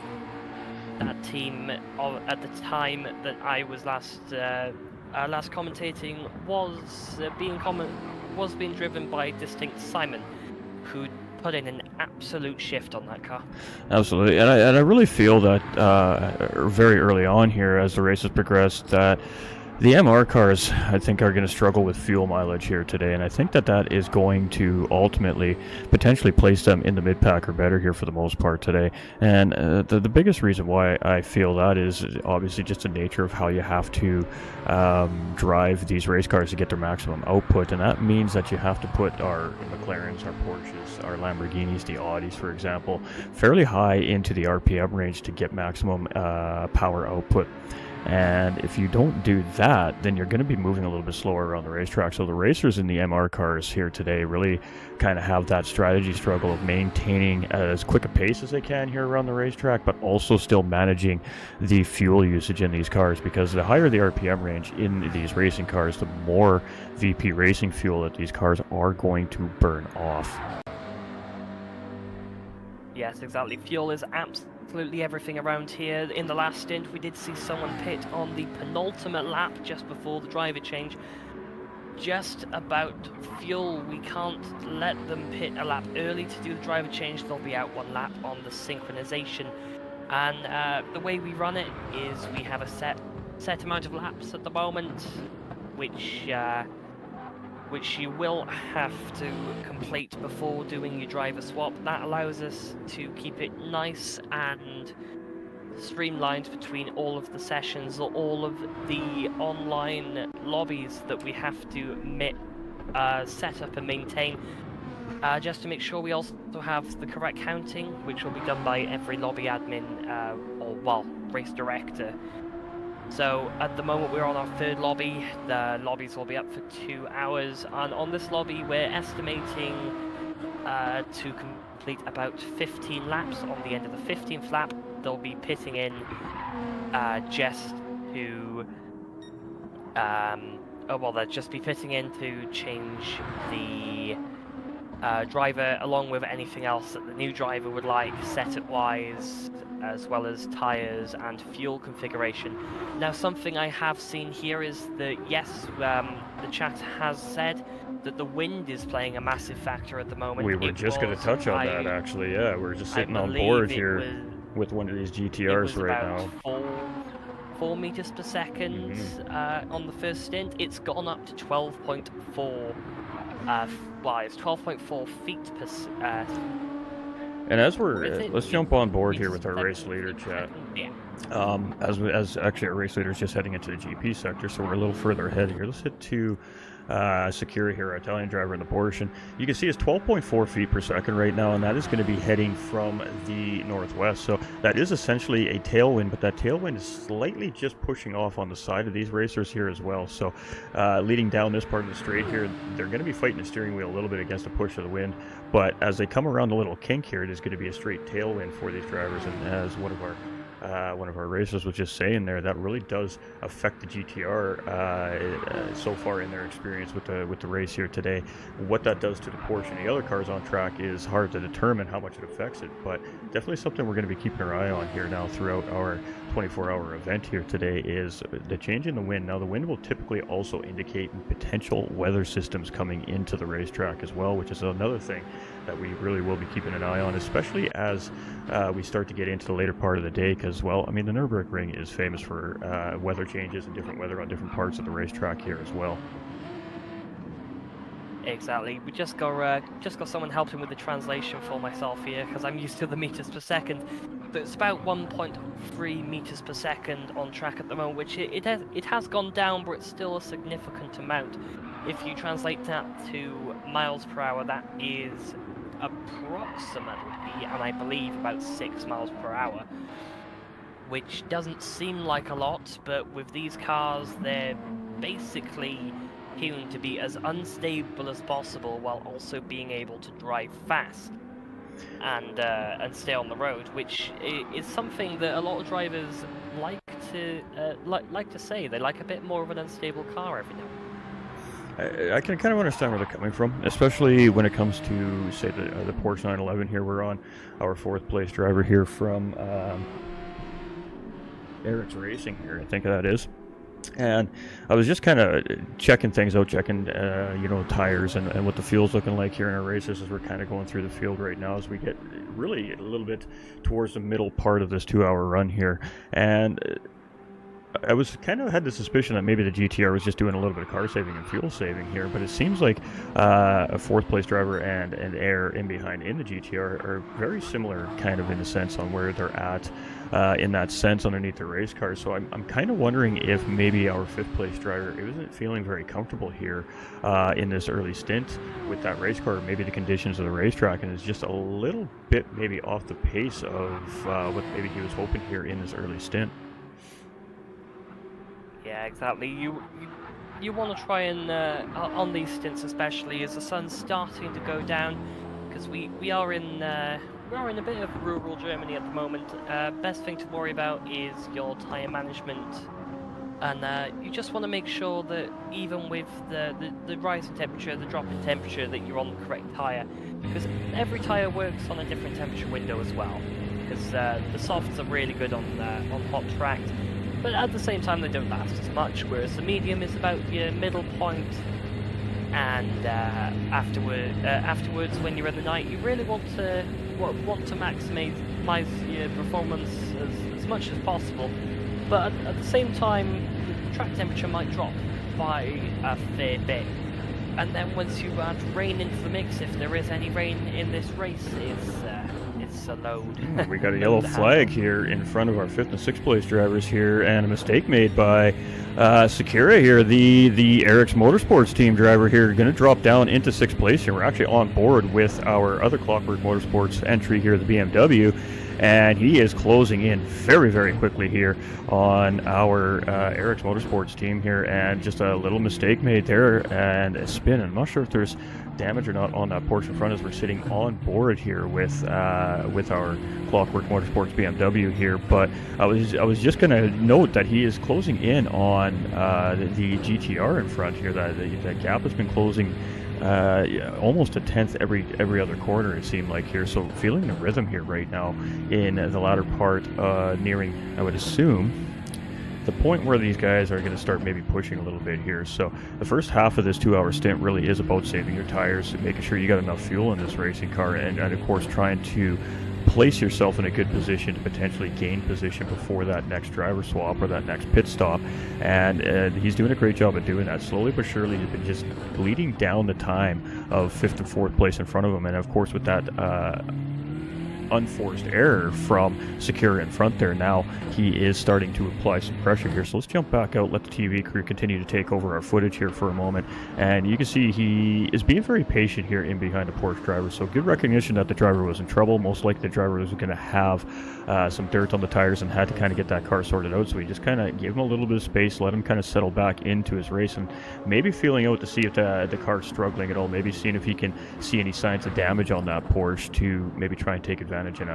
That team, at the time that I was last commentating, was being driven by Distinct Simon, who put in an absolute shift on that car. Absolutely, and I really feel that very early on here, as the race has progressed, that the MR cars, I think, are going to struggle with fuel mileage here today, and I think that is going to ultimately potentially place them in the mid-pack or better here for the most part today. And the biggest reason why I feel that is obviously just the nature of how you have to drive these race cars to get their maximum output, and that means that you have to put our McLarens, our Porsches, our Lamborghinis, the Audis, for example, fairly high into the RPM range to get maximum power output. And if you don't do that, then you're going to be moving a little bit slower around the racetrack. So the racers in the MR cars here today really kind of have that strategy struggle of maintaining as quick a pace as they can here around the racetrack, but also still managing the fuel usage in these cars, because the higher the RPM range in these racing cars, the more VP racing fuel that these cars are going to burn off. Yes, exactly. Fuel is absolutely everything around here. In the last stint, we did see someone pit on the penultimate lap just before the driver change. Just about fuel, we can't let them pit a lap early to do the driver change. They'll be out one lap on the synchronization. And the way we run it is we have a set amount of laps at the moment, which you will have to complete before doing your driver swap. That allows us to keep it nice and streamlined between all of the sessions, or all of the online lobbies that we have to set up and maintain, just to make sure we also have the correct counting, which will be done by every lobby admin race director. So at the moment we're on our third lobby. The lobbies will be up for 2 hours, and on this lobby we're estimating to complete about 15 laps. On the end of the 15th lap they'll be pitting in just to they'll just be pitting in to change the driver, along with anything else that the new driver would like, setup wise, as well as tyres and fuel configuration. Now, something I have seen here is that, yes, the chat has said that the wind is playing a massive factor at the moment. We were just going to touch on that, actually. Yeah, we're just sitting on board here with one of these GTRs right now. 4 meters per second on the first stint. It's gone up to 12.4. It's 12.4 feet per. And as let's jump on board here with our race leader chat. Yeah. As actually our race leader is just heading into the GP sector, so we're a little further ahead here. Let's hit to Secura here, our Italian driver in the Porsche. You can see it's 12.4 feet per second right now, and that is going to be heading from the northwest. So that is essentially a tailwind, but that tailwind is slightly just pushing off on the side of these racers here as well. So leading down this part of the straight here, they're going to be fighting the steering wheel a little bit against the push of the wind, but as they come around the little kink here, it is going to be a straight tailwind for these drivers. And as one of our racers was just saying there, that really does affect the GTR so far in their experience with the race here today. What that does to the Porsche and the other cars on track is hard to determine how much it affects it, but definitely something we're going to be keeping our eye on here now throughout our 24-hour event here today is the change in the wind. Now, the wind will typically also indicate potential weather systems coming into the racetrack as well, which is another thing that we really will be keeping an eye on, especially as we start to get into the later part of the day, because, well, I mean, the Nürburgring is famous for weather changes and different weather on different parts of the racetrack here as well. Exactly. We just got someone helping with the translation for myself here, because I'm used to the meters per second. So it's about 1.3 meters per second on track at the moment, which it has gone down, but it's still a significant amount. If you translate that to miles per hour, that is approximately, and I believe, about 6 miles per hour, which doesn't seem like a lot, but with these cars, they're basically tuned to be as unstable as possible while also being able to drive fast and stay on the road, which is something that a lot of drivers like to say. They like a bit more of an unstable car every now and then. I can kind of understand where they're coming from, especially when it comes to, say, the Porsche 911 here. We're on our 4th place driver here from Eric's Racing here, I think that is. And I was just kind of checking things out, checking tires and what the fuel's looking like here in our races as we're kind of going through the field right now as we get really a little bit towards the middle part of this 2-hour run here. And I was kind of had the suspicion that maybe the GTR was just doing a little bit of car saving and fuel saving here, but it seems like a 4th place driver and Air in behind in the GTR are very similar kind of in the sense on where they're at in that sense underneath the race car. So I'm kind of wondering if maybe our 5th place driver isn't feeling very comfortable here in this early stint with that race car, maybe the conditions of the racetrack, and is just a little bit maybe off the pace of what maybe he was hoping here in this early stint. Yeah, exactly. You want to try and on these stints, especially as the sun's starting to go down, because we are in a bit of rural Germany at the moment. Best thing to worry about is your tire management, and you just want to make sure that even with the rise in temperature, the drop in temperature, that you're on the correct tire, because every tire works on a different temperature window as well. Because the softs are really good on hot track, but at the same time they don't last as much, whereas the medium is about your middle point, and afterwards when you're in the night, you really want to maximize your performance as much as possible, but at the same time track temperature might drop by a fair bit. And then once you add rain into the mix, if there is any rain in this race, it's a load. We got a yellow flag here in front of our 5th and 6th place drivers here, and a mistake made by Sakura here, the ERF Motorsports team driver here, going to drop down into 6th place here. We're actually on board with our other Clockwork Motorsports entry here, the BMW, and he is closing in very, very quickly here on our ERF Motorsports team here, and just a little mistake made there and a spin. I'm not sure if there's damage or not on that Porsche in front as we're sitting on board here with our Clockwork Motorsports BMW here, but I was just going to note that he is closing in on the GTR in front here. That gap has been closing almost a tenth every other corner, it seemed like here. So feeling the rhythm here right now in the latter part, nearing, I would assume, the point where these guys are going to start maybe pushing a little bit here. So the first half of this 2-hour stint really is about saving your tires and making sure you got enough fuel in this racing car, and of course trying to place yourself in a good position to potentially gain position before that next driver swap or that next pit stop. And he's doing a great job at doing that. Slowly but surely he's been just bleeding down the time of 5th and 4th place in front of him, and of course with that unforced error from Sakura in front there, now he is starting to apply some pressure here. So let's jump back out, let the TV crew continue to take over our footage here for a moment, and you can see he is being very patient here in behind the Porsche driver. So good recognition that the driver was in trouble. Most likely the driver was going to have some dirt on the tires and had to kind of get that car sorted out, so he just kind of gave him a little bit of space, let him kind of settle back into his race, and maybe feeling out to see if the car's struggling at all, maybe seeing if he can see any signs of damage on that Porsche to maybe try and take advantage in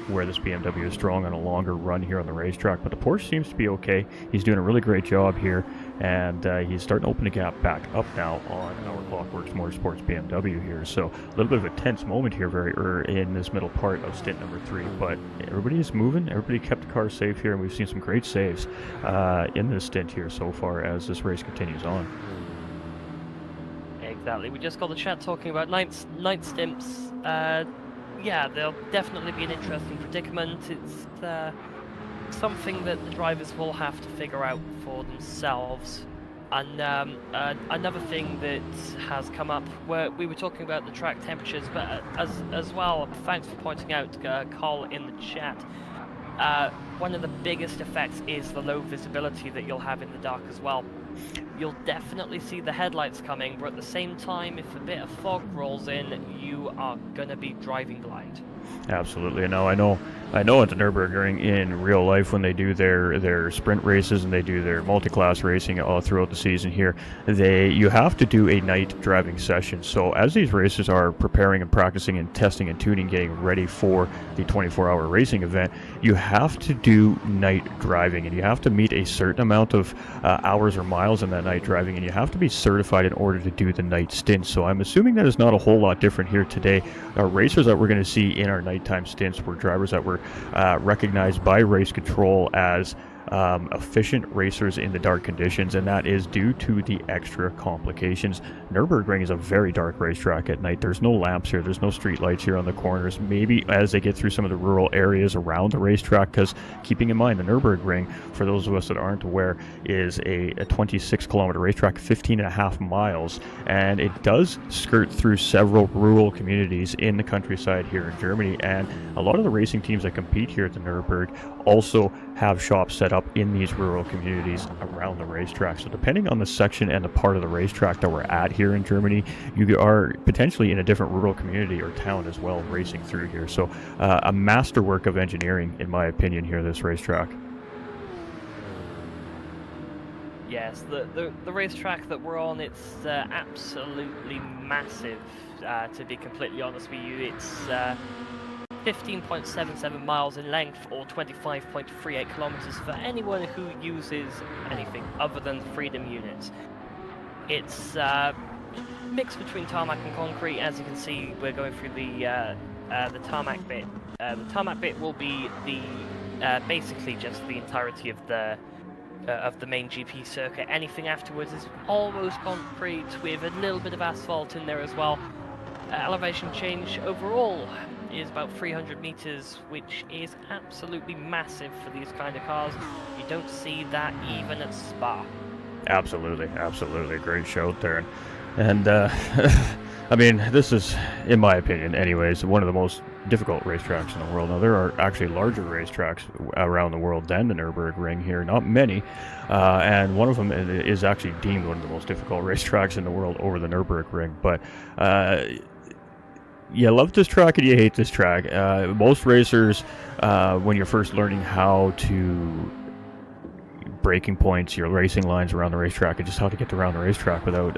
where this BMW is strong on a longer run here on the racetrack. But the Porsche seems to be okay. He's doing a really great job here, and he's starting to open the gap back up now on our Clockworks Motorsports BMW here. So a little bit of a tense moment here in this middle part of stint number 3, but everybody is moving. Everybody kept the car safe here, and we've seen some great saves in this stint here so far as this race continues on. Exactly. We just got the chat talking about night stints. Yeah, they'll definitely be an interesting predicament. It's something that the drivers will have to figure out for themselves. And another thing that has come up, where we were talking about the track temperatures, but as well, thanks for pointing out, Carl, in the chat, one of the biggest effects is the low visibility that you'll have in the dark as well. You'll definitely see the headlights coming, but at the same time, if a bit of fog rolls in, you are going to be driving blind. Absolutely. Now I know at the Nürburgring in real life, when they do their sprint races and they do their multi-class racing all throughout the season here, you have to do a night driving session. So as these races are preparing and practicing and testing and tuning, getting ready for the 24-hour racing event, you have to do night driving, and you have to meet a certain amount of hours or miles in that night driving, and you have to be certified in order to do the night stint. So I'm assuming that is not a whole lot different here today. Our racers that we're going to see in our nighttime stints were drivers that were recognized by race control as efficient racers in the dark conditions, and that is due to the extra complications. Nürburgring is a very dark racetrack at night. There's no lamps here, there's no street lights here on the corners. Maybe as they get through some of the rural areas around the racetrack, because keeping in mind the Nürburgring, for those of us that aren't aware, is a 26 kilometer racetrack, 15.5 miles, and it does skirt through several rural communities in the countryside here in Germany. And a lot of the racing teams that compete here at the Nürburgring also have shops set up in these rural communities around the racetrack. So depending on the section and the part of the racetrack that we're at here in Germany, you are potentially in a different rural community or town as well racing through here. So a masterwork of engineering, in my opinion, here, this racetrack. Yes, the racetrack that we're on, it's absolutely massive, to be completely honest with you. It's 15.77 miles in length, or 25.38 kilometers for anyone who uses anything other than the Freedom units. It's mixed between tarmac and concrete. As you can see, we're going through the tarmac bit. The tarmac bit will be the basically just the entirety of the main GP circuit. Anything afterwards is almost concrete with a little bit of asphalt in there as well. Elevation change overall is about 300 meters, which is absolutely massive for these kind of cars. You don't see that even at Spa. Absolutely, great show there. And I mean, this is, in my opinion anyways, one of the most difficult racetracks in the world. Now, there are actually larger racetracks around the world than the Nürburgring here, not many, and one of them is actually deemed one of the most difficult racetracks in the world over the Nürburgring. But you love this track and you hate this track. Most racers, when you're first learning how to braking points, your racing lines around the racetrack, and just how to get around the racetrack without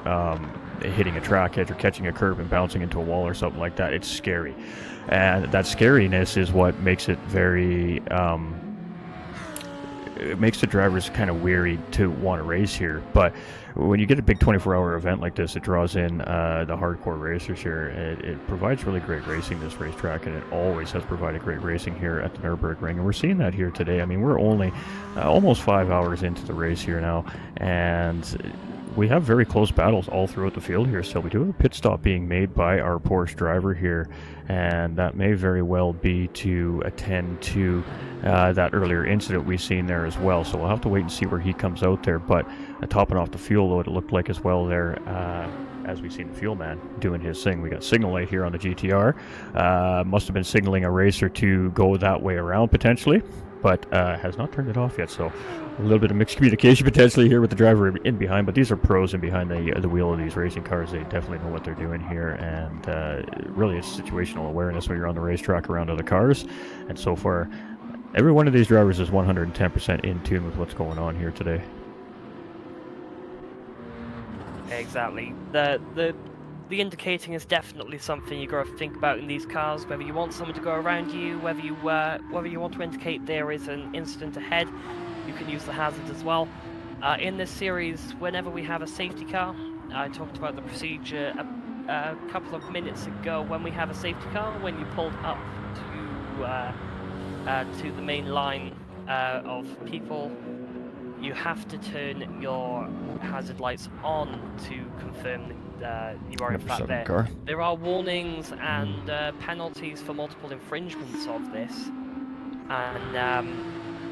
hitting a track edge or catching a curb and bouncing into a wall or something like that, it's scary. And that scariness is what makes it very it makes the drivers kind of weary to want to race here. But when you get a big 24-hour event like this, it draws in the hardcore racers here. It provides really great racing, this racetrack, and it always has provided great racing here at the Nürburgring. And we're seeing that here today. I mean, we're only almost 5 hours into the race here now, and we have very close battles all throughout the field here. So we do have a pit stop being made by our Porsche driver here, and that may very well be to attend to that earlier incident we've seen there as well. So we'll have to wait and see where he comes out there. But topping off the fuel load, it looked like as well there, as we've seen the fuel man doing his thing. We got signal light here on the GTR. Must have been signaling a racer to go that way around potentially, but has not turned it off yet. So a little bit of mixed communication potentially here with the driver in behind, but these are pros in behind the wheel of these racing cars. They definitely know what they're doing here, and really it's situational awareness when you're on the racetrack around other cars. And so far, every one of these drivers is 110% in tune with what's going on here today. Exactly. The indicating is definitely something you got to think about in these cars. Whether you want someone to go around you, whether you want to indicate there is an incident ahead, you can use the hazard as well. In this series, whenever we have a safety car, I talked about the procedure a couple of minutes ago. When we have a safety car, when you pulled up to the main line of people, you have to turn your hazard lights on to confirm that you are in fact there. Car. There are warnings and penalties for multiple infringements of this, and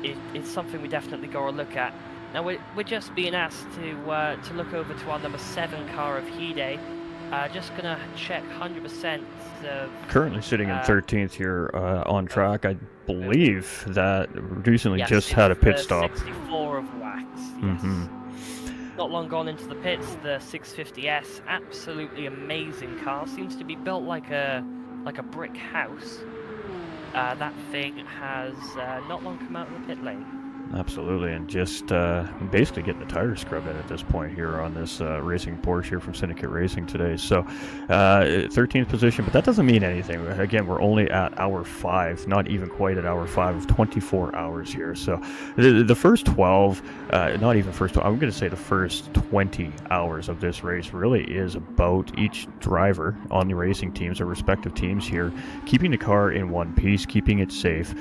it's something we definitely got to look at. Now we're just being asked to look over to our number 7 car of Hide. Just gonna check 100%. Currently sitting in 13th here on track. I believe that recently just had a pit stop. 64 of Wax. Yes. Not long gone into the pits. The 650S, absolutely amazing car. Seems to be built like a brick house. That thing has not long come out of the pit lane. Absolutely, and just basically getting the tires scrubbed in at this point here on this racing Porsche here from Syndicate Racing today. So 13th position, but that doesn't mean anything. Again, we're only at hour 5, not even quite at hour 5 of 24 hours here. So the first 12, not even first 12, I'm going to say the first 20 hours of this race really is about each driver on the racing teams, their respective teams here, keeping the car in one piece, keeping it safe,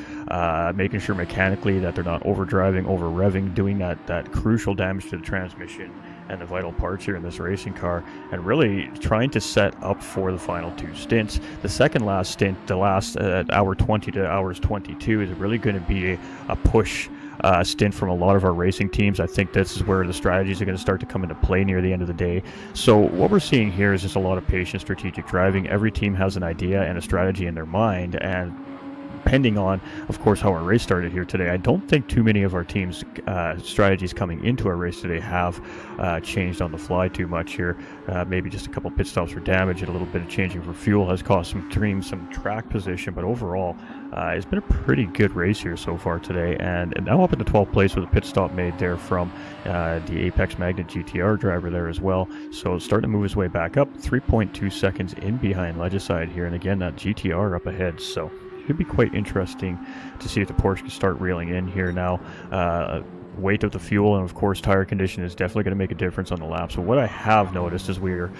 making sure mechanically that they're not overdriving, over revving, doing that crucial damage to the transmission and the vital parts here in this racing car, and really trying to set up for the final 2 stints. The second last stint, the last hour 20 to hours 22, is really going to be a push stint from a lot of our racing teams. I think this is where the strategies are going to start to come into play near the end of the day. So what we're seeing here is just a lot of patient strategic driving. Every team has an idea and a strategy in their mind, and depending on, of course, how our race started here today, I don't think too many of our team's strategies coming into our race today have changed on the fly too much here. Maybe just a couple pit stops for damage and a little bit of changing for fuel has cost some teams some track position, but overall, it's been a pretty good race here so far today. And now up in the 12th place with a pit stop made there from the Apex Magnet GTR driver there as well. So starting to move his way back up, 3.2 seconds in behind Legicide here. And again, that GTR up ahead. So it should be quite interesting to see if the Porsche can start reeling in here now. Weight of the fuel and of course tire condition is definitely going to make a difference on the lap. So what I have noticed as we're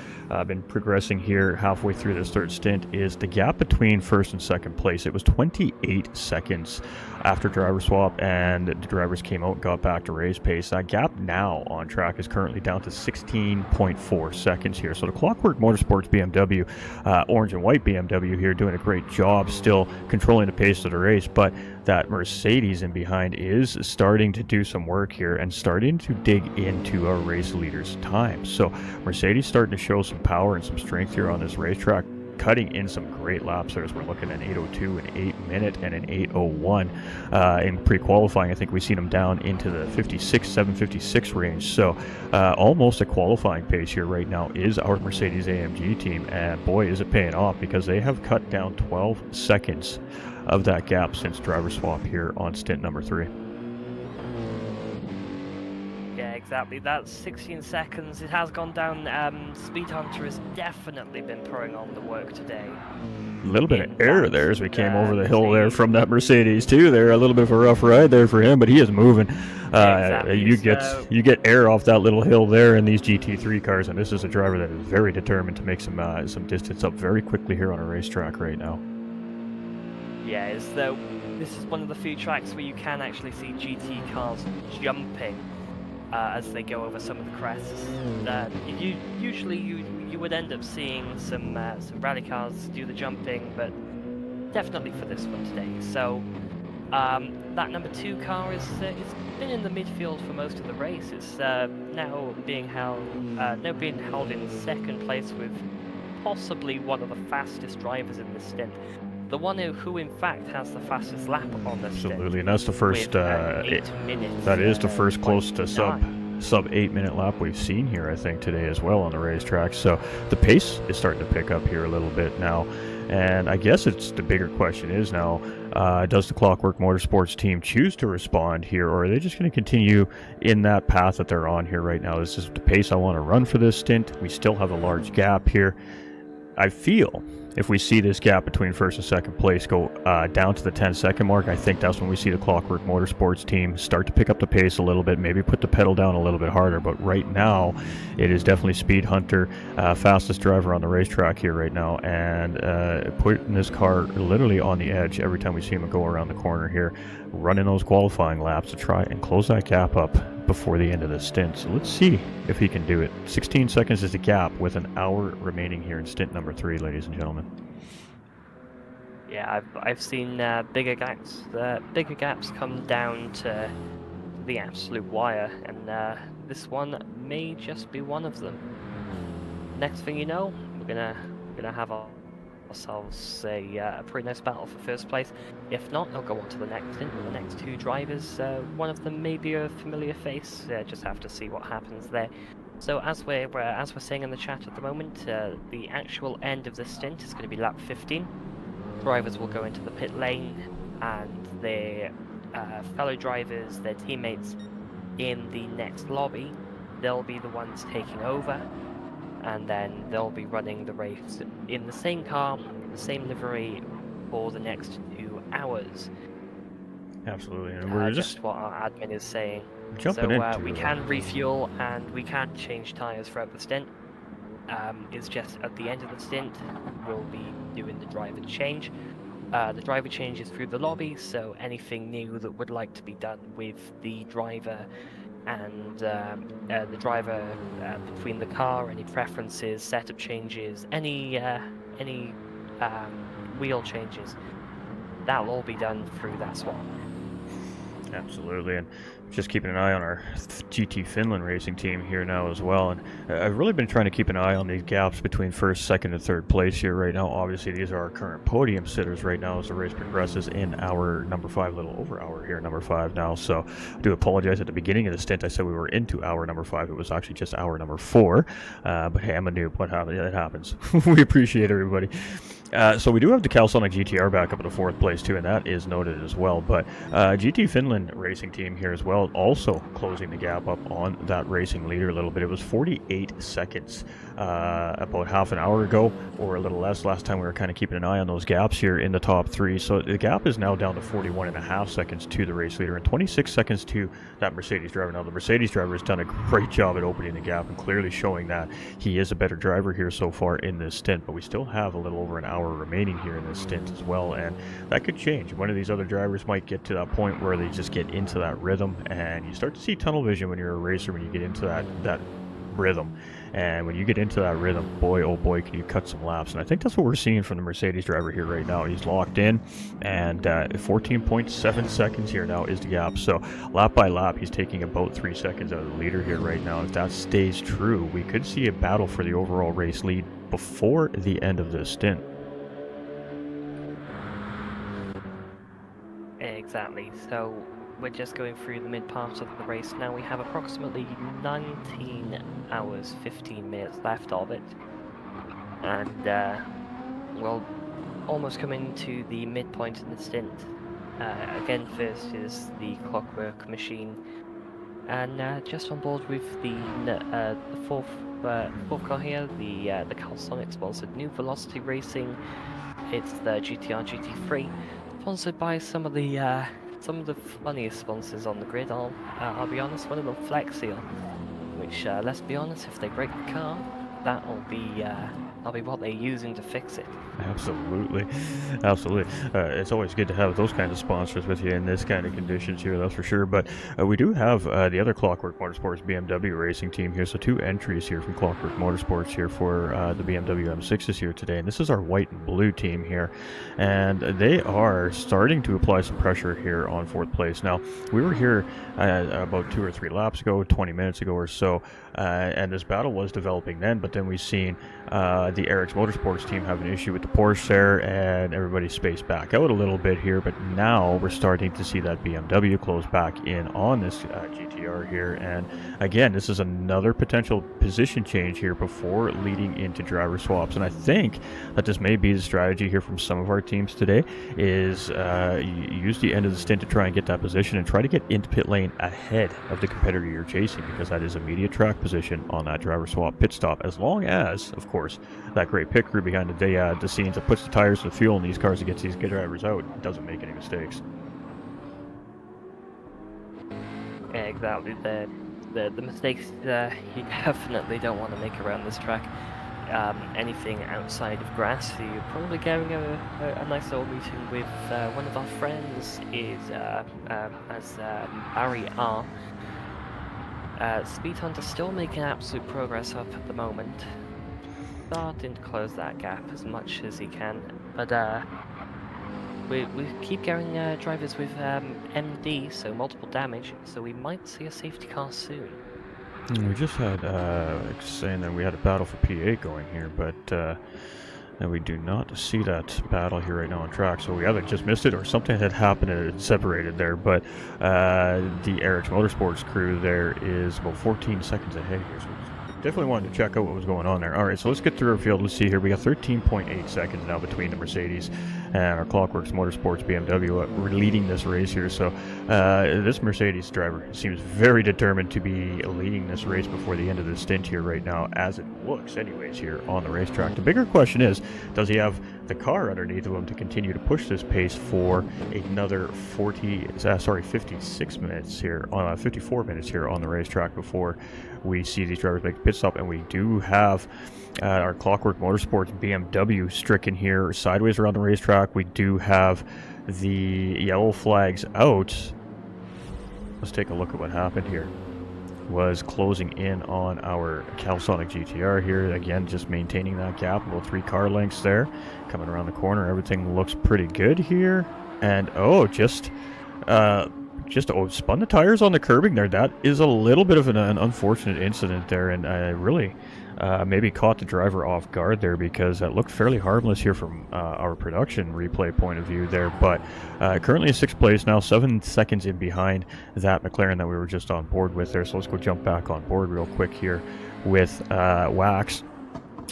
been progressing here halfway through this third stint is the gap between first and second place. It was 28 seconds after driver swap and the drivers came out and got back to race pace. That gap now on track is currently down to 16.4 seconds here. So the Clockwork Motorsports BMW, orange and white BMW here, doing a great job still controlling the pace of the race, but that Mercedes in behind is starting to do some work here and starting to dig into our race leader's time. So Mercedes starting to show some power and some strength here on this racetrack, cutting in some great laps there as we're looking at 8:02, an 8 minute, and an 8:01. In pre-qualifying, I think we've seen them down into the 756 range. So almost a qualifying pace here right now is our Mercedes AMG team. And boy, is it paying off, because they have cut down 12 seconds of that gap since driver swap here on stint number 3. Yeah, exactly. That's 16 seconds. It has gone down. Speed Hunter has definitely been throwing on the work today. A little bit of error there as we came over the hill there from that Mercedes too. There, a little bit of a rough ride there for him, but he is moving. Exactly. You get air off that little hill there in these GT3 cars, and this is a driver that is very determined to make some distance up very quickly here on a racetrack right now. Yeah, as though this is one of the few tracks where you can actually see GT cars jumping as they go over some of the crests. Usually you would end up seeing some rally cars do the jumping, but definitely for this one today. So that number 2 car it's been in the midfield for most of the race. It's now being held in second place with possibly one of the fastest drivers in this stint. The one who in fact has the fastest lap on this stint. Absolutely, and that's the first. That is the first close to sub 8 minute lap we've seen here, I think, today as well on the racetrack. So the pace is starting to pick up here a little bit now, and I guess it's the bigger question is now, does the Clockwork Motorsports team choose to respond here, or are they just going to continue in that path that they're on here right now? This is the pace I want to run for this stint. We still have a large gap here. I feel if we see this gap between first and second place go down to the 10-second mark, I think that's when we see the Clockwork Motorsports team start to pick up the pace a little bit, maybe put the pedal down a little bit harder. But right now, it is definitely Speed Hunter, fastest driver on the racetrack here right now, and putting this car literally on the edge every time we see him go around the corner here, running those qualifying laps to try and close that gap up before the end of the stint. So let's see if he can do it. 16 seconds is the gap with an hour remaining here in stint number 3, ladies and gentlemen. Yeah, I've seen bigger gaps. Bigger gaps come down to the absolute wire, and this one may just be one of them. Next thing you know, we're gonna have ourselves a pretty nice battle for first place. If not, they'll go on to the next stint. The next 2 drivers, one of them may be a familiar face. Just have to see what happens there. So as we're saying in the chat at the moment, the actual end of the stint is going to be lap 15. Drivers will go into the pit lane, and their fellow drivers, their teammates in the next lobby, they'll be the ones taking over, and then they'll be running the race in the same car, the same livery for the next 2 hours. Absolutely, and we're just what our admin is saying. Jumping into we can refuel and we can change tyres throughout the stint. It's just at the end of the stint we'll be doing the driver change. The driver change is through the lobby, so anything new that would like to be done with the driver and the driver between the car, any preferences, setup changes, any wheel changes, that'll all be done through that swap. Absolutely, and just keeping an eye on our GT Finland racing team here now as well. And I've really been trying to keep an eye on these gaps between first, second, and third place here right now. Obviously, these are our current podium sitters right now as the race progresses in our number 5, little over hour here, number 5 now. So I do apologize at the beginning of the stint. I said we were into hour number 5. It was actually just hour number 4. But hey, I'm a noob. What happened? It happens. We appreciate everybody. So we do have the Calsonic GTR back up in the 4th place too, and that is noted as well. But GT Finland racing team here as well, also closing the gap up on that racing leader a little bit. It was 48 seconds about half an hour ago, or a little less. Last time we were kind of keeping an eye on those gaps here in the top 3. So the gap is now down to 41.5 seconds to the race leader and 26 seconds to that Mercedes driver. Now the Mercedes driver has done a great job at opening the gap and clearly showing that he is a better driver here so far in this stint, but we still have a little over an hour remaining here in this stint as well, and that could change. One of these other drivers might get to that point where they just get into that rhythm, and you start to see tunnel vision when you're a racer, when you get into that rhythm. And when you get into that rhythm, boy oh boy, can you cut some laps. And I think that's what we're seeing from the Mercedes driver here right now. He's locked in, and 14.7 seconds here now is the gap. So lap by lap, he's taking about 3 seconds out of the leader here right now. If that stays true, we could see a battle for the overall race lead before the end of this stint. Exactly. So we're just going through the mid part of the race now. We have approximately 19 hours 15 minutes left of it, and we'll almost coming to the midpoint in the stint. Again, first is the Clockwork Machine, and just on board with the fourth car here, the Calsonic sponsored New Velocity Racing. It's the GTR GT3, sponsored by some of the funniest sponsors on the grid. I'll be honest, one of them Flexiel, which let's be honest, if they break the car, that'll be what they're using to fix it. Absolutely. It's always good to have those kinds of sponsors with you in this kind of conditions here, that's for sure. But we do have the other Clockwork Motorsports BMW racing team here. So 2 entries here from Clockwork Motorsports here for the BMW M6s here today. And this is our white and blue team here. And they are starting to apply some pressure here on 4th place. Now, we were here about 2 or 3 laps ago, 20 minutes ago or so. And this battle was developing then, but then we've seen the ERF Motorsports team have an issue with the Porsche there, and everybody spaced back out a little bit here, but now we're starting to see that BMW close back in on this GTR here. And again, this is another potential position change here before leading into driver swaps, and I think that this may be the strategy here from some of our teams today, is use the end of the stint to try and get that position and try to get into pit lane ahead of the competitor you're chasing, because that is immediate track position on that driver swap pit stop, as long as, of course, that great pit crew behind the scenes that puts the tires and the fuel in these cars and gets these good drivers out doesn't make any mistakes. Yeah, exactly. The mistakes you definitely don't want to make around this track. Anything outside of grass, so you're probably getting a nice little meeting with one of our friends is as Barry R. Speed Hunter still making absolute progress up at the moment, starting to close that gap as much as he can, but we keep going drivers with MD, so multiple damage, so we might see a safety car soon. We just had saying that we had a battle for P8 going here, but and we do not see that battle here right now on track, so we either just missed it or something had happened and it separated there. But the ERF Motorsports crew there is about 14 seconds ahead here, so definitely wanted to check out what was going on there. All right, so let's get through our field. Let's see here. We got 13.8 seconds now between the Mercedes and our Clockworks Motorsports BMW. We're leading this race here. So this Mercedes driver seems very determined to be leading this race before the end of the stint here right now, as it looks anyways here on the racetrack. The bigger question is, does he have the car underneath of him to continue to push this pace for another 56 minutes here, 54 minutes here on the racetrack before we see these drivers make a pit stop? And we do have our Clockwork Motorsports BMW stricken here sideways around the racetrack. We do have the yellow flags out. Let's take a look at what happened here. Was closing in on our Calsonic GTR here. Again, just maintaining that gap, about 3 car lengths there. Coming around the corner, everything looks pretty good here. And just just spun the tires on the curbing there. That is a little bit of an unfortunate incident there, and really maybe caught the driver off guard there, because that looked fairly harmless here from our production replay point of view there. But currently in 6th place now, 7 seconds in behind that McLaren that we were just on board with there. So let's go jump back on board real quick here with Wax.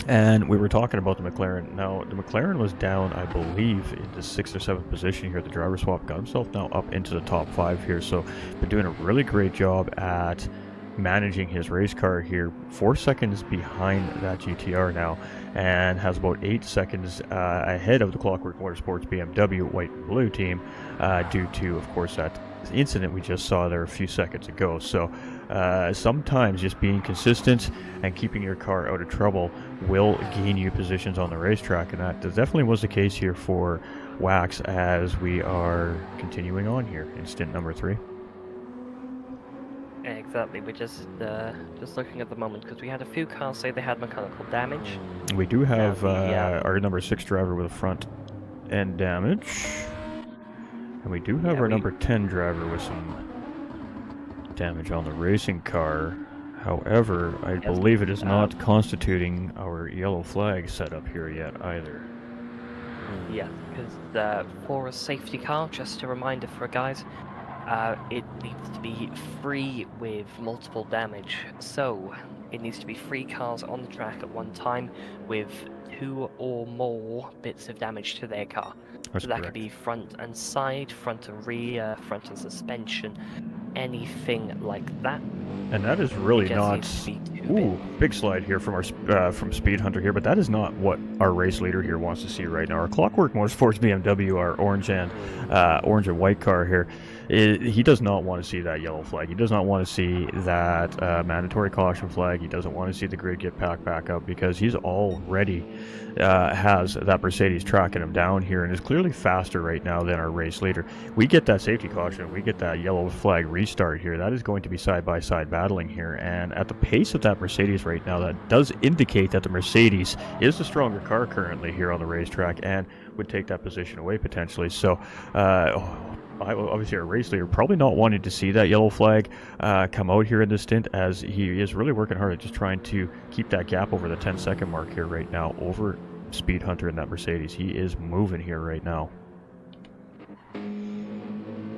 And we were talking about the McLaren. Now, the McLaren was down, I believe, in the 6th or 7th position here. The driver swap got himself now up into the top 5 here. So, been doing a really great job at managing his race car here. 4 seconds behind that GTR now, and has about 8 seconds ahead of the Clockwork Motorsports BMW white and blue team, due to, of course, that incident we just saw there a few seconds ago. So sometimes just being consistent and keeping your car out of trouble will gain you positions on the racetrack, and that definitely was the case here for Wax as we are continuing on here in stint number 3. Exactly, we're just looking at the moment, because we had a few cars say they had mechanical damage. We do have our number 6 driver with a front end damage, and we do have our number 10 driver with some damage on the racing car. However, I believe it is not constituting our yellow flag setup here yet either. Yeah, because for a safety car, just a reminder for guys, it needs to be free with multiple damage. So it needs to be 3 cars on the track at one time with 2 or more bits of damage to their car. That's so that correct. could be front and side, front and rear, front and suspension, anything like that. And that is really not... Ooh, big slide here from our from Speed Hunter here, but that is not what our race leader here wants to see right now. Our Clockwork Motorsports BMW, our orange and white car here, he does not want to see that yellow flag. He does not want to see that mandatory caution flag. He doesn't want to see the grid get packed back up, because he's already has that Mercedes tracking him down here and is clearly faster right now than our race leader. We get that safety caution, we get that yellow flag restart here. That is going to be side-by-side battling here, and at the pace of that Mercedes right now, that does indicate that the Mercedes is the stronger car currently here on the racetrack and would take that position away potentially. So obviously our race leader probably not wanting to see that yellow flag come out here in this stint, as he is really working hard at just trying to keep that gap over the 10-second mark here right now over Speed Hunter and that Mercedes. He is moving here right now.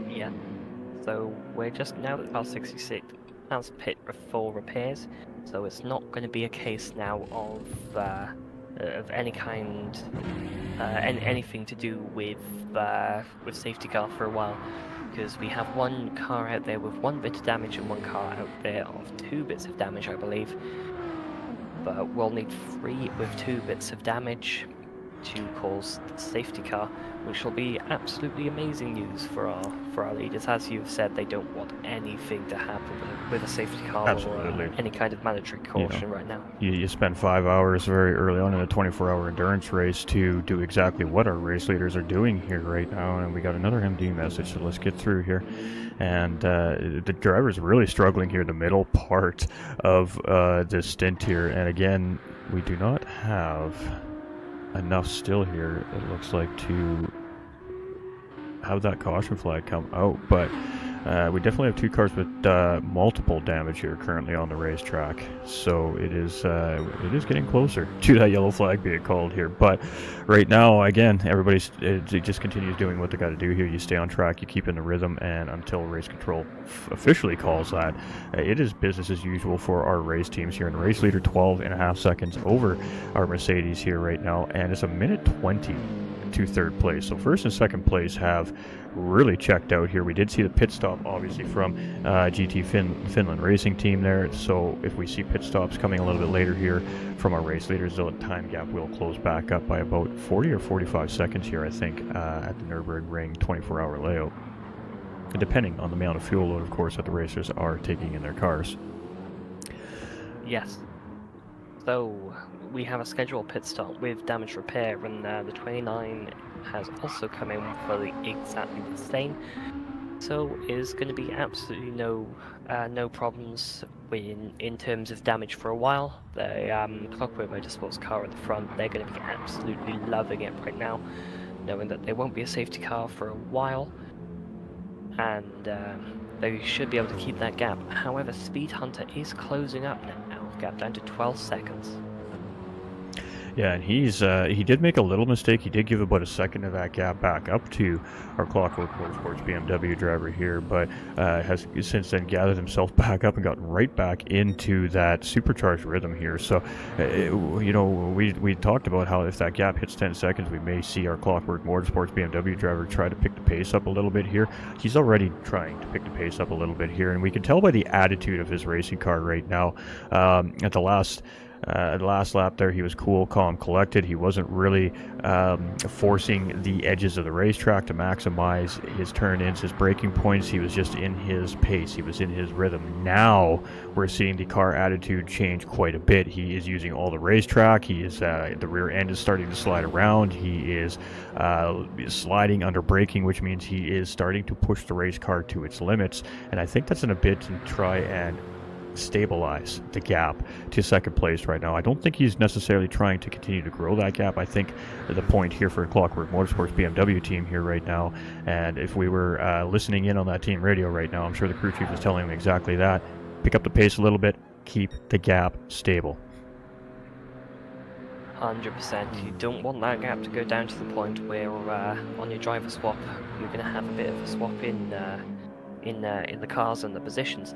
Yeah, so we're just now at car 66 has pit for repairs, so it's not going to be a case now of any kind, anything to do with safety car for a while, because we have 1 car out there with 1 bit of damage and 1 car out there of 2 bits of damage, I believe. But we'll need 3 with 2 bits of damage to cause the safety car, which will be absolutely amazing news for our leaders. As you've said, they don't want anything to happen with a safety car or any kind of mandatory caution right now. You spend 5 hours very early on in a 24-hour endurance race to do exactly what our race leaders are doing here right now, and we got another MD message, so let's get through here. And the driver is really struggling here in the middle part of this stint here, and again, we do not have enough still here, it looks like, to have that caution flag come out, but we definitely have 2 cars with multiple damage here currently on the racetrack, so it is getting closer to that yellow flag being called here. But right now, again, it just continues doing what they got to do here. You stay on track, you keep in the rhythm, and until race control officially calls that, it is business as usual for our race teams here. And the race leader 12.5 seconds over our Mercedes here right now, and it's a minute 20 to 3rd place. So 1st and 2nd place have really checked out here. We did see the pit stop obviously from GT Finland Racing Team there, so if we see pit stops coming a little bit later here from our race leaders, the time gap will close back up by about 40 or 45 seconds here, I think, at the Nürburgring 24-hour layout, depending on the amount of fuel load, of course, that the racers are taking in their cars. Yes. So we have a scheduled pit stop with damage repair, and the 29 has also come in for exactly the same. So is going to be absolutely no problems in terms of damage for a while. The Clockwork Motorsports car at the front, they're going to be absolutely loving it right now, knowing that there won't be a safety car for a while. and they should be able to keep that gap. However, Speed Hunter is closing up now, gap down to 12 seconds. Yeah, and he did make a little mistake. He did give about a second of that gap back up to our Clockwork Motorsports BMW driver here, but has since then gathered himself back up and gotten right back into that supercharged rhythm here. So, you know, we talked about how if that gap hits 10 seconds, we may see our Clockwork Motorsports BMW driver try to pick the pace up a little bit here. He's already trying to pick the pace up a little bit here, and we can tell by the attitude of his racing car right now. At the last lap there, he was cool, calm, collected. He wasn't really forcing the edges of the racetrack to maximize his turn-ins, his braking points. He was just in his pace. He was in his rhythm. Now we're seeing the car attitude change quite a bit. He is using all the racetrack. He is the rear end is starting to slide around. He is sliding under braking, which means he is starting to push the race car to its limits. And I think that's in a bit to try and stabilize the gap to second place right now. I don't think he's necessarily trying to continue to grow that gap. I think the point here for Clockwork Motorsports BMW team here right now, and if we were listening in on that team radio right now, I'm sure the crew chief is telling him exactly that. Pick up the pace a little bit, keep the gap stable. 100%. You don't want that gap to go down to the point where on your driver swap you're going to have a bit of a swap in the cars and the positions.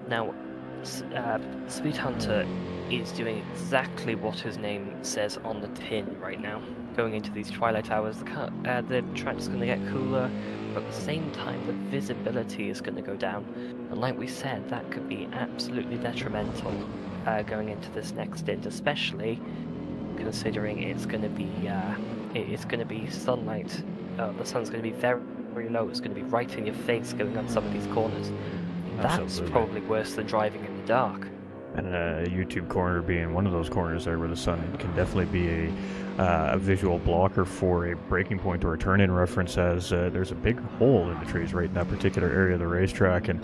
Now, Speed Hunter is doing exactly what his name says on the tin right now. Going into these twilight hours, the track's going to get cooler, but at the same time the visibility is going to go down. And like we said, that could be absolutely detrimental going into this next stint, especially considering it's going to be sunlight. The sun's going to be very, very low. It's going to be right in your face going on some of these corners. That's Absolutely. Probably worse than driving in the dark. And a YouTube corner being one of those corners there where the sun can definitely be a visual blocker for a braking point or a turn-in reference, as there's a big hole in the trees right in that particular area of the racetrack, and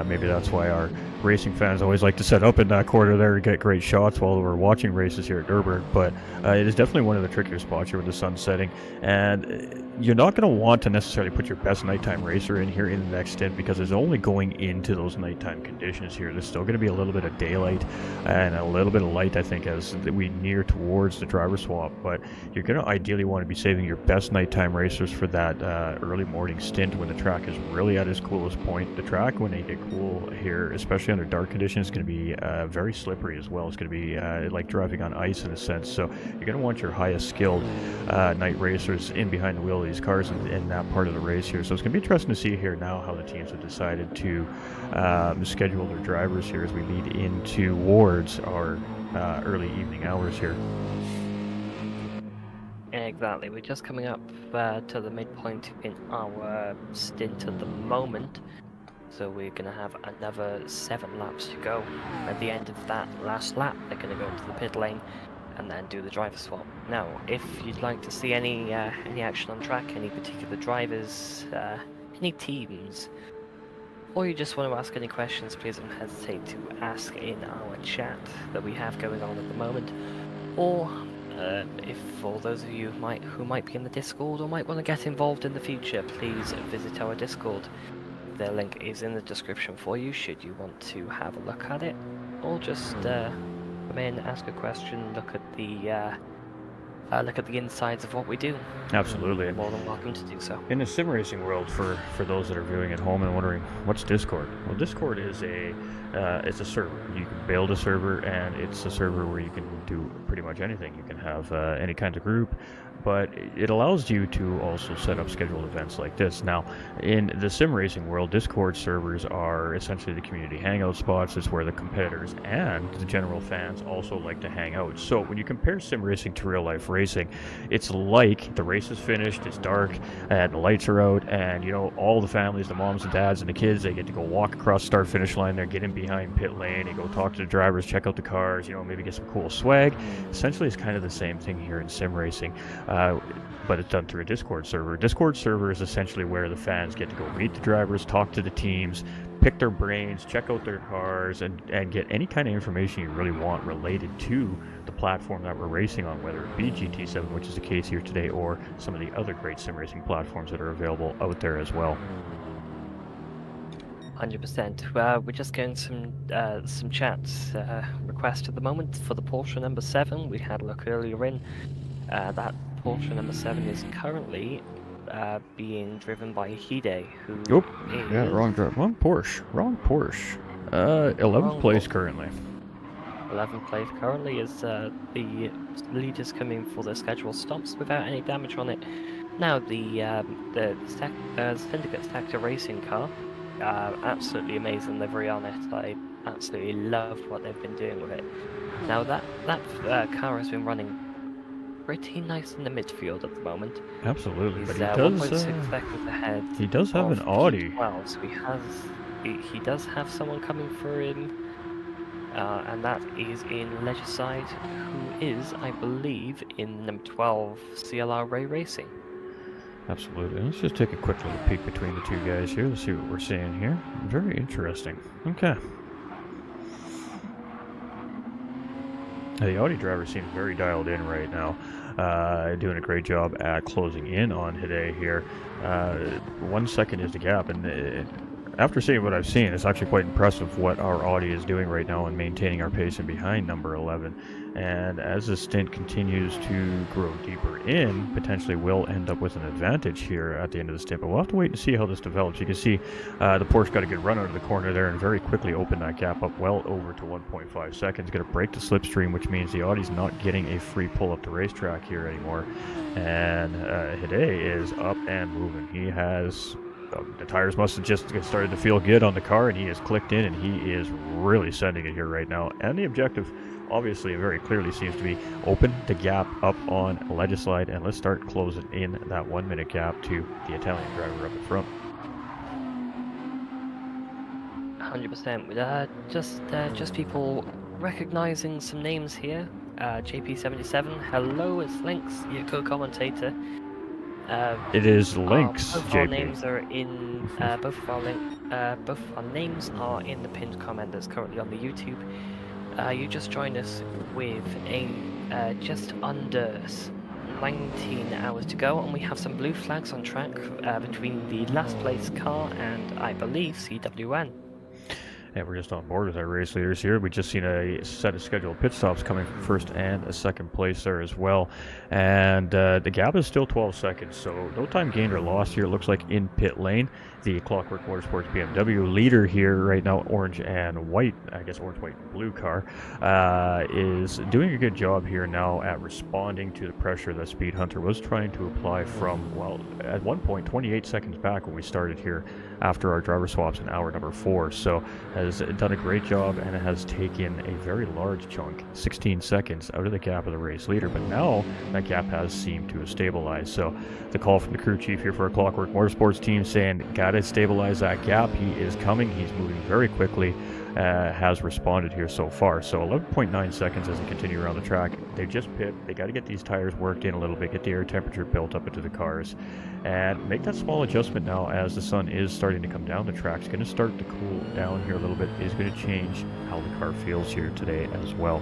maybe that's why our racing fans always like to set up in that corner there and get great shots while we're watching races here at Nürburgring. But it is definitely one of the trickier spots here with the sun setting, and you're not going to want to necessarily put your best nighttime racer in here in the next stint, because it's only going into those nighttime conditions here. There's still going to be a little bit of daylight and a little bit of light, I think, as we near towards the driver swap. But you're going to ideally want to be saving your best nighttime racers for that early morning stint when the track is really at its coolest point. The track, when they get cool here, especially under dark conditions, is going to be very slippery as well. It's going to be like driving on ice in a sense. So you're going to want your highest skilled night racers in behind the wheel of these cars in that part of the race here. So it's going to be interesting to see here now how the teams have decided to schedule their drivers here as we lead in towards our early evening hours here. Exactly. We're just coming up to the midpoint in our stint at the moment. So we're going to have another 7 laps to go. At the end of that last lap, they're going to go into the pit lane and then do the driver swap. Now, if you'd like to see any action on track, any particular drivers, any teams, or you just want to ask any questions, please don't hesitate to ask in our chat that we have going on at the moment. Or if for those of you who might be in the Discord or might want to get involved in the future, please visit our Discord. The link is in the description for you should you want to have a look at it, or just come in, ask a question, look at the insides of what we do. Absolutely. You're more than welcome to do so. In the sim racing world, for those that are viewing at home and wondering what's Discord, well, Discord is it's a server. You can build a server, and it's a server where you can do pretty much anything. You can have any kind of group, but it allows you to also set up scheduled events like this. Now, in the sim racing world, Discord servers are essentially the community hangout spots. It's where the competitors and the general fans also like to hang out. So when you compare sim racing to real life racing, it's like the race is finished, it's dark, and the lights are out, and all the families, the moms and dads and the kids, they get to go walk across the start finish line there, get in behind pit lane, and go talk to the drivers, check out the cars, maybe get some cool swag. Essentially, it's kind of the same thing here in sim racing. But it's done through a Discord server. Discord server is essentially where the fans get to go meet the drivers, talk to the teams, pick their brains, check out their cars, and get any kind of information you really want related to the platform that we're racing on, whether it be GT7, which is the case here today, or some of the other great sim racing platforms that are available out there as well. 100%. We're just getting some chats requests at the moment for the Porsche number 7. We had a look earlier in. That Porsche number 7 is currently being driven by Hide, who is... Yeah, wrong drive. Wrong Porsche. 11th place currently. 11th place currently is the leaders coming for the scheduled stops without any damage on it. Now the Syndicate Sector racing car, absolutely amazing livery on it. I absolutely loved what they've been doing with it. Now that car has been running pretty nice in the midfield at the moment. Absolutely, He's, but he does. 1.6 seconds ahead. He does have an Audi. Well, so he does have someone coming for him. And that is in Legiside, who is, I believe, in number 12 CLR Ray Racing. Absolutely. Let's just take a quick little peek between the two guys here. Let's see what we're seeing here. Very interesting. Okay. The Audi driver seems very dialed in right now. Doing a great job at closing in on Hide here. 1 second is the gap, and after seeing what I've seen, it's actually quite impressive what our Audi is doing right now in maintaining our pace and behind number 11. And as the stint continues to grow deeper in, potentially will end up with an advantage here at the end of the stint. But we'll have to wait and see how this develops. You can see the Porsche got a good run out of the corner there and very quickly opened that gap up well over to 1.5 seconds. Going to break the slipstream, which means the Audi's not getting a free pull up the racetrack here anymore. And Hide is up and moving. He has... the tires must have just started to feel good on the car, and he has clicked in, and he is really sending it here right now. And the objective, obviously, very clearly seems to be open the gap up on Legislide, and let's start closing in that 1 minute gap to the Italian driver up in front. 100%. Just people recognizing some names here. JP77, hello, it's Lynx, your co-commentator. It is Lynx, both JP. our names are in both of our names are in the pinned comment that's currently on the YouTube. You just joined us with a just under 19 hours to go, and we have some blue flags on track between the last place car and I believe CWN. And we're just on board with our race leaders here. We just seen a set of scheduled pit stops coming from first and a second place there as well. And the gap is still 12 seconds, so no time gained or lost here. It looks like in pit lane. The Clockwork Motorsports BMW leader here right now, orange and white, I guess orange, white, and blue car, is doing a good job here now at responding to the pressure that Speed Hunter was trying to apply from, well, at one point 28 seconds back when we started here after our driver swaps in hour number 4. So has done a great job, and it has taken a very large chunk, 16 seconds, out of the gap of the race leader. But now that gap has seemed to have stabilized. So the call from the crew chief here for our Clockwork Motorsports team saying, gotta stabilize that gap. He is coming. He's moving very quickly. Has responded here so far. So 11.9 seconds as they continue around the track. They just pit. They got to get these tires worked in a little bit, get the air temperature built up into the cars, and make that small adjustment now as the sun is starting to come down the track. It's going to start to cool down here a little bit. It's going to change how the car feels here today as well.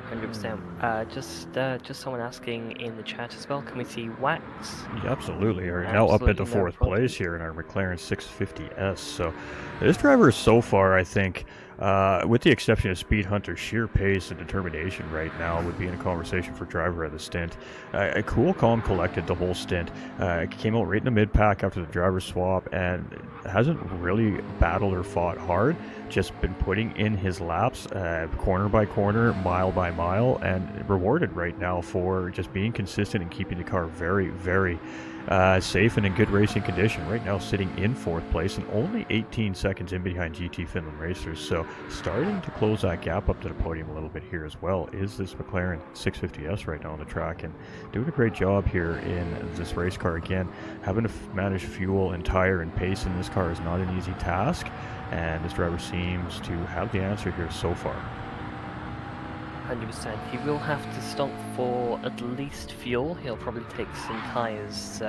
100%. Just someone asking in the chat as well, can we see Wax? Yeah, absolutely. Are now up into fourth place here in our McLaren 650S. So this driver so far, I think, with the exception of Speed Hunter's sheer pace and determination right now, would be in a conversation for driver of the stint. A cool, calm, collected the whole stint. Came out right in the mid-pack after the driver swap and hasn't really battled or fought hard. Just been putting in his laps corner by corner, mile by mile, and rewarded right now for just being consistent and keeping the car very, very safe and in good racing condition. Right now sitting in fourth place and only 18 seconds in behind GT Finland racers. So starting to close that gap up to the podium a little bit here as well is this McLaren 650S right now on the track, and doing a great job here in this race car. Again, having to manage fuel and tire and pace in this car is not an easy task, and this driver seems to have the answer here so far. 100%. He will have to stop for at least fuel. He'll probably take some tyres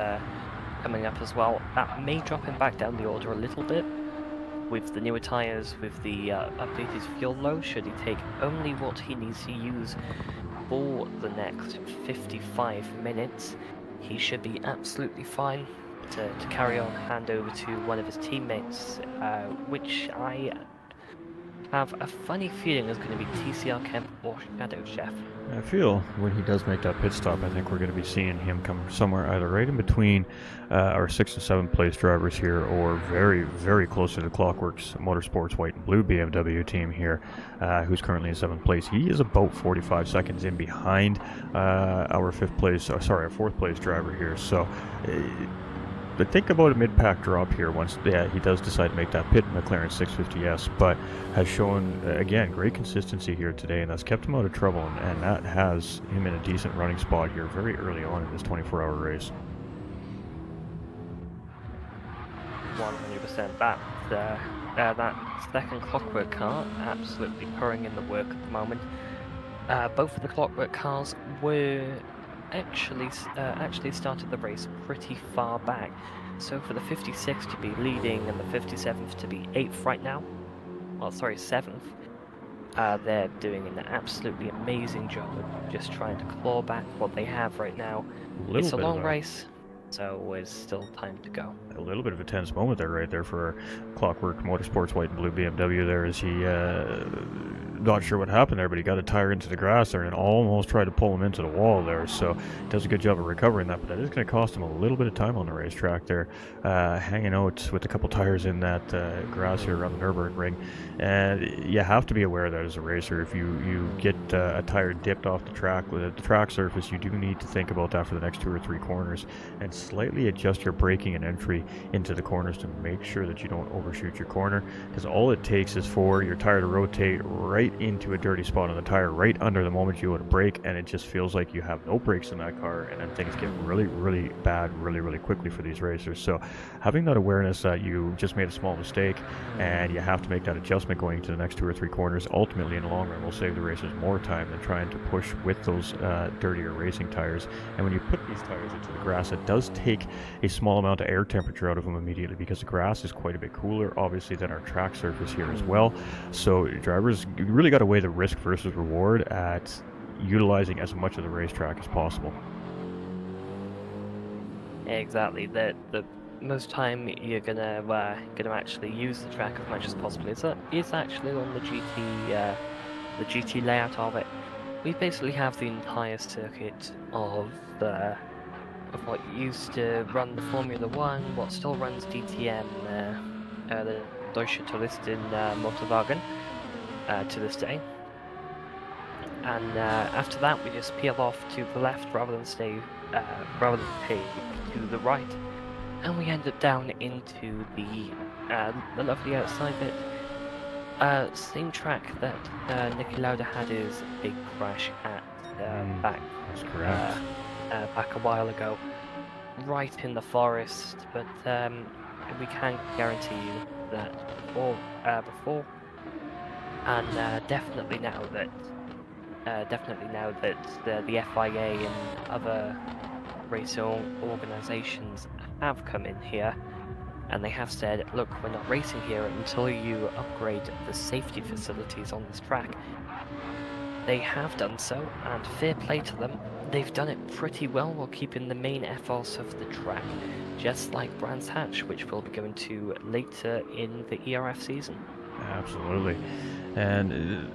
coming up as well. That may drop him back down the order a little bit with the newer tyres, with the updated fuel load. Should he take only what he needs to use for the next 55 minutes, he should be absolutely fine. to carry on, hand over to one of his teammates, which I have a funny feeling is going to be TCR Kemp or Shadow Chef. I feel when he does make that pit stop, I think we're going to be seeing him come somewhere either right in between our 6th and 7th place drivers here, or very, very close to the Clockworks Motorsports white and blue BMW team here, who's currently in 7th place. He is about 45 seconds in behind our 4th place driver here. So but think about a mid-pack drop here once he does decide to make that pit in McLaren 650S, but has shown, again, great consistency here today, and that's kept him out of trouble, and that has him in a decent running spot here very early on in this 24-hour race. 100%. That second Clockwork car absolutely purring in the work at the moment. Both of the Clockwork cars were actually started the race pretty far back. So for the 56 to be leading and the 57th to be 8th right now, well, sorry, 7th, they're doing an absolutely amazing job of just trying to claw back what they have right now. It's a long race, so there's still time to go. A little bit of a tense moment there, right there for Clockwork Motorsports white and blue BMW there, as he not sure what happened there, but he got a tire into the grass there and almost tried to pull him into the wall there. So does a good job of recovering that, but that is going to cost him a little bit of time on the racetrack there, hanging out with a couple tires in that grass here around the Nürburgring. And you have to be aware of that as a racer. If you get a tire dipped off the track with the track surface, you do need to think about that for the next 2 or 3 corners and slightly adjust your braking and entry into the corners to make sure that you don't overshoot your corner, because all it takes is for your tire to rotate right into a dirty spot on the tire right under the moment you go to brake, and it just feels like you have no brakes in that car, and then things get really, really bad really, really quickly for these racers. So having that awareness that you just made a small mistake and you have to make that adjustment going into the next 2 or 3 corners, ultimately in the long run will save the racers more time than trying to push with those dirtier racing tires. And when you put these tires into the grass, it does take a small amount of air temperature out of them immediately, because the grass is quite a bit cooler obviously than our track surface here as well. So drivers really got to weigh the risk versus reward at utilizing as much of the racetrack as possible. Exactly. The most time you're gonna actually use the track as much as possible is actually on the GT layout of it. We basically have the entire circuit of what used to run the Formula 1, what still runs DTM, the Deutsche Touristen Motorwagen, to this day. And after that, we just peel off to the left rather than take to the right, and we end up down into the lovely outside bit. Same track that Nicky Lauda had his big crash at back. That's correct. Back a while ago, right in the forest, but we can guarantee you that before, and definitely now that the FIA and other racing organisations have come in here, and they have said, look, we're not racing here until you upgrade the safety facilities on this track. They have done so, and fair play to them. They've done it pretty well while keeping the main ethos of the track, just like Brands Hatch, which we'll be going to later in the ERF season. Absolutely. And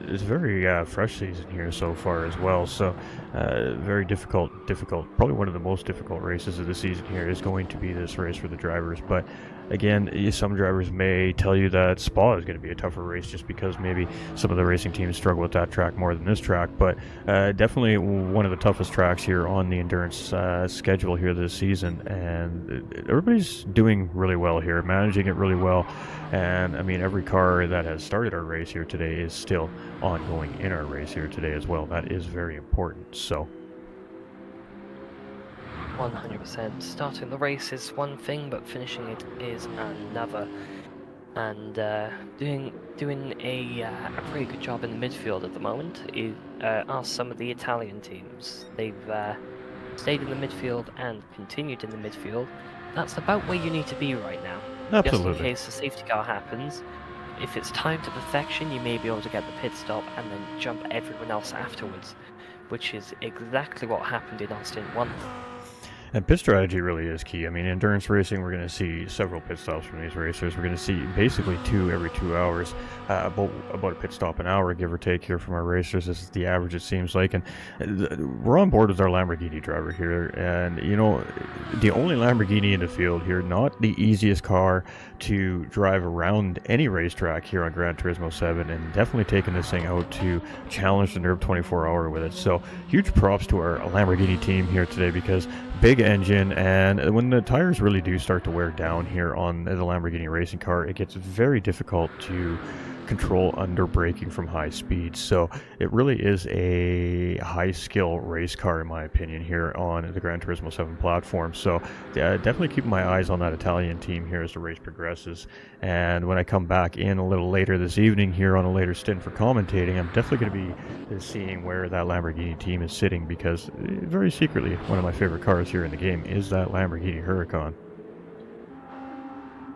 it's a very fresh season here so far as well, so very difficult, probably one of the most difficult races of the season here is going to be this race for the drivers. But again, some drivers may tell you that Spa is going to be a tougher race just because maybe some of the racing teams struggle with that track more than this track, but definitely one of the toughest tracks here on the endurance schedule here this season, and everybody's doing really well here, managing it really well. And I mean, every car that has started our race here today is still ongoing in our race here today as well. That is very important. So 100%. Starting the race is one thing, but finishing it is another. And doing a pretty good job in the midfield at the moment are some of the Italian teams. They've stayed in the midfield and continued in the midfield. That's about where you need to be right now. absolutely. Just in case the safety car happens. If it's time to perfection, you may be able to get the pit stop and then jump everyone else afterwards, which is exactly what happened in our stint 1. And pit strategy really is key. I mean, endurance racing, we're going to see several pit stops from these racers. We're going to see basically 2 every 2 hours, about a pit stop an hour, give or take, here from our racers. This is the average, it seems like. And we're on board with our Lamborghini driver here. And, you know, the only Lamborghini in the field here, not the easiest car to drive around any racetrack here on Gran Turismo 7, and definitely taking this thing out to challenge the NERB 24-hour with it. So huge props to our Lamborghini team here today, because big engine, and when the tires really do start to wear down here on the Lamborghini racing car, it gets very difficult to control under braking from high speeds. So it really is a high skill race car, in my opinion, here on the Gran Turismo 7 platform. So definitely keeping my eyes on that Italian team here as the race progresses. And when I come back in a little later this evening here on a later stint for commentating, I'm definitely going to be seeing where that Lamborghini team is sitting, because very secretly one of my favorite cars here in the game is that Lamborghini Huracan.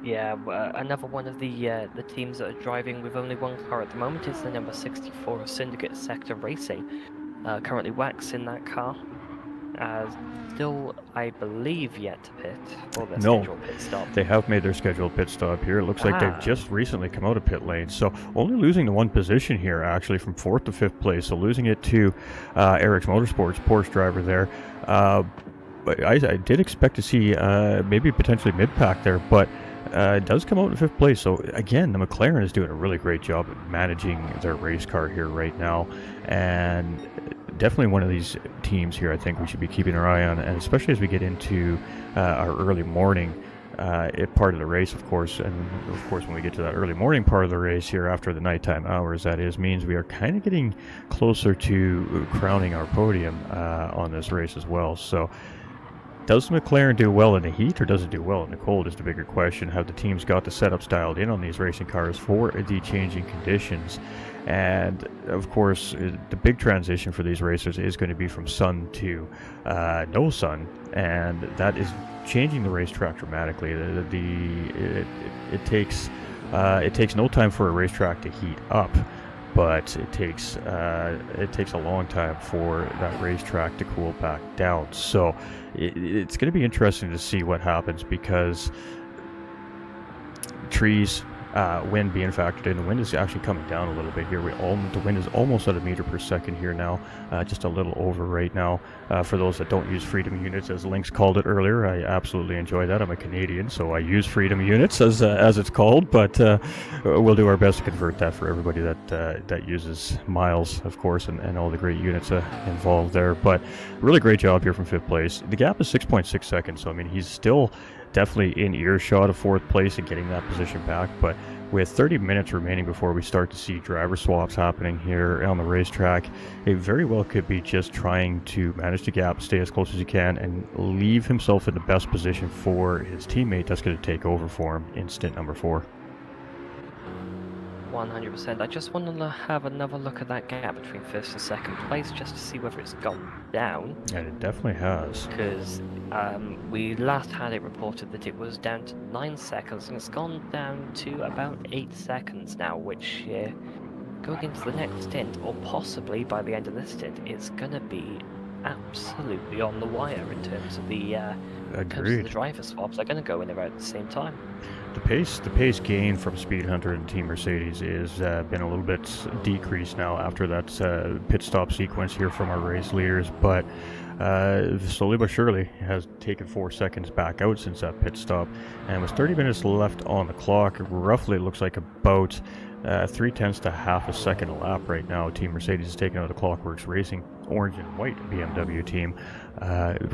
Yeah, another one of the teams that are driving with only one car at the moment is the number 64 Syndicate Sector Racing. Currently Wax in that car. Still, I believe, yet to pit for their scheduled pit stop. They have made their scheduled pit stop here. It looks like they've just recently come out of pit lane. So only losing the one position here, actually, from 4th to 5th place. So losing it to Eric's Motorsports, Porsche driver there. But I did expect to see maybe potentially mid-pack there, but it does come out in 5th place. So again, the McLaren is doing a really great job at managing their race car here right now, and definitely one of these teams here I think we should be keeping our eye on, and especially as we get into our early morning part of the race, of course. And of course, when we get to that early morning part of the race here after the nighttime hours, that is, means we are kind of getting closer to crowning our podium on this race as well. So does the McLaren do well in the heat, or does it do well in the cold, is the bigger question. Have the teams got the setups dialed in on these racing cars for the changing conditions? And of course, the big transition for these racers is going to be from sun to no sun, and that is changing the racetrack dramatically. It takes no time for a racetrack to heat up, but it takes a long time for that racetrack to cool back down. So it's going to be interesting to see what happens, because trees, wind being factored in. The wind is actually coming down a little bit here. The wind is almost at a meter per second here now, just a little over right now. For those that don't use Freedom units, as Lynx called it earlier, I absolutely enjoy that. I'm a Canadian, so I use Freedom units as it's called, but we'll do our best to convert that for everybody that uses miles, of course, and all the great units involved there. But really great job here from 5th place. The gap is 6.6 seconds, so I mean, he's still definitely in earshot of 4th place and getting that position back, but with 30 minutes remaining before we start to see driver swaps happening here on the racetrack, it very well could be just trying to manage the gap, stay as close as he can, and leave himself in the best position for his teammate that's going to take over for him in stint number 4. 100%. I just want to have another look at that gap between 1st and 2nd place, just to see whether it's gone down. And it definitely has. Because we last had it reported that it was down to 9 seconds, and it's gone down to about 8 seconds now, which going into the next stint, or possibly by the end of this stint, it's going to be absolutely on the wire in terms of the driver swaps. They're going to go in about the same time. The pace gain from Speed Hunter and Team Mercedes is been a little bit decreased now after that pit stop sequence here from our race leaders, but slowly but surely has taken 4 seconds back out since that pit stop, and with 30 minutes left on the clock, roughly it looks like about 3/10 to half a second a lap right now. Team Mercedes is taking out the Clockworks Racing orange and white BMW team.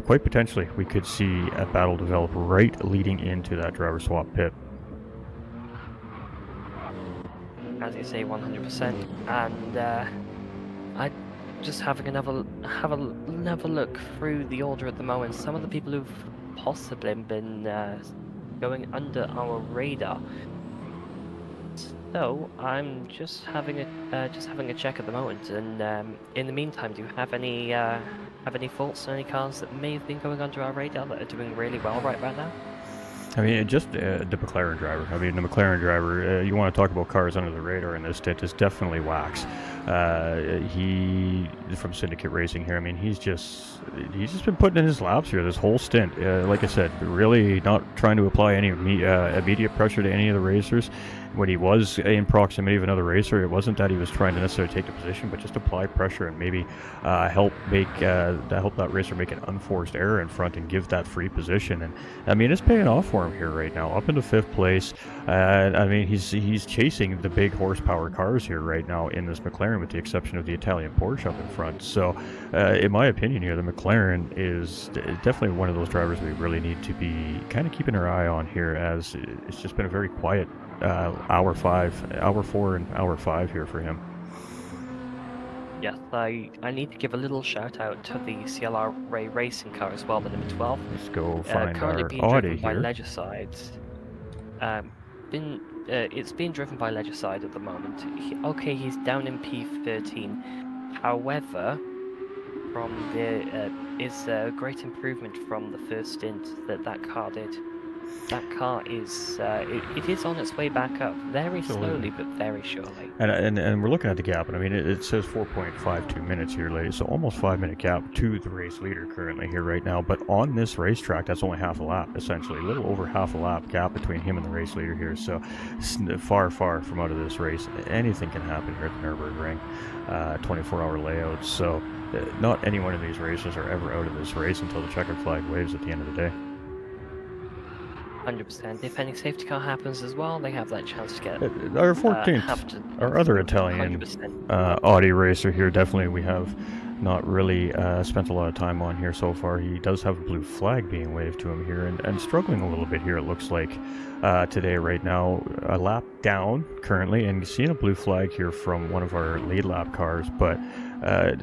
Quite potentially we could see a battle develop right leading into that driver swap pit. As you say, 100%, and I just having another look through the order at the moment. Some of the people who've possibly been going under our radar. So I'm just having a check at the moment, and in the meantime, do you have any thoughts on any cars that may have been going under our radar that are doing really well right now? I mean, just the McLaren driver. I mean, the McLaren driver, you want to talk about cars under the radar in this stint, is definitely Wax. He from Syndicate Racing here. I mean, he's just been putting in his laps here this whole stint. Like I said, really not trying to apply any immediate pressure to any of the racers. When he was in proximity of another racer, it wasn't that he was trying to necessarily take the position, but just apply pressure and maybe help that racer make an unforced error in front and give that free position. And I mean, it's paying off for him here right now, up into 5th place. I mean, he's chasing the big horsepower cars here right now in this McLaren, with the exception of the Italian Porsche up in front. So, in my opinion here, the McLaren is definitely one of those drivers we really need to be kind of keeping our eye on here, as it's just been a very quiet hour 4 and hour 5 here for him. Yes, I need to give a little shout out to the CLR Ray racing car as well, the number 12. Let's go find currently our being Audi driven by here. Legiside. It's being driven by Legiside at the moment. He's down in P13. However, from is a great improvement from the first stint that car did. That car is it is on its way back up, very slowly but very surely. And we're looking at the gap, and I mean it says 4.52 minutes here, ladies, so almost 5-minute gap to the race leader currently here right now. But on this racetrack, that's only half a lap, essentially, a little over half a lap gap between him and the race leader here. So far from out of this race. Anything can happen here at the Nürburgring, 24-hour layouts. So not any one of these racers are ever out of this race until the checkered flag waves at the end of the day. 100%. If any safety car happens as well, they have that chance to get our 14th, our other Italian Audi racer here. Definitely, we have not really spent a lot of time on here so far. He does have a blue flag being waved to him here, and struggling a little bit here, it looks like, today right now. A lap down currently, and seeing a blue flag here from one of our lead lap cars, but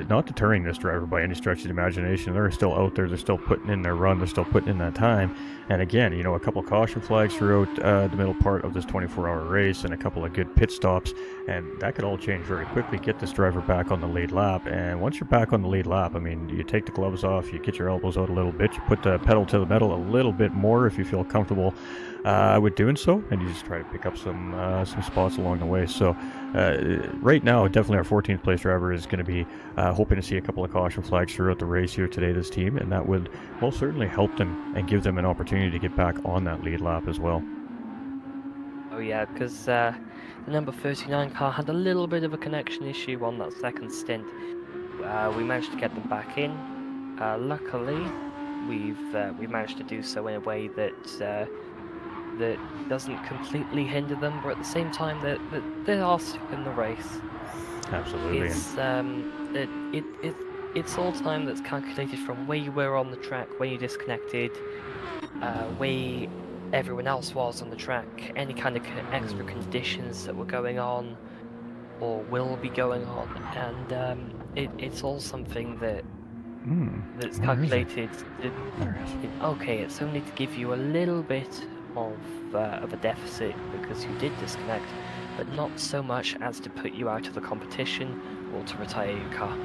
not deterring this driver by any stretch of the imagination. They're still out there, they're still putting in their run, they're still putting in that time. And again, you know, a couple of caution flags throughout the middle part of this 24-hour race, and a couple of good pit stops, and that could all change very quickly. Get this driver back on the lead lap, and once you're back on the lead lap, I mean, you take the gloves off, you get your elbows out a little bit, you put the pedal to the metal a little bit more if you feel comfortable with doing so, and you just try to pick up some spots along the way. So right now, definitely our 14th place driver is going to be hoping to see a couple of caution flags throughout the race here today, this team, and that would most certainly help them and give them an opportunity to get back on that lead lap as well. Oh yeah, because the number 39 car had a little bit of a connection issue on that second stint. We managed to get them back in. Luckily, we managed to do so in a way that that doesn't completely hinder them, but at the same time that they are still in the race. Absolutely. It's all time that's calculated from where you were on the track, where you disconnected, where everyone else was on the track, any kind of extra conditions that were going on or will be going on, and it's all something that's calculated. It's only to give you a little bit of a deficit because you did disconnect, but not so much as to put you out of the competition or to retire your car.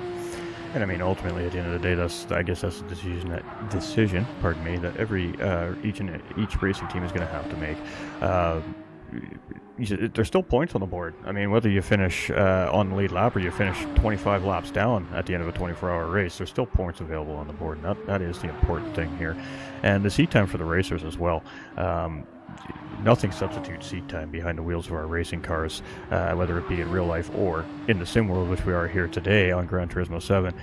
And I mean, ultimately, at the end of the day, I guess that's a decision that each racing team is going to have to make. There's still points on the board. I mean, whether you finish on the lead lap or you finish 25 laps down at the end of a 24-hour race, there's still points available on the board, and that is the important thing here. And the seat time for the racers as well. Nothing substitutes seat time behind the wheels of our racing cars, whether it be in real life or in the sim world, which we are here today on Gran Turismo 7.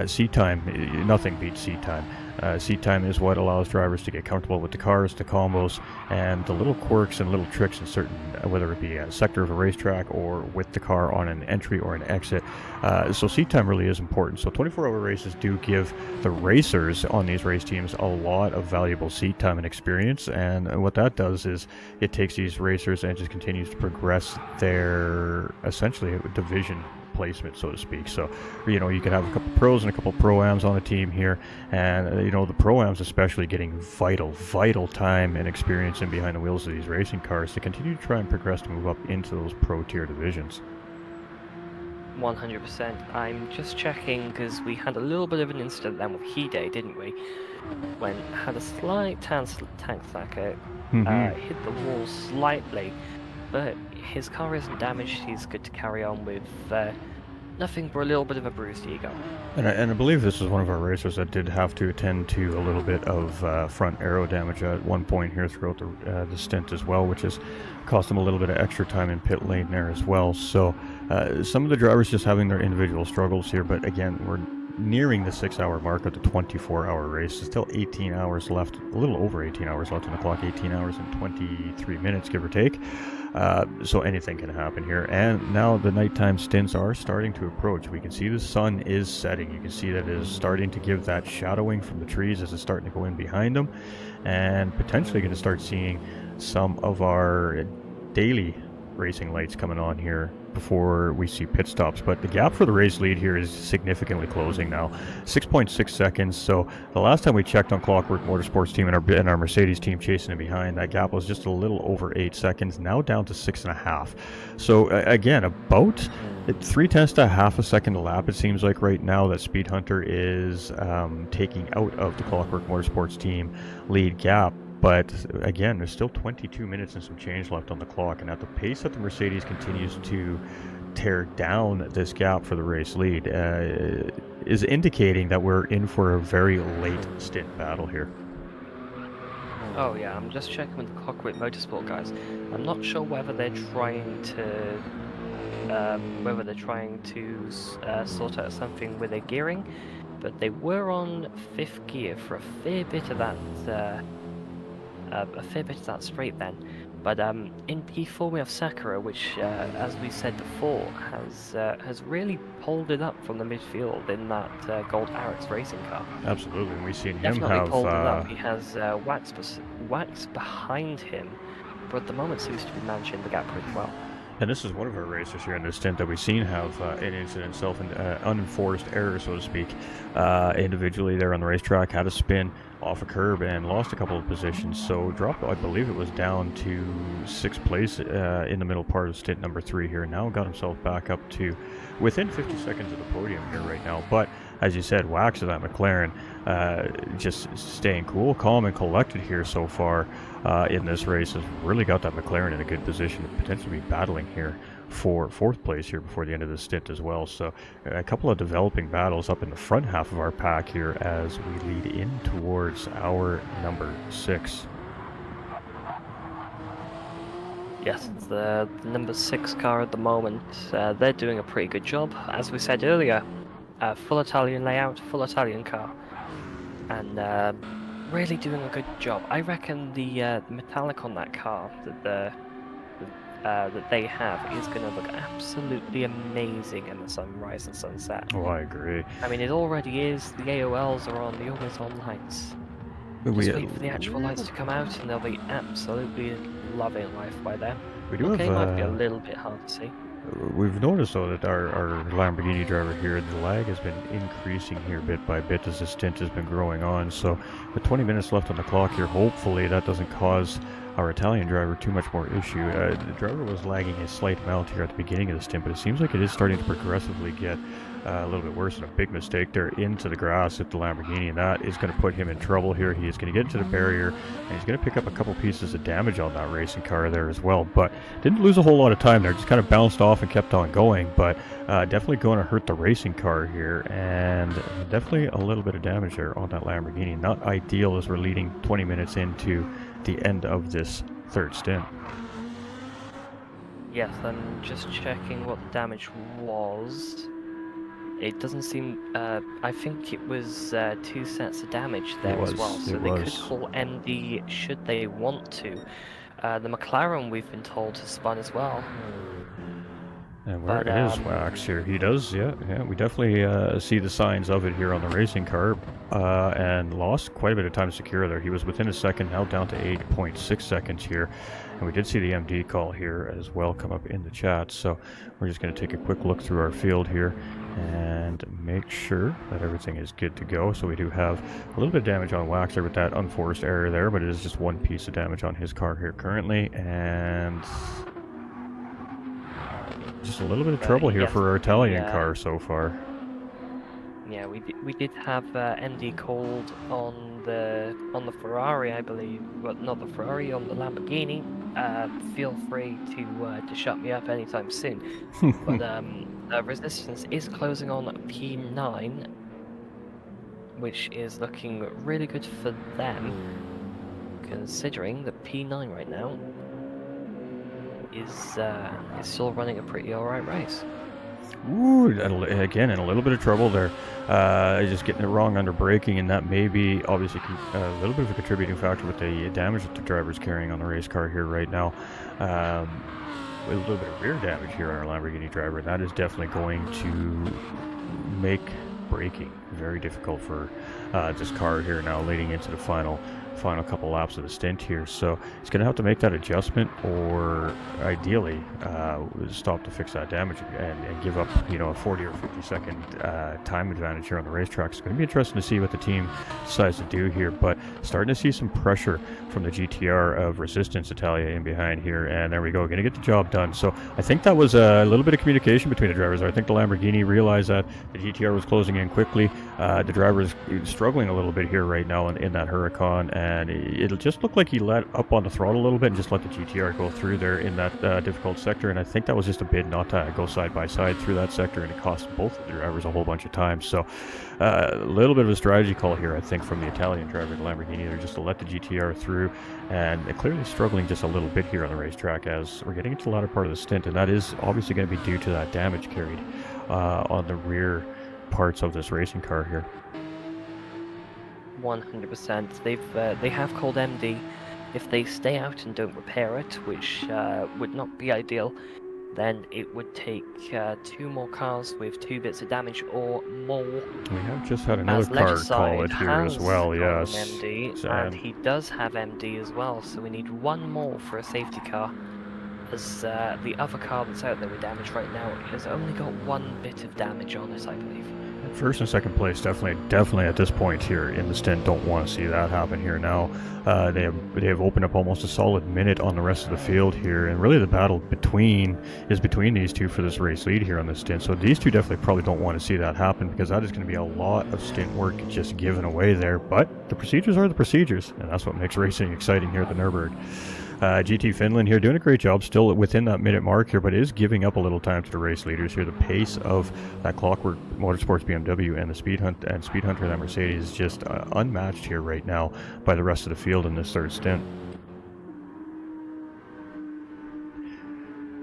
Seat time, nothing beats seat time. Seat time is what allows drivers to get comfortable with the cars, the combos, and the little quirks and little tricks in certain, whether it be a sector of a racetrack or with the car on an entry or an exit. So seat time really is important. So 24-hour races do give the racers on these race teams a lot of valuable seat time and experience, and what that does is it takes these racers and just continues to progress their, essentially, division placement, so to speak. So, you know, you can have a couple pros and a couple pro-ams on a team here, and you know, the pro-ams especially getting vital time and experience in behind the wheels of these racing cars to continue to try and progress to move up into those pro tier divisions. 100%. I'm just checking because we had a little bit of an incident then with Hide, didn't we? When had a slight tank slacker, hit the wall slightly, but his car isn't damaged. He's good to carry on with nothing but a little bit of a bruised ego. And I believe this is one of our racers that did have to attend to a little bit of front aero damage at one point here throughout the stint as well, which has cost him a little bit of extra time in pit lane there as well. So some of the drivers just having their individual struggles here, but again, we're nearing the 6-hour mark of the 24-hour race. There's still 18 hours left, a little over 18 hours left on the clock, 18 hours and 23 minutes, give or take. So anything can happen here. And now the nighttime stints are starting to approach. We can see the sun is setting. You can see that it is starting to give that shadowing from the trees as it's starting to go in behind them. And potentially going to start seeing some of our daily racing lights coming on here before we see pit stops. But the gap for the race lead here is significantly closing now, 6.6 seconds. So the last time we checked on Clockwork Motorsports team and our Mercedes team chasing it behind, that gap was just a little over 8 seconds, now down to 6.5. So again, about 0.3 to half a second a lap, it seems like right now that Speed Hunter is taking out of the Clockwork Motorsports team lead gap. But again, there's still 22 minutes and some change left on the clock, and at the pace that the Mercedes continues to tear down this gap for the race lead is indicating that we're in for a very late stint battle here. Oh yeah, I'm just checking with the Clockwork Motorsport guys. I'm not sure whether they're trying to sort out something with their gearing, but they were on 5th gear for a fair bit of that. Straight then, but in P4 we have Sakura, which, as we said before, has really pulled it up from the midfield in that Gold Arix racing car. Absolutely, and we've seen Definitely him have pulled it up. He has wax behind him, but at the moment seems to be managing the gap pretty well. And this is one of our racers here in this stint that we've seen have an incident, unenforced error, so to speak, individually there on the racetrack, had a spin off a curb and lost a couple of positions, so dropped, I believe it was down to 6th place in the middle part of stint number 3 here. Now got himself back up to within 50 seconds of the podium here right now. But as you said, Wax of that McLaren just staying cool, calm, and collected here so far in this race has really got that McLaren in a good position to potentially be battling here for 4th place here before the end of the stint as well. So a couple of developing battles up in the front half of our pack here as we lead in towards our number 6. Yes, the number 6 car at the moment, they're doing a pretty good job. As we said earlier, full Italian layout, full Italian car, and really doing a good job. I reckon the metallic on that car that they have is going to look absolutely amazing in the sunrise and sunset. Oh, I agree. I mean, it already is. The AOLs are on, the always on lights. Just wait for the actual lights to come out and they'll be absolutely loving life by then. We do okay, have, might be a little bit hard to see. We've noticed though that our Lamborghini driver here, the lag has been increasing here bit by bit as the stint has been growing on. So with 20 minutes left on the clock here, hopefully that doesn't cause our Italian driver too much more issue. The driver was lagging a slight amount here at the beginning of the stint, but it seems like it is starting to progressively get a little bit worse, and a big mistake there into the grass at the Lamborghini, and that is going to put him in trouble here. He is going to get into the barrier, and he's going to pick up a couple pieces of damage on that racing car there as well, but didn't lose a whole lot of time there, just kind of bounced off and kept on going, but definitely going to hurt the racing car here, and definitely a little bit of damage there on that Lamborghini. Not ideal as we're leading 20 minutes into the end of this 3rd stint. Yes, I'm just checking what the damage was. It doesn't seem, I think it was 2 sets of damage there as well, so they could call MD should they want to. The McLaren, we've been told, has spun as well. And where is Wax here? He does, yeah, we definitely see the signs of it here on the racing car, and lost quite a bit of time to secure there. He was within a second, now down to 8.6 seconds here, and we did see the MD call here as well come up in the chat, so we're just going to take a quick look through our field here and make sure that everything is good to go. So we do have a little bit of damage on Wax there with that unforced error there, but it is just 1 piece of damage on his car here currently, and just a little bit of trouble here for our Italian car so far. Yeah, we did have MD called on the Ferrari, I believe, but not the Ferrari, on the Lamborghini. Feel free to shut me up anytime soon. But Resistance is closing on P9, which is looking really good for them, considering that P9 right now is still running a pretty alright race. Ooh, again, in a little bit of trouble there. Just getting it wrong under braking, and that may be obviously a little bit of a contributing factor with the damage that the driver's carrying on the race car here right now. A little bit of rear damage here on our Lamborghini driver. That is definitely going to make braking very difficult for this car here now, leading into the final couple laps of the stint here. So he's going to have to make that adjustment, or ideally stop to fix that damage and give up, a 40 or 50 second time advantage here on the racetrack. It's going to be interesting to see what the team decides to do here, but starting to see some pressure from the GTR of Resistance Italia in behind here, and there we go, going to get the job done. So I think that was a little bit of communication between the drivers. I think the Lamborghini realized that the GTR was closing in quickly. The driver is struggling a little bit here right now in that Huracan, and it'll just look like he let up on the throttle a little bit and just let the GTR go through there in that difficult sector. And I think that was just a bid not to go side by side through that sector, and it cost both of the drivers a whole bunch of time. So a little bit of a strategy call here, I think, from the Italian driver, the Lamborghini, there, just to let the GTR through. And they're clearly struggling just a little bit here on the racetrack as we're getting into the latter part of the stint, and that is obviously going to be due to that damage carried on the rear parts of this racing car here. 100%. They have called MD. If they stay out and don't repair it, which would not be ideal, then it would take 2 more cars with 2 bits of damage or more. We have just had another car call it here as well, yes. MD, and he does have MD as well, so we need 1 more for a safety car. As the other car that's out there with damage right now has only got 1 bit of damage on it, I believe. First and second place, definitely at this point here in the stint, don't want to see that happen here now. They have opened up almost a solid minute on the rest of the field here, and really the battle between these two for this race lead here on this stint. So these two definitely probably don't want to see that happen, because that is going to be a lot of stint work just given away there. But the procedures are the procedures, and that's what makes racing exciting here at the Nürburgring. GT Finland here doing a great job, still within that minute mark here, but is giving up a little time to the race leaders here. The pace of that Clockwork Motorsports BMW and the Speed Hunter that Mercedes is just unmatched here right now by the rest of the field in this third stint.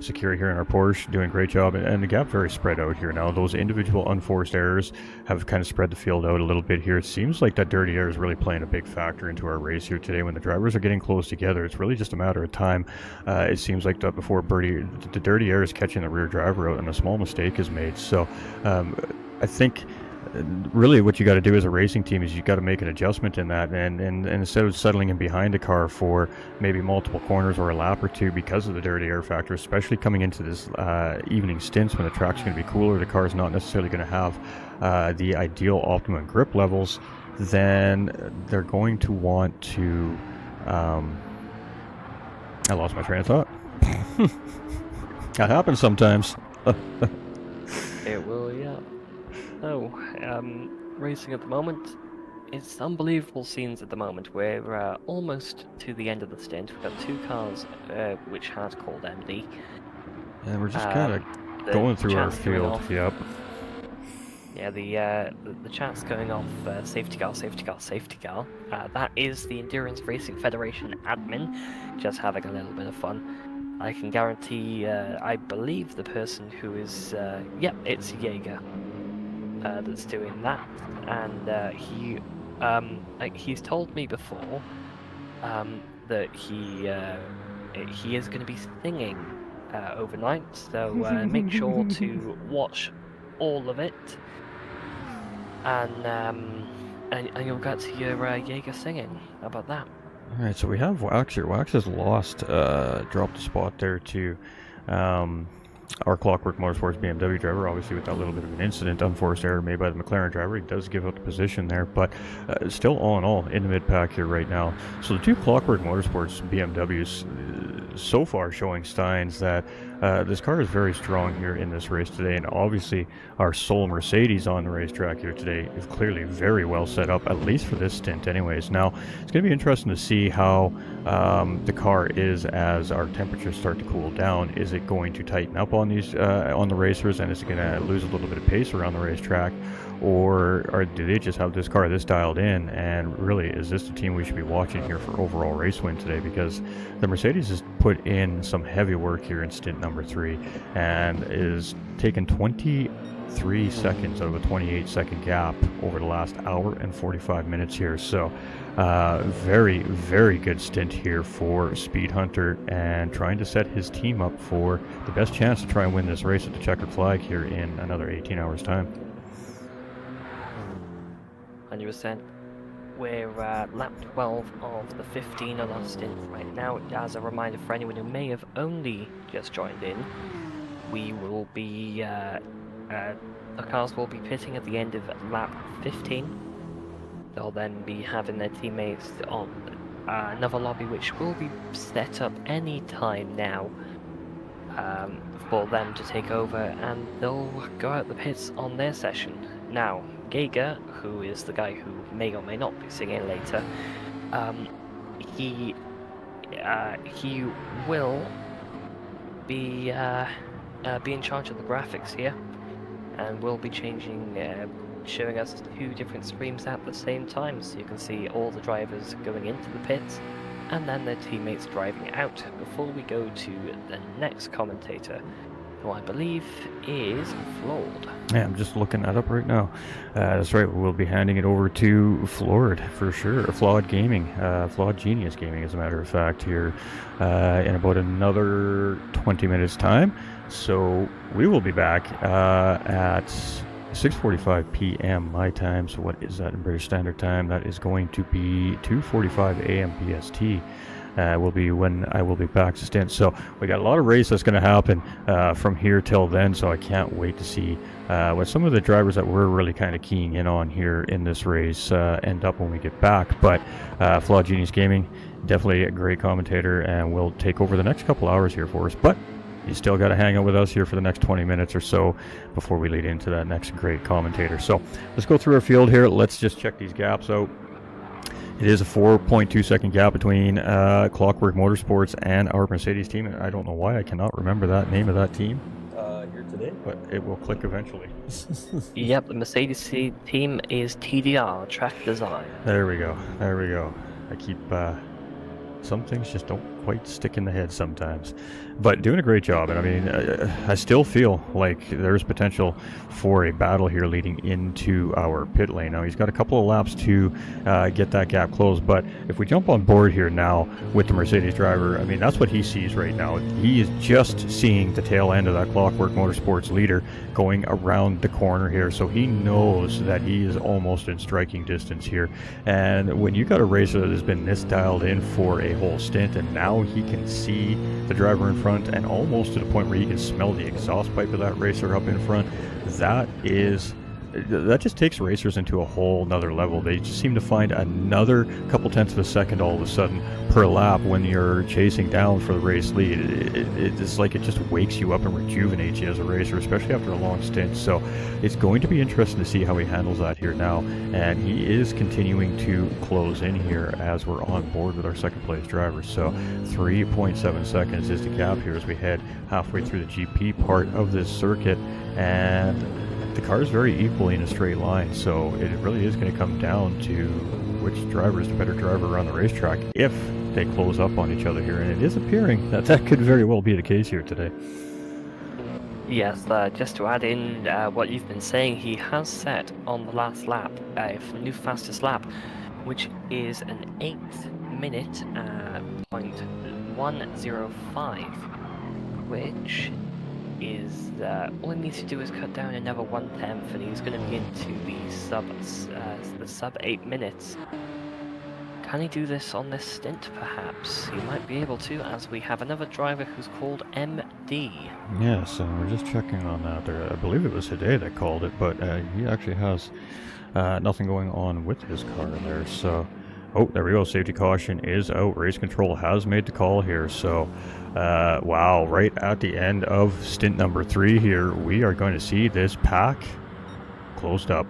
Secure here in our Porsche, doing a great job, and the gap very spread out here now. Those individual unforced errors have kind of spread the field out a little bit here. It seems like that dirty air is really playing a big factor into our race here today. When the drivers are getting close together, it's really just a matter of time. It seems like that before the dirty air is catching the rear driver out and a small mistake is made. So I think really what you got to do as a racing team is you got to make an adjustment in that, and instead of settling in behind a car for maybe multiple corners or a lap or two because of the dirty air factor, especially coming into this evening stints when the track's going to be cooler, the car's not necessarily going to have the ideal optimum grip levels, then they're going to want to I lost my train of thought. That happens sometimes. It will, yeah. So, racing at the moment, it's unbelievable scenes at the moment. We're almost to the end of the stint. We've got 2 cars which has called MD. And we're just kind of going through our field. Yep. Yeah, the chat's going off, safety car, safety car, safety car. That is the Endurance Racing Federation admin, just having a little bit of fun. I can guarantee, I believe the person who is, yep, it's Jaeger. That's doing that, and he's told me before that he is going to be singing overnight, so make sure to watch all of it, and you'll get to hear Jaeger singing. How about that? All right, so we have Wax here. Wax has lost, dropped a spot there to our Clockwork Motorsports BMW driver, obviously with that little bit of an incident, unforced error made by the McLaren driver. He does give up the position there, but still all in all in the mid-pack here right now. So the 2 Clockwork Motorsports BMWs so far showing signs that this car is very strong here in this race today, and obviously our sole Mercedes on the racetrack here today is clearly very well set up, at least for this stint anyways. Now, it's going to be interesting to see how the car is as our temperatures start to cool down. Is it going to tighten up on these on the racers, and is it going to lose a little bit of pace around the racetrack, or do they just have this car this dialed in? And really, is this the team we should be watching here for overall race win today? Because the Mercedes has put in some heavy work here in stint number 3 and is taking 23 seconds out of a 28-second gap over the last hour and 45 minutes here. So very, very good stint here for Speed Hunter, and trying to set his team up for the best chance to try and win this race at the checkered flag here in another 18 hours time. 100%. We're lap 12 of the 15 on our stint right now. As a reminder for anyone who may have only just joined in, we will be the cars will be pitting at the end of lap 15. They'll then be having their teammates on another lobby, which will be set up any time now for them to take over, and they'll go out the pits on their session. Now, Geiger, who is the guy who may or may not be singing later, he will be in charge of the graphics here, and will be showing us 2 different streams at the same time, so you can see all the drivers going into the pits and then their teammates driving out, before we go to the next commentator, who I believe is Flawed. Yeah, I'm just looking that up right now. That's right, we'll be handing it over to Flawed for sure, Flawed Gaming, Flawed Genius Gaming as a matter of fact, here in about another 20 minutes time. So we will be back at 6:45 p.m. my time. So what is that in British Standard Time? That is going to be 2:45 a.m. BST. Will be when I will be back to stint. So we got a lot of race that's going to happen from here till then. So I can't wait to see what some of the drivers that we're really kind of keying in on here in this race end up when we get back. But Flawed Genius Gaming, definitely a great commentator, and will take over the next couple hours here for us. But you still got to hang out with us here for the next 20 minutes or so before we lead into that next great commentator. So let's go through our field here. Let's just check these gaps out. It is a 4.2 second gap between Clockwork Motorsports and our Mercedes team. And I don't know why I cannot remember that name of that team here today, but it will click eventually. Yep, the Mercedes team is TDR, Track Design. There we go. There we go. I keep... some things just don't quite stick in the head sometimes, but doing a great job. And I mean, I still feel like there's potential for a battle here leading into our pit lane. Now he's got a couple of laps to get that gap closed, but if we jump on board here now with the Mercedes driver, I mean, that's what he sees right now. He is just seeing the tail end of that Clockwork Motorsports leader going around the corner here, so he knows that he is almost in striking distance here. And when you got a racer that has been this dialed in for a whole stint, and now he can see the driver in front, and almost to the point where he can smell the exhaust pipe of that racer up in front, that just takes racers into a whole nother level. They just seem to find another couple tenths of a second all of a sudden per lap when you're chasing down for the race lead. It's like it just wakes you up and rejuvenates you as a racer, especially after a long stint. So it's going to be interesting to see how he handles that here now. And he is continuing to close in here as we're on board with our second place driver. So 3.7 seconds is the gap here as we head halfway through the GP part of this circuit. And the car is very equally in a straight line, so it really is going to come down to which driver is the better driver around the racetrack if they close up on each other here, and it is appearing that that could very well be the case here today. Yes, just to add in what you've been saying, he has set on the last lap a new fastest lap, which is an 8-minute .105, which is all he needs to do is cut down another 1/10, and he's going to be into the sub 8 minutes. Can he do this on this stint? Perhaps he might be able to, as we have another driver who's called MD. Yes, and we're just checking on that there. I believe it was Hideo that called it, but he actually has nothing going on with his car there. So, oh, there we go. Safety caution is out. Race control has made the call here. So, wow, right at the end of stint number 3 here, we are going to see this pack closed up.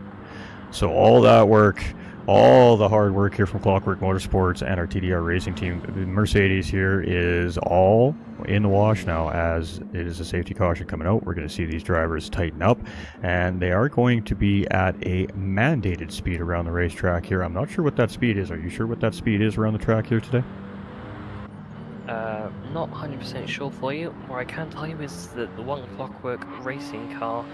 So all that work, all the hard work here from Clockwork Motorsports and our TDR racing team. The Mercedes here is all in the wash now, as it is a safety caution coming out. We're going to see these drivers tighten up, and they are going to be at a mandated speed around the racetrack here. I'm not sure what that speed is. Are you sure what that speed is around the track here today? Not 100% sure for you. What I can tell you is that the one Clockwork racing car,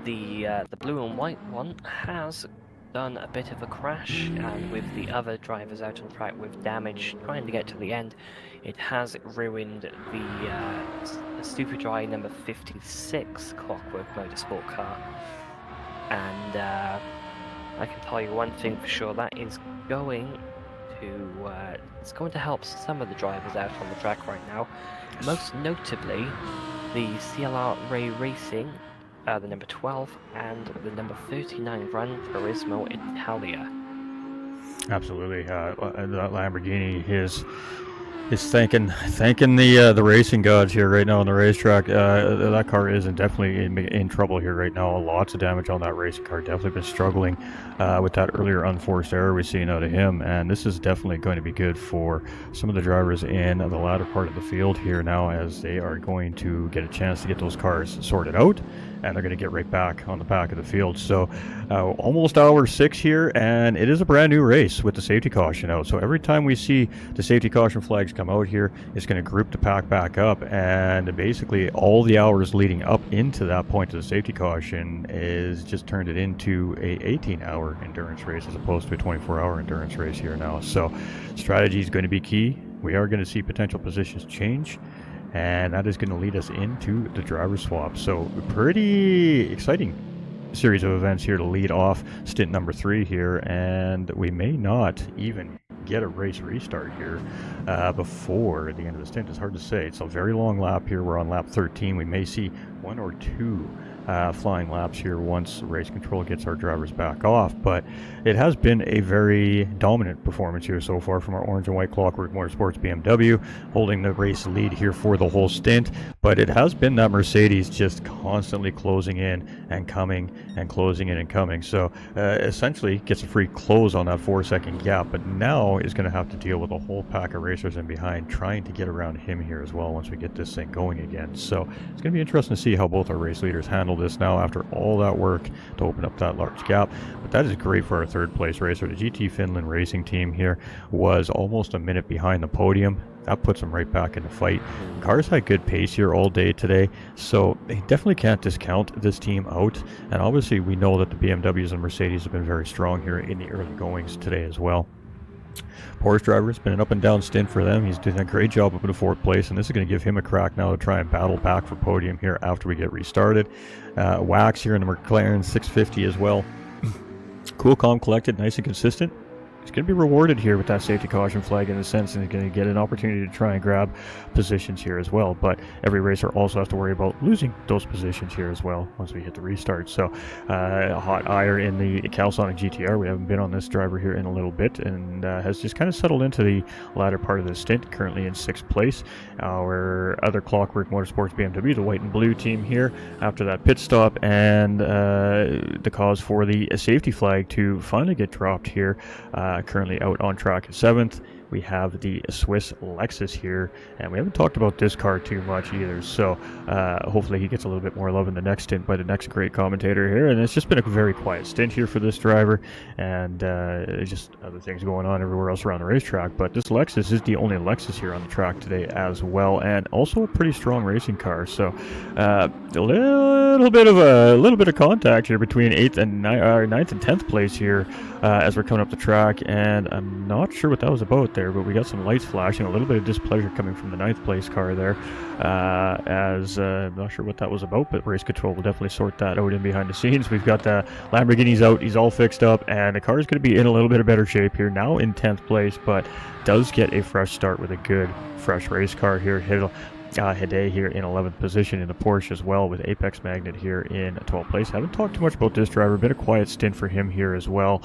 the blue and white one, has done a bit of a crash, and with the other drivers out on track with damage trying to get to the end, it has ruined the Super Dry number 56 Clockwork Motorsport car. And I can tell you one thing for sure, that is going to it's going to help some of the drivers out on the track right now, most notably the CLR Ray Racing, the number 12 and the number 39 Gran Turismo Italia. Absolutely. That Lamborghini is thanking the racing gods here right now on the racetrack. That car is definitely in trouble here right now. Lots of damage on that racing car. Definitely been struggling with that earlier unforced error we've seen out of him, and this is definitely going to be good for some of the drivers in the latter part of the field here now, as they are going to get a chance to get those cars sorted out, and they're going to get right back on the back of the field. So almost hour 6 here, and it is a brand new race with the safety caution out. So every time we see the safety caution flags come out here, it's going to group the pack back up, and basically all the hours leading up into that point of the safety caution is just turned it into a 18-hour endurance race as opposed to a 24-hour endurance race here now. So strategy is going to be key. We are going to see potential positions change, and that is going to lead us into the driver swap. So pretty exciting series of events here to lead off stint number 3 here, and we may not even get a race restart here before the end of the stint. It's hard to say. It's a very long lap here. We're on lap 13. We may see 1 or 2 flying laps here once race control gets our drivers back off, but it has been a very dominant performance here so far from our orange and white Clockwork Motorsports BMW, holding the race lead here for the whole stint. But it has been that Mercedes just constantly closing in and coming and closing in and coming, so essentially gets a free close on that 4-second gap, but now is going to have to deal with a whole pack of racers in behind trying to get around him here as well once we get this thing going again. So it's going to be interesting to see how both our race leaders handle this now after all that work to open up that large gap. But that is great for our 3rd place racer. The GT Finland racing team here was almost a minute behind the podium. That puts them right back in the fight. Cars had good pace here all day today, so they definitely can't discount this team out. And obviously we know that the BMWs and Mercedes have been very strong here in the early goings today as well. Porsche driver, has been an up and down stint for them. He's doing a great job up in the 4th place, and this is going to give him a crack now to try and battle back for podium here after we get restarted. Wax here in the McLaren 650 as well. Cool, calm, collected, nice and consistent. He's going to be rewarded here with that safety caution flag in a sense, and he's going to get an opportunity to try and grab positions here as well. But every racer also has to worry about losing those positions here as well once we hit the restart. So a hot ire in the Calsonic GTR. We haven't been on this driver here in a little bit, and has just kind of settled into the latter part of the stint, currently in 6th place. Our other Clockwork Motorsports BMW, the white and blue team here, after that pit stop and the cause for the safety flag to finally get dropped here, currently out on track in 7th. We have the Swiss Lexus here, and we haven't talked about this car too much either, so hopefully he gets a little bit more love in the next stint by the next great commentator here. And it's just been a very quiet stint here for this driver, and just other things going on everywhere else around the racetrack. But this Lexus is the only Lexus here on the track today as well, and also a pretty strong racing car. So a little bit of contact here between 9th and 10th place here as we're coming up the track, and I'm not sure what that was about there, but we got some lights flashing, a little bit of displeasure coming from the 9th place car there, as I'm not sure what that was about, but race control will definitely sort that out in behind the scenes. We've got the Lamborghini's out, he's all fixed up, and the car is going to be in a little bit of better shape here, now in 10th place, but does get a fresh start with a good fresh race car here. Hede here in 11th position in the Porsche as well, with Apex Magnet here in 12th place. Haven't talked too much about this driver. Been a quiet stint for him here as well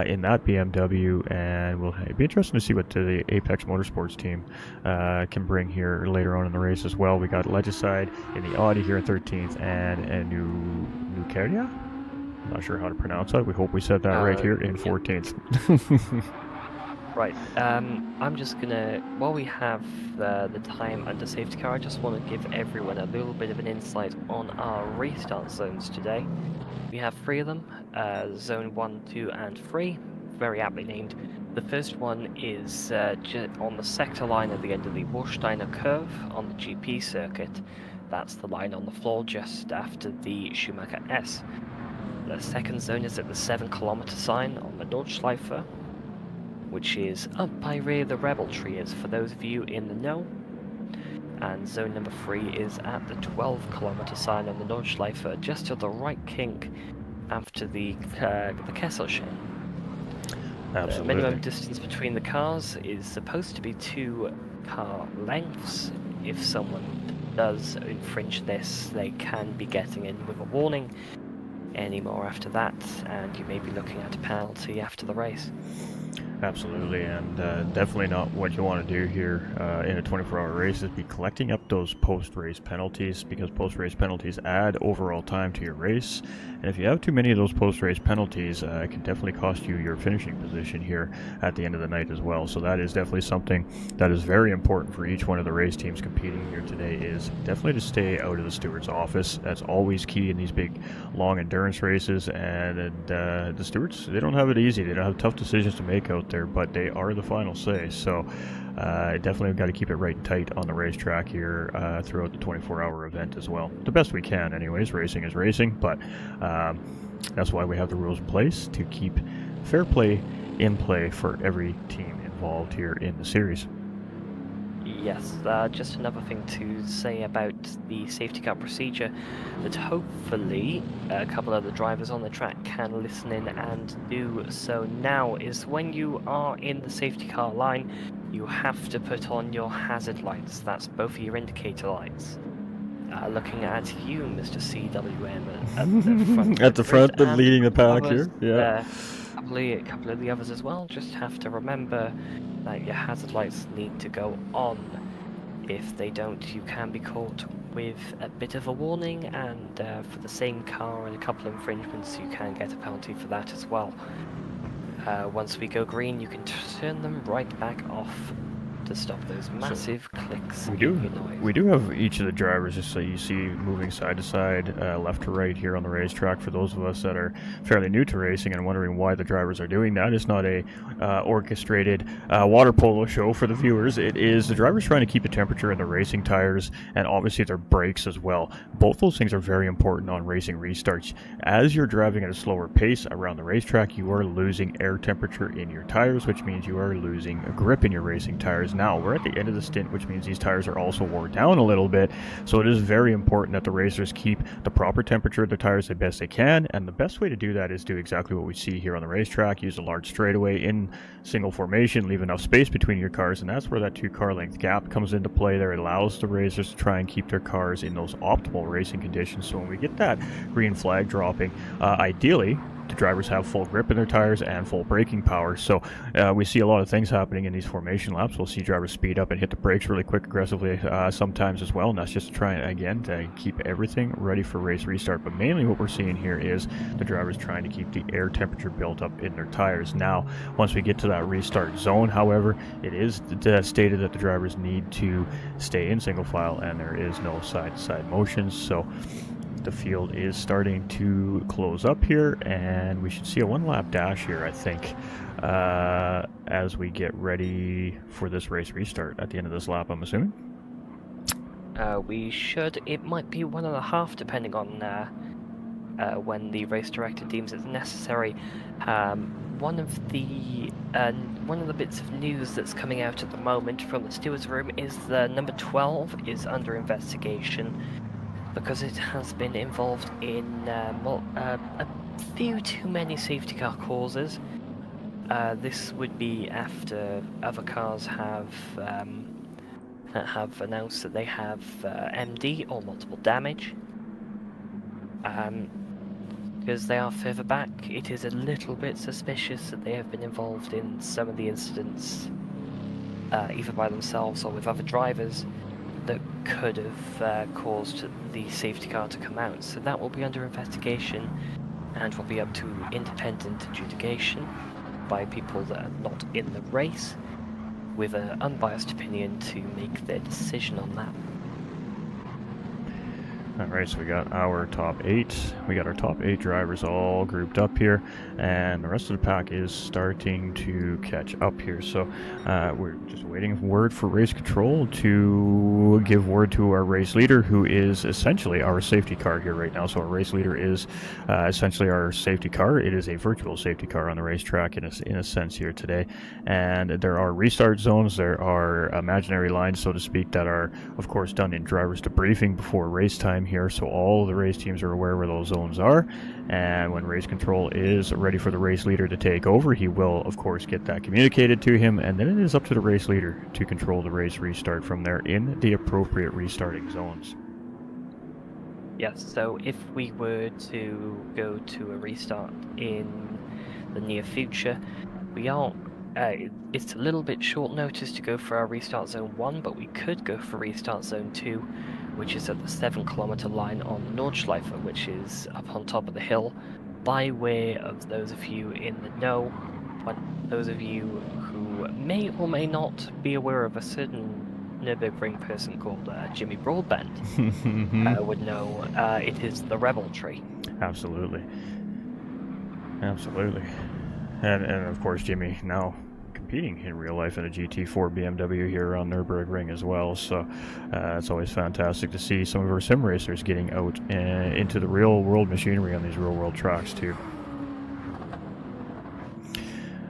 in that BMW, and we'll be interesting to see what the Apex Motorsports team can bring here later on in the race as well. We got Legicide in the Audi here in 13th, and a Nukeria I'm not sure how to pronounce that. We hope we said that right here in 14th. Right, I'm just gonna, while we have the time under safety car, I just want to give everyone a little bit of an insight on our restart zones today. We have 3 of them, zone 1, 2 and 3, very aptly named. The first one is on the sector line at the end of the Warsteiner curve on the GP circuit. That's the line on the floor just after the Schumacher S. The second zone is at the 7-kilometer sign on the Nordschleife, which is up by where the Rebel Tree is, for those of you in the know. And zone number 3 is at the 12-kilometer sign on the Nordschleife, just to the right kink after the Kesselchen. Absolutely. The minimum distance between the cars is supposed to be 2 car lengths. If someone does infringe this, they can be getting in with a warning. Any more after that, and you may be looking at a penalty after the race. Absolutely, and definitely not what you want to do here in a 24-hour race is be collecting up those post-race penalties, because post-race penalties add overall time to your race, and if you have too many of those post-race penalties, it can definitely cost you your finishing position here at the end of the night as well. So that is definitely something that is very important for each one of the race teams competing here today, is definitely to stay out of the steward's office. That's always key in these big, long endurance races, and the stewards, they don't have it easy. They don't have tough decisions to make out there, but they are the final say. So definitely got to keep it right and tight on the racetrack here throughout the 24-hour event as well. The best we can anyways. Racing is racing, but that's why we have the rules in place, to keep fair play in play for every team involved here in the series. Yes, just another thing to say about the safety car procedure, that hopefully a couple of the drivers on the track can listen in and do so now, is when you are in the safety car line, you have to put on your hazard lights. That's both of your indicator lights. Looking at you, Mr. CWM, at the front. At the front, leading the pack here. Yeah. A couple of the others as well. Just have to remember that your hazard lights need to go on. If they don't, you can be caught with a bit of a warning, and for the same car and a couple of infringements, you can get a penalty for that as well. Once we go green, you can turn them right back off to stop those massive clicks. We do have each of the drivers, just so you see, moving side to side, left to right here on the racetrack. For those of us that are fairly new to racing and wondering why the drivers are doing that, it's not a orchestrated water polo show for the viewers. It is the drivers trying to keep the temperature in the racing tires, and obviously their brakes as well. Both those things are very important on racing restarts. As you're driving at a slower pace around the racetrack, you are losing air temperature in your tires, which means you are losing a grip in your racing tires. Now we're at the end of the stint, which means these tires are also worn down a little bit, so it is very important that the racers keep the proper temperature of the tires the best they can, and the best way to do that is do exactly what we see here on the racetrack. Use a large straightaway in single formation, leave enough space between your cars, and that's where that 2 car length gap comes into play there. It allows the racers to try and keep their cars in those optimal racing conditions, so when we get that green flag dropping, ideally the drivers have full grip in their tires and full braking power. So we see a lot of things happening in these formation laps. We'll see drivers speed up and hit the brakes really quick aggressively sometimes as well, and that's just to try, again, to keep everything ready for race restart. But mainly what we're seeing here is the drivers trying to keep the air temperature built up in their tires. Now, once we get to that restart zone, however, it is stated that the drivers need to stay in single file, and there is no side-to-side motions. So the field is starting to close up here, and we should see a 1-lap dash here, I think, as we get ready for this race restart at the end of this lap, I'm assuming. We should. It might be 1.5, depending on when the race director deems it necessary. One of the bits of news that's coming out at the moment from the stewards' room is the number 12 is under investigation, because it has been involved in a few too many safety car causes. This would be after other cars have announced that they have MD or multiple damage. Because they are further back, it is a little bit suspicious that they have been involved in some of the incidents, either by themselves or with other drivers, that could have caused the safety car to come out. So that will be under investigation. and will be up to independent adjudication by people that are not in the race, with an unbiased opinion to make their decision on that. Alright, so we got our top 8. We got our top 8 drivers all grouped up here, and the rest of the pack is starting to catch up here. So we're just waiting for word for race control to give word to our race leader, who is essentially our safety car here right now. So our race leader is essentially our safety car. It is a virtual safety car on the racetrack in a sense here today. And there are restart zones, there are imaginary lines, so to speak, that are of course done in driver's debriefing before race time here, so all the race teams are aware where those zones are, and when race control is ready for the race leader to take over, he will of course get that communicated to him, and then it is up to the race leader to control the race restart from there in the appropriate restarting zones. Yes, so if we were to go to a restart in the near future, we aren't it's a little bit short notice to go for our restart zone 1, but we could go for restart zone 2, which is at the 7-kilometer line on Nordschleife, which is up on top of the hill. By way of those of you in the know, but those of you who may or may not be aware of a certain Nürburgring person called Jimmy Broadbent would know, it is the Rebel Tree. Absolutely. Absolutely. And of course, Jimmy now competing in real life in a GT4 BMW here on Nürburgring as well. So it's always fantastic to see some of our sim racers getting out into the real world machinery on these real world tracks too.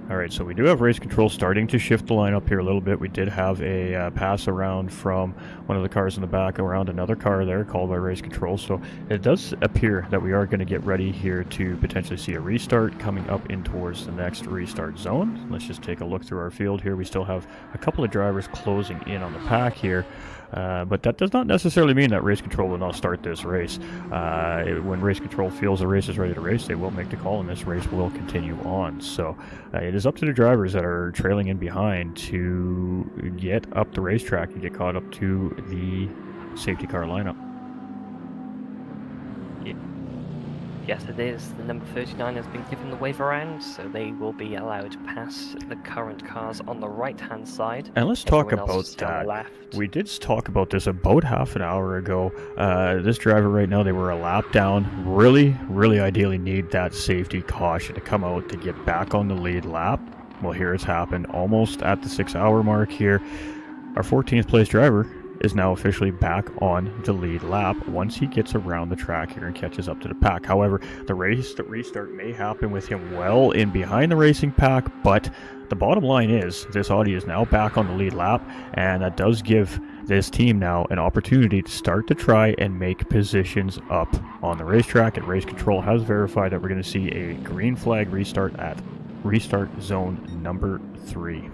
Alright, so we do have race control starting to shift the lineup here a little bit. We did have a pass around from one of the cars in the back around another car there called by race control. So it does appear that we are going to get ready here to potentially see a restart coming up in towards the next restart zone. Let's just take a look through our field here. We still have a couple of drivers closing in on the pack here. But that does not necessarily mean that race control will not start this race. When race control feels the race is ready to race, they will make the call and this race will continue on. So it is up to the drivers that are trailing in behind to get up the racetrack and get caught up to the safety car lineup. Yes, it is. The number 39 has been given the wave around, so they will be allowed past the current cars on the right-hand side. And let's talk about that. We did talk about this about half an hour ago. This driver right now, they were a lap down. Really, really ideally need that safety caution to come out to get back on the lead lap. Well, here it's happened almost at the 6-hour mark here. Our 14th place driver is now officially back on the lead lap once he gets around the track here and catches up to the pack. However, the restart may happen with him well in behind the racing pack, but the bottom line is this Audi is now back on the lead lap, and that does give this team now an opportunity to start to try and make positions up on the racetrack, and race control has verified that we're going to see a green flag restart at restart zone number 3.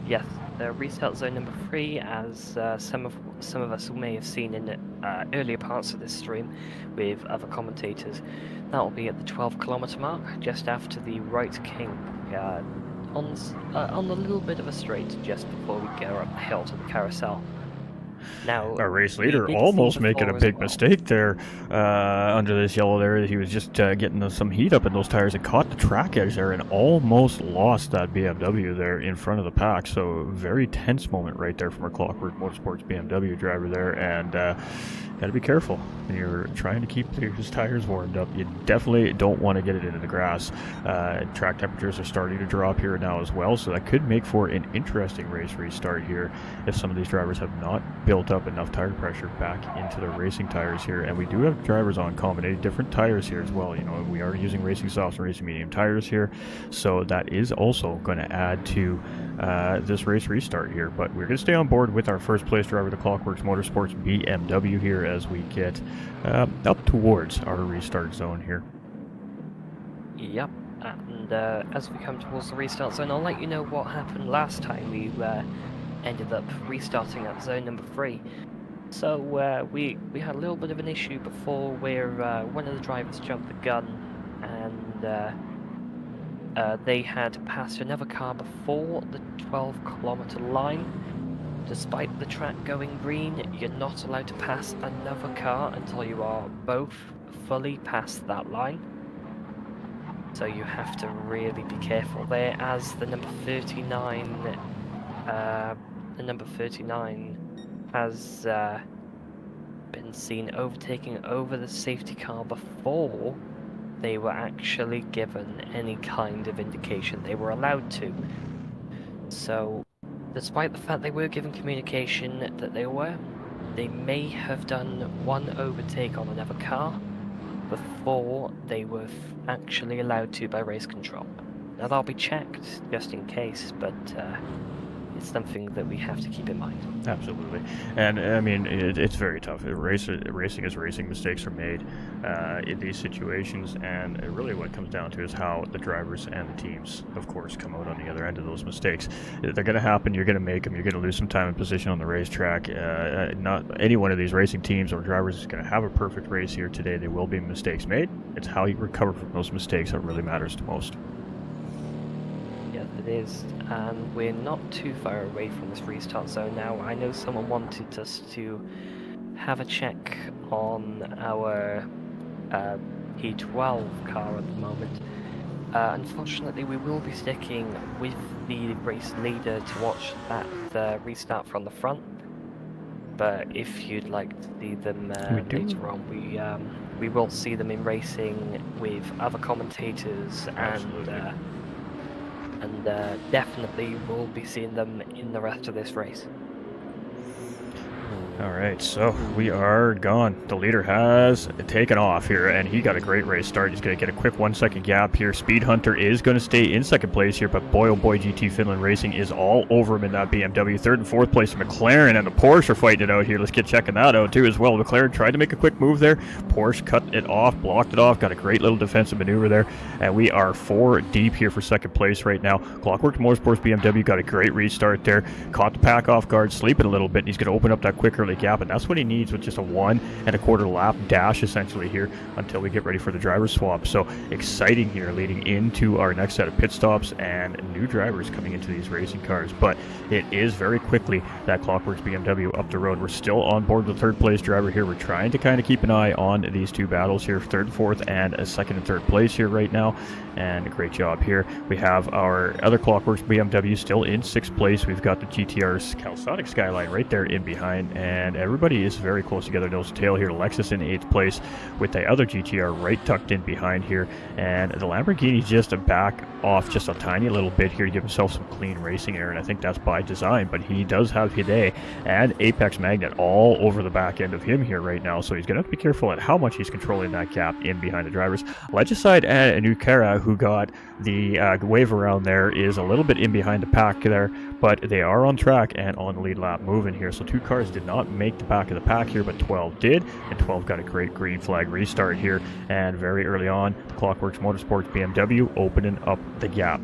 Yes. The restart zone number 3, as some of us may have seen in earlier parts of this stream with other commentators, that will be at the 12-kilometer mark, just after the right kink, on the little bit of a straight just before we go up the hill to the carousel. Now, our race leader almost making a big mistake there under this yellow there. He was just getting some heat up in those tires and caught the track edge there and almost lost that BMW there in front of the pack. So very tense moment right there from our Clockwork Motorsports BMW driver there, and got to be careful when you're trying to keep his tires warmed up. You definitely don't want to get it into the grass. Track temperatures are starting to drop here now as well, so that could make for an interesting race restart here if some of these drivers have not built up enough tire pressure back into their racing tires here. And we do have drivers on combinated different tires here as well. You know, we are using racing softs and racing medium tires here, so that is also going to add to this race restart here. But we're going to stay on board with our first place driver, the Clockworks Motorsports BMW here, as we get up towards our restart zone here. Yep, and as we come towards the restart zone, I'll let you know what happened last time we ended up restarting at zone number 3. So we had a little bit of an issue before where one of the drivers jumped the gun, and they had passed another car before the 12-kilometer line. Despite the track going green, you're not allowed to pass another car until you are both fully past that line. So you have to really be careful there, as the number 39 has been seen overtaking over the safety car before they were actually given any kind of indication they were allowed to. So, despite the fact they were given communication that they may have done one overtake on another car before they were actually allowed to by race control. Now that'll be checked just in case, but it's something that we have to keep in mind. Absolutely. And I mean, it's very tough. Racing is racing. Mistakes are made in these situations, and really what it comes down to is how the drivers and the teams, of course, come out on the other end of those mistakes. They're going to happen. You're going to make them. You're going to lose some time and position on the racetrack. Not any one of these racing teams or drivers is going to have a perfect race here today. There will be mistakes made. It's how you recover from those mistakes that really matters the most. Yes, it is, and we're not too far away from this restart zone now. I know someone wanted us to have a check on our P12 car at the moment. Unfortunately, we will be sticking with the race leader to watch that restart from the front. But if you'd like to see them later on, we will see them in racing with other commentators. Absolutely. And definitely we'll be seeing them in the rest of this race. All right, so we are gone. The leader has taken off here, and he got a great race start. He's going to get a quick 1 second gap here. Speed Hunter is going to stay in second place here, but boy, oh boy, GT Finland Racing is all over him in that BMW. Third and fourth place, McLaren and the Porsche are fighting it out here. Let's get checking that out too as well. McLaren tried to make a quick move there. Porsche cut it off, blocked it off, got a great little defensive maneuver there, and we are 4 deep here for second place right now. Clockwork Motorsports BMW got a great restart there, caught the pack off guard, sleeping a little bit, and he's going to open up that quick early gap, and that's what he needs with just a 1 1/4 lap dash essentially here until we get ready for the driver swap. So exciting here leading into our next set of pit stops and new drivers coming into these racing cars, but it is very quickly that Clockworks BMW up the road. We're still on board the third place driver here. We're trying to kind of keep an eye on these two battles here, third and fourth and a second and third place here right now, and a great job here. We have our other Clockworks BMW still in sixth place. We've got the GTR's Calsonic Skyline right there in behind, and everybody is very close together nose to tail here. Lexus in 8th place with the other GTR right tucked in behind here, and the Lamborghini just a back off just a tiny little bit here to give himself some clean racing air, and I think that's by design, but he does have Hide and Apex Magnet all over the back end of him here right now, so he's going to have to be careful at how much he's controlling that gap in behind the drivers. Legicide and Nukara, who got the wave around there, is a little bit in behind the pack there, but they are on track and on the lead lap moving here. So 2 cars did not make the back of the pack here, but 12 did, and 12 got a great green flag restart here, and very early on, the Clockworks Motorsports BMW opening up the gap.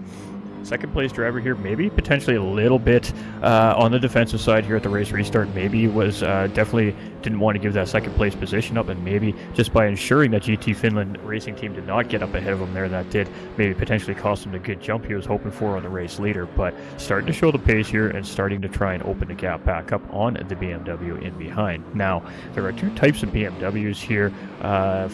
Second place driver here, maybe potentially a little bit on the defensive side here at the race restart. Maybe was definitely didn't want to give that second place position up, and maybe just by ensuring that GT Finland racing team did not get up ahead of him there, that did maybe potentially cost him the good jump he was hoping for on the race leader. But starting to show the pace here and starting to try and open the gap back up on the BMW in behind. Now, there are 2 types of BMWs here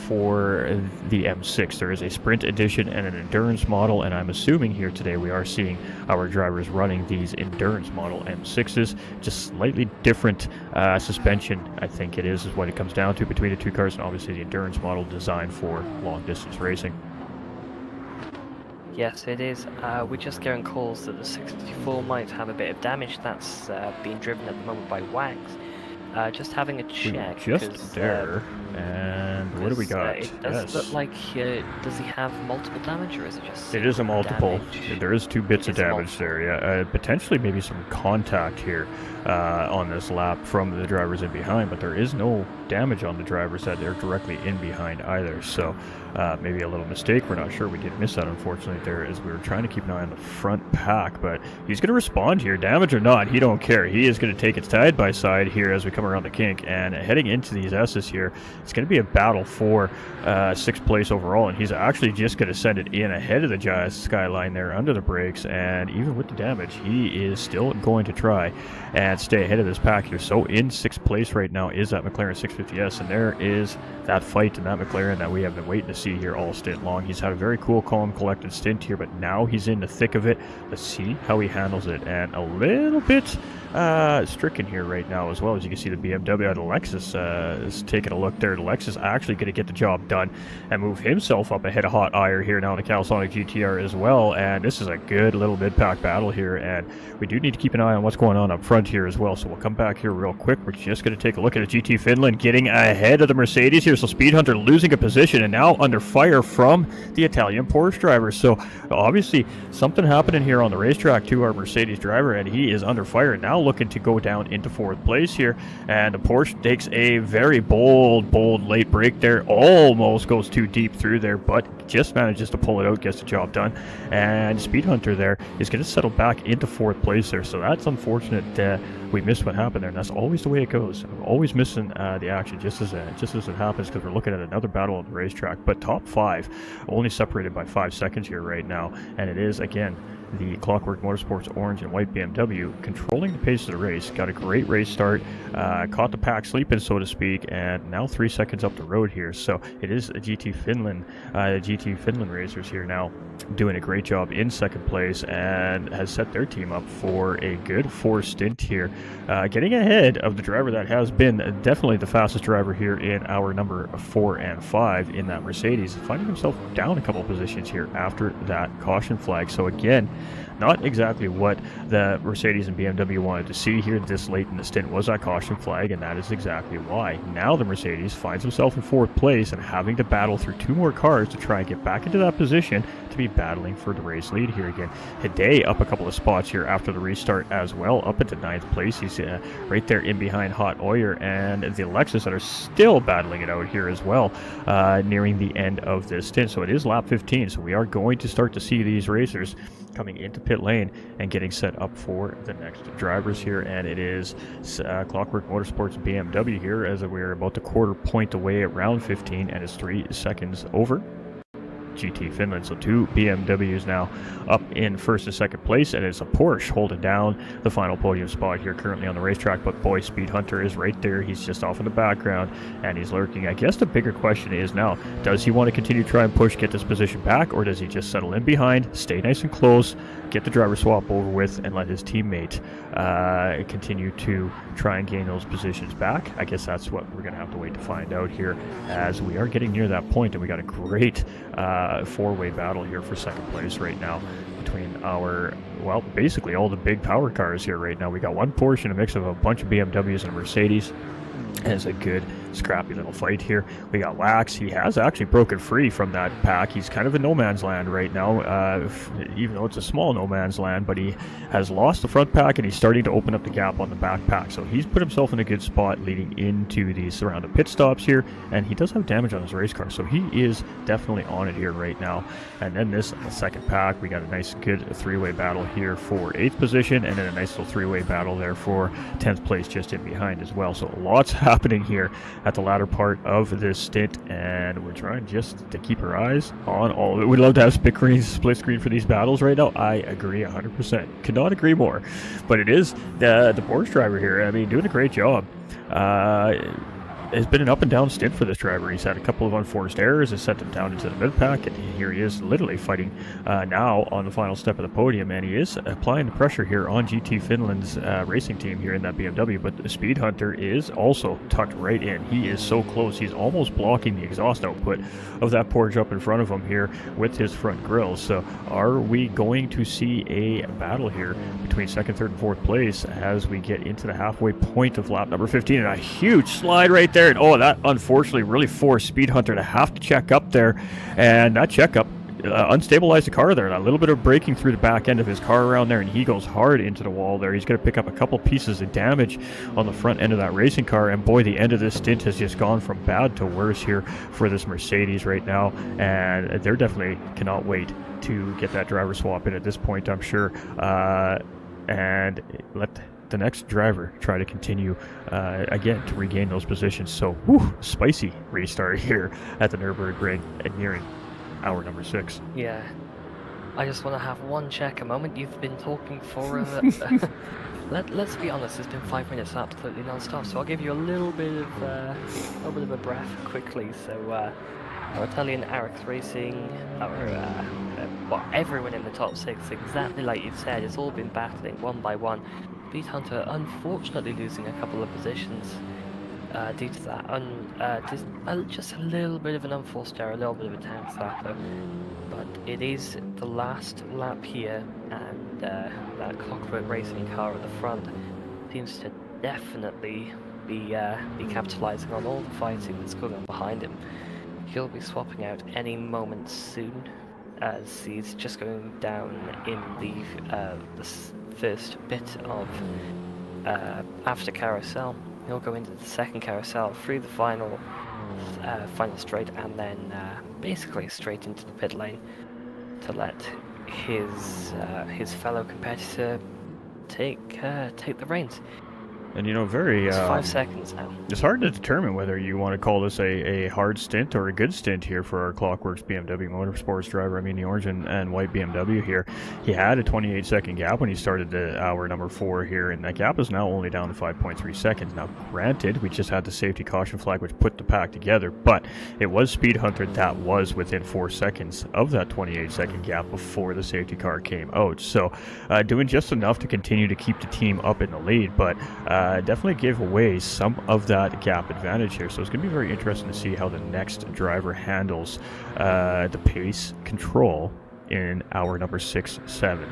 for the M6. There is a Sprint Edition and an Endurance model, and I'm assuming here today we are seeing our drivers running these Endurance model M6s. Just slightly different suspension, I think it is what it comes down to between the 2 cars, and obviously the Endurance model designed for long distance racing. Yes, it is. We're just getting calls that the 64 might have a bit of damage. That's being driven at the moment by Wags. Just having a check. Just there. And what do we got? It does look like, does he have multiple damage, or is it just It is a multiple. damage? There is 2 bits of damage there, yeah. Potentially maybe some contact here on this lap from the drivers in behind, but there is no damage on the drivers that are directly in behind either. So maybe a little mistake. We're not sure. We did miss that, unfortunately, there, as we were trying to keep an eye on the front pack, but he's going to respond here. Damage or not, he don't care. He is going to take it side by side here as we come around the kink, and heading into these S's here, it's going to be a battle battle for 6th place overall, and he's actually just going to send it in ahead of the Giants Skyline there under the brakes, and even with the damage, he is still going to try and stay ahead of this pack here. So in 6th place right now is that McLaren 650S, and there is that fight in that McLaren that we have been waiting to see here all stint long. He's had a very cool, calm, collected stint here, but now he's in the thick of it. Let's see how he handles it, and a little bit stricken here right now as well. As you can see, the BMW out of Lexus is taking a look there. The Lexus actually going to get the job done and move himself up ahead of Hot Ire here now in the Calisonic GTR as well. And this is a good little mid-pack battle here, and we do need to keep an eye on what's going on up front here as well. So we'll come back here real quick. We're just going to take a look at the GT Finland getting ahead of the Mercedes here. So Speed Hunter losing a position and now under fire from the Italian Porsche driver. So obviously something happening here on the racetrack to our Mercedes driver, and he is under fire now, looking to go down into 4th place here. And the Porsche takes a very bold late break there, almost goes too deep through there, but just manages to pull it out, gets the job done. And Speed Hunter there is going to settle back into 4th place there. So that's unfortunate. We missed what happened there, and that's always the way it goes. We're always missing the action just as it happens, because we're looking at another battle on the racetrack. But top 5 only separated by 5 seconds here right now, and it is again the Clockwork Motorsports orange and white BMW controlling the pace of the race. Got a great race start, caught the pack sleeping, so to speak, and now 3 seconds up the road here. So it is a GT Finland racers here now doing a great job in 2nd place, and has set their team up for a good 4 stint here, getting ahead of the driver that has been definitely the fastest driver here in our number 4 and 5 in that Mercedes, finding himself down a couple positions here after that caution flag. So again, not exactly what the Mercedes and BMW wanted to see here this late in the stint was that caution flag, and that is exactly why. Now the Mercedes finds himself in 4th place and having to battle through 2 more cars to try and get back into that position to be battling for the race lead here again. Hidey up a couple of spots here after the restart as well, up into 9th place. He's right there in behind Hot Oyer and the Lexus that are still battling it out here as well, nearing the end of this stint. So it is lap 15, so we are going to start to see these racers coming into pit lane and getting set up for the next drivers here. And it is Clockwork Motorsports BMW here, as we're about a quarter point away at round 15, and it's 3 seconds over GT Finland. So 2 BMWs now up in 1st and 2nd place, and it's a Porsche holding down the final podium spot here currently on the racetrack. But boy, Speed Hunter is right there. He's just off in the background and he's lurking. I guess the bigger question is now, does he want to continue to try and push, get this position back, or does he just settle in behind, stay nice and close, get the driver swap over with, and let his teammate continue to try and gain those positions back? I guess that's what we're going to have to wait to find out here, as we are getting near that point, and we got a great 4-way battle here for 2nd place right now between our, well, basically all the big power cars here right now. We got 1 Porsche and a mix of a bunch of BMWs and a Mercedes. And it's a good scrappy little fight here. We got Wax. He has actually broken free from that pack. He's kind of in no man's land right now, even though it's a small no man's land, but he has lost the front pack and he's starting to open up the gap on the back pack. So he's put himself in a good spot leading into the surrounded pit stops here, and he does have damage on his race car, so he is definitely on it here right now. And then this 2nd pack, we got a nice good 3-way battle here for 8th position, and then a nice little 3-way battle there for 10th place just in behind as well. So lots happening here at the latter part of this stint, and we're trying just to keep our eyes on all of it. We'd love to have split screen for these battles right now. I agree 100%. Could not agree more. But it is the Porsche driver here, I mean, doing a great job. It's been an up and down stint for this driver. He's had a couple of unforced errors that sent him down into the mid-pack, and here he is literally fighting now on the final step of the podium, and he is applying the pressure here on GT Finland's racing team here in that BMW. But the Speed Hunter is also tucked right in. He is so close. He's almost blocking the exhaust output of that Porsche up in front of him here with his front grille. So are we going to see a battle here between 2nd, 3rd, and 4th place as we get into the halfway point of lap number 15? And a huge slide right there. And oh, that unfortunately really forced Speed Hunter to have to check up there, and that checkup unstabilized the car there. A little bit of braking through the back end of his car around there, and he goes hard into the wall there. He's going to pick up a couple pieces of damage on the front end of that racing car, and boy, the end of this stint has just gone from bad to worse here for this Mercedes right now, and they're definitely cannot wait to get that driver swap in at this point, I'm sure, and let the next driver try to continue again to regain those positions. So, spicy restart here at the Nürburgring and nearing hour number 6. Yeah. I just want to have one check a moment. You've been talking for let's be honest, it's been 5 minutes absolutely non-stop, so I'll give you a little bit of a breath quickly. So our Italian RX Racing, everyone in the top 6, exactly like you've said, it's all been battling one by one. Beat Hunter unfortunately losing a couple of positions due to that, just a little bit of an unforced error, a little bit of a tank slapper. But it is the last lap here, and that Clockwork Racing car at the front seems to definitely be capitalising on all the fighting that's going on behind him. He'll be swapping out any moment soon, as he's just going down in the first bit of after carousel. He'll go into the second carousel through the final straight, and then basically straight into the pit lane to let his fellow competitor take the reins. And very... It's 5 seconds now. It's hard to determine whether you want to call this a hard stint or a good stint here for our Clockworks BMW Motorsports driver. I mean, the orange and white BMW here. He had a 28-second gap when he started the hour number 4 here, and that gap is now only down to 5.3 seconds. Now, granted, we just had the safety caution flag, which put the pack together, but it was Speed Hunter that was within 4 seconds of that 28-second gap before the safety car came out. So, doing just enough to continue to keep the team up in the lead, but definitely gave away some of that gap advantage here. So it's going to be very interesting to see how the next driver handles the pace control in hour number 6, 7.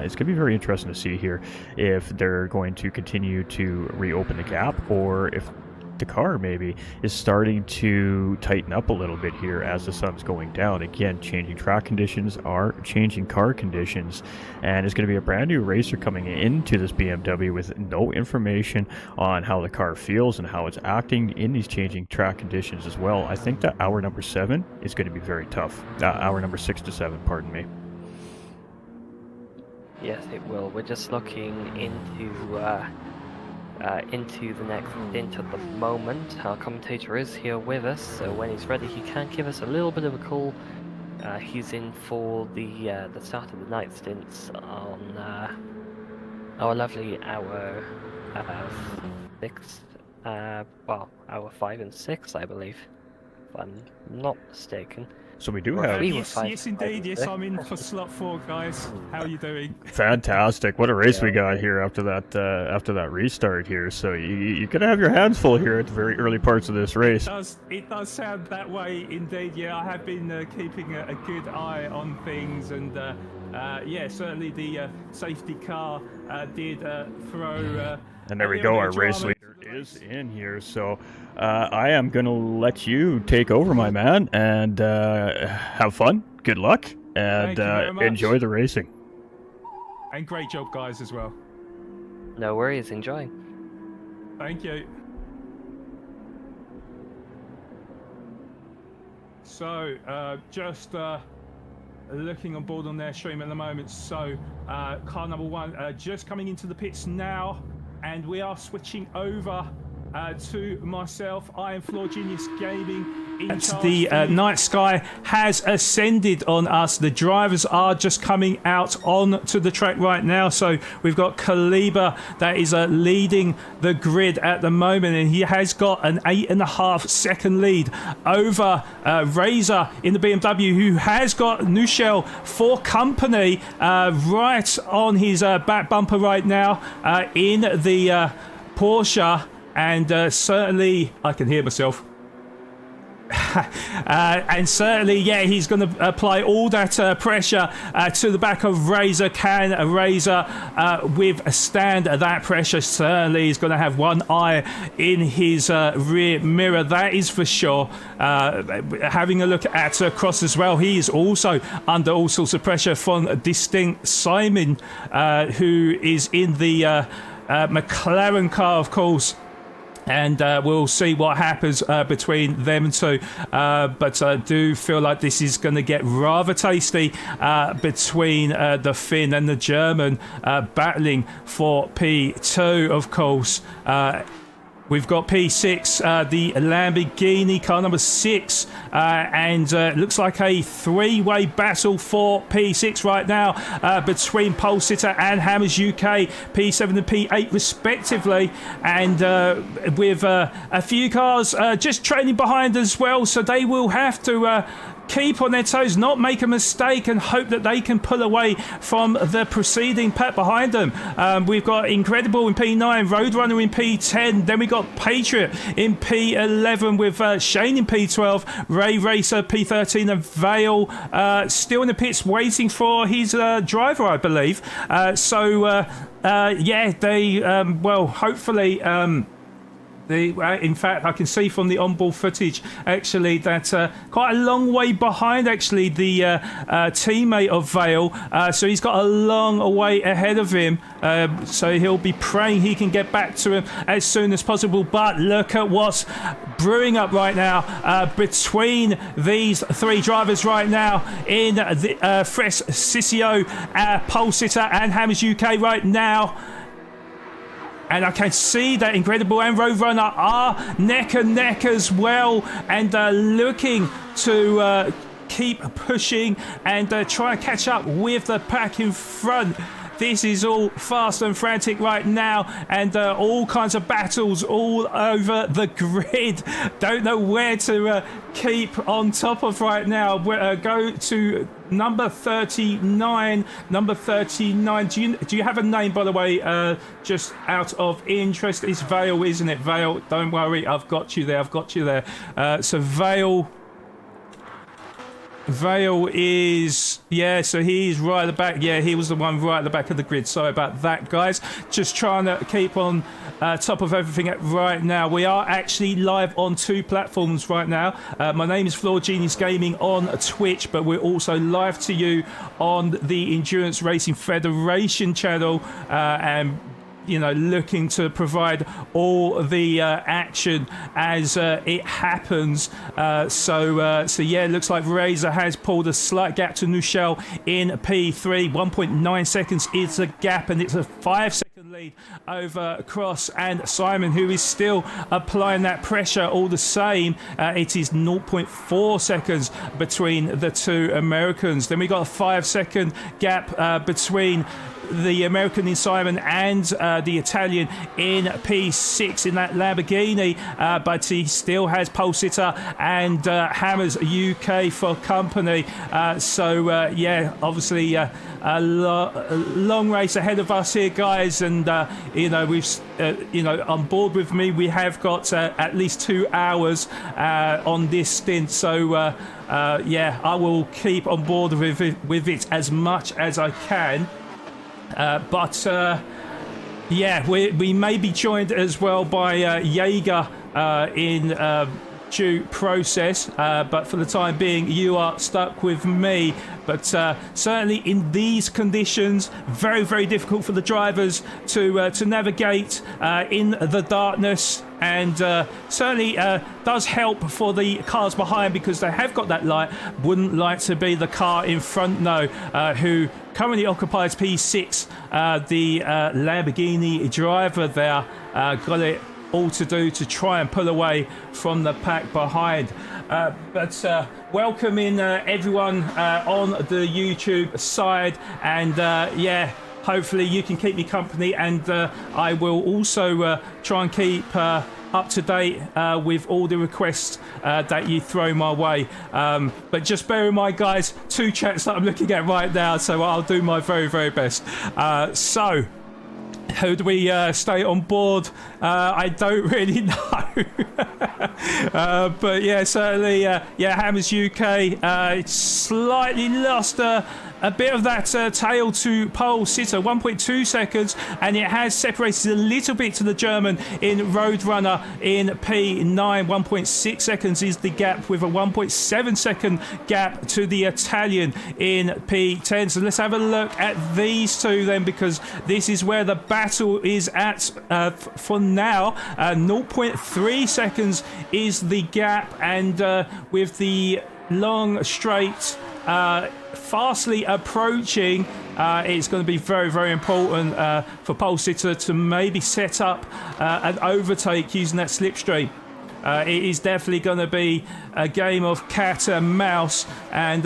It's going to be very interesting to see here if they're going to continue to reopen the gap, or if the car maybe is starting to tighten up a little bit here as the sun's going down. Again, changing track conditions are changing car conditions, and it's going to be a brand new racer coming into this BMW with no information on how the car feels and how it's acting in these changing track conditions as well. I think that hour number 7 is going to be very tough. Hour number 6 to 7, pardon me. Yes, it will. We're just looking into the next stint at the moment. Our commentator is here with us, so when he's ready he can give us a little bit of a call. He's in for the start of the night stints on our lovely hour 6, hour 5 and 6, I believe, if I'm not mistaken. So we do have... Yes, indeed. Yes, I'm in for slot 4, guys. How are you doing? Fantastic. What a race we got here after that restart here. So you're going to have your hands full here at the very early parts of this race. It does sound that way, indeed. Yeah, I have been keeping a good eye on things, and yeah, certainly the safety car did throw... and there we go, our race leader is in here. So I am going to let you take over, my man, and have fun, good luck, and enjoy the racing. And great job, guys, as well. No worries, enjoy. Thank you. So, just looking on board on their stream at the moment. So, car number 1 just coming into the pits now, and we are switching over to myself. I am Floor Genius Gaming. The night sky has ascended on us. The drivers are just coming out onto the track right now. So we've got Kaliber that is leading the grid at the moment, and he has got an 8.5 second lead over Razor in the BMW, who has got Nushel for company right on his back bumper right now in the Porsche. And certainly, I can hear myself. And certainly, yeah, he's going to apply all that pressure to the back of Razor. Can Razor withstand that pressure? Certainly, he's going to have one eye in his rear mirror, that is for sure. Having a look at Cross as well, he is also under all sorts of pressure from Distinct Simon, who is in the McLaren car, of course. and we'll see what happens between them two. But I do feel like this is going to get rather tasty between the Finn and the German battling for P2, of course. We've got P6, the Lamborghini, car number 6, and looks like a three-way battle for P6 right now between Pole Sitter and Hammers UK, P7 and P8 respectively, and with a few cars just trailing behind as well, so they will have to keep on their toes, not make a mistake, and hope that they can pull away from the preceding pack behind them. We've got Incredible in P9, Roadrunner in P10, then we got Patriot in P11 with Shane in P12, Ray Racer P13, and Vale still in the pits waiting for his driver, I believe. Yeah, they well, hopefully in fact, I can see from the onboard footage actually that quite a long way behind actually the teammate of Vale, so he's got a long way ahead of him, so he'll be praying he can get back to him as soon as possible. But look at what's brewing up right now between these three drivers right now in the Fresh Sissio, Pole Sitter and Hammers UK right now. And I can see that Incredible and Roadrunner are neck and neck as well, and looking to keep pushing and try and catch up with the pack in front. This is all fast and frantic right now, and all kinds of battles all over the grid. Don't know where to keep on top of right now. Go to number 39. Number 39. Do you have a name, by the way? Just out of interest, it's Vale, isn't it? Vale. Don't worry, I've got you there. I've got you there. So Vale is, yeah, so he's right at the back. Yeah, he was the one right at the back of the grid. Sorry about that, guys. Just trying to keep on top of everything right now. We are actually live on 2 platforms right now. My name is Floor Genius Gaming on Twitch, but we're also live to you on the Endurance Racing Federation channel, and you know, looking to provide all the action as it happens. So yeah, it looks like Razor has pulled a slight gap to Nushel in P3. 1.9 seconds is the gap, and it's a 5-second lead over Cross and Simon, who is still applying that pressure all the same. It is 0.4 seconds between the two Americans. Then we got a 5-second gap between the American in Simon and the Italian in P6 in that Lamborghini, but he still has Pole Sitter and Hammers UK for company. Yeah, obviously a long race ahead of us here, guys, and you know, we've on board with me, we have got at least 2 hours on this stint, so yeah, I will keep on board with it as much as I can. But yeah, we may be joined as well by Jaeger in due process, but for the time being you are stuck with me. But certainly in these conditions, very, very difficult for the drivers to navigate in the darkness, and certainly does help for the cars behind, because they have got that light. Wouldn't like to be the car in front though, who currently occupies P6. The Lamborghini driver there got it all to do to try and pull away from the pack behind. But welcoming everyone on the YouTube side, and yeah, hopefully you can keep me company, and I will also try and keep up to date with all the requests that you throw my way. But just bear in mind, guys, 2 chats that I'm looking at right now, so I'll do my very, very best. So who do we stay on board? I don't really know. But yeah, certainly, yeah, Hammers UK slightly lost a a bit of that tail to pole sitter, 1.2 seconds, and it has separated a little bit to the German in Roadrunner in P9. 1.6 seconds is the gap, with a 1.7 second gap to the Italian in P10. So let's have a look at these two then, because this is where the battle is at for now. 0.3 seconds is the gap, and with the long straight fastly approaching, it's going to be very, very important for pole sitter to maybe set up an overtake using that slipstream. It is definitely going to be a game of cat and mouse, and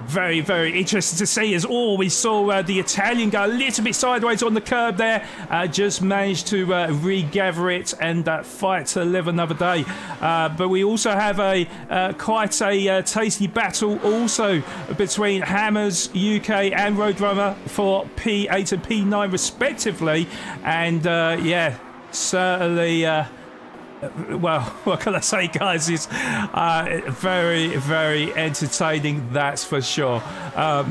very, very interesting to see, as we saw the Italian go a little bit sideways on the curb there, just managed to regather it and fight to live another day. But we also have quite a tasty battle also between Hammers UK and Roadrunner for P8 and P9 respectively, and certainly well, what can I say, guys? It's very, very entertaining, that's for sure. But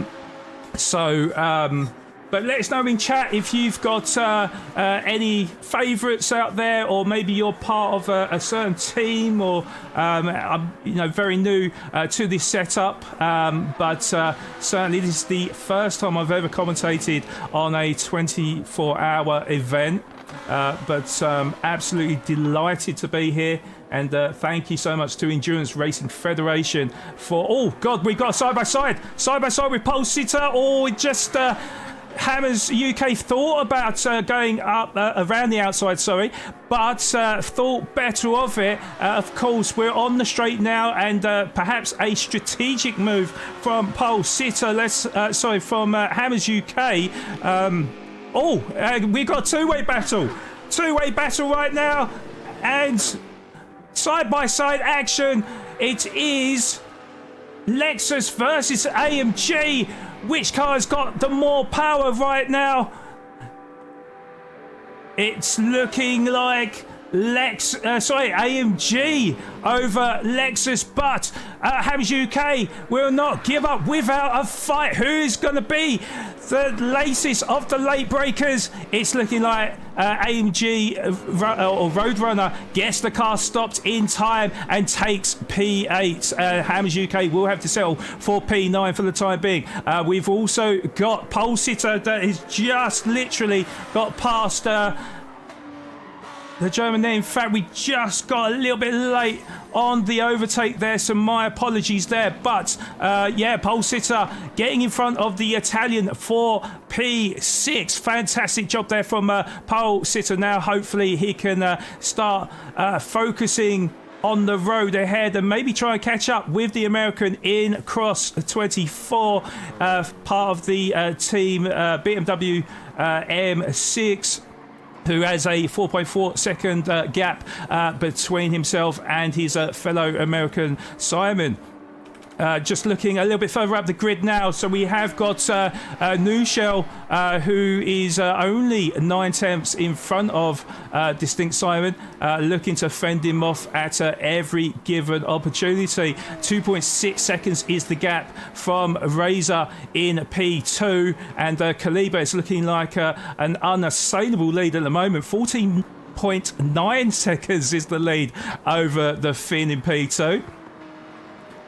let us know in chat if you've got any favourites out there, or maybe you're part of a certain team, or I'm very new to this setup. But certainly this is the first time I've ever commentated on a 24-hour event. But absolutely delighted to be here, and thank you so much to Endurance Racing Federation for... Oh God, we got side by side with pole sitter. Just Hammers UK thought about going up around the outside, but thought better of it. Of course, we're on the straight now, and perhaps a strategic move from pole sitter. From Hammers UK. We've got two-way battle right now, and side-by-side action. It is Lexus versus AMG. Which car has got the more power right now? It's looking like AMG over Lexus, but Hammers UK will not give up without a fight. Who is going to be the latest of the late breakers? It's looking like AMG or Roadrunner gets the car stopped in time and takes P8. Hammers UK will have to settle for P9 for the time being. We've also got pole sitter that has just literally got past the German there. In fact, we just got a little bit late on the overtake there, so my apologies there. But pole sitter getting in front of the Italian for P6. Fantastic job there from pole sitter. Now hopefully he can start focusing on the road ahead and maybe try and catch up with the American in cross 24, part of the team BMW M6, who has a 4.4 second gap between himself and his fellow American Simon. Just looking a little bit further up the grid now, so we have got Nushel, who is only 9/10 in front of Distinct Simon, looking to fend him off at every given opportunity. 2.6 seconds is the gap from Razor in P2, and Kaliba is looking like an unassailable lead at the moment. 14.9 seconds is the lead over the Finn in P2.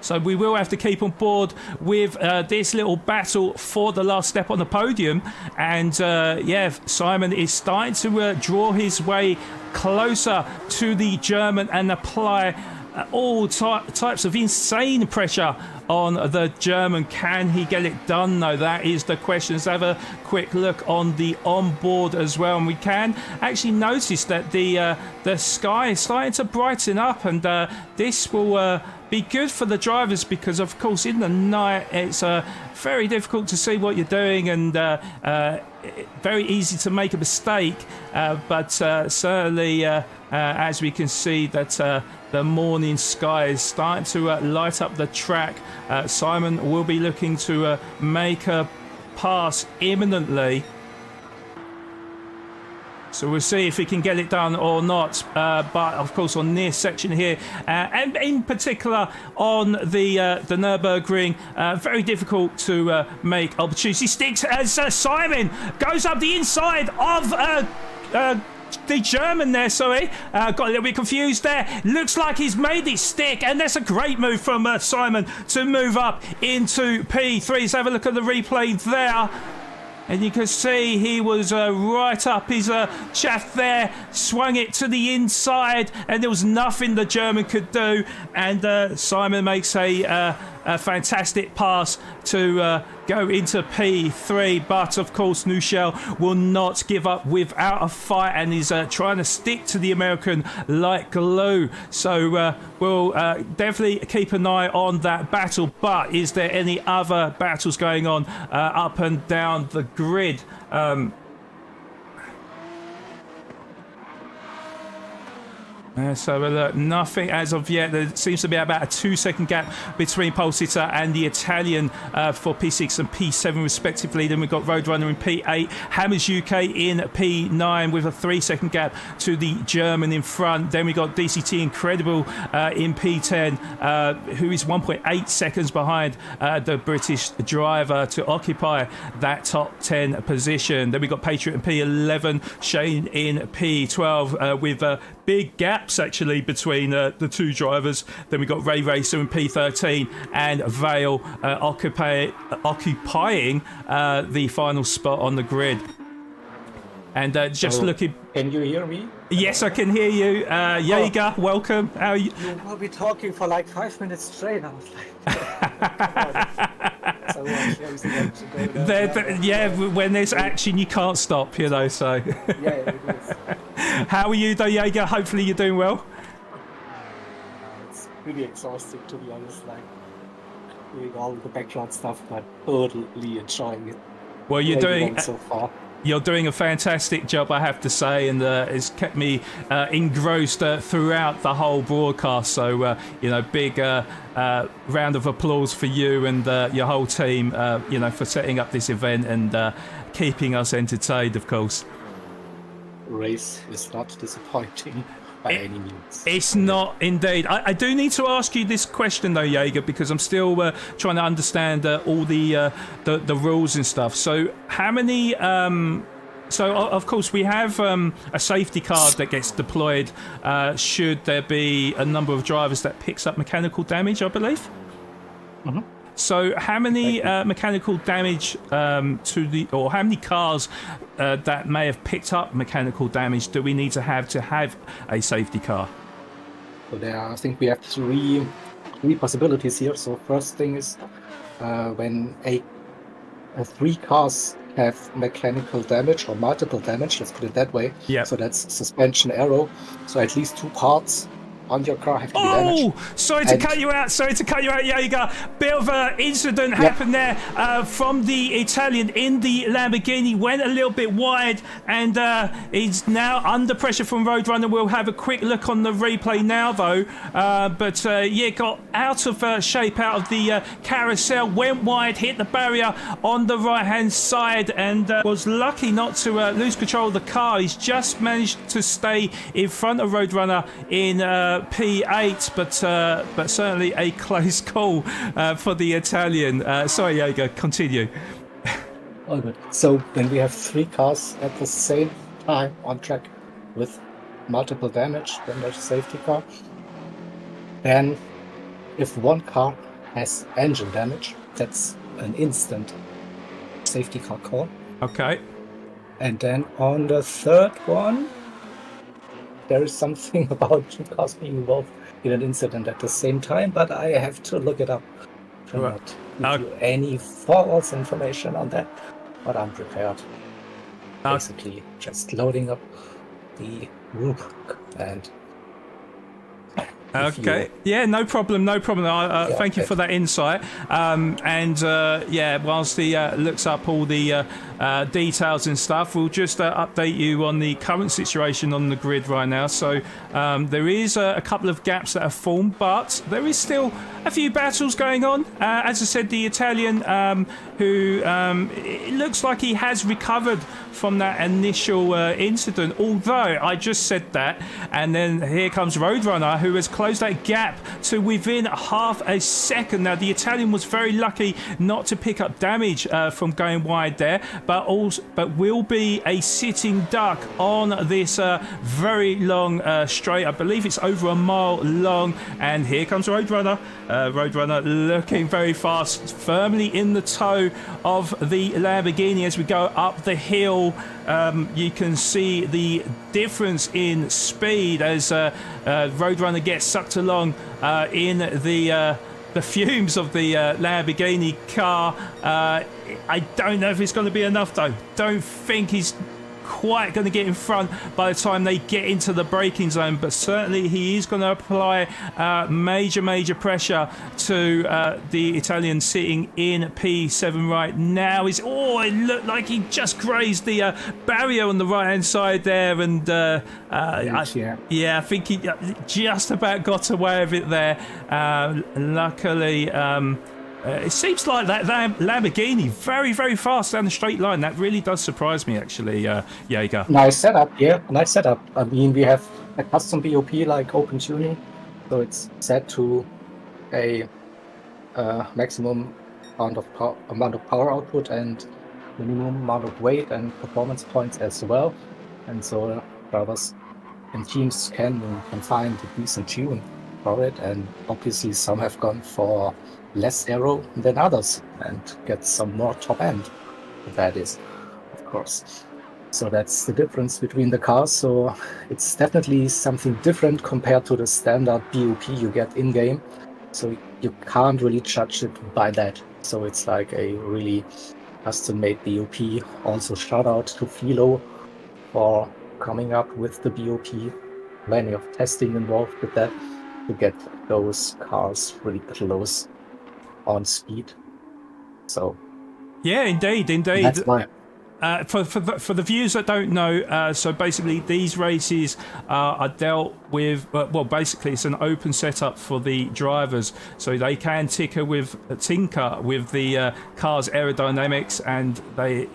So we will have to keep on board with this little battle for the last step on the podium. And Simon is starting to draw his way closer to the German and apply all types of insane pressure on the German. Can he get it done though? That is the question. Let's have a quick look on the onboard as well, and we can actually notice that the sky is starting to brighten up, and this will be good for the drivers, because of course in the night it's very difficult to see what you're doing, and very easy to make a mistake, but certainly as we can see that the morning sky is starting to light up the track. Simon will be looking to make a pass imminently. So we'll see if he can get it done or not. But of course, on this section here, and in particular on the Nürburgring, very difficult to make opportunity sticks as Simon goes up the inside of the German there, sorry. Got a little bit confused there. Looks like he's made it stick, and that's a great move from Simon to move up into P3. Let's have a look at the replay there. And you can see he was right up his chaff there, swung it to the inside, and there was nothing the German could do. And Simon makes a fantastic pass to go into P3. But, of course, Nuschel will not give up without a fight and is trying to stick to the American like glue. So we'll definitely keep an eye on that battle. But is there any other battles going on up and down the grid? So look, nothing as of yet. There seems to be about a 2-second gap between Pole Sitter and the Italian for P6 and P7 respectively. Then we've got Roadrunner in P8, Hammers UK in P9 with a 3-second gap to the German in front. Then we got DCT Incredible in P10, who is 1.8 seconds behind the British driver to occupy that top 10 position. Then we got Patriot in P11, Shane in P12 with big gaps actually between the two drivers. Then we got Ray Racer in P13 and Vale occupying the final spot on the grid. And just looking. Can you hear me? Yes, I can hear you. Jaeger, welcome. How are you? You will be talking for like 5 minutes straight. I was like. Yeah, when there's action, you can't stop, you know. So. Yeah, it is. How are you, though, Jaeger? Hopefully, you're doing well. It's really exhausting, to be honest. Like doing all the background stuff, but totally enjoying it. Well, you're doing so far. You're doing a fantastic job, I have to say, and it's kept me engrossed throughout the whole broadcast. So, big round of applause for you and your whole team, for setting up this event and keeping us entertained, of course. Race is not disappointing by any means. It's not indeed. I do need to ask you this question though, Jaeger, because I'm still trying to understand all the rules and stuff. So how many? So of course we have a safety car that gets deployed should there be a number of drivers that picks up mechanical damage, I believe. Mm-hmm. So how many mechanical damage or how many cars that may have picked up mechanical damage do we need to have a safety car? So I think we have three possibilities here. So first thing is when three cars have mechanical damage or multiple damage, let's put it that way. Yeah. So that's suspension, aero. So at least 2 parts on your car have to be damaged. Sorry to cut you out, Jaeger. Bit of an incident happened there from the Italian in the Lamborghini. Went a little bit wide and he's now under pressure from Roadrunner. We'll have a quick look on the replay now, though. But got out of shape, out of the carousel, went wide, hit the barrier on the right-hand side and was lucky not to lose control of the car. He's just managed to stay in front of Roadrunner in P8, but certainly a close call for the Italian. Sorry, Jaeger, continue. All good. So when we have 3 cars at the same time on track with multiple damage, then there's a safety car. Then if one car has engine damage, that's an instant safety car call. Okay. And then on the third one, there is something about 2 cars being involved in an incident at the same time, but I have to look it up. Not give you any false information on that, but I'm prepared. Basically, just loading up the rulebook and. Okay. Yeah, no problem. Thank you for that insight. Whilst he looks up all the details and stuff. We'll just update you on the current situation on the grid right now. So there is a couple of gaps that have formed, but there is still a few battles going on. As I said, the Italian who it looks like he has recovered from that initial incident, although I just said that, and then here comes Roadrunner, who has closed that gap to within half a second. Now the Italian was very lucky not to pick up damage from going wide there, but will be a sitting duck on this very long straight. I believe it's over a mile long, and here comes Roadrunner. Roadrunner looking very fast, firmly in the toe of the Lamborghini as we go up the hill. You can see the difference in speed as Roadrunner gets sucked along in the fumes of the Lamborghini car. I don't know if it's going to be enough though. Don't think he's quite going to get in front by the time they get into the braking zone, but certainly he is going to apply major pressure to the Italian sitting in P7 right now. It looked like he just grazed the barrier on the right hand side there, and I think he just about got away with it there. Luckily it seems like that Lamborghini very fast down the straight line. That really does surprise me, actually, Jaeger. Nice setup, yeah, nice setup. I mean, we have a custom BOP like Open Tuning, so it's set to a maximum amount of power output and minimum amount of weight and performance points as well. And so drivers and teams can find a decent tune for it. And obviously, some have gone for less aero than others and get some more top end. That is, of course. So that's the difference between the cars. So it's definitely something different compared to the standard BOP you get in game. So you can't really judge it by that. So it's like a really custom-made BOP. Also, shout out to Philo for coming up with the BOP. Plenty of testing involved with that to get those cars really close on speed. So yeah, indeed. That's why. For the viewers that don't know, so basically these races are dealt with. Well, basically it's an open setup for the drivers, so they can tinker with the car's aerodynamics, and they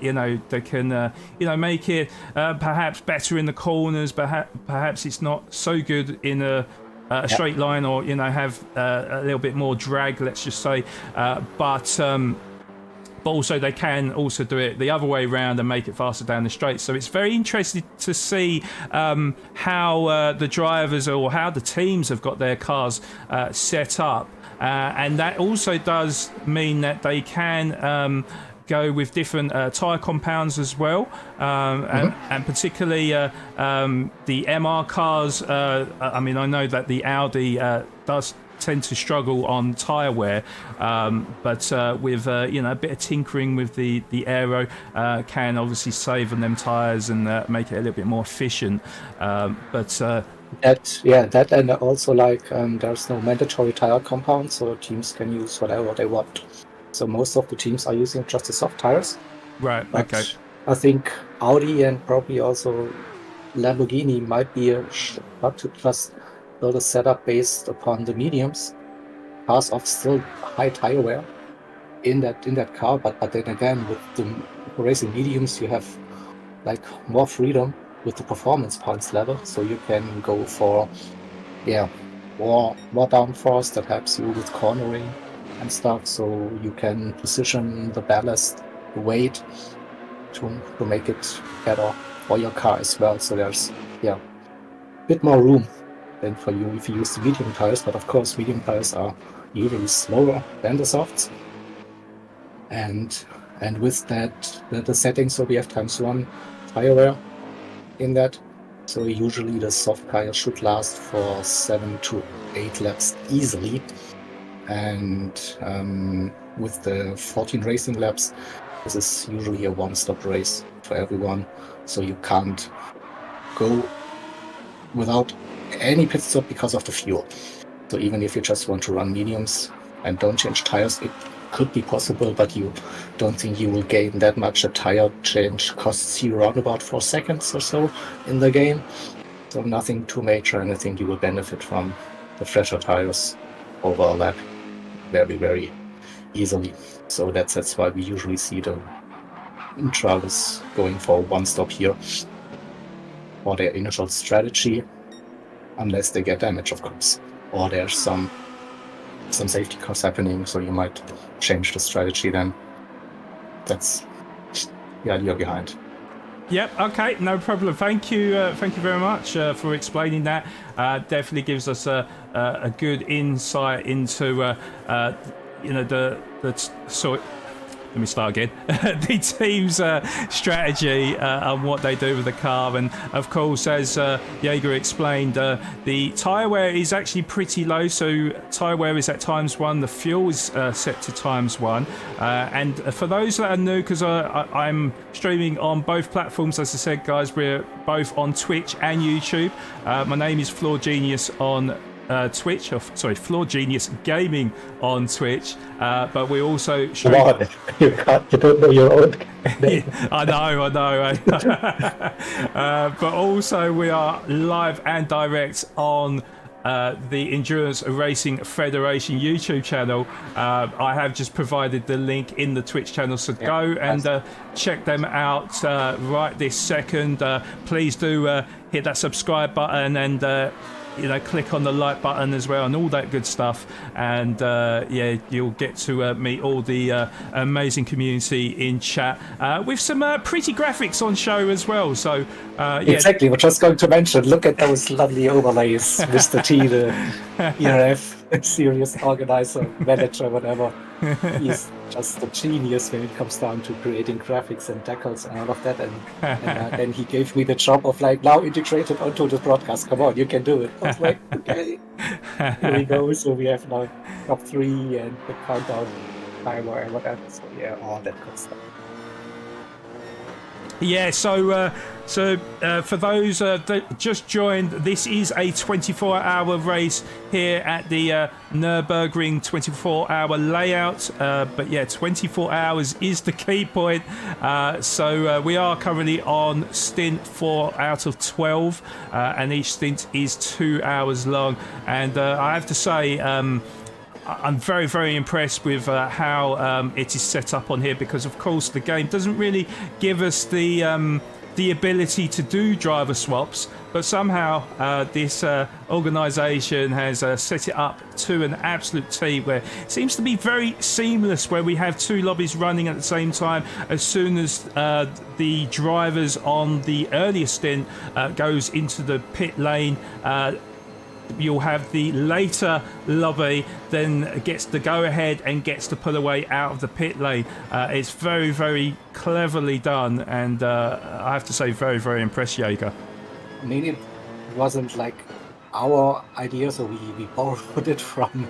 can make it perhaps better in the corners. Perhaps it's not so good in a straight line, or have a little bit more drag, let's just say, but also they can also do it the other way around and make it faster down the straight. So it's very interesting to see how the drivers or how the teams have got their cars set up, and that also does mean that they can go with different tyre compounds as well, and particularly the MR cars. I mean, I know that the Audi does tend to struggle on tyre wear, but with a bit of tinkering with the aero can obviously save on them tyres and make it a little bit more efficient. That and also there's no mandatory tyre compound, so teams can use whatever they want. So most of the teams are using just the soft tires. Right, but okay. I think Audi and probably also Lamborghini might be not to just build a setup based upon the mediums, cars of still high tire wear in that car, but then again with the racing mediums you have more freedom with the performance points level, so you can go for more downforce that helps you with cornering and stuff, so you can position the ballast, the weight to make it better for your car as well. So there's a bit more room than for you if you use the medium tires, but of course medium tires are usually slower than the softs, and with that the settings, so we have ×1 tire wear in that, so usually the soft tires should last for 7 to 8 laps easily. And with the 14 racing laps, this is usually a one-stop race for everyone, so you can't go without any pit stop because of the fuel. So even if you just want to run mediums and don't change tires, could be possible, but you don't think you will gain that much. A tire change costs you around about 4 seconds or so in the game. So nothing too major, and I think you will benefit from the fresher tires over a lap very, very easily. So that's why we usually see the drivers going for one stop here for their initial strategy, unless they get damage, of course, or there's some safety cars happening, so you might change the strategy then. That's the idea behind. Yep. Okay. No problem. Thank you very much for explaining that. Definitely gives us a good insight into let me start again. The team's strategy and what they do with the car, and of course, as Jaeger explained, the tyre wear is actually pretty low. So tyre wear is at ×1. The fuel is set to ×1. And for those that are new, because I'm streaming on both platforms, as I said, guys, we're both on Twitch and YouTube. My name is Floor Genius on Twitch, Floor Genius Gaming on Twitch, but we also stream. You don't know your own name. I know. But also we are live and direct on the Endurance Racing Federation YouTube channel. I have just provided the link in the Twitch channel, so go and check them out right this second. Please do hit that subscribe button and click on the like button as well and all that good stuff, and you'll get to meet all the amazing community in chat with some pretty graphics on show as well. So exactly, we're just going to mention, look at those lovely overlays. Mr. T, the ERF series organizer, manager, whatever. He's just a genius when it comes down to creating graphics and decals and all of that. And then he gave me the job of now integrate it onto the broadcast. Come on, you can do it. I was like, okay, here we go. So we have now top 3 and the countdown timer and whatever. So all that good stuff. Yeah, so for those that just joined, this is a 24-hour race here at the Nürburgring 24-hour layout. But 24 hours is the key point. So we are currently on stint 4 out of 12, and each stint is 2 hours long. And I have to say, I'm very, very impressed with how it is set up on here, because of course the game doesn't really give us the ability to do driver swaps, but somehow this organisation has set it up to an absolute T, where it seems to be very seamless, where we have 2 lobbies running at the same time. As soon as the drivers on the earlier stint goes into the pit lane, you'll have the later lobby then gets the go-ahead and gets to pull away out of the pit lane. It's very, very cleverly done, and I have to say, very, very impressed, Jaeger. I mean, it wasn't like our idea, so we borrowed it from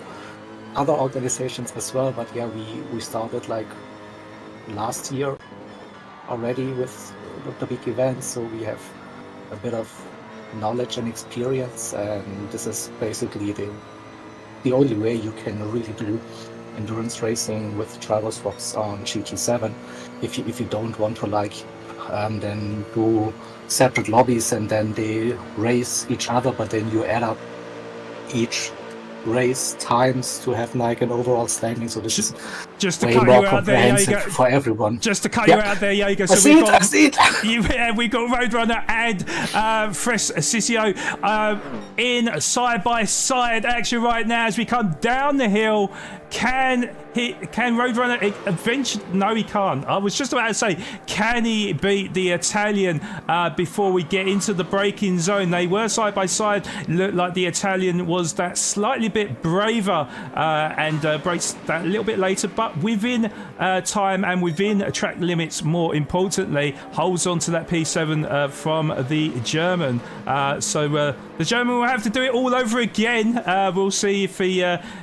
other organizations as well, but we started last year already with the big events, so we have a bit of knowledge and experience, and this is basically the only way you can really do endurance racing with driver swaps on GT7. If you don't want to then do separate lobbies and then they race each other, but then you add up each race times to have an overall standing. So this is just to way cut more you out there, comprehensive for everyone. Just to cut you out there, Jaeger. So I see it. we got Roadrunner and Fresh Sissio in side-by-side action right now as we come down the hill. Can Roadrunner eventually? No, he can't. I was just about to say, can he beat the Italian before we get into the braking zone? They were side by side. Looked like the Italian was that slightly bit braver and brakes that little bit later, but within time and within track limits. More importantly, holds on to that P7 from the German. So the German will have to do it all over again. We'll see if he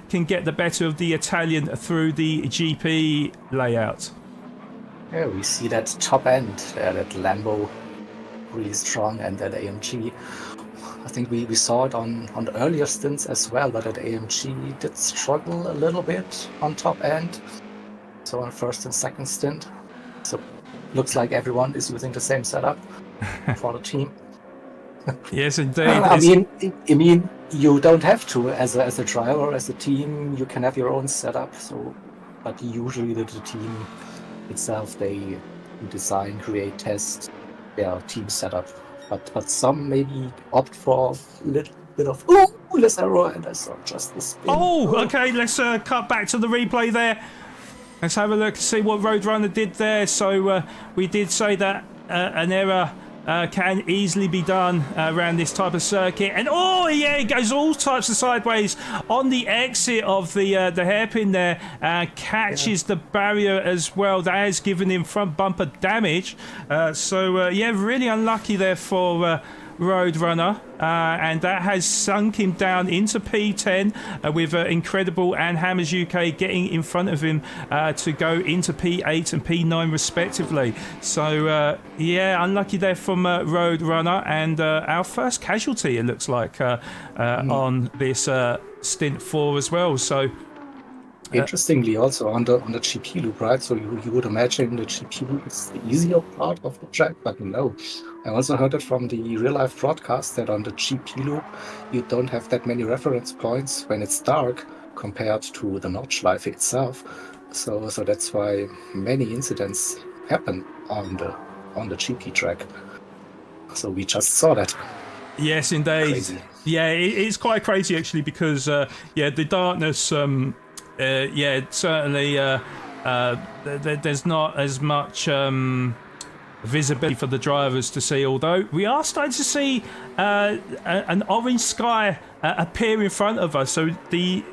can get the better of the Italian through the GP layout. Yeah, we see that top end, that Lambo really strong, and that AMG. I think we saw it on the earlier stints as well, but that AMG did struggle a little bit on top end. So on first and second stint. So looks like everyone is using the same setup for the team. Yes, indeed. I mean, you don't have to as a driver, as a team. You can have your own setup. So, but usually the team itself, they design, create, test their team setup. But some maybe opt for a little bit of less error, and I saw just the spin. Okay. Let's cut back to the replay there. Let's have a look to see what Roadrunner did there. So we did say that an error can easily be done around this type of circuit, and it goes all types of sideways on the exit of the hairpin there. Catches the barrier as well. That has given him front bumper damage. Really unlucky there for Roadrunner, and that has sunk him down into P10 with Incredible and Hammers UK getting in front of him to go into P8 and P9 respectively. So unlucky there from Roadrunner, and our first casualty, it looks like, on this stint 4 as well. So interestingly, also on the GP loop, right? So you would imagine the GP loop is the easier part of the track, but no. I also heard it from the real-life broadcast that on the GP loop, you don't have that many reference points when it's dark compared to the Nordschleife itself. So that's why many incidents happen on the GP track. So we just saw that. Yes, indeed. Crazy. Yeah, it's quite crazy actually, because the darkness. Certainly. There's not as much visibility for the drivers to see, although we are starting to see an orange sky appear in front of us. So the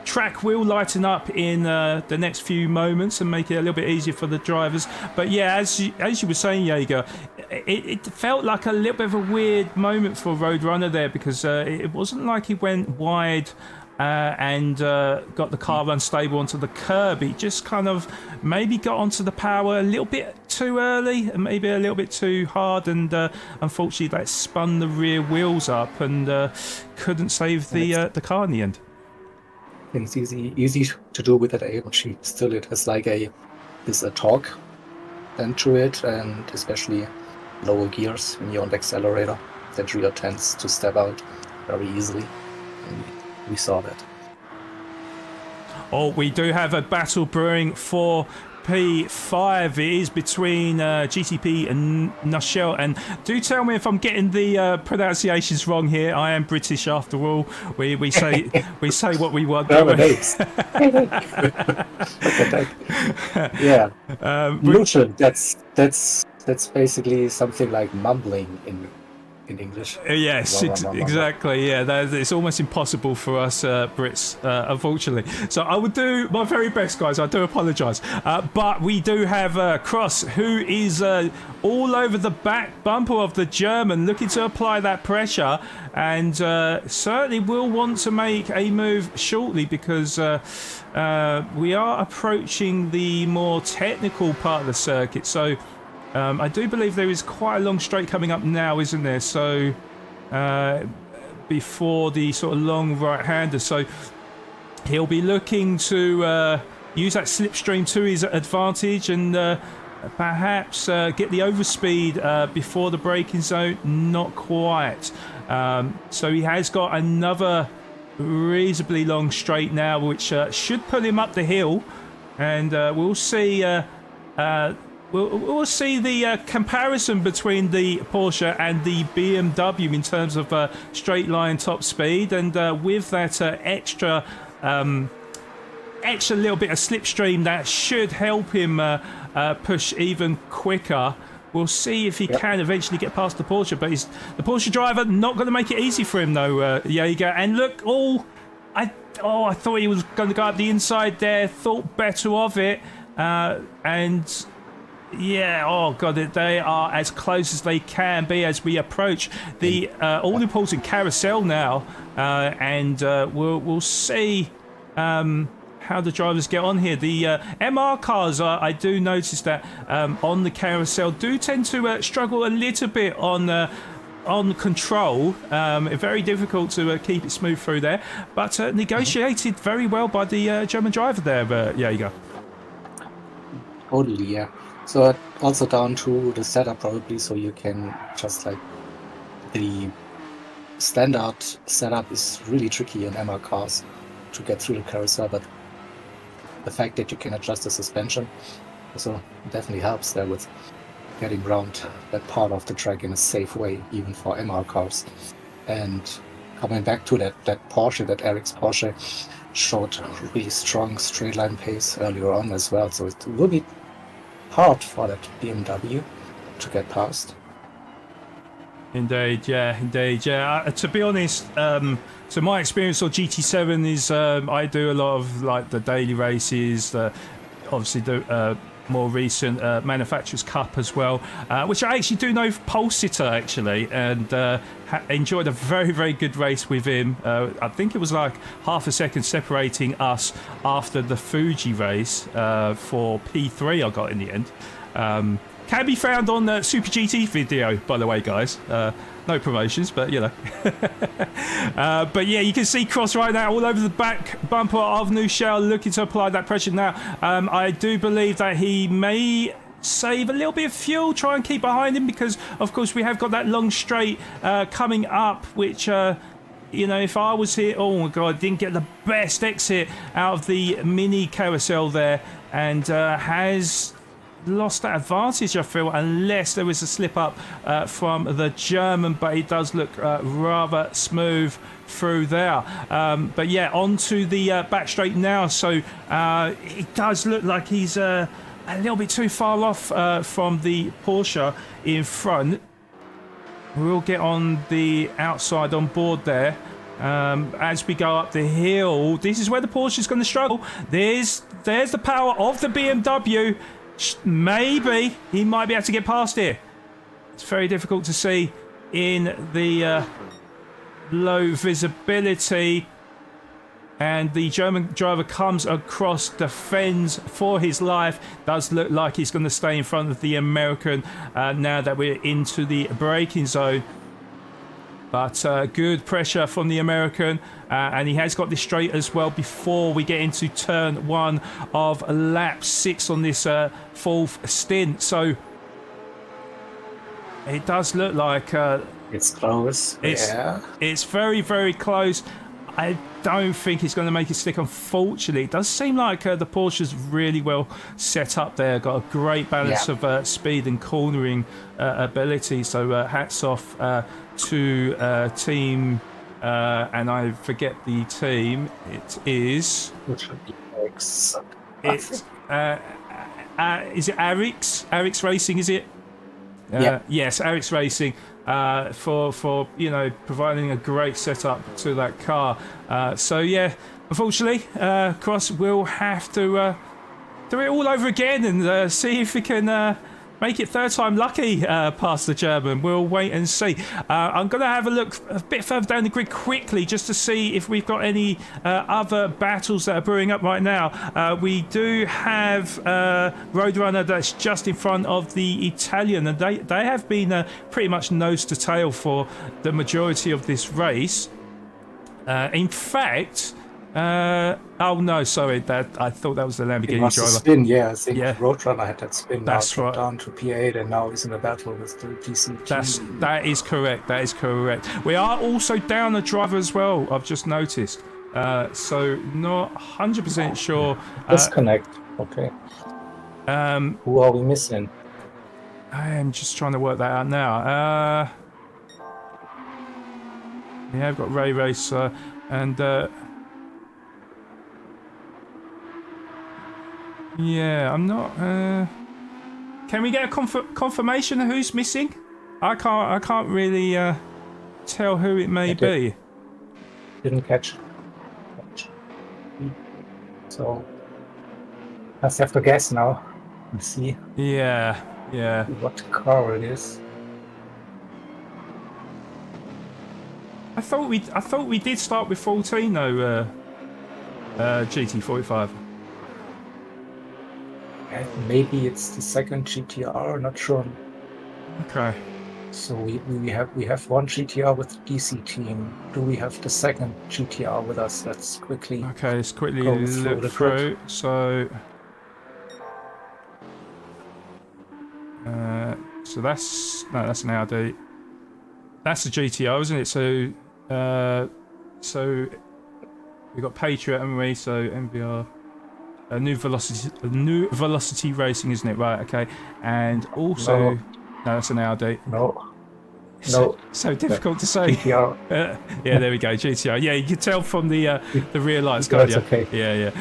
track will lighten up in the next few moments and make it a little bit easier for the drivers. But yeah, as you were saying, Jaeger, it felt like a little bit of a weird moment for Roadrunner there, because it wasn't like he went wide and got the car unstable onto the curb. He just kind of maybe got onto the power a little bit too early and maybe a little bit too hard, and unfortunately that spun the rear wheels up and couldn't save the car in the end. It's easy to do with that AMG. Still, it has like a torque then to it, and especially lower gears when you're on the accelerator, that rear tends to step out very easily. And we saw that. We do have a battle brewing for P5. It is between GTP and Nushel, and do tell me if I'm getting the pronunciations wrong here. I am British after all. We say what we want. Yeah, Lucian. That's basically something like mumbling in English. Yes, exactly. Yeah, it's almost impossible for us Brits, unfortunately. So I would do my very best, guys. I do apologise. But we do have Cross, who is all over the back bumper of the German, looking to apply that pressure, and certainly will want to make a move shortly, because we are approaching the more technical part of the circuit. So I do believe there is quite a long straight coming up now, isn't there? So before the sort of long right-hander. So he'll be looking to use that slipstream to his advantage and perhaps get the overspeed before the braking zone. Not quite. So he has got another reasonably long straight now, which should pull him up the hill. And we'll see... We'll see the comparison between the Porsche and the BMW in terms of straight line top speed, and with that extra little bit of slipstream, that should help him push even quicker. We'll see if he can eventually get past the Porsche, but the Porsche driver not going to make it easy for him though, Jaeger. And look, I thought he was going to go up the inside there, thought better of it, and. Yeah, oh god, they are as close as they can be as we approach the all-important carousel now, and we'll see how the drivers get on here. The MR cars, I do notice that on the carousel do tend to struggle a little bit on on control. Very difficult to keep it smooth through there, but negotiated very well by the German driver there. But yeah, you go. Totally, yeah. So also down to the setup probably, so you can just like the standard setup is really tricky in MR cars to get through the carousel, but the fact that you can adjust the suspension also definitely helps there with getting around that part of the track in a safe way, even for MR cars. And coming back to that Porsche, that Eric's Porsche showed really strong straight line pace earlier on as well, so it will be hard for that BMW to get past. Indeed, yeah. To be honest, so my experience on GT7 is I do a lot of like the daily races, obviously the more recent Manufacturers Cup as well, which I actually do know Pole Sitter actually, and enjoyed a very, very good race with him. I think it was like half a second separating us after the Fuji race for P3 I got in the end. Can be found on the Super GT video, by the way, guys. No promotions, but you know. But yeah, you can see Cross right now all over the back bumper of Nuchel, looking to apply that pressure now. I do believe that he may save a little bit of fuel, try and keep behind him, because of course we have got that long straight coming up, which you know, if I was here, oh my god, didn't get the best exit out of the mini carousel there, and has lost that advantage, I feel, unless there was a slip up from the German, but it does look rather smooth through there. But yeah, onto the back straight now, so it does look like he's a little bit too far off from the Porsche in front. We'll get on the outside on board there. As we go up the hill, this is where the Porsche is going to struggle. There's the power of the BMW. Maybe he might be able to get past here. It's very difficult to see in the low visibility, and the German driver comes across, defends for his life. Does look like he's going to stay in front of the American now that we're into the braking zone. But good pressure from the American, and he has got this straight as well before we get into turn 1 of lap 6 on this fourth stint. So it does look like it's close. It's very, very close. I don't think he's going to make it stick, unfortunately. It does seem like the Porsche's really well set up there. Got a great balance of speed and cornering ability. So hats off to team, and I forget the team. It is... Which would be Eric's. Is it Eric's? Eric's Racing, is it? Yes, Eric's Racing. For you know, providing a great setup to that car. So yeah, unfortunately, Cross will have to do it all over again and see if we can make it third time lucky past the German. We'll wait and see. I'm going to have a look a bit further down the grid quickly just to see if we've got any other battles that are brewing up right now. We do have Roadrunner that's just in front of the Italian, and they have been pretty much nose to tail for the majority of this race. In fact... oh no, sorry. I thought that was the Lamborghini driver. Spin, yeah. I think Roadrunner had that spin. That's now right. Down to P8, and now he's in a battle with the GCG. That is correct. That is correct. We are also down a driver as well. I've just noticed. So not 100% sure. Disconnect. Okay. Who are we missing? I am just trying to work that out now. Yeah, I've got Ray Racer and. Yeah, I'm not. Can we get a confirmation of who's missing? I can't really tell who it may be. Didn't catch. So I have to guess now. Let's see. Yeah. What car it is? I thought we did start with 14 though. GT45. Maybe it's the second GTR, not sure. Okay. So we have one GTR with the DC team. Do we have the second GTR with us? Let's quickly let's quickly go look through. So that's an Audi. That's the GTR, isn't it? So we've got Patriot, haven't we? So MVR, New Velocity Racing, isn't it? Right. Okay. And also, no, that's an Audi. No. So difficult to say. GTR. Yeah, there we go. GTR. Yeah, you can tell from the rear lights, can't you? Okay. Yeah.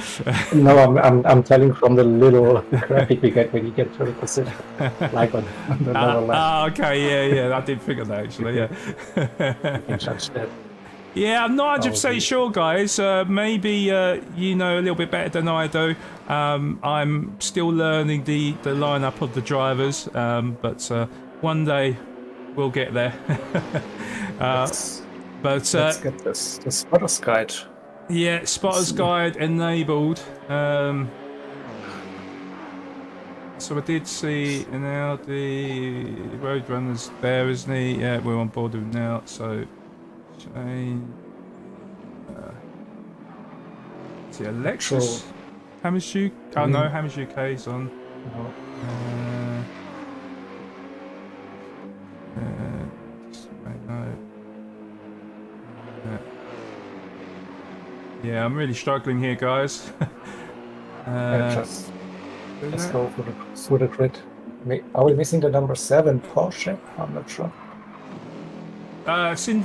No, I'm telling from the little graphic we get when you get to the position, like on the lower left. Okay. Yeah. I did figure that actually. Yeah. You can judge that. Yeah, I'm not 100% sure, guys. Maybe you know a little bit better than I do. I'm still learning the lineup of the drivers, but one day we'll get there. Let's get the spotter's guide. Yeah, spotter's guide enabled. So I did see an Audi Roadrunner's there, isn't he? Yeah, we're on board with him now. So Shane, is it Alexis? Hammers UK? Oh no, Hammers UK is on. No. Yeah, I'm really struggling here, guys. Just go for the grid. Are we missing the number 7 Porsche? I'm not sure.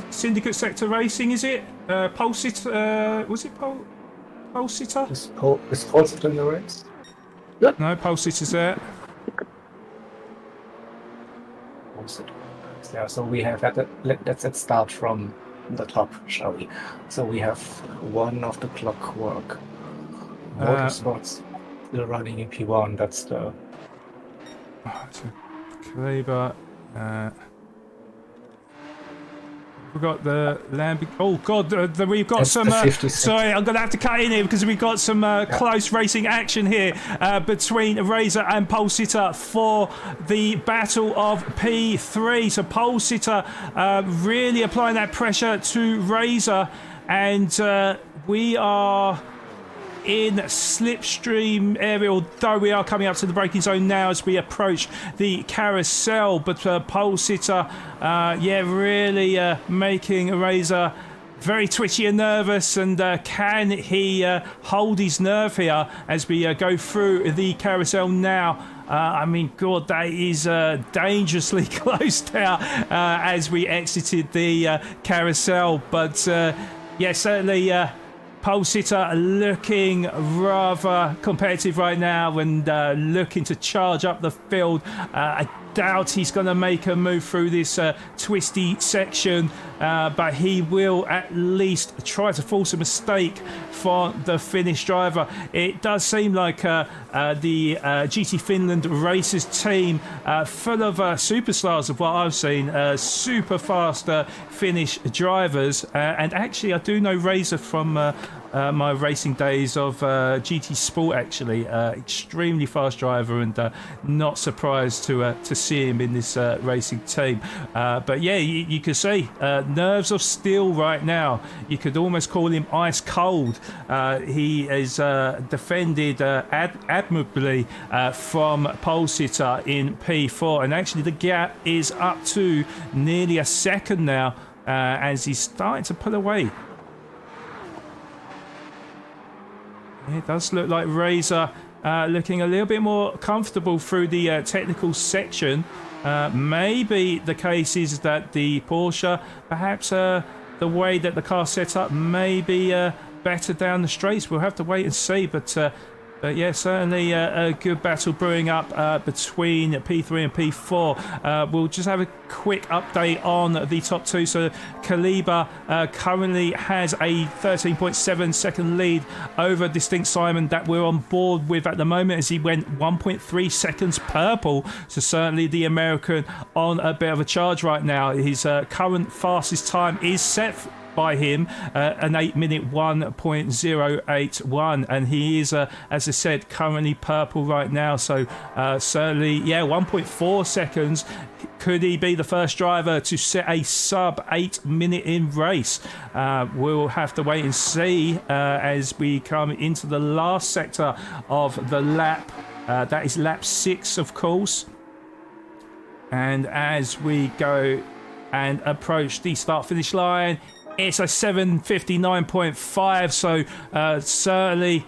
Syndicate Sector Racing, is it? Pulsiter, was it Pulsiter? Is Pulsiter in the race? No, Pulsiter's there. Yeah, so we have had let's start from the top, shall we? So we have one of the Clockwork Motorsports still running in P1. That's the Kleber. We've got the Lamborghini. Oh God, we've got some. Sorry, I'm gonna have to cut in here because we've got some close racing action here between Razor and Pulsiter for the battle of P3. So Pulsiter really applying that pressure to Razor, and we are in slipstream area, although we are coming up to the braking zone now as we approach the carousel. But Pulsiter, really making Razor very twitchy and nervous. And can he hold his nerve here as we go through the carousel now? I mean, God, that is dangerously close now as we exited the carousel. But certainly Pulsiter looking rather competitive right now and looking to charge up the field. I doubt he's going to make a move through this twisty section, but he will at least try to force a mistake for the Finnish driver. It does seem like the GT Finland Racers team full of superstars of what I've seen, super fast Finnish drivers, and actually I do know Razor from my racing days of GT Sport, actually. Extremely fast driver, and not surprised to see him in this racing team. But yeah, you could see nerves of steel right now. You could almost call him ice cold. He is defended admirably from Pulsiter in P4, and actually the gap is up to nearly a second now as he's starting to pull away. It does look like Razor looking a little bit more comfortable through the technical section. Maybe the case is that the Porsche, perhaps the way that the car's set up may be better down the straights. We'll have to wait and see, but yeah, certainly a good battle brewing up between P3 and P4. We'll just have a quick update on the top two. So Kaliber currently has a 13.7 second lead over Distinct Simon that we're on board with at the moment, as he went 1.3 seconds purple. So certainly the American on a bit of a charge right now. His current fastest time is set by him, an 8-minute 1.081, and he is, as I said, currently purple right now. So certainly, 1.4 seconds. Could he be the first driver to set a sub 8-minute in race? We'll have to wait and see as we come into the last sector of the lap. That is lap 6, of course. And as we go and approach the start-finish line, it's a 7:59.5. So certainly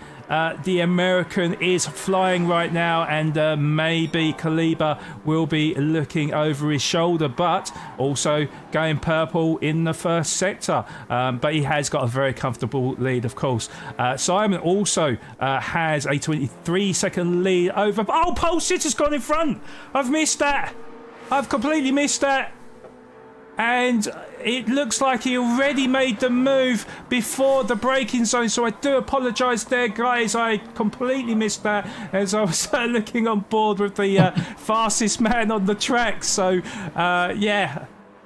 the American is flying right now, and maybe Kaliber will be looking over his shoulder, but also going purple in the first sector. But he has got a very comfortable lead, of course. Simon also has a 23-second lead over. Oh, Pole Sitter's gone in front. I've missed that. I've completely missed that. And it looks like he already made the move before the braking zone, so I do apologise there, guys. I completely missed that as I was looking on board with the fastest man on the track. So,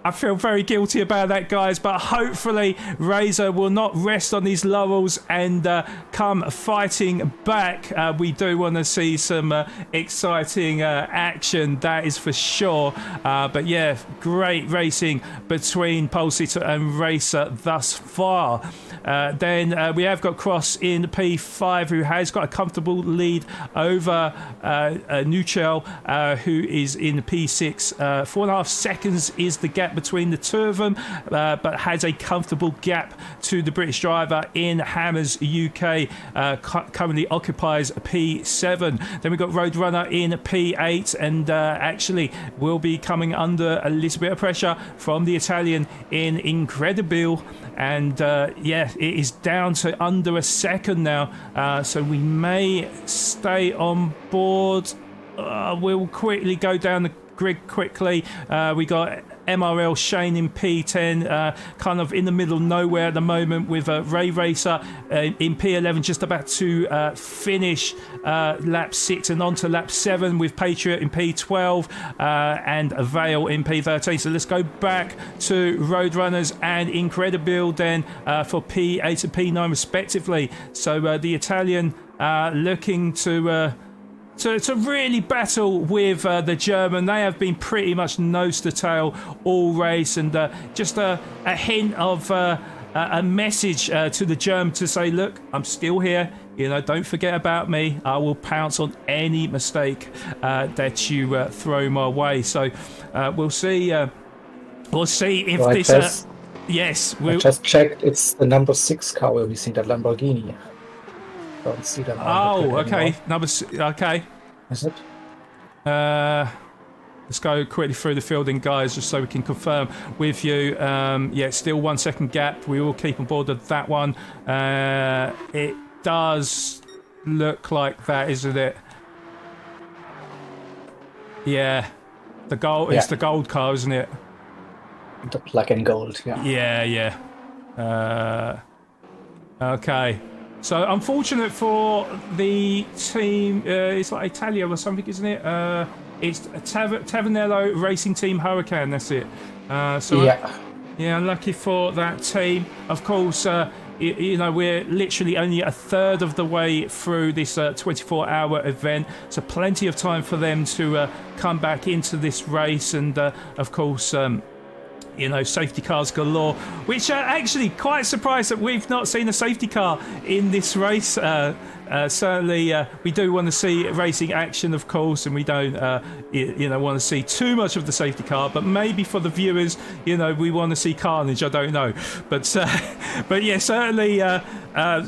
I feel very guilty about that, guys, but hopefully Razor will not rest on his laurels and come fighting back. We do want to see some exciting action, that is for sure. But yeah, great racing between Pole Sitter and Racer thus far. Then we have got Cross in P5, who has got a comfortable lead over Nuchel, who is in P6. 4.5 seconds is the gap between the two of them, but has a comfortable gap to the British driver in Hammers UK, currently occupies P7. Then we've got Roadrunner in P8, and actually will be coming under a little bit of pressure from the Italian in Incredible. And it is down to under a second now, so we may stay on board. We'll quickly go down the grid quickly. We got MRL Shane in P10, kind of in the middle of nowhere at the moment, with Ray Racer in P11, just about to finish lap 6 and on to lap 7, with Patriot in P12 and Vale in P13. So let's go back to Roadrunners and Incredible then for P8 and P9 respectively. So the Italian looking to really battle with the German. They have been pretty much nose to tail all race, and just a hint of a message to the German to say, look, I'm still here. You know, don't forget about me. I will pounce on any mistake that you throw my way. So we'll see. We'll see if this. Yes, I just checked. It's the number 6 car where we see that Lamborghini. Don't see that. Okay. Okay. Is it? Let's go quickly through the fielding, guys, just so we can confirm with you. Still 1 second gap. We will keep on board of that one. It does look like that, isn't it? Yeah. The gold. It's the gold car, isn't it? The black and gold. Yeah. Okay. So, unfortunate for the team, it's like Italia or something, isn't it? It's Tavernello Racing Team Hurricane, that's it. Unlucky for that team. Of course, we're literally only a third of the way through this 24-hour event, so plenty of time for them to come back into this race, and of course, safety cars galore, which actually quite surprised that we've not seen a safety car in this race. Certainly, we do want to see racing action, of course, and we don't, want to see too much of the safety car. But maybe for the viewers, we want to see carnage. I don't know, but yeah, certainly,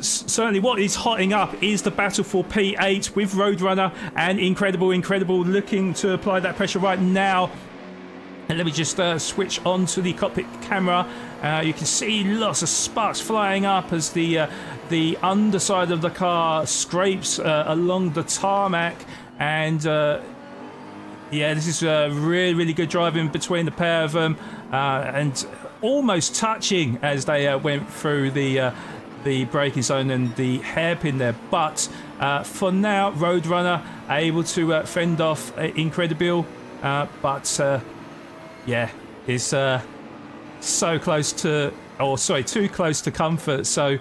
certainly, what is hotting up is the battle for P8 with Roadrunner and Incredible looking to apply that pressure right now. And let me just switch on to the cockpit camera. You can see lots of sparks flying up as the underside of the car scrapes along the tarmac. And this is really, really good driving between the pair of them, and almost touching as they went through the braking zone and the hairpin there. But for now, Roadrunner able to fend off Incredible, but. It's so close to too close to comfort. So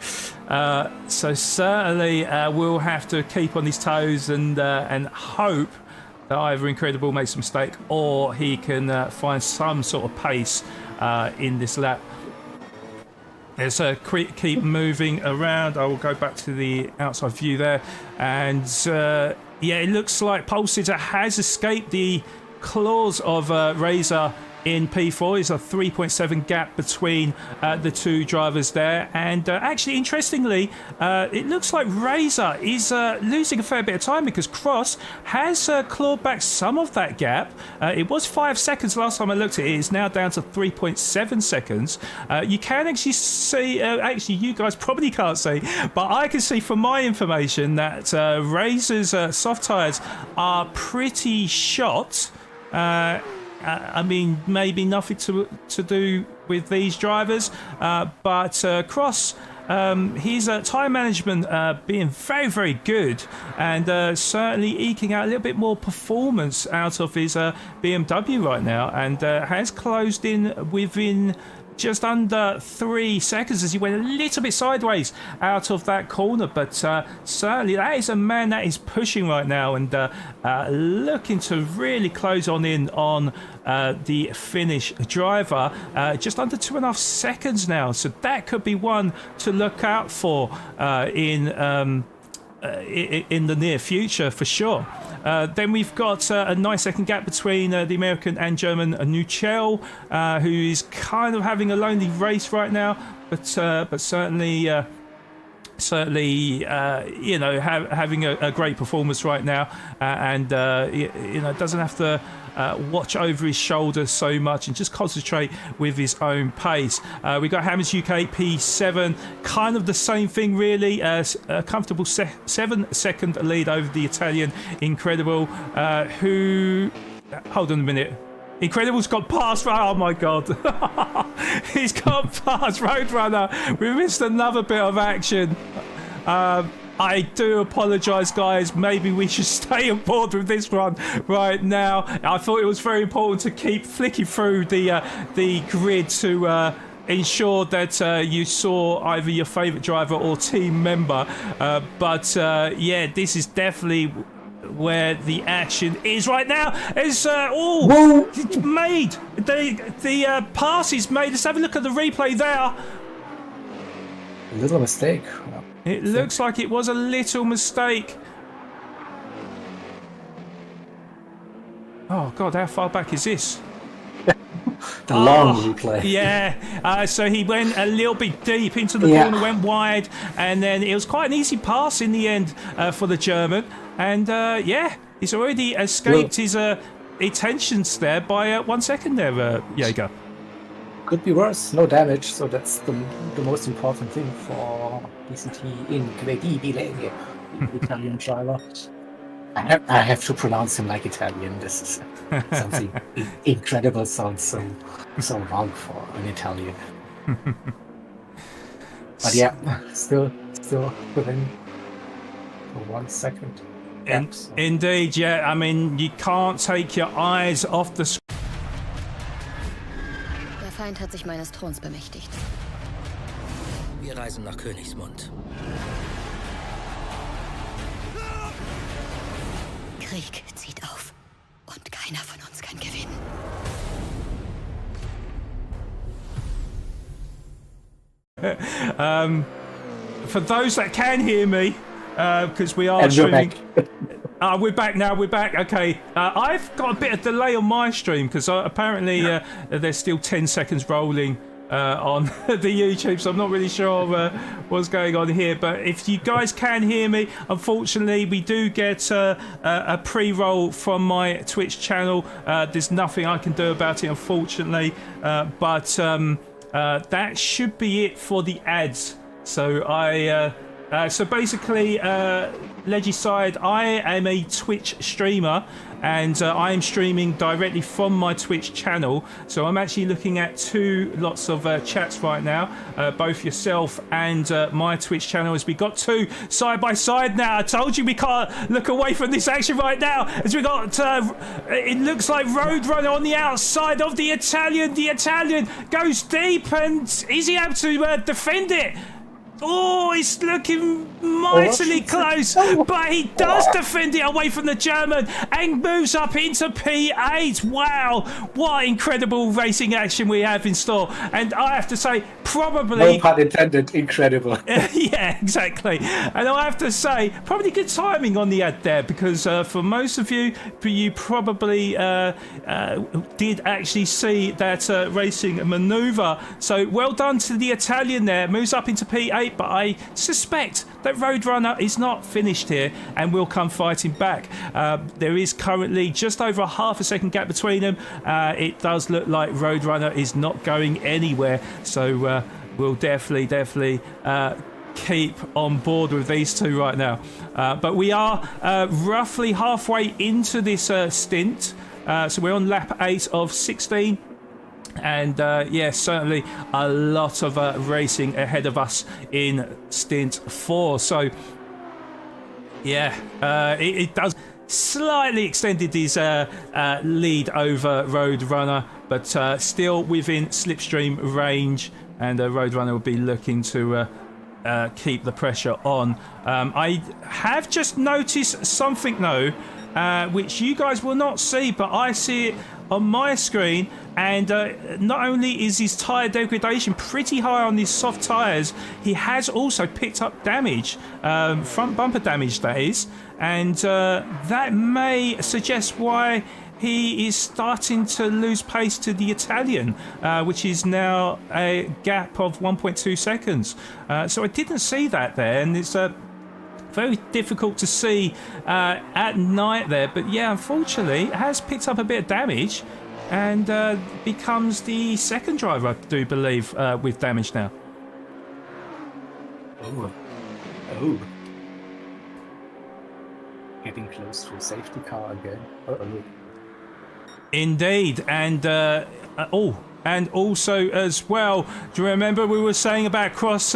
certainly we'll have to keep on his toes and hope that either Incredible makes a mistake or he can find some sort of pace in this lap. Let's keep moving around. I will go back to the outside view there, and it looks like Pole Sitter has escaped the claws of Razor in P4. There's a 3.7 gap between the two drivers there, and actually interestingly it looks like Razor is losing a fair bit of time because Cross has clawed back some of that gap. It was 5 seconds last time I looked at it. It's now down to 3.7 seconds. You can actually see, actually you guys probably can't see, but I can see from my information that Razor's soft tyres are pretty shot. I mean, maybe nothing to do with these drivers, but Cross, his tyre management being very, very good, and certainly eking out a little bit more performance out of his BMW right now, and has closed in within just under 3 seconds as he went a little bit sideways out of that corner. But certainly that is a man that is pushing right now and looking to really close on in on the Finnish driver. Just under 2.5 seconds now, so that could be one to look out for in the near future for sure. Then we've got a 9-second gap between the American and German Nuchel, who is kind of having a lonely race right now, but certainly having a great performance right now, and doesn't have to watch over his shoulder so much and just concentrate with his own pace. We got Hammers UK P7, kind of the same thing really, a comfortable 7-second lead over the Italian Incredible, who, hold on a minute, Incredible's got past, oh my god, he's got past Roadrunner. We missed another bit of action. I do apologise, guys. Maybe we should stay on board with this one right now. I thought it was very important to keep flicking through the grid to ensure that you saw either your favourite driver or team member. But this is definitely where the action is right now. It's made. The pass is made. Let's have a look at the replay there. A little mistake. It looks like it was a little mistake. Oh God, how far back is this? The long replay. Yeah, so he went a little bit deep into the corner, went wide, and then it was quite an easy pass in the end for the German. And he's already escaped his intentions there by 1 second there, Jaeger. Could be worse, no damage, so that's the most important thing for DCT Incredibile, the Italian driver. I have to pronounce him like Italian. This is something incredible. Sounds so wrong for an Italian. But yeah, still within 1 second. Indeed, yeah. I mean, you can't take your eyes off the screen. Der Feind hat sich meines Throns bemächtigt. Wir reisen nach Königsmund. Krieg zieht auf und keiner von uns kann gewinnen. For those that can hear me, because we are streaming. We're back now. We're back. Okay, I've got a bit of delay on my stream because apparently there's still 10 seconds rolling on the YouTube, so I'm not really sure what's going on here. But if you guys can hear me, unfortunately, we do get a pre-roll from my Twitch channel. There's nothing I can do about it, unfortunately. But that should be it for the ads. So I So basically, Legicide, I am a Twitch streamer, and I am streaming directly from my Twitch channel. So I'm actually looking at two lots of chats right now, both yourself and my Twitch channel, as we got two side by side now. I told you we can't look away from this action right now, as we got, it looks like Roadrunner on the outside of the Italian. The Italian goes deep, and is he able to defend it? Oh, it's looking mightily close, but he does defend it away from the German and moves up into P8. Wow, what incredible racing action we have in store. And I have to say, probably... No pun intended, incredible. Yeah, exactly. And I have to say, probably good timing on the ad there, because for most of you, probably did actually see that racing manoeuvre. So well done to the Italian there. Moves up into P8. But I suspect that Roadrunner is not finished here and will come fighting back. There is currently just over a half a second gap between them. It does look like Roadrunner is not going anywhere, so we'll definitely keep on board with these two right now. But we are roughly halfway into this stint, so we're on lap 8 of 16. And yes, certainly a lot of racing ahead of us in stint 4. So yeah, it does slightly extended his lead over Roadrunner, but still within slipstream range, and Roadrunner will be looking to keep the pressure on. I have just noticed something though, which you guys will not see, but I see it on my screen. And not only is his tyre degradation pretty high on these soft tyres, he has also picked up damage, front bumper damage that is, and that may suggest why he is starting to lose pace to the Italian, which is now a gap of 1.2 seconds. So I didn't see that there, and it's very difficult to see at night there. But yeah, unfortunately, it has picked up a bit of damage, and becomes the second driver, I do believe, with damage now. Oh. Getting close to a safety car again. Uh-oh. Indeed, and and also as well, do you remember we were saying about Cross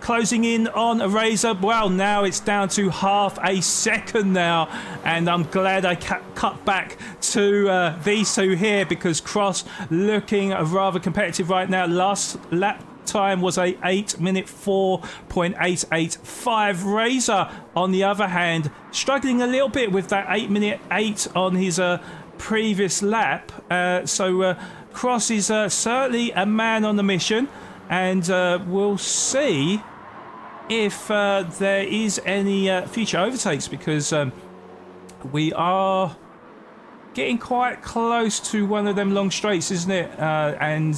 closing in on a Razor? Well, now it's down to half a second now, and I'm glad I cut back to these two here, because Cross looking rather competitive right now. Last lap time was a 8-minute 4.885. Razor, on the other hand, struggling a little bit with that 8-minute 8 on his previous lap. So Cross is certainly a man on the mission, and we'll see if there is any future overtakes, because we are getting quite close to one of them long straights, isn't it? And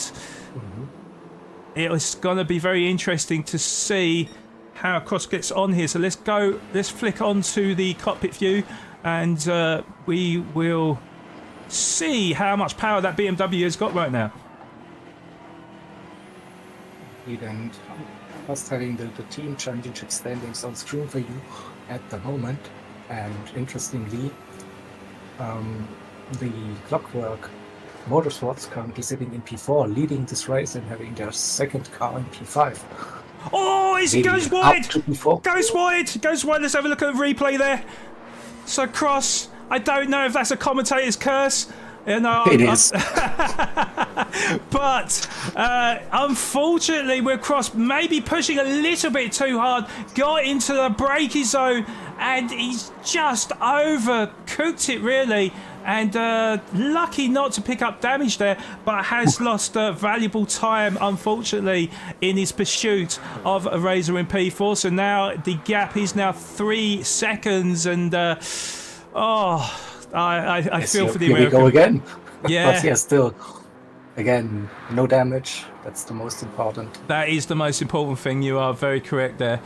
it's going to be very interesting to see how Cross gets on here. So let's flick onto the cockpit view, and we will see how much power that BMW has got right now. And just having the team championship standings on screen for you at the moment, and interestingly, the Clockwork Motorsports currently sitting in P4, leading this race and having their second car in P5. Oh, it goes wide! To P4. Goes wide! Let's have a look at the replay there. So Cross, I don't know if that's a commentator's curse. It is. But unfortunately, we're Cross maybe pushing a little bit too hard, got into the braking zone, and he's just overcooked it really. And lucky not to pick up damage there, but has lost valuable time, unfortunately, in his pursuit of a Razor in P4. So now the gap is now 3 seconds, and I feel for the American. Here we go again. Yeah. But yeah, still, again, no damage. That's the most important. That is the most important thing. You are very correct there.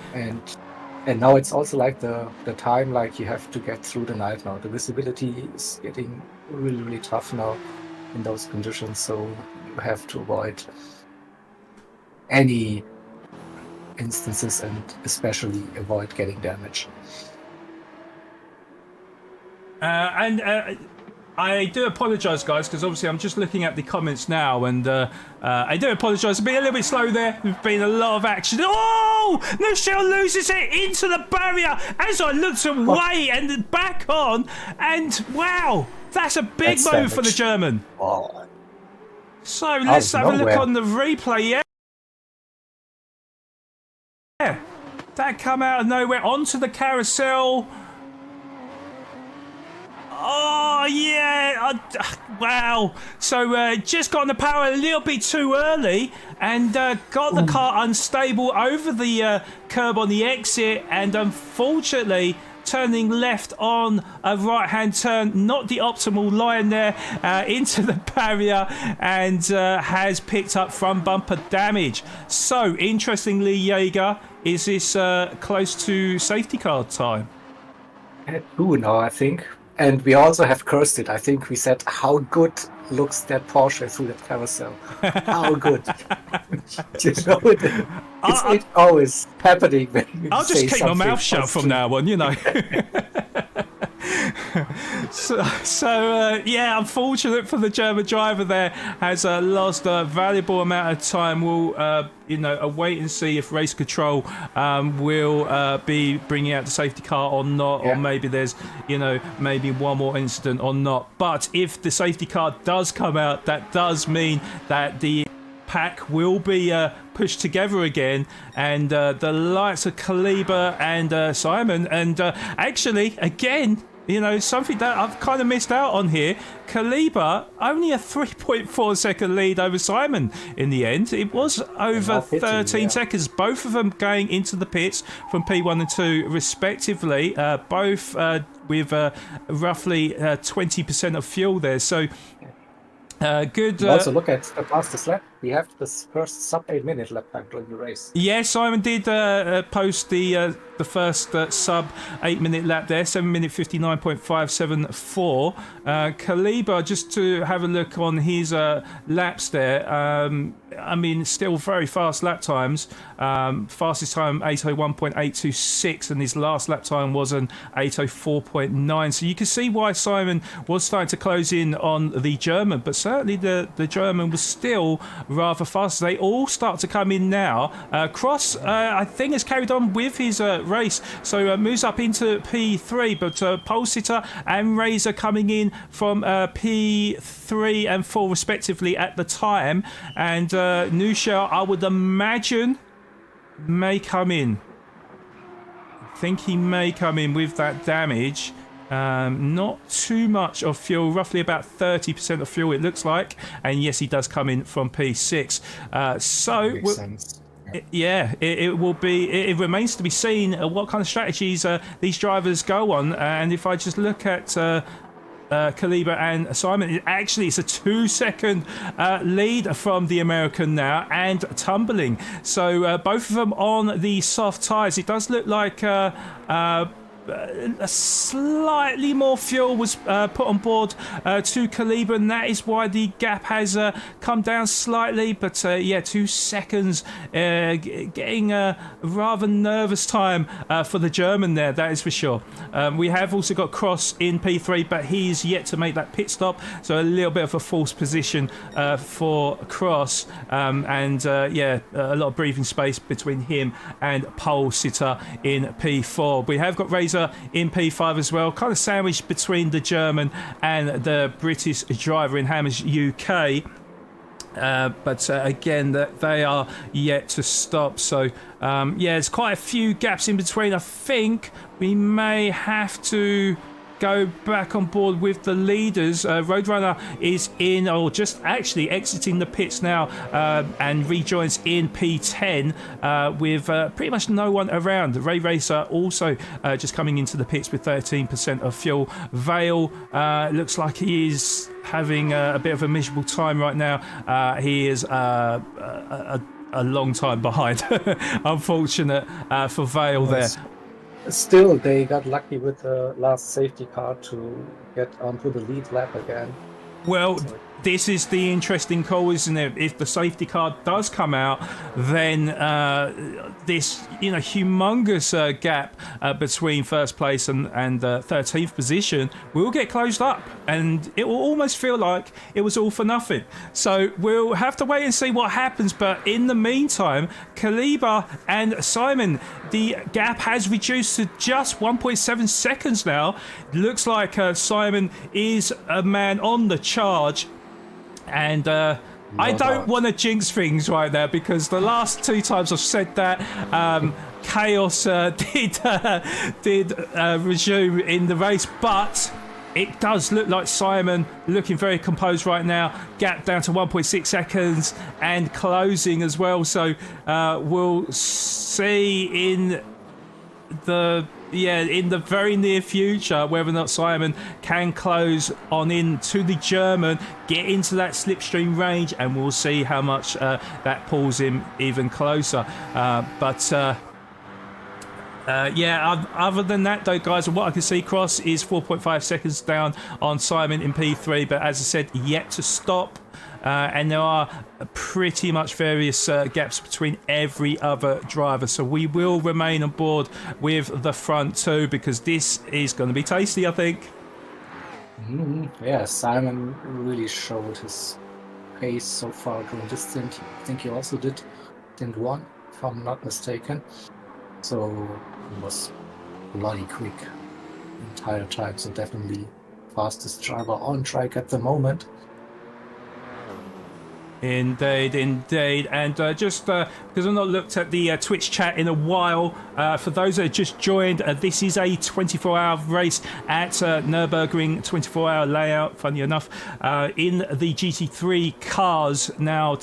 And now it's also like the time, like you have to get through the night now. The visibility is getting really, really tough now in those conditions. So you have to avoid any instances and especially avoid getting damage. I do apologise, guys, because obviously I'm just looking at the comments now, and I do apologise for being a little bit slow there. There's been a lot of action. Oh! Michelle loses it into the barrier as I looked away and back on, and wow, that's a big move for the German. Oh. So let's have a look on the replay. Yeah, that come out of nowhere onto the carousel. Oh, yeah. Wow. So just got on the power a little bit too early and got the car unstable over the curb on the exit, and unfortunately turning left on a right-hand turn, not the optimal line there, into the barrier, and has picked up front bumper damage. So, interestingly, Jaeger, is this close to safety car time? Two now, I think. And we also have cursed it. I think we said how good looks that Porsche through that carousel. How good. You know, it's always happening when you I'll just keep my mouth shut positive. from now on, you know. So yeah, unfortunate for the German driver there, has lost a valuable amount of time. We'll await and see if race control will be bringing out the safety car or not, or maybe there's maybe one more incident or not. But if the safety car does come out, that does mean that the pack will be pushed together again, and the likes of Kaliber and Simon, and actually again, something that I've kind of missed out on here. Kaliber, only a 3.4 second lead over Simon in the end. It was over 13 seconds. Both of them going into the pits from P1 and 2 respectively, both with roughly 20% of fuel there. So good. Also look at the fastest lap. We have this first sub 8 minute lap time during the race. Yeah, Simon did post the first sub 8 minute lap there, 7 minute 59.574. Kaliber, just to have a look on his laps there, I mean, still very fast lap times. Fastest time 801.826, and his last lap time was an 804.9. So you can see why Simon was starting to close in on the German, but certainly the German was still rather fast. They all start to come in now. Cross, I think, has carried on with his race, so moves up into P3, but Pole Sitter and Razor coming in from P3 and 4 respectively at the time, and Nusha, I would imagine, may come in. I think he may come in with that damage. Not too much of fuel, roughly about 30% of fuel it looks like, and yes, he does come in from P6. Makes sense. It will be. It remains to be seen what kind of strategies these drivers go on, and if I just look at Kaliber and Simon, it's a 2-second lead from the American now, and tumbling. So both of them on the soft tyres. It does look like slightly more fuel was put on board to Kaliber, and that is why the gap has come down slightly. But 2 seconds, getting a rather nervous time for the German there, that is for sure. We have also got Cross in P3, but he's yet to make that pit stop, so a little bit of a false position for Cross, and a lot of breathing space between him and Pole Sitter in P4. We have got Razor in P5 as well, kind of sandwiched between the German and the British driver in Hammers UK. But again, they are yet to stop. So there's quite a few gaps in between. I think we may have to go back on board with the leaders. Roadrunner is in, or just actually exiting the pits now, and rejoins in P10 with pretty much no one around. Ray Racer also just coming into the pits with 13% of fuel. Vale looks like he is having a bit of a miserable time right now. He is a long time behind. Unfortunate for Vale there. Still, they got lucky with the last safety car to get onto the lead lap again. Well, this is the interesting call, isn't it? If the safety car does come out, then this humongous gap between first place and 13th position will get closed up, and it will almost feel like it was all for nothing. So we'll have to wait and see what happens. But in the meantime, Kaliber and Simon, the gap has reduced to just 1.7 seconds now. Looks like Simon is a man on the charge. And I don't want to jinx things right now, because the last 2 times I've said that, chaos did resume in the race. But it does look like Simon looking very composed right now. Gap down to 1.6 seconds and closing as well. So we'll see in the very near future whether or not Simon can close on into the German, get into that slipstream range, and we'll see how much that pulls him even closer. Other than that though, guys, what I can see, Cross is 4.5 seconds down on Simon in P3, but as I said, yet to stop. And there are pretty much various gaps between every other driver. So we will remain on board with the front two, because this is going to be tasty, I think. Yeah, Simon really showed his pace so far during this stint. I think he also did stint 1, if I'm not mistaken. So he was bloody quick the entire time. So definitely fastest driver on track at the moment. Indeed. And just because I've not looked at the Twitch chat in a while, for those that have just joined, this is a 24-hour race at Nürburgring, 24-hour layout, funny enough, in the GT3 cars. Now,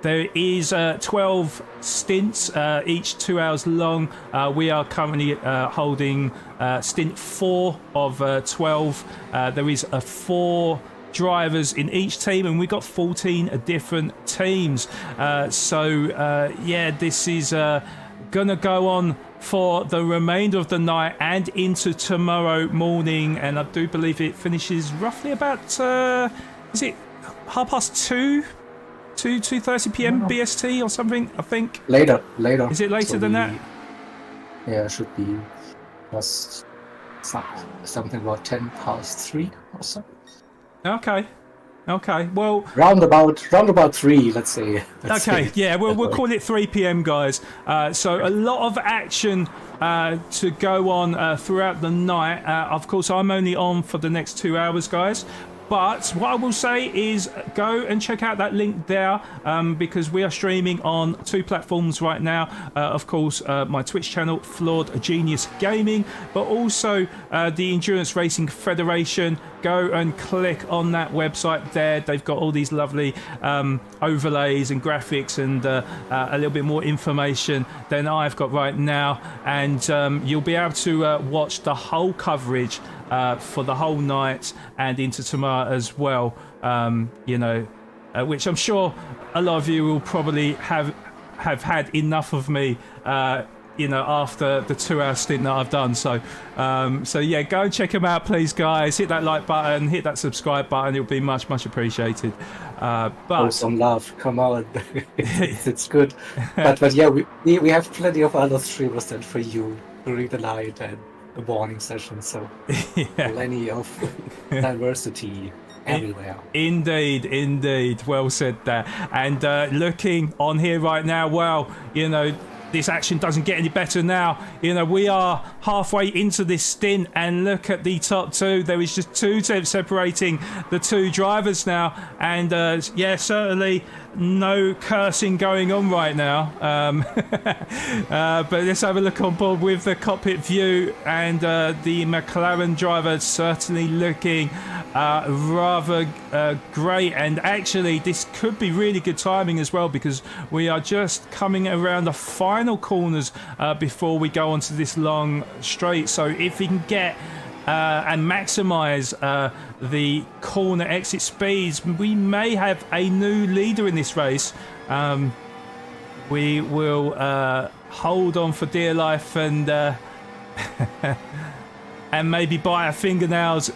there is 12 stints, each 2 hours long. We are currently holding stint 4 of 12. There is 4 drivers in each team, and we've got 14 different teams. This is gonna go on for the remainder of the night and into tomorrow morning, and I do believe it finishes roughly about is it 2:30 p.m. BST or something, I think. Later. Is it later than that? Yeah, it should be just something about 3 or so. Okay. Well, round about 3, let's say. We'll call it 3 p.m, guys. So a lot of action to go on throughout the night. Of course, I'm only on for the next 2 hours, guys. But what I will say is go and check out that link there, because we are streaming on 2 platforms right now. Of course, my Twitch channel, Flawed Genius Gaming, but also the Endurance Racing Federation. Go and click on that website there. They've got all these lovely overlays and graphics and a little bit more information than I've got right now. And you'll be able to watch the whole coverage for the whole night and into tomorrow as well, which I'm sure a lot of you will probably have had enough of me, after the 2-hour stint that I've done. So go and check them out, please, guys. Hit that like button, hit that subscribe button. It'll be much, much appreciated. But some love, come on. it's good. But yeah, we have plenty of other streamers than for you during the night and the morning session, so plenty of diversity everywhere. Indeed, well said there. And looking on here right now, this action doesn't get any better now. We are halfway into this stint, and look at the top 2. There is just 2 tenths separating the 2 drivers now, and certainly no cursing going on right now. But let's have a look on board with the cockpit view, and the McLaren driver certainly looking rather great. And actually, this could be really good timing as well, because we are just coming around the final corners before we go onto this long straight. So if we can get and maximize the corner exit speeds, we may have a new leader in this race. We will hold on for dear life and and maybe bite our fingernails.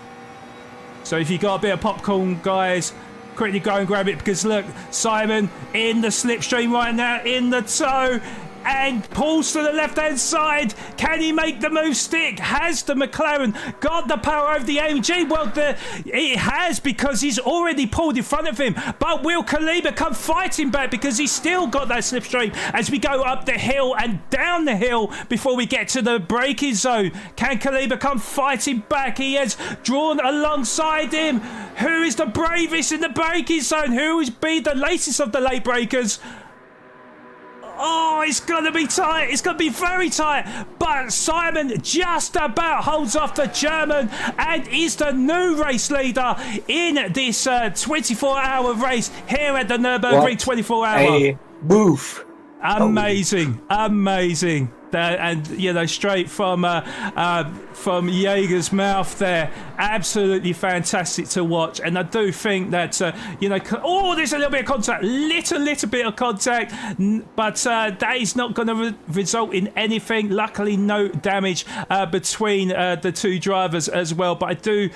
So if you got a bit of popcorn, guys, quickly go and grab it because look, Simon in the slipstream right now, in the tow. And pulls to the left-hand side. Can he make the move stick? Has the McLaren got the power over the AMG? Well, it has, because he's already pulled in front of him. But will Kaliba come fighting back, because he's still got that slipstream as we go up the hill and down the hill before we get to the braking zone? Can Kaliba come fighting back? He has drawn alongside him. Who is the bravest in the braking zone? Who will be the latest of the late breakers? Oh, it's going to be tight. It's going to be very tight. But Simon just about holds off the German and is the new race leader in this 24-hour race here at the Nürburgring 24-hour. Move. Amazing. Amazing. And straight from Jaeger's mouth there, absolutely fantastic to watch. And I do think that there's a little bit of contact, little bit of contact, but that is not going to result in anything. Luckily, no damage between the two drivers as well. But I do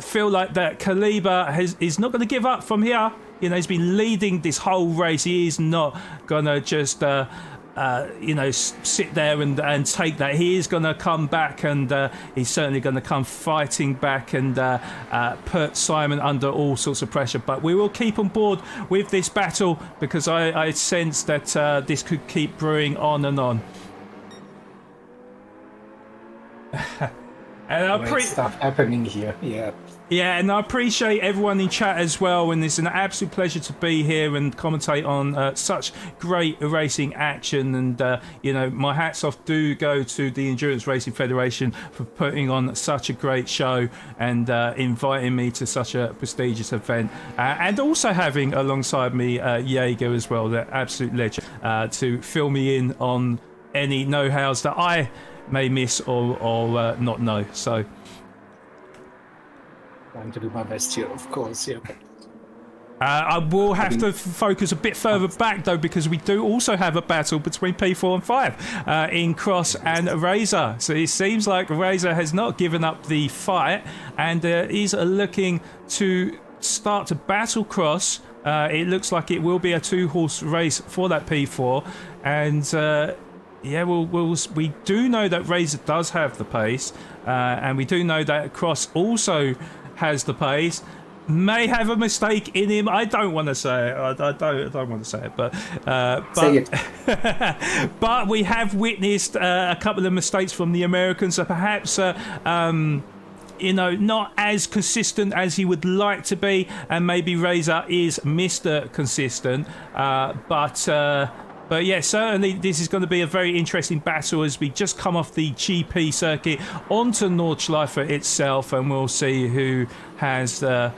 feel like that Kaliba is not going to give up from here. He's been leading this whole race. He is not going to just sit there and take that. He is going to come back, and he's certainly going to come fighting back and put Simon under all sorts of pressure. But we will keep on board with this battle, because I sense that this could keep brewing on and on. And Great stuff happening here. Yeah, and I appreciate everyone in chat as well, and it's an absolute pleasure to be here and commentate on such great racing action. And my hats off do go to the Endurance Racing Federation for putting on such a great show and inviting me to such a prestigious event, and also having alongside me Jaeger as well, the absolute legend, to fill me in on any know-hows that I may miss or not know. So trying to do my best here, of course. Yeah. I will have to focus a bit further back though, because we do also have a battle between P4 and 5 in Cross and Razor. So it seems like Razor has not given up the fight and is looking to start to battle Cross. It looks like it will be a 2-horse race for that P4, and we do know that Razor does have the pace, and we do know that Cross also has the pace. May have a mistake in him. I don't want to say it. I don't want to say it, but say it. But we have witnessed a couple of mistakes from the Americans. So perhaps not as consistent as he would like to be, and maybe Razor is Mr. Consistent. But yeah, certainly this is going to be a very interesting battle as we just come off the GP circuit onto Nordschleife itself, and we'll see who has the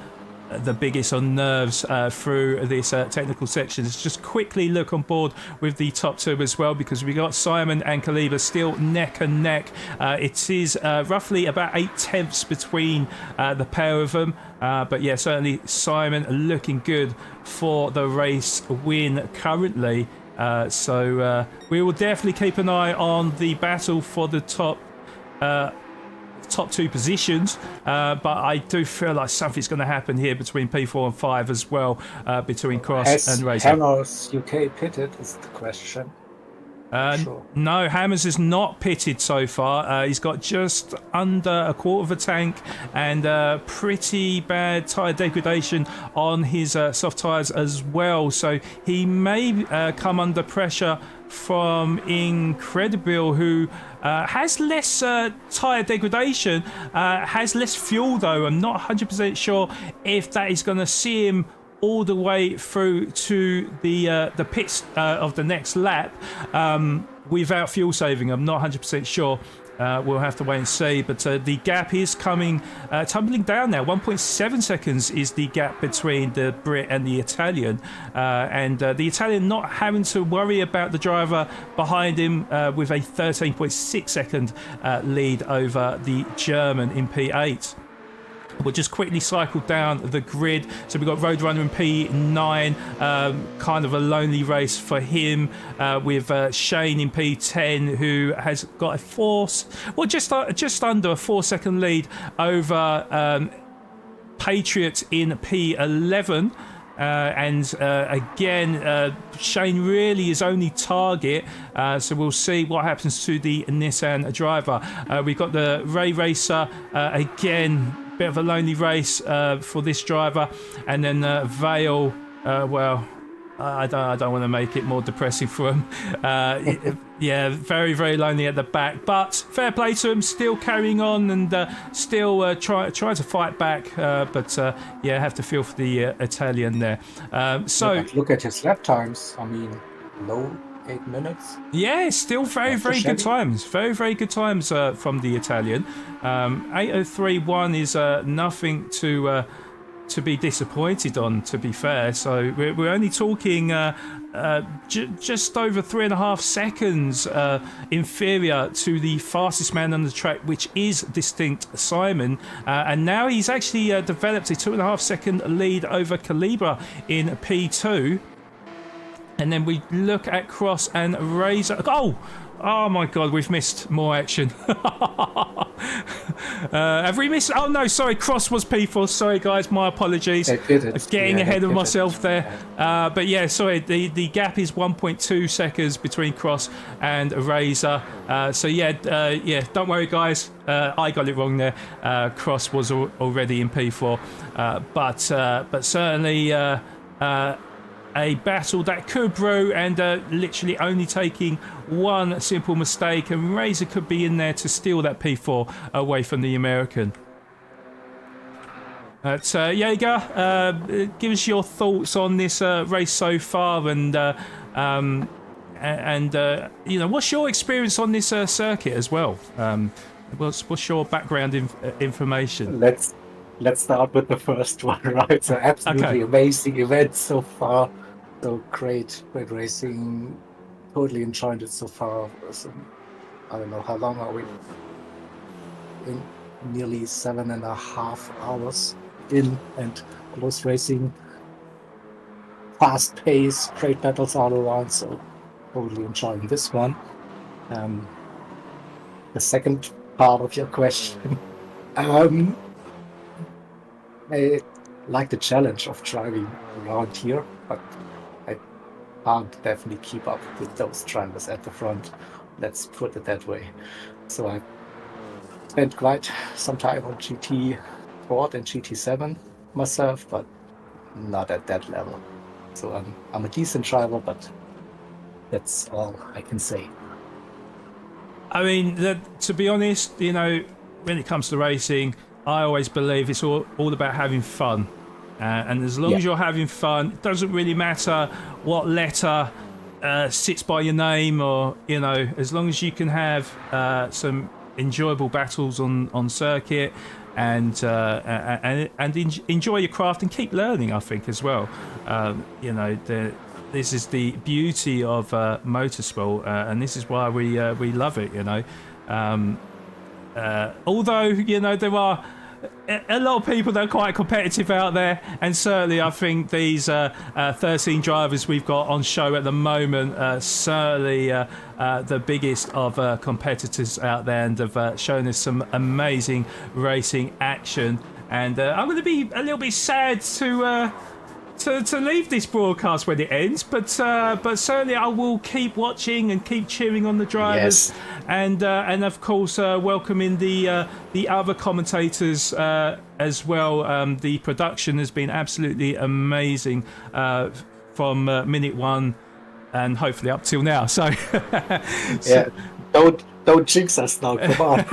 biggest on nerves through this technical section. Let's just quickly look on board with the top two as well, because we got Simon and Kaliba still neck and neck. It is roughly about 8/10 between the pair of them. But yeah, certainly Simon looking good for the race win currently. So we will definitely keep an eye on the battle for the top two positions, but I do feel like something's going to happen here between P4 and 5 as well, between Cross and Razor. Hammers UK pitted is the question. Sure. No, Hammers is not pitted so far. He's got just under a quarter of a tank and pretty bad tyre degradation on his soft tyres as well. So he may come under pressure from Incredible, who has less tyre degradation, has less fuel though. I'm not 100% sure if that is going to see him all the way through to the pits of the next lap without fuel saving. I'm not 100% sure. We'll have to wait and see, but the gap is coming tumbling down now. 1.7 seconds is the gap between the Brit and the Italian, and the Italian not having to worry about the driver behind him with a 13.6 second lead over the German in P8. We'll just quickly cycle down the grid. So we've got Roadrunner in P9, kind of a lonely race for him, with Shane in P10, who has got just under a 4-second lead over Patriot in P11. and again, Shane really is only target, so we'll see what happens to the Nissan driver. We've got the Ray Racer, again, bit of a lonely race for this driver, and then Vale, well, I don't want to make it more depressing for him. Yeah, very, very lonely at the back, but fair play to him, still carrying on and still trying to fight back, but yeah, have to feel for the Italian there. So look at his lap times. I mean, low 8 minutes. Yeah, still very, very good times. Very, very good times from the Italian. 8:03.1 is nothing to be disappointed on, to be fair. So we're only talking just over 3.5 seconds inferior to the fastest man on the track, which is Distinct Simon. And now he's actually developed a 2.5 second lead over Calibra in P2. And then we look at Cross and Razor. Oh my God, we've missed more action. Have we missed? Oh no, sorry, Cross was P4. Sorry guys, my apologies. Getting ahead of myself there. But yeah, sorry, the gap is 1.2 seconds between Cross and Razor. So yeah, don't worry guys, I got it wrong there. Cross was already in P4. But certainly a battle that could brew, and literally only taking one simple mistake, and Razor could be in there to steal that P4 away from the American. Jaeger, give us your thoughts on this race so far, and you know, what's your experience on this circuit as well? What's your background information? Let's start with the first one, right? So absolutely amazing event so far. So great racing. Totally enjoyed it so far. So, I don't know how long are we? In nearly 7.5 hours in and close racing. Fast pace, great battles all around. So totally enjoying this one. The second part of your question. I like the challenge of driving around here, but I can't definitely keep up with those drivers at the front. Let's put it that way. So I spent quite some time on GT Sport and GT7 myself, but not at that level. So I'm a decent driver, but that's all I can say. I mean, to be honest, you know, when it comes to racing, I always believe it's all about having fun. And as long as you're having fun, it doesn't really matter what letter sits by your name, or, you know, as long as you can have some enjoyable battles on circuit and enjoy your craft and keep learning, I think, as well. You know, this is the beauty of motorsport, and this is why we love it, you know. Although, you know, there are a lot of people that are quite competitive out there, and certainly I think these 13 drivers we've got on show at the moment are certainly the biggest of competitors out there, and have shown us some amazing racing action. And I'm going to be a little bit sad to leave this broadcast when it ends, but certainly I will keep watching and keep cheering on the drivers, and of course welcoming the other commentators as well. The production has been absolutely amazing from minute one and hopefully up till now. So yeah, don't jinx us now, come on.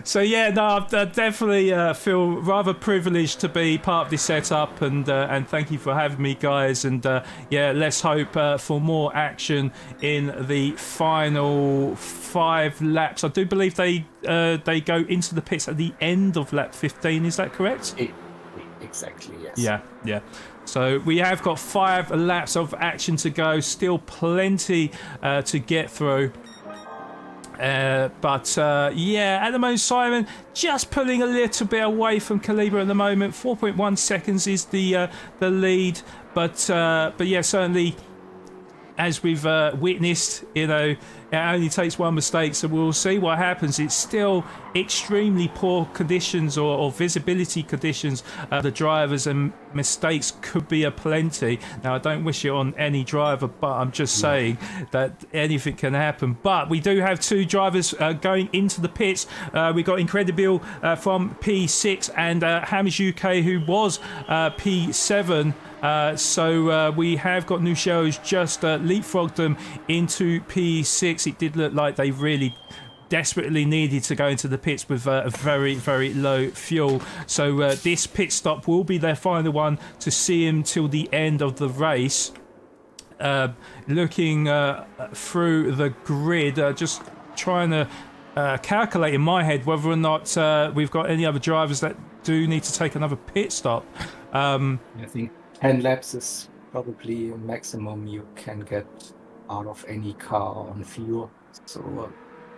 So yeah, no, I definitely feel rather privileged to be part of this setup, and thank you for having me, guys. And yeah, let's hope for more action in the final 5 laps. I do believe they go into the pits at the end of lap 15. Is that correct? Exactly. Yes. Yeah. So we have got 5 laps of action to go. Still plenty to get through. But yeah, at the moment, Simon just pulling a little bit away from Calibra at the moment. 4.1 seconds is the lead, but yeah, certainly as we've witnessed, it only takes one mistake, so we'll see what happens. It's still extremely poor conditions or visibility conditions. The drivers, and mistakes could be aplenty. Now, I don't wish it on any driver, but I'm just saying that anything can happen. But we do have two drivers going into the pits. We got Incredible from P6 and Hamish UK, who was P7. So we have got Nuchel's just leapfrogged them into P6. It did look like they really desperately needed to go into the pits with a very, very low fuel. So this pit stop will be their final one to see him till the end of the race. Looking through the grid, just trying to calculate in my head whether or not we've got any other drivers that do need to take another pit stop. I think 10 laps is probably a maximum you can get out of any car on fuel. So I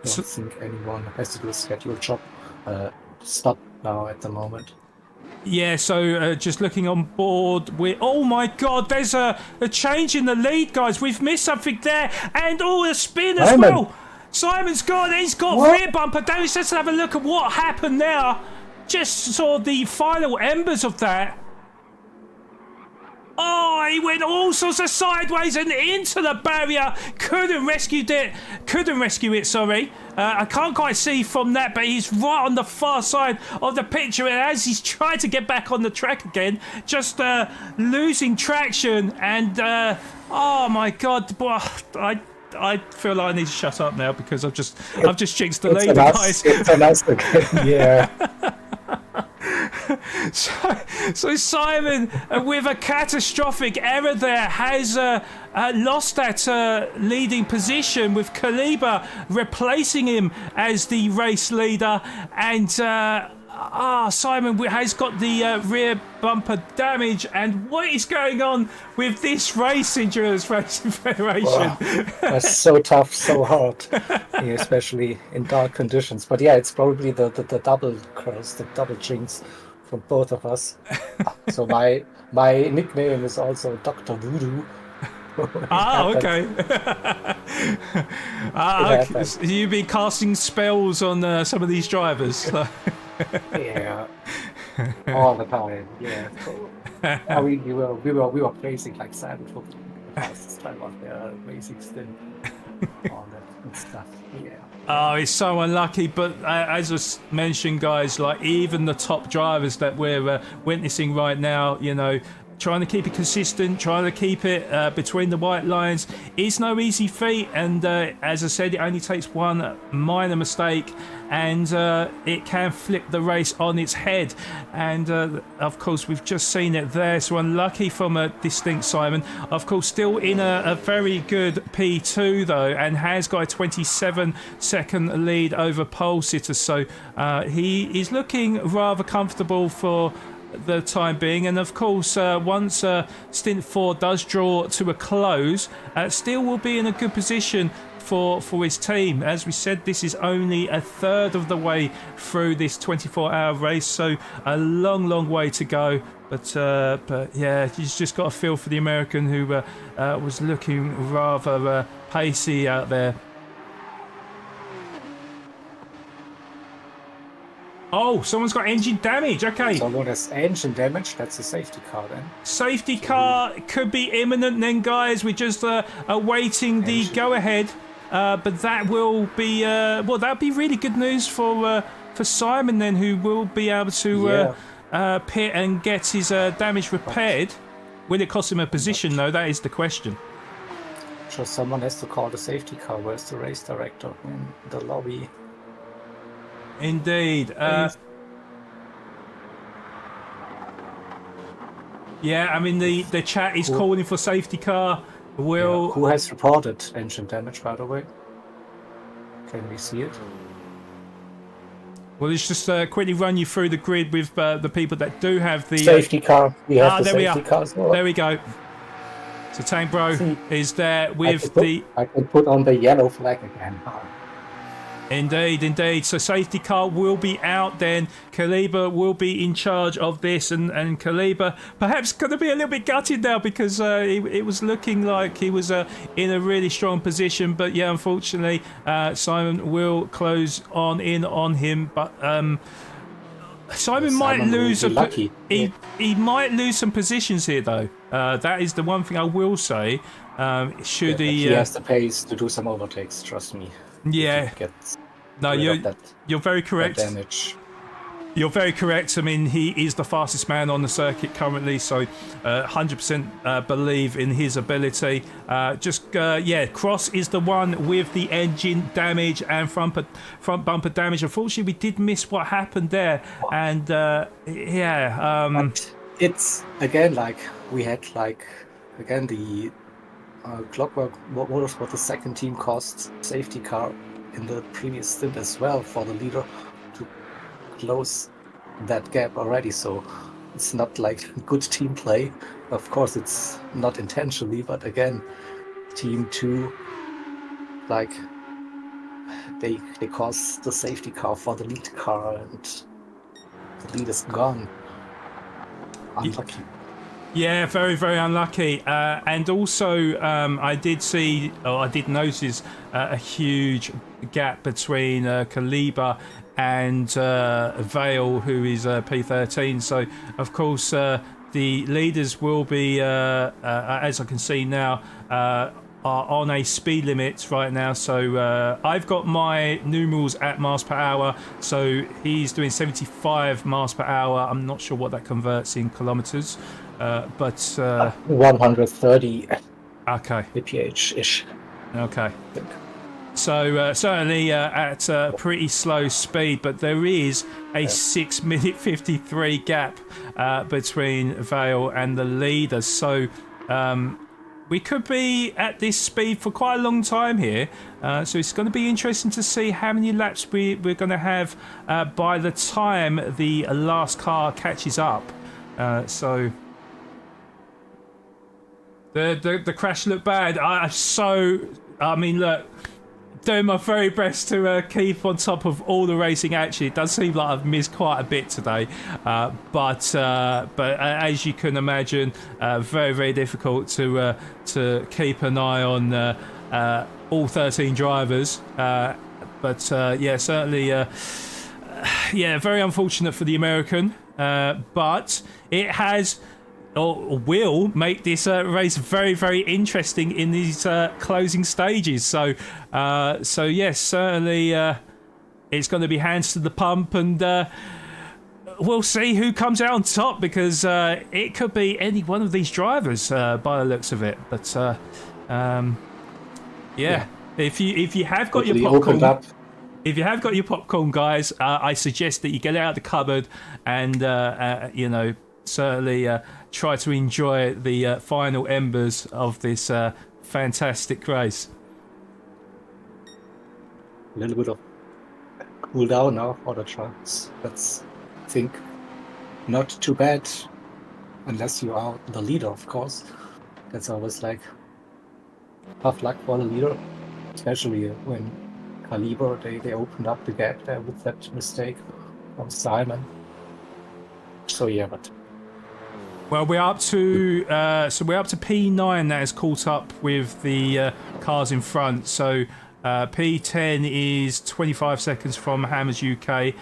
don't think anyone has to do a scheduled job stop now at the moment. Yeah, so just looking on board, oh my God, there's a change in the lead, guys. We've missed something there, and a spin as well. Simon's gone, he's got rear bumper damage. Let's have a look at what happened there. Just saw the final embers of that. Oh, he went all sorts of sideways and into the barrier. Couldn't rescue it, sorry. I can't quite see from that, but he's right on the far side of the picture. And as he's trying to get back on the track again, just losing traction. And, oh my God, I feel like I need to shut up now because I've just jinxed the lead, guys. It's a nice again, yeah. So Simon, with a catastrophic error there, has lost that leading position, with Kaliber replacing him as the race leader. And Simon has got the rear bumper damage. And what is going on with this race, Endurance Racing Federation? Wow. That's so tough, so hard, especially in dark conditions. But yeah, it's probably the double curse, the double jinx from both of us. So my nickname is also Dr. Voodoo. Okay. Okay. So you've been casting spells on some of these drivers. Yeah, all the time. Yeah. We were placing like Simon for the fastest time on their racing stint. All that good stuff. Yeah. Oh, it's so unlucky, but as I mentioned, guys, like even the top drivers that we're witnessing right now, trying to keep it consistent, trying to keep it between the white lines is no easy feat. And as I said, it only takes one minor mistake and it can flip the race on its head. And of course, we've just seen it there. So unlucky from a distinct Simon. Of course, still in a very good P2 though, and has got a 27-second lead over pole sitter. So he is looking rather comfortable for the time being. And of course, once stint 4 does draw to a close, still will be in a good position for his team. As we said, this is only a third of the way through this 24-hour race, so a long way to go. But yeah, he's just got a feel for the American, who was looking rather pacey out there. Oh, someone's got engine damage. Okay. Someone has engine damage. That's a safety car then. Safety car could be imminent then, guys. We're just awaiting the go-ahead. But that will be that'll be really good news for Simon then, who will be able to pit and get his damage repaired. Will it cost him a position though? That is the question. Sure, someone has to call the safety car. Where's the race director in the lobby? Indeed. Yeah, I mean the chat is calling for safety car. Who has reported engine damage, by the way? Can we see it? Well, let's just quickly run you through the grid with the people that do have the safety car. We have the safety car as well. There we go. So Tank Bro is there with I could put on the yellow flag again. Indeed. So safety car will be out then. Kaliber will be in charge of this, and Kaliber perhaps going to be a little bit gutted now because it was looking like he was in a really strong position. But yeah, unfortunately, Simon will close in on him. But Simon might lose. He might lose some positions here, though. That is the one thing I will say. He has the pace to do some overtakes. Trust me. Yeah. No, you're very correct. Damage. You're very correct. I mean, he is the fastest man on the circuit currently, so 100% believe in his ability. Cross is the one with the engine damage and front bumper damage. Unfortunately, we did miss what happened there, and But it's again like we had the clockwork. What was the second team cost safety car in the previous stint as well for the leader to close that gap already, so it's not like good team play. Of course it's not intentionally, but again, team 2 they caused the safety car for the lead car and the lead is gone. Unlucky. Yeah, very, very unlucky. And also, I did notice a huge gap between Kaliber and Vale, who is P13. So, of course, the leaders will be, as I can see now, are on a speed limit right now. So I've got my numerals at miles per hour. So he's doing 75 miles per hour. I'm not sure what that converts in kilometers. But 130 mph-ish. Okay. So certainly at a pretty slow speed, but there is a 6-minute 53 gap between Vale and the leader. So we could be at this speed for quite a long time here. So it's going to be interesting to see how many laps we're going to have by the time the last car catches up. The crash looked bad. Look, doing my very best to keep on top of all the racing action. It does seem like I've missed quite a bit today, but as you can imagine, very, very difficult to keep an eye on all 13 drivers. Certainly, very unfortunate for the American, but it has. Or will make this race very, very interesting in these closing stages. So yes, certainly it's going to be hands to the pump, and we'll see who comes out on top because it could be any one of these drivers by the looks of it. But if you have got your popcorn. If you have got your popcorn, guys, I suggest that you get it out of the cupboard and certainly try to enjoy the final embers of this fantastic race. A little bit of cool down now for the tracks. That's, I think, not too bad, unless you are the leader, of course. That's always like tough luck for the leader, especially when Kaliber, they opened up the gap there with that mistake from Simon. So yeah, but well, we're up to P9 that has caught up with the cars in front. So P10 is 25 seconds from Hammers UK.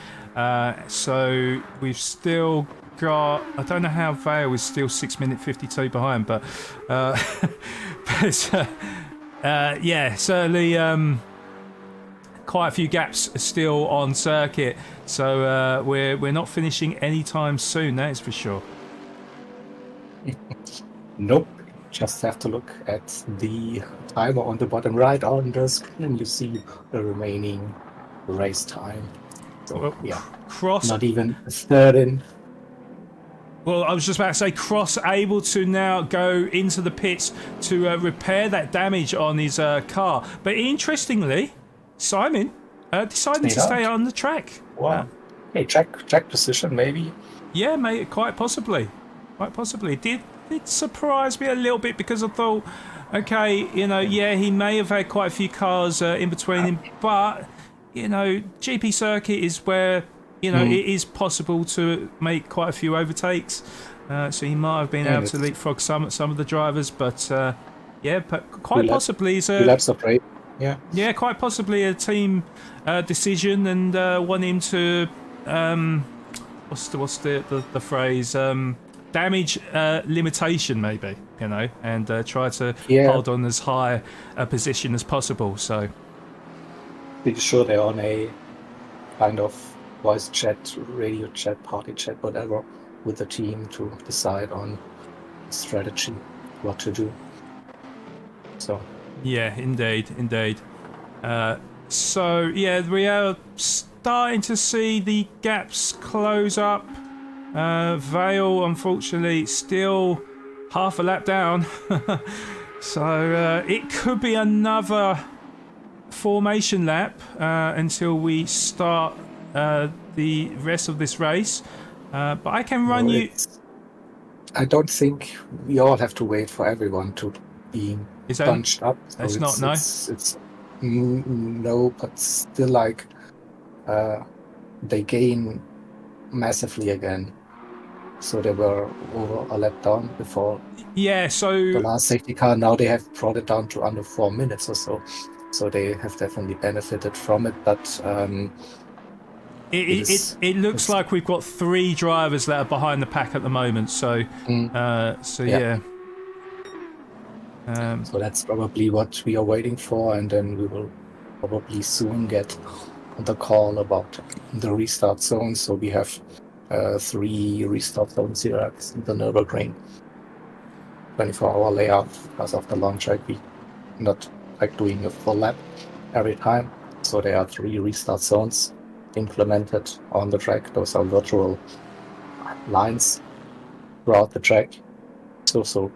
So we've still got. I don't know how Vale is still 6-minute 52 behind, but certainly quite a few gaps still on circuit. So we're not finishing anytime soon. That is for sure. Nope. Just have to look at the timer on the bottom right on the screen. You see the remaining race time. So not even a third in. Well, I was just about to say, Cross able to now go into the pits to repair that damage on his car. But interestingly, Simon decided to stay on the track. Wow. Hey, track position maybe? Yeah, mate, quite possibly. It surprised me a little bit because I thought, okay, he may have had quite a few cars in between him, but GP circuit is where, it is possible to make quite a few overtakes. So he might have been able to leapfrog some of the drivers, but quite possibly is a laps of race. Yeah, quite possibly a team decision, and want him to what's the phrase, damage limitation maybe, and try to hold on as high a position as possible. So pretty sure they're on a kind of voice chat, radio chat, party chat, whatever, with the team to decide on strategy, what to do. So yeah, indeed. So yeah, we are starting to see the gaps close up. Vale, unfortunately, still half a lap down. So it could be another formation lap until we start the rest of this race. But I can run you. I don't think we all have to wait for everyone to be bunched up. So it's not, no? It's no, but still, like, they gain massively again. So they were over a lap down before. Yeah, so the last safety car. Now they have brought it down to under 4 minutes or so. So they have definitely benefited from it, but it looks like we've got 3 drivers that are behind the pack at the moment. So yeah. So that's probably what we are waiting for, and then we will probably soon get the call about the restart zone. So we have 3 restart zones here at the Nürburgring. 24-hour layout because of the long track. We not like doing a full lap every time. So there are 3 restart zones implemented on the track. Those are virtual lines throughout the track. So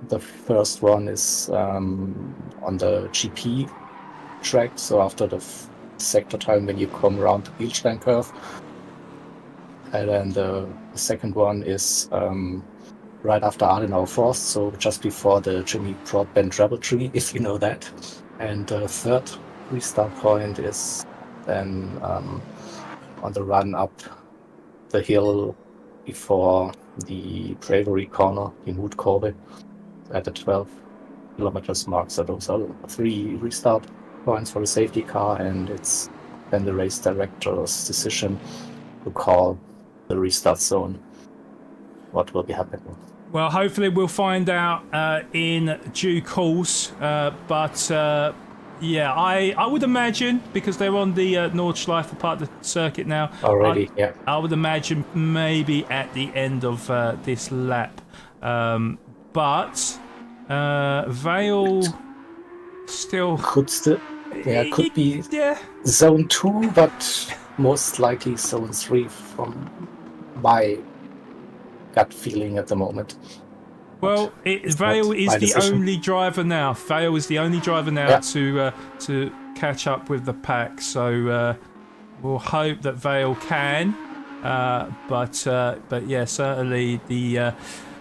the first one is on the GP track. So after the sector time when you come around the Bildstein curve. And then the second one is right after Adenauer Forst, so just before the Jimmy Broadbent Treble Tree, if you know that. And the third restart point is then on the run up the hill before the Bravery Corner in Woodcorbe at the 12 kilometers mark. So those are 3 restart points for the safety car, and it's then the race director's decision to call the restart zone what will be happening. Well, hopefully we'll find out in due course, but yeah, I would imagine, because they're on the Nordschleife part of the circuit now already, I would imagine maybe at the end of this lap, but Vale still could be zone 2, but most likely zone 3 from my gut feeling at the moment. Well, Vale is the only driver now. Vale is the only driver now to catch up with the pack. So we'll hope that Vale can. But yeah, certainly the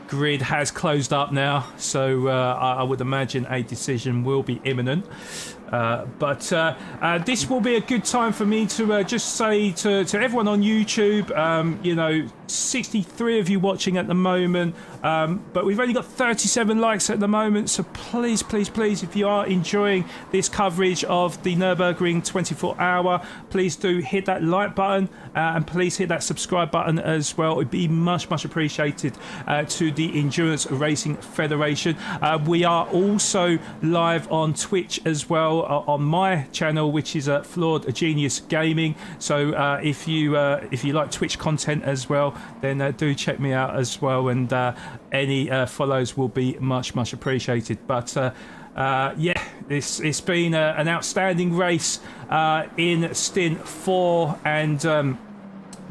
grid has closed up now. So I would imagine a decision will be imminent. But this will be a good time for me to just say to everyone on YouTube, 63 of you watching at the moment, but we've only got 37 likes at the moment, so please, if you are enjoying this coverage of the Nürburgring 24-hour, please do hit that like button, and please hit that subscribe button as well. It would be much appreciated to the Endurance Racing Federation. We are also live on Twitch as well, on my channel, which is Flawed Genius Gaming. So if you like Twitch content as well, then do check me out as well, and any follows will be much appreciated. But yeah, it's been an outstanding race in stint 4, and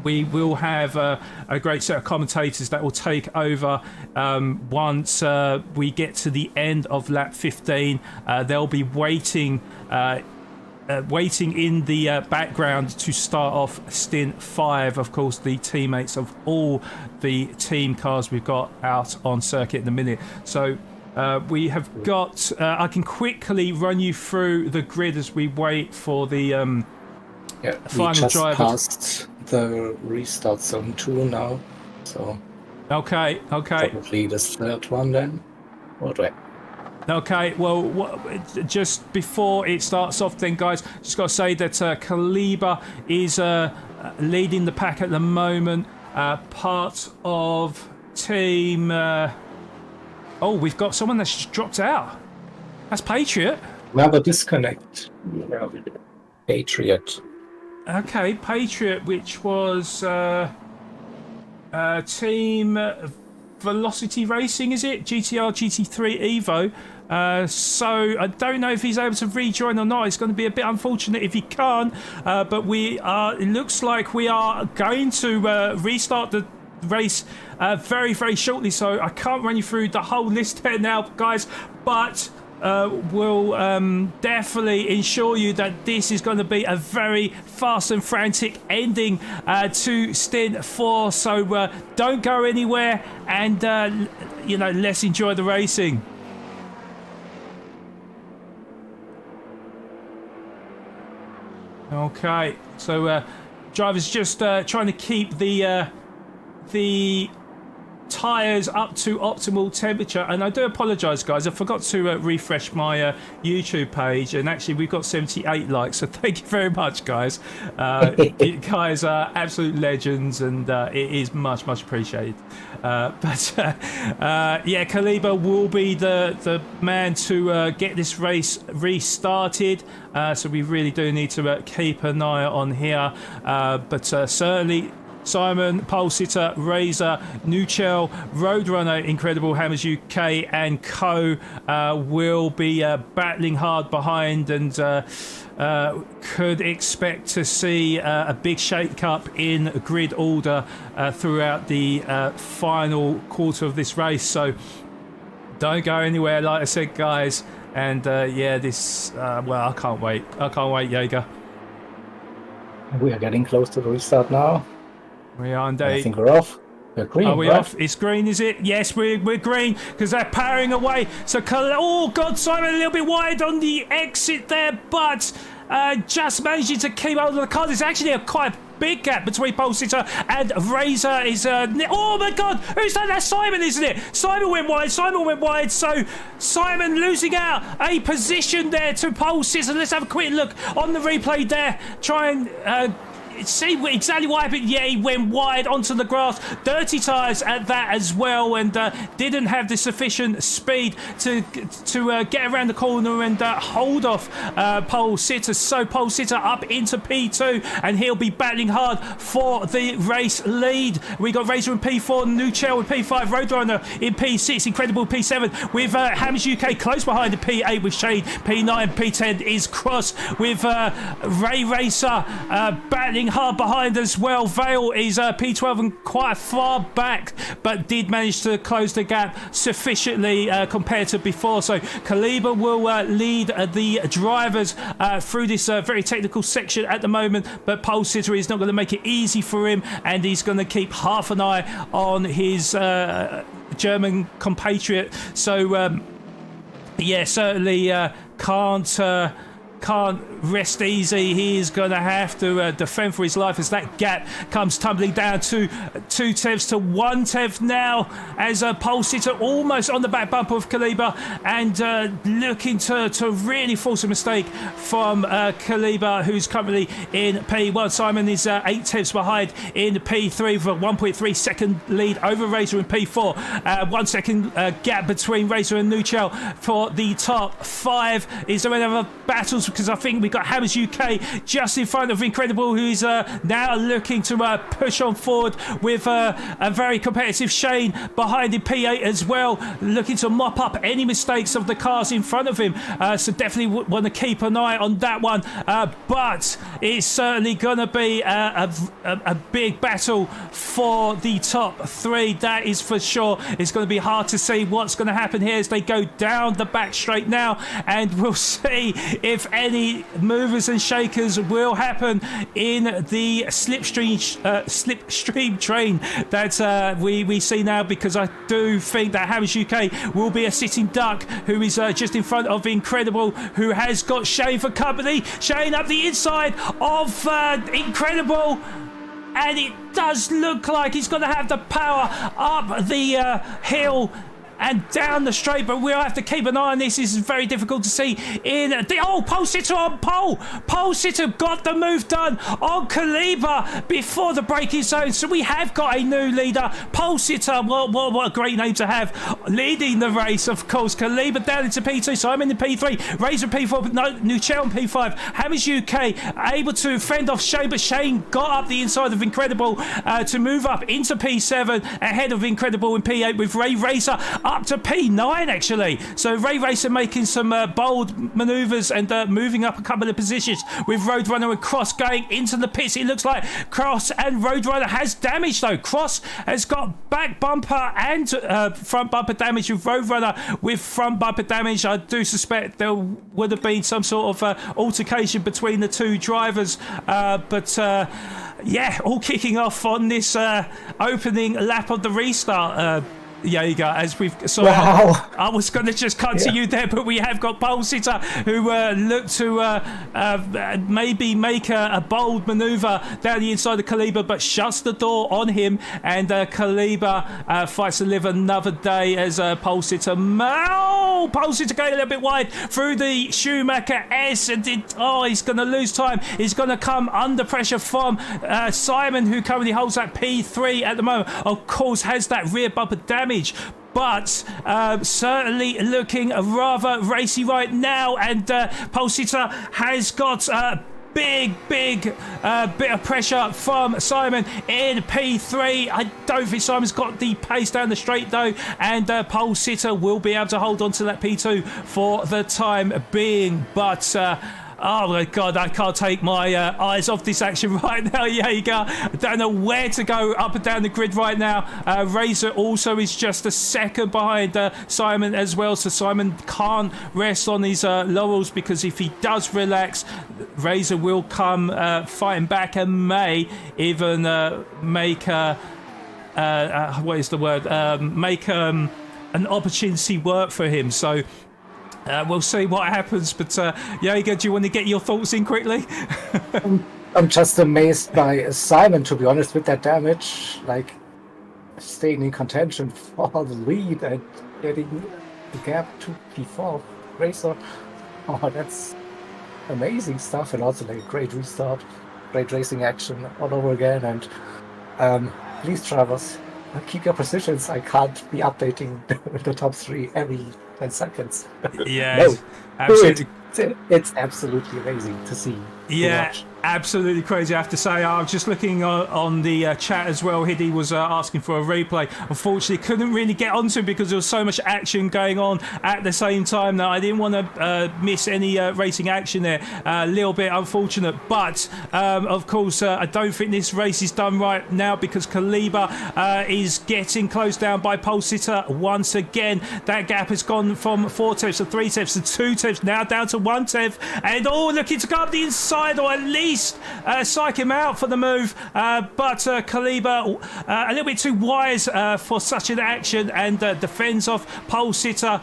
we will have a great set of commentators that will take over once we get to the end of lap 15. They'll be waiting in the background to start off stint 5. Of course, the teammates of all the team cars we've got out on circuit in the minute. So we have got I can quickly run you through the grid as we wait for the Yeah, final we just driver. passed the restart zone 2 now, so Okay. probably the third one then. What way? Okay, well, just before it starts off then, guys, just got to say that Kaliber is leading the pack at the moment, part of team... oh, we've got someone that's just dropped out. That's Patriot. Another disconnect. Yeah. Patriot. Okay, Patriot, which was team Velocity Racing, is it? GTR GT3 Evo. So I don't know if he's able to rejoin or not. It's going to be a bit unfortunate if he can't. But it looks like we are going to restart the race very, very shortly. So I can't run you through the whole list there now, guys. But will definitely ensure you that this is going to be a very fast and frantic ending to stint 4. So don't go anywhere, and let's enjoy the racing. Okay, so drivers just trying to keep the tyres up to optimal temperature, and I do apologise, guys, I forgot to refresh my YouTube page, and actually we've got 78 likes, so thank you very much, guys. You guys are absolute legends, and it is much appreciated. Kaliber will be the man to get this race restarted, so we really do need to keep an eye on here, but certainly Simon, Pole Sitter, Razor, Nuchel, Roadrunner, Incredible Hammers UK and Co will be battling hard behind, and could expect to see a big shake-up in grid order throughout the final quarter of this race. So don't go anywhere, like I said, guys. And this, I can't wait. I can't wait, Jaeger. We are getting close to the restart now. We are indeed. I think we're off. We're green. Are we right? off? It's green, is it? Yes, we're green because they're powering away. So, oh God, Simon a little bit wide on the exit there, but just managing to keep hold of the car. There's actually quite a big gap between Pole Sitter and Razor. Is oh my God, who's that? That's Simon, isn't it? Simon went wide. So Simon losing out a position there to Pole Sitter. Let's have a quick look on the replay there. Try and see exactly what happened. Yeah, he went wide onto the grass. Dirty tyres at that as well, and didn't have the sufficient speed to get around the corner and hold off Pole Sitter. So Pole Sitter up into P2, and he'll be battling hard for the race lead. We got Razor in P4, Nuchel in P5, Roadrunner in P6, Incredible P7, with Hammers UK close behind the P8 with Shade. P9, P10 is Cross with Ray Racer battling hard behind as well. Vale is P12 and quite far back, but did manage to close the gap sufficiently compared to before. So Kaliber will lead the drivers through this very technical section at the moment, but Pole Sitter is not going to make it easy for him, and he's going to keep half an eye on his German compatriot. So certainly can't rest easy. He is going to have to defend for his life as that gap comes tumbling down to 2 tenths to 1 tenth now, as Pole Sitter almost on the back bumper of Kaliber, and looking to really force a mistake from Kaliber, who's currently in P1. Simon is 8 tenths behind in P3 with a 1.3 second lead over Razor in P4. 1 second gap between Razor and Nuchel for the top 5. Is there any other battles? Because I think we've got Hammers UK just in front of Incredible, who is now looking to push on forward with a very competitive Shane behind in P8 as well, looking to mop up any mistakes of the cars in front of him. So definitely want to keep an eye on that one. But it's certainly going to be a big battle for the top 3. That is for sure. It's going to be hard to see what's going to happen here as they go down the back straight now, and we'll see if any movers and shakers will happen in the slipstream train that we see now, because I do think that Hamish UK will be a sitting duck who is just in front of Incredible, who has got Shane for company. Shane up the inside of Incredible, and it does look like he's going to have the power up the hill and down the straight, but we'll have to keep an eye on this. This is very difficult to see in the... Oh, Pole Sitter on pole! Pole Sitter got the move done on Kaliba before the braking zone, so we have got a new leader. Pole Sitter, what a great name to have, leading the race, of course. Kaliba down into P2, Simon in P3, Razor P4, no, Nuchel in P5. Hamish UK able to fend off Shane, but Shane got up the inside of Incredible to move up into P7 ahead of Incredible in P8, with Ray Racer up to P9 actually. So Ray Racer making some bold manoeuvres and moving up a couple of positions, with Roadrunner and Cross going into the pits. It looks like Cross and Roadrunner has damage though. Cross has got back bumper and front bumper damage, with Roadrunner with front bumper damage. I do suspect there would have been some sort of altercation between the two drivers, but yeah, all kicking off on this opening lap of the restart. Yeah, you go. As we've Wow. I was going to just cut to you there, but we have got Pole Sitter who look to maybe make a bold manoeuvre down the inside of Kaliba, but shuts the door on him, and Kaliba fights to live another day as Pole Sitter. Pole Sitter going a little bit wide through the Schumacher S, and he's going to lose time. He's going to come under pressure from Simon, who currently holds that P3 at the moment. Of course, has that rear bumper damage, but certainly looking rather racy right now, and Pole Sitter has got big bit of pressure from Simon in P3. I don't think Simon's got the pace down the straight though, and Pole Sitter will be able to hold on to that P2 for the time being, but oh my God, I can't take my eyes off this action right now. Yeah, you go. I don't know where to go up and down the grid right now. Razor also is just a second behind Simon as well, so Simon can't rest on his laurels, because if he does relax, Razor will come fighting back and may even make what is the word? Make an opportunity work for him. So we'll see what happens, but Jaeger, do you want to get your thoughts in quickly? I'm just amazed by Simon, to be honest, with that damage, like staying in contention for the lead and getting the gap to P4 Racer. Oh, that's amazing stuff, and also like great restart, great racing action all over again. And please, drivers, keep your positions. I can't be updating the top 3 every 10 seconds. Yeah, no, absolutely. It's absolutely amazing to see. Yeah, absolutely crazy, I have to say. I was just looking on the chat as well. Hiddy was asking for a replay. Unfortunately, couldn't really get onto it because there was so much action going on at the same time that I didn't want to miss any racing action there. A little bit unfortunate, but of course, I don't think this race is done right now, because Kaliba is getting closed down by Pole Sitter once again. That gap has gone from 4 tenths to 3 tenths to 2 tenths, now down to 1 tenth, and looking to go up the inside, or at least psych him out for the move, but Kaliba a little bit too wise for such an action, and defends off Pole Sitter,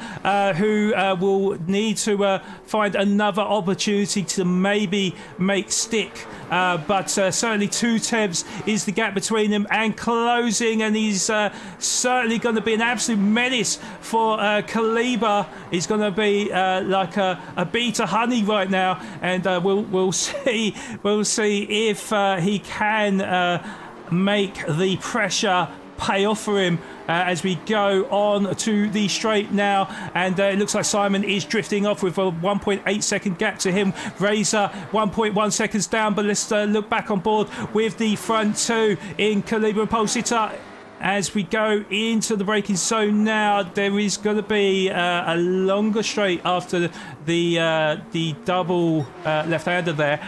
who will need to find another opportunity to maybe make stick, but certainly 2 tenths is the gap between them and closing, and he's certainly going to be an absolute menace for Kaliba. He's going to be like a bee to honey right now, and we'll see if he can make the pressure pay off for him as we go on to the straight now, and it looks like Simon is drifting off with a 1.8 second gap to him. Razor 1.1 seconds down, but let's look back on board with the front 2 in Kaliba and Pole Sitter. As we go into the braking zone now, there is going to be a longer straight after the double left-hander there.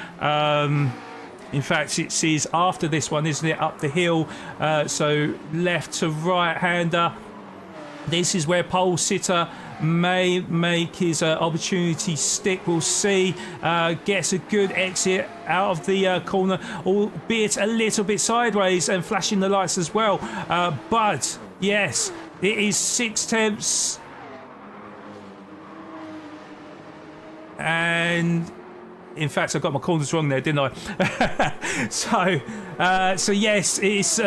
In fact, it is after this one, isn't it? Up the hill, so left to right-hander. This is where Pole Sitter may make his opportunity stick. We'll see. Gets a good exit out of the corner, albeit a little bit sideways and flashing the lights as well. But yes, it is 6/10. And in fact, I got my corners wrong there, didn't I? So yes, it's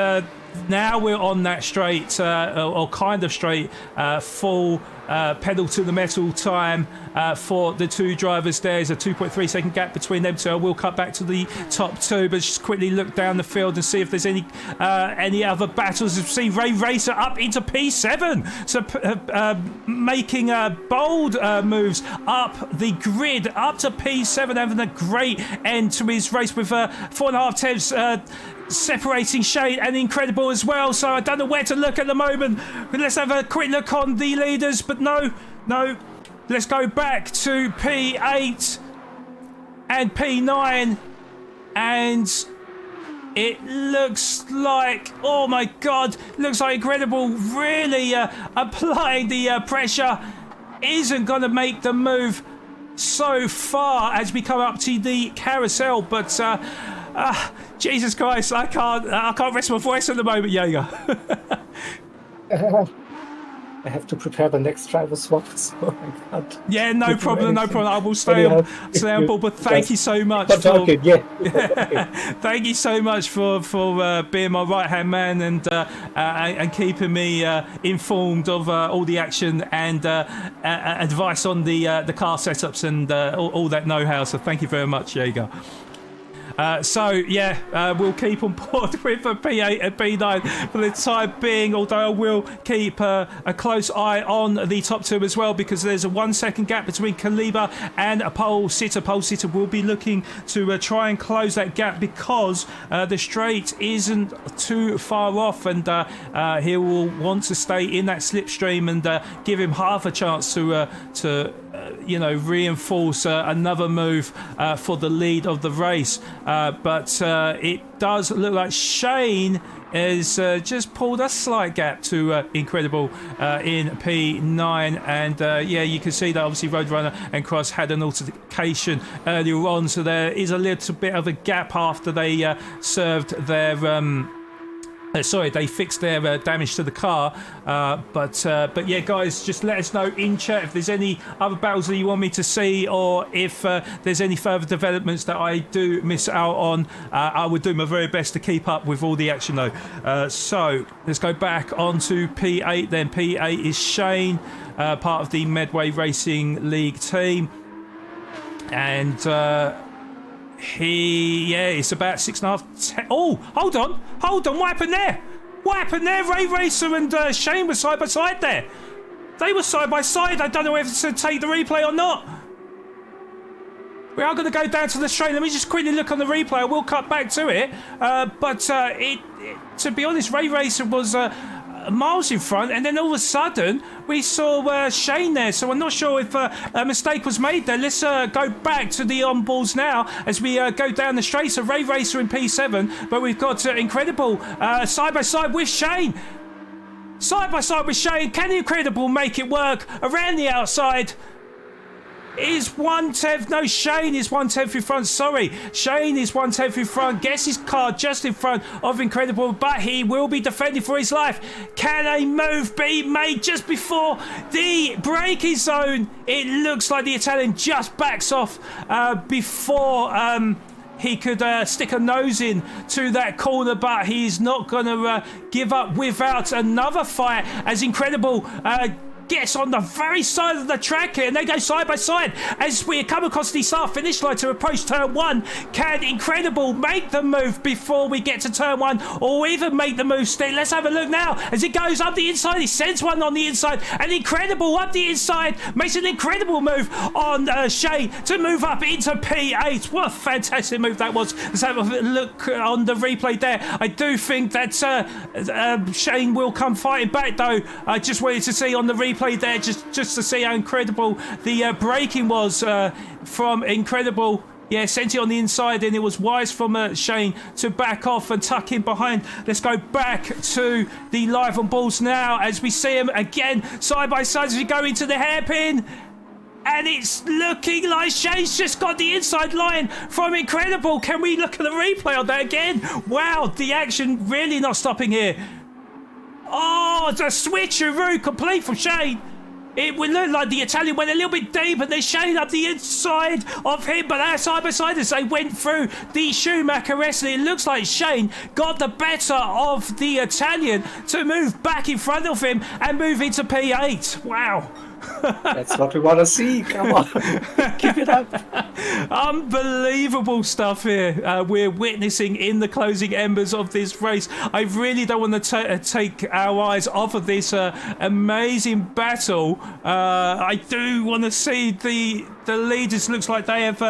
now we're on that straight, or kind of straight, full pedal to the metal time for the two drivers. There's a 2.3 second gap between them two. I will cut back to the top two, but just quickly look down the field and see if there's any other battles. We see Ray Racer up into P7, so making bold moves up the grid, up to P7, having a great end to his race with 4.5 tenths separating Shane and Incredible as well. So I don't know where to look at the moment. But let's have a quick look on the leaders. But no. Let's go back to P8 and P9. And it looks like, oh my God, looks like Incredible really applying the pressure. Isn't going to make the move so far as we come up to the carousel. But Jesus Christ, I can't rest my voice at the moment, Jaeger. I have to prepare the next driver swap, so I can't. Yeah, no problem. I will stay on board. But thank you so much thank you so much for being my right hand man and keeping me informed of all the action and advice on the car setups and all that know-how. So thank you very much, Jaeger. We'll keep on board with a P8 and P9 for the time being, although I will keep a close eye on the top two as well, because there's a 1 second gap between Kaliber and a pole sitter. Pole sitter will be looking to try and close that gap, because the straight isn't too far off, and he will want to stay in that slipstream and give him half a chance to reinforce another move for the lead of the race. But it does look like Shane has just pulled a slight gap to Incredible in P9. And you can see that obviously Roadrunner and Cross had an altercation earlier on, so there is a little bit of a gap after they served their... they fixed their damage to the car, but yeah, guys, just let us know in chat if there's any other battles that you want me to see, or if there's any further developments that I do miss out on. I would do my very best to keep up with all the action though. So let's go back onto P8 then. P8 is Shane, part of the Medway Racing League team, and it's about 6.5. Oh, hold on. What happened there? Ray Racer and Shane were side by side there. They were side by side. I don't know whether to take the replay or not. We are going to go down to the straight. Let me just quickly look on the replay. I will cut back to it. But to be honest, Ray Racer was miles in front, and then all of a sudden we saw Shane there, so I'm not sure if a mistake was made there. Let's go back to the on-boards now as we go down the straight. So Ray Racer in P7, but we've got Incredible side by side with Shane. Side by side with Shane. Can Incredible make it work around the outside? Is 1/10. No, Shane is 1/10 in front. Sorry, Shane is 1/10 in front. Gets his car just in front of Incredible, but he will be defending for his life. Can a move be made just before the braking zone? It looks like the Italian just backs off before he could stick a nose in to that corner, but he's not going to give up without another fight as Incredible gets on the very side of the track here, and they go side by side as we come across the start-finish line to approach turn 1. Can Incredible make the move before we get to turn 1, or even make the move stick? Let's have a look now as it goes up the inside. He sends one on the inside, and Incredible up the inside makes an incredible move on Shane to move up into P8. What a fantastic move that was. Let's have a look on the replay there. I do think that Shane will come fighting back, though. I just wanted to see on the replay there, just to see how incredible the braking was from Incredible. Yeah, sent it on the inside, and it was wise from Shane to back off and tuck in behind. Let's go back to the live on balls now as we see them again side by side as we go into the hairpin. And it's looking like Shane's just got the inside line from Incredible. Can we look at the replay on that again? Wow, the action really not stopping here. Oh, the switcheroo complete from Shane. It would look like the Italian went a little bit deep and then Shane up the inside of him, but they're side by side as they went through the Schumacher wrestling. It looks like Shane got the better of the Italian to move back in front of him and move into P8. Wow. That's what we want to see. Come on, keep it up. Unbelievable stuff here we're witnessing in the closing embers of this race. I really don't want to take our eyes off of this amazing battle. I do want to see the leaders. Looks like they have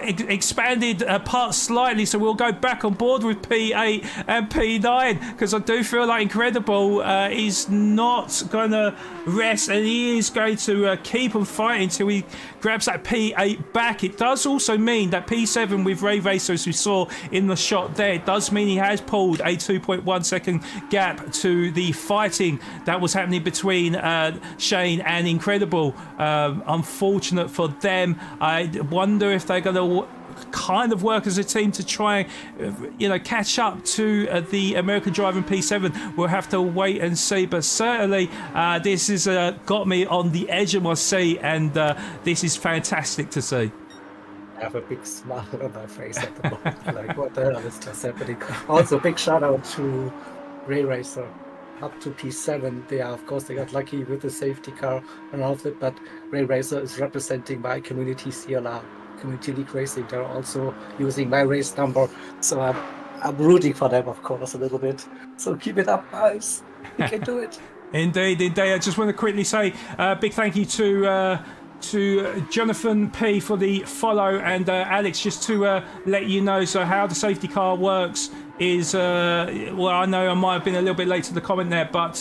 expanded apart slightly, so we'll go back on board with P8 and P9 because I do feel like Incredible is not going to rest, and he is going to keep on fighting until he grabs that P8 back. It does also mean that P7 with Ray Racer, as we saw in the shot there, it does mean he has pulled a 2.1 second gap to the fighting that was happening between Shane and Incredible. Unfortunate for them. I wonder if they're going to kind of work as a team to try catch up to the American driver in P7. We'll have to wait and see, but certainly this has got me on the edge of my seat, and this is fantastic to see. I have a big smile on my face at the moment. Like, what the hell is just happening? Also, big shout out to Ray Racer. Up to P7, of course, they got lucky with the safety car and all of it, but Ray Racer is representing my community CLR, Community League Racing. They're also using my race number, so I'm rooting for them, of course, a little bit. So keep it up, guys. You can do it. Indeed. I just want to quickly say a big thank you to Jonathan P for the follow, and Alex, just to let you know, so how the safety car works is well, I know I might have been a little bit late to the comment there, but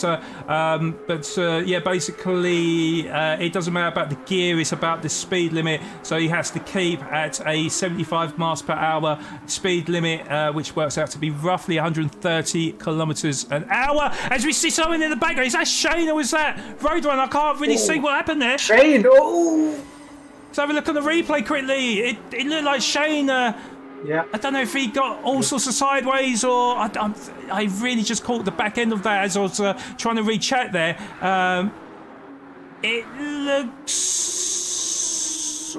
yeah, basically it doesn't matter about the gear, it's about the speed limit. So he has to keep at a 75 miles per hour speed limit, which works out to be roughly 130 kilometers an hour. As we see someone in the background, is that Shane or was that Roadrunner? I can't really see what happened there. Shane, oh! Let's have a look on the replay quickly. It looked like Shane. Yeah. I don't know if he got all sorts of sideways, or I really just caught the back end of that as I was trying to recheck there. It looks.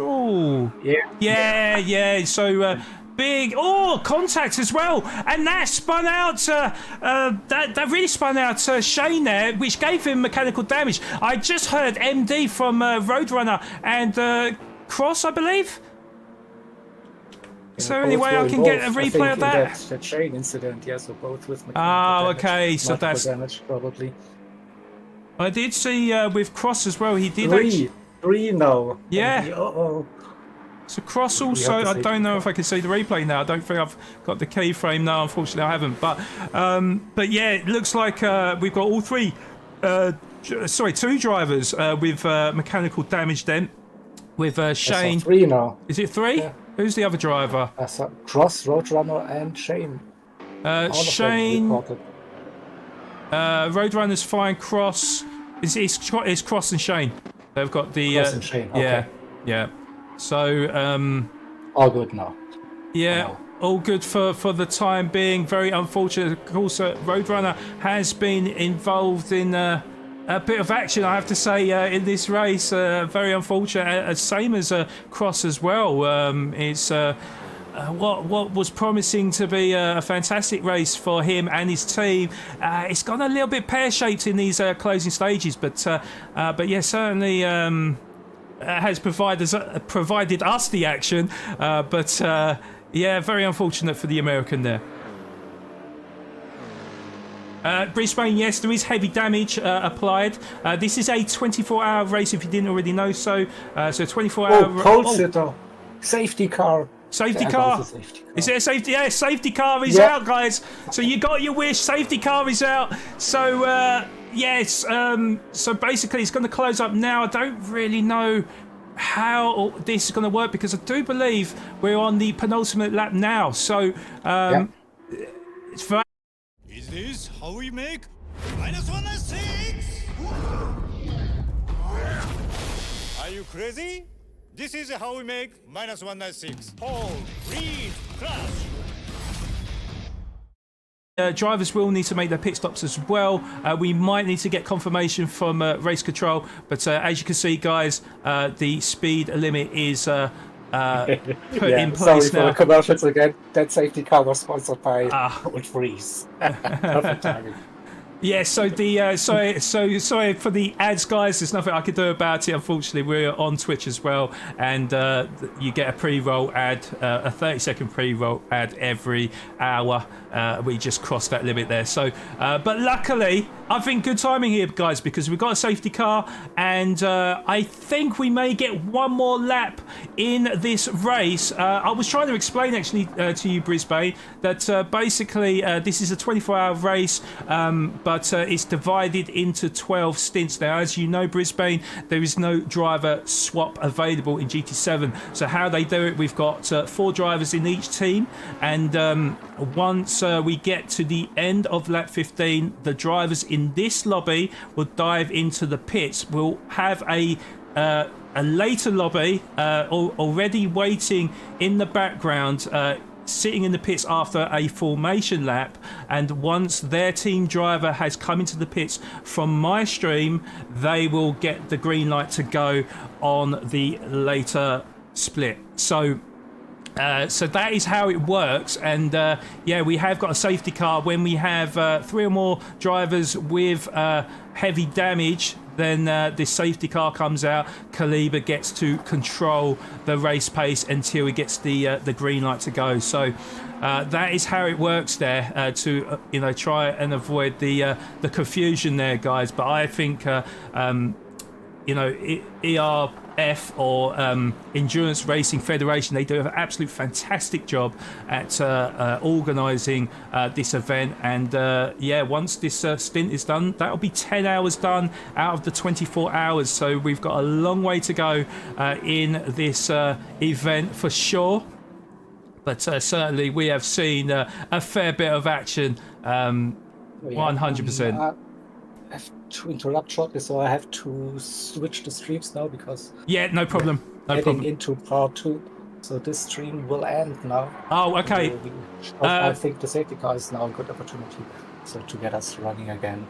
Oh. Yeah. So. Big contact as well, and that spun out. That really spun out Shane there, which gave him mechanical damage. I just heard MD from Roadrunner and Cross, I believe. Is there any way I can get a replay of that? That Shane incident, yeah. So both with mechanical damage, okay. So that's damage probably. I did see with Cross as well. He did three now. Yeah. So Cross also, I don't know if I can see the replay now. I don't think I've got the keyframe now. Unfortunately, I haven't. But yeah, it looks like we've got all three. Two drivers with mechanical damage. Then with Shane. Three now. Is it three? Yeah. Who's the other driver? Cross, Roadrunner, and Shane. Shane. Roadrunner's fine. Cross. It's Cross and Shane. They've got the. Cross and Shane. Okay. Yeah. So, all good now. Yeah, all good for the time being. Very unfortunate. Of course, Roadrunner has been involved in a bit of action, I have to say, in this race. Very unfortunate. Same as Cross as well. It's what was promising to be a fantastic race for him and his team. It's gone a little bit pear-shaped in these closing stages, but yeah, certainly. Has provided us the action, but yeah, very unfortunate for the American there. Brisbane, yes, there is heavy damage applied. This is a 24-hour race, if you didn't already know so. So 24-hour. Pole sitter, safety car. Safety car. Is there a safety? Yeah, safety car is out, guys. So you got your wish. Safety car is out. So. Yes, so basically it's going to close up now. I don't really know how this is going to work, because I do believe we're on the penultimate lap now. So it's very. Is this how we make -196? Are you crazy? This is how we make -196. Hold, breathe, crash. Drivers will need to make their pit stops as well. We might need to get confirmation from race control, but as you can see, guys, the speed limit is put in place sorry now. for the commercials again. That safety car was sponsored by Old Freeze. Perfect timing. Yeah, so the sorry for the ads, guys. There's nothing I can do about it. Unfortunately, we're on Twitch as well, and you get a pre-roll ad, a 30-second pre-roll ad every hour. We just crossed that limit there. So, but luckily, I think good timing here, guys, because we've got a safety car, and I think we may get one more lap in this race. I was trying to explain actually to you, Brisbane, that basically this is a 24-hour race. But it's divided into 12 stints now. As you know, Brisbane, there is no driver swap available in GT7. So how they do it, we've got 4 drivers in each team, and once we get to the end of lap 15, the drivers in this lobby will dive into the pits. We'll have a later lobby already waiting in the background, sitting in the pits after a formation lap, and once their team driver has come into the pits from my stream, they will get the green light to go on the later split. So that is how it works, and yeah, we have got a safety car. When we have 3 or more drivers with heavy damage, then this safety car comes out. Kaliber gets to control the race pace until he gets the green light to go. So that is how it works there, to try and avoid the confusion there, guys. But I think ERF or Endurance Racing Federation, they do an absolute fantastic job at organising this event, and yeah, once this stint is done, that'll be 10 hours done out of the 24 hours, so we've got a long way to go in this event for sure. But certainly we have seen a fair bit of action, 100%. I have to interrupt shortly, so I have to switch the streams now because no problem. Heading into part 2, so this stream will end now. Oh, okay. I think the safety car is now a good opportunity, so to get us running again.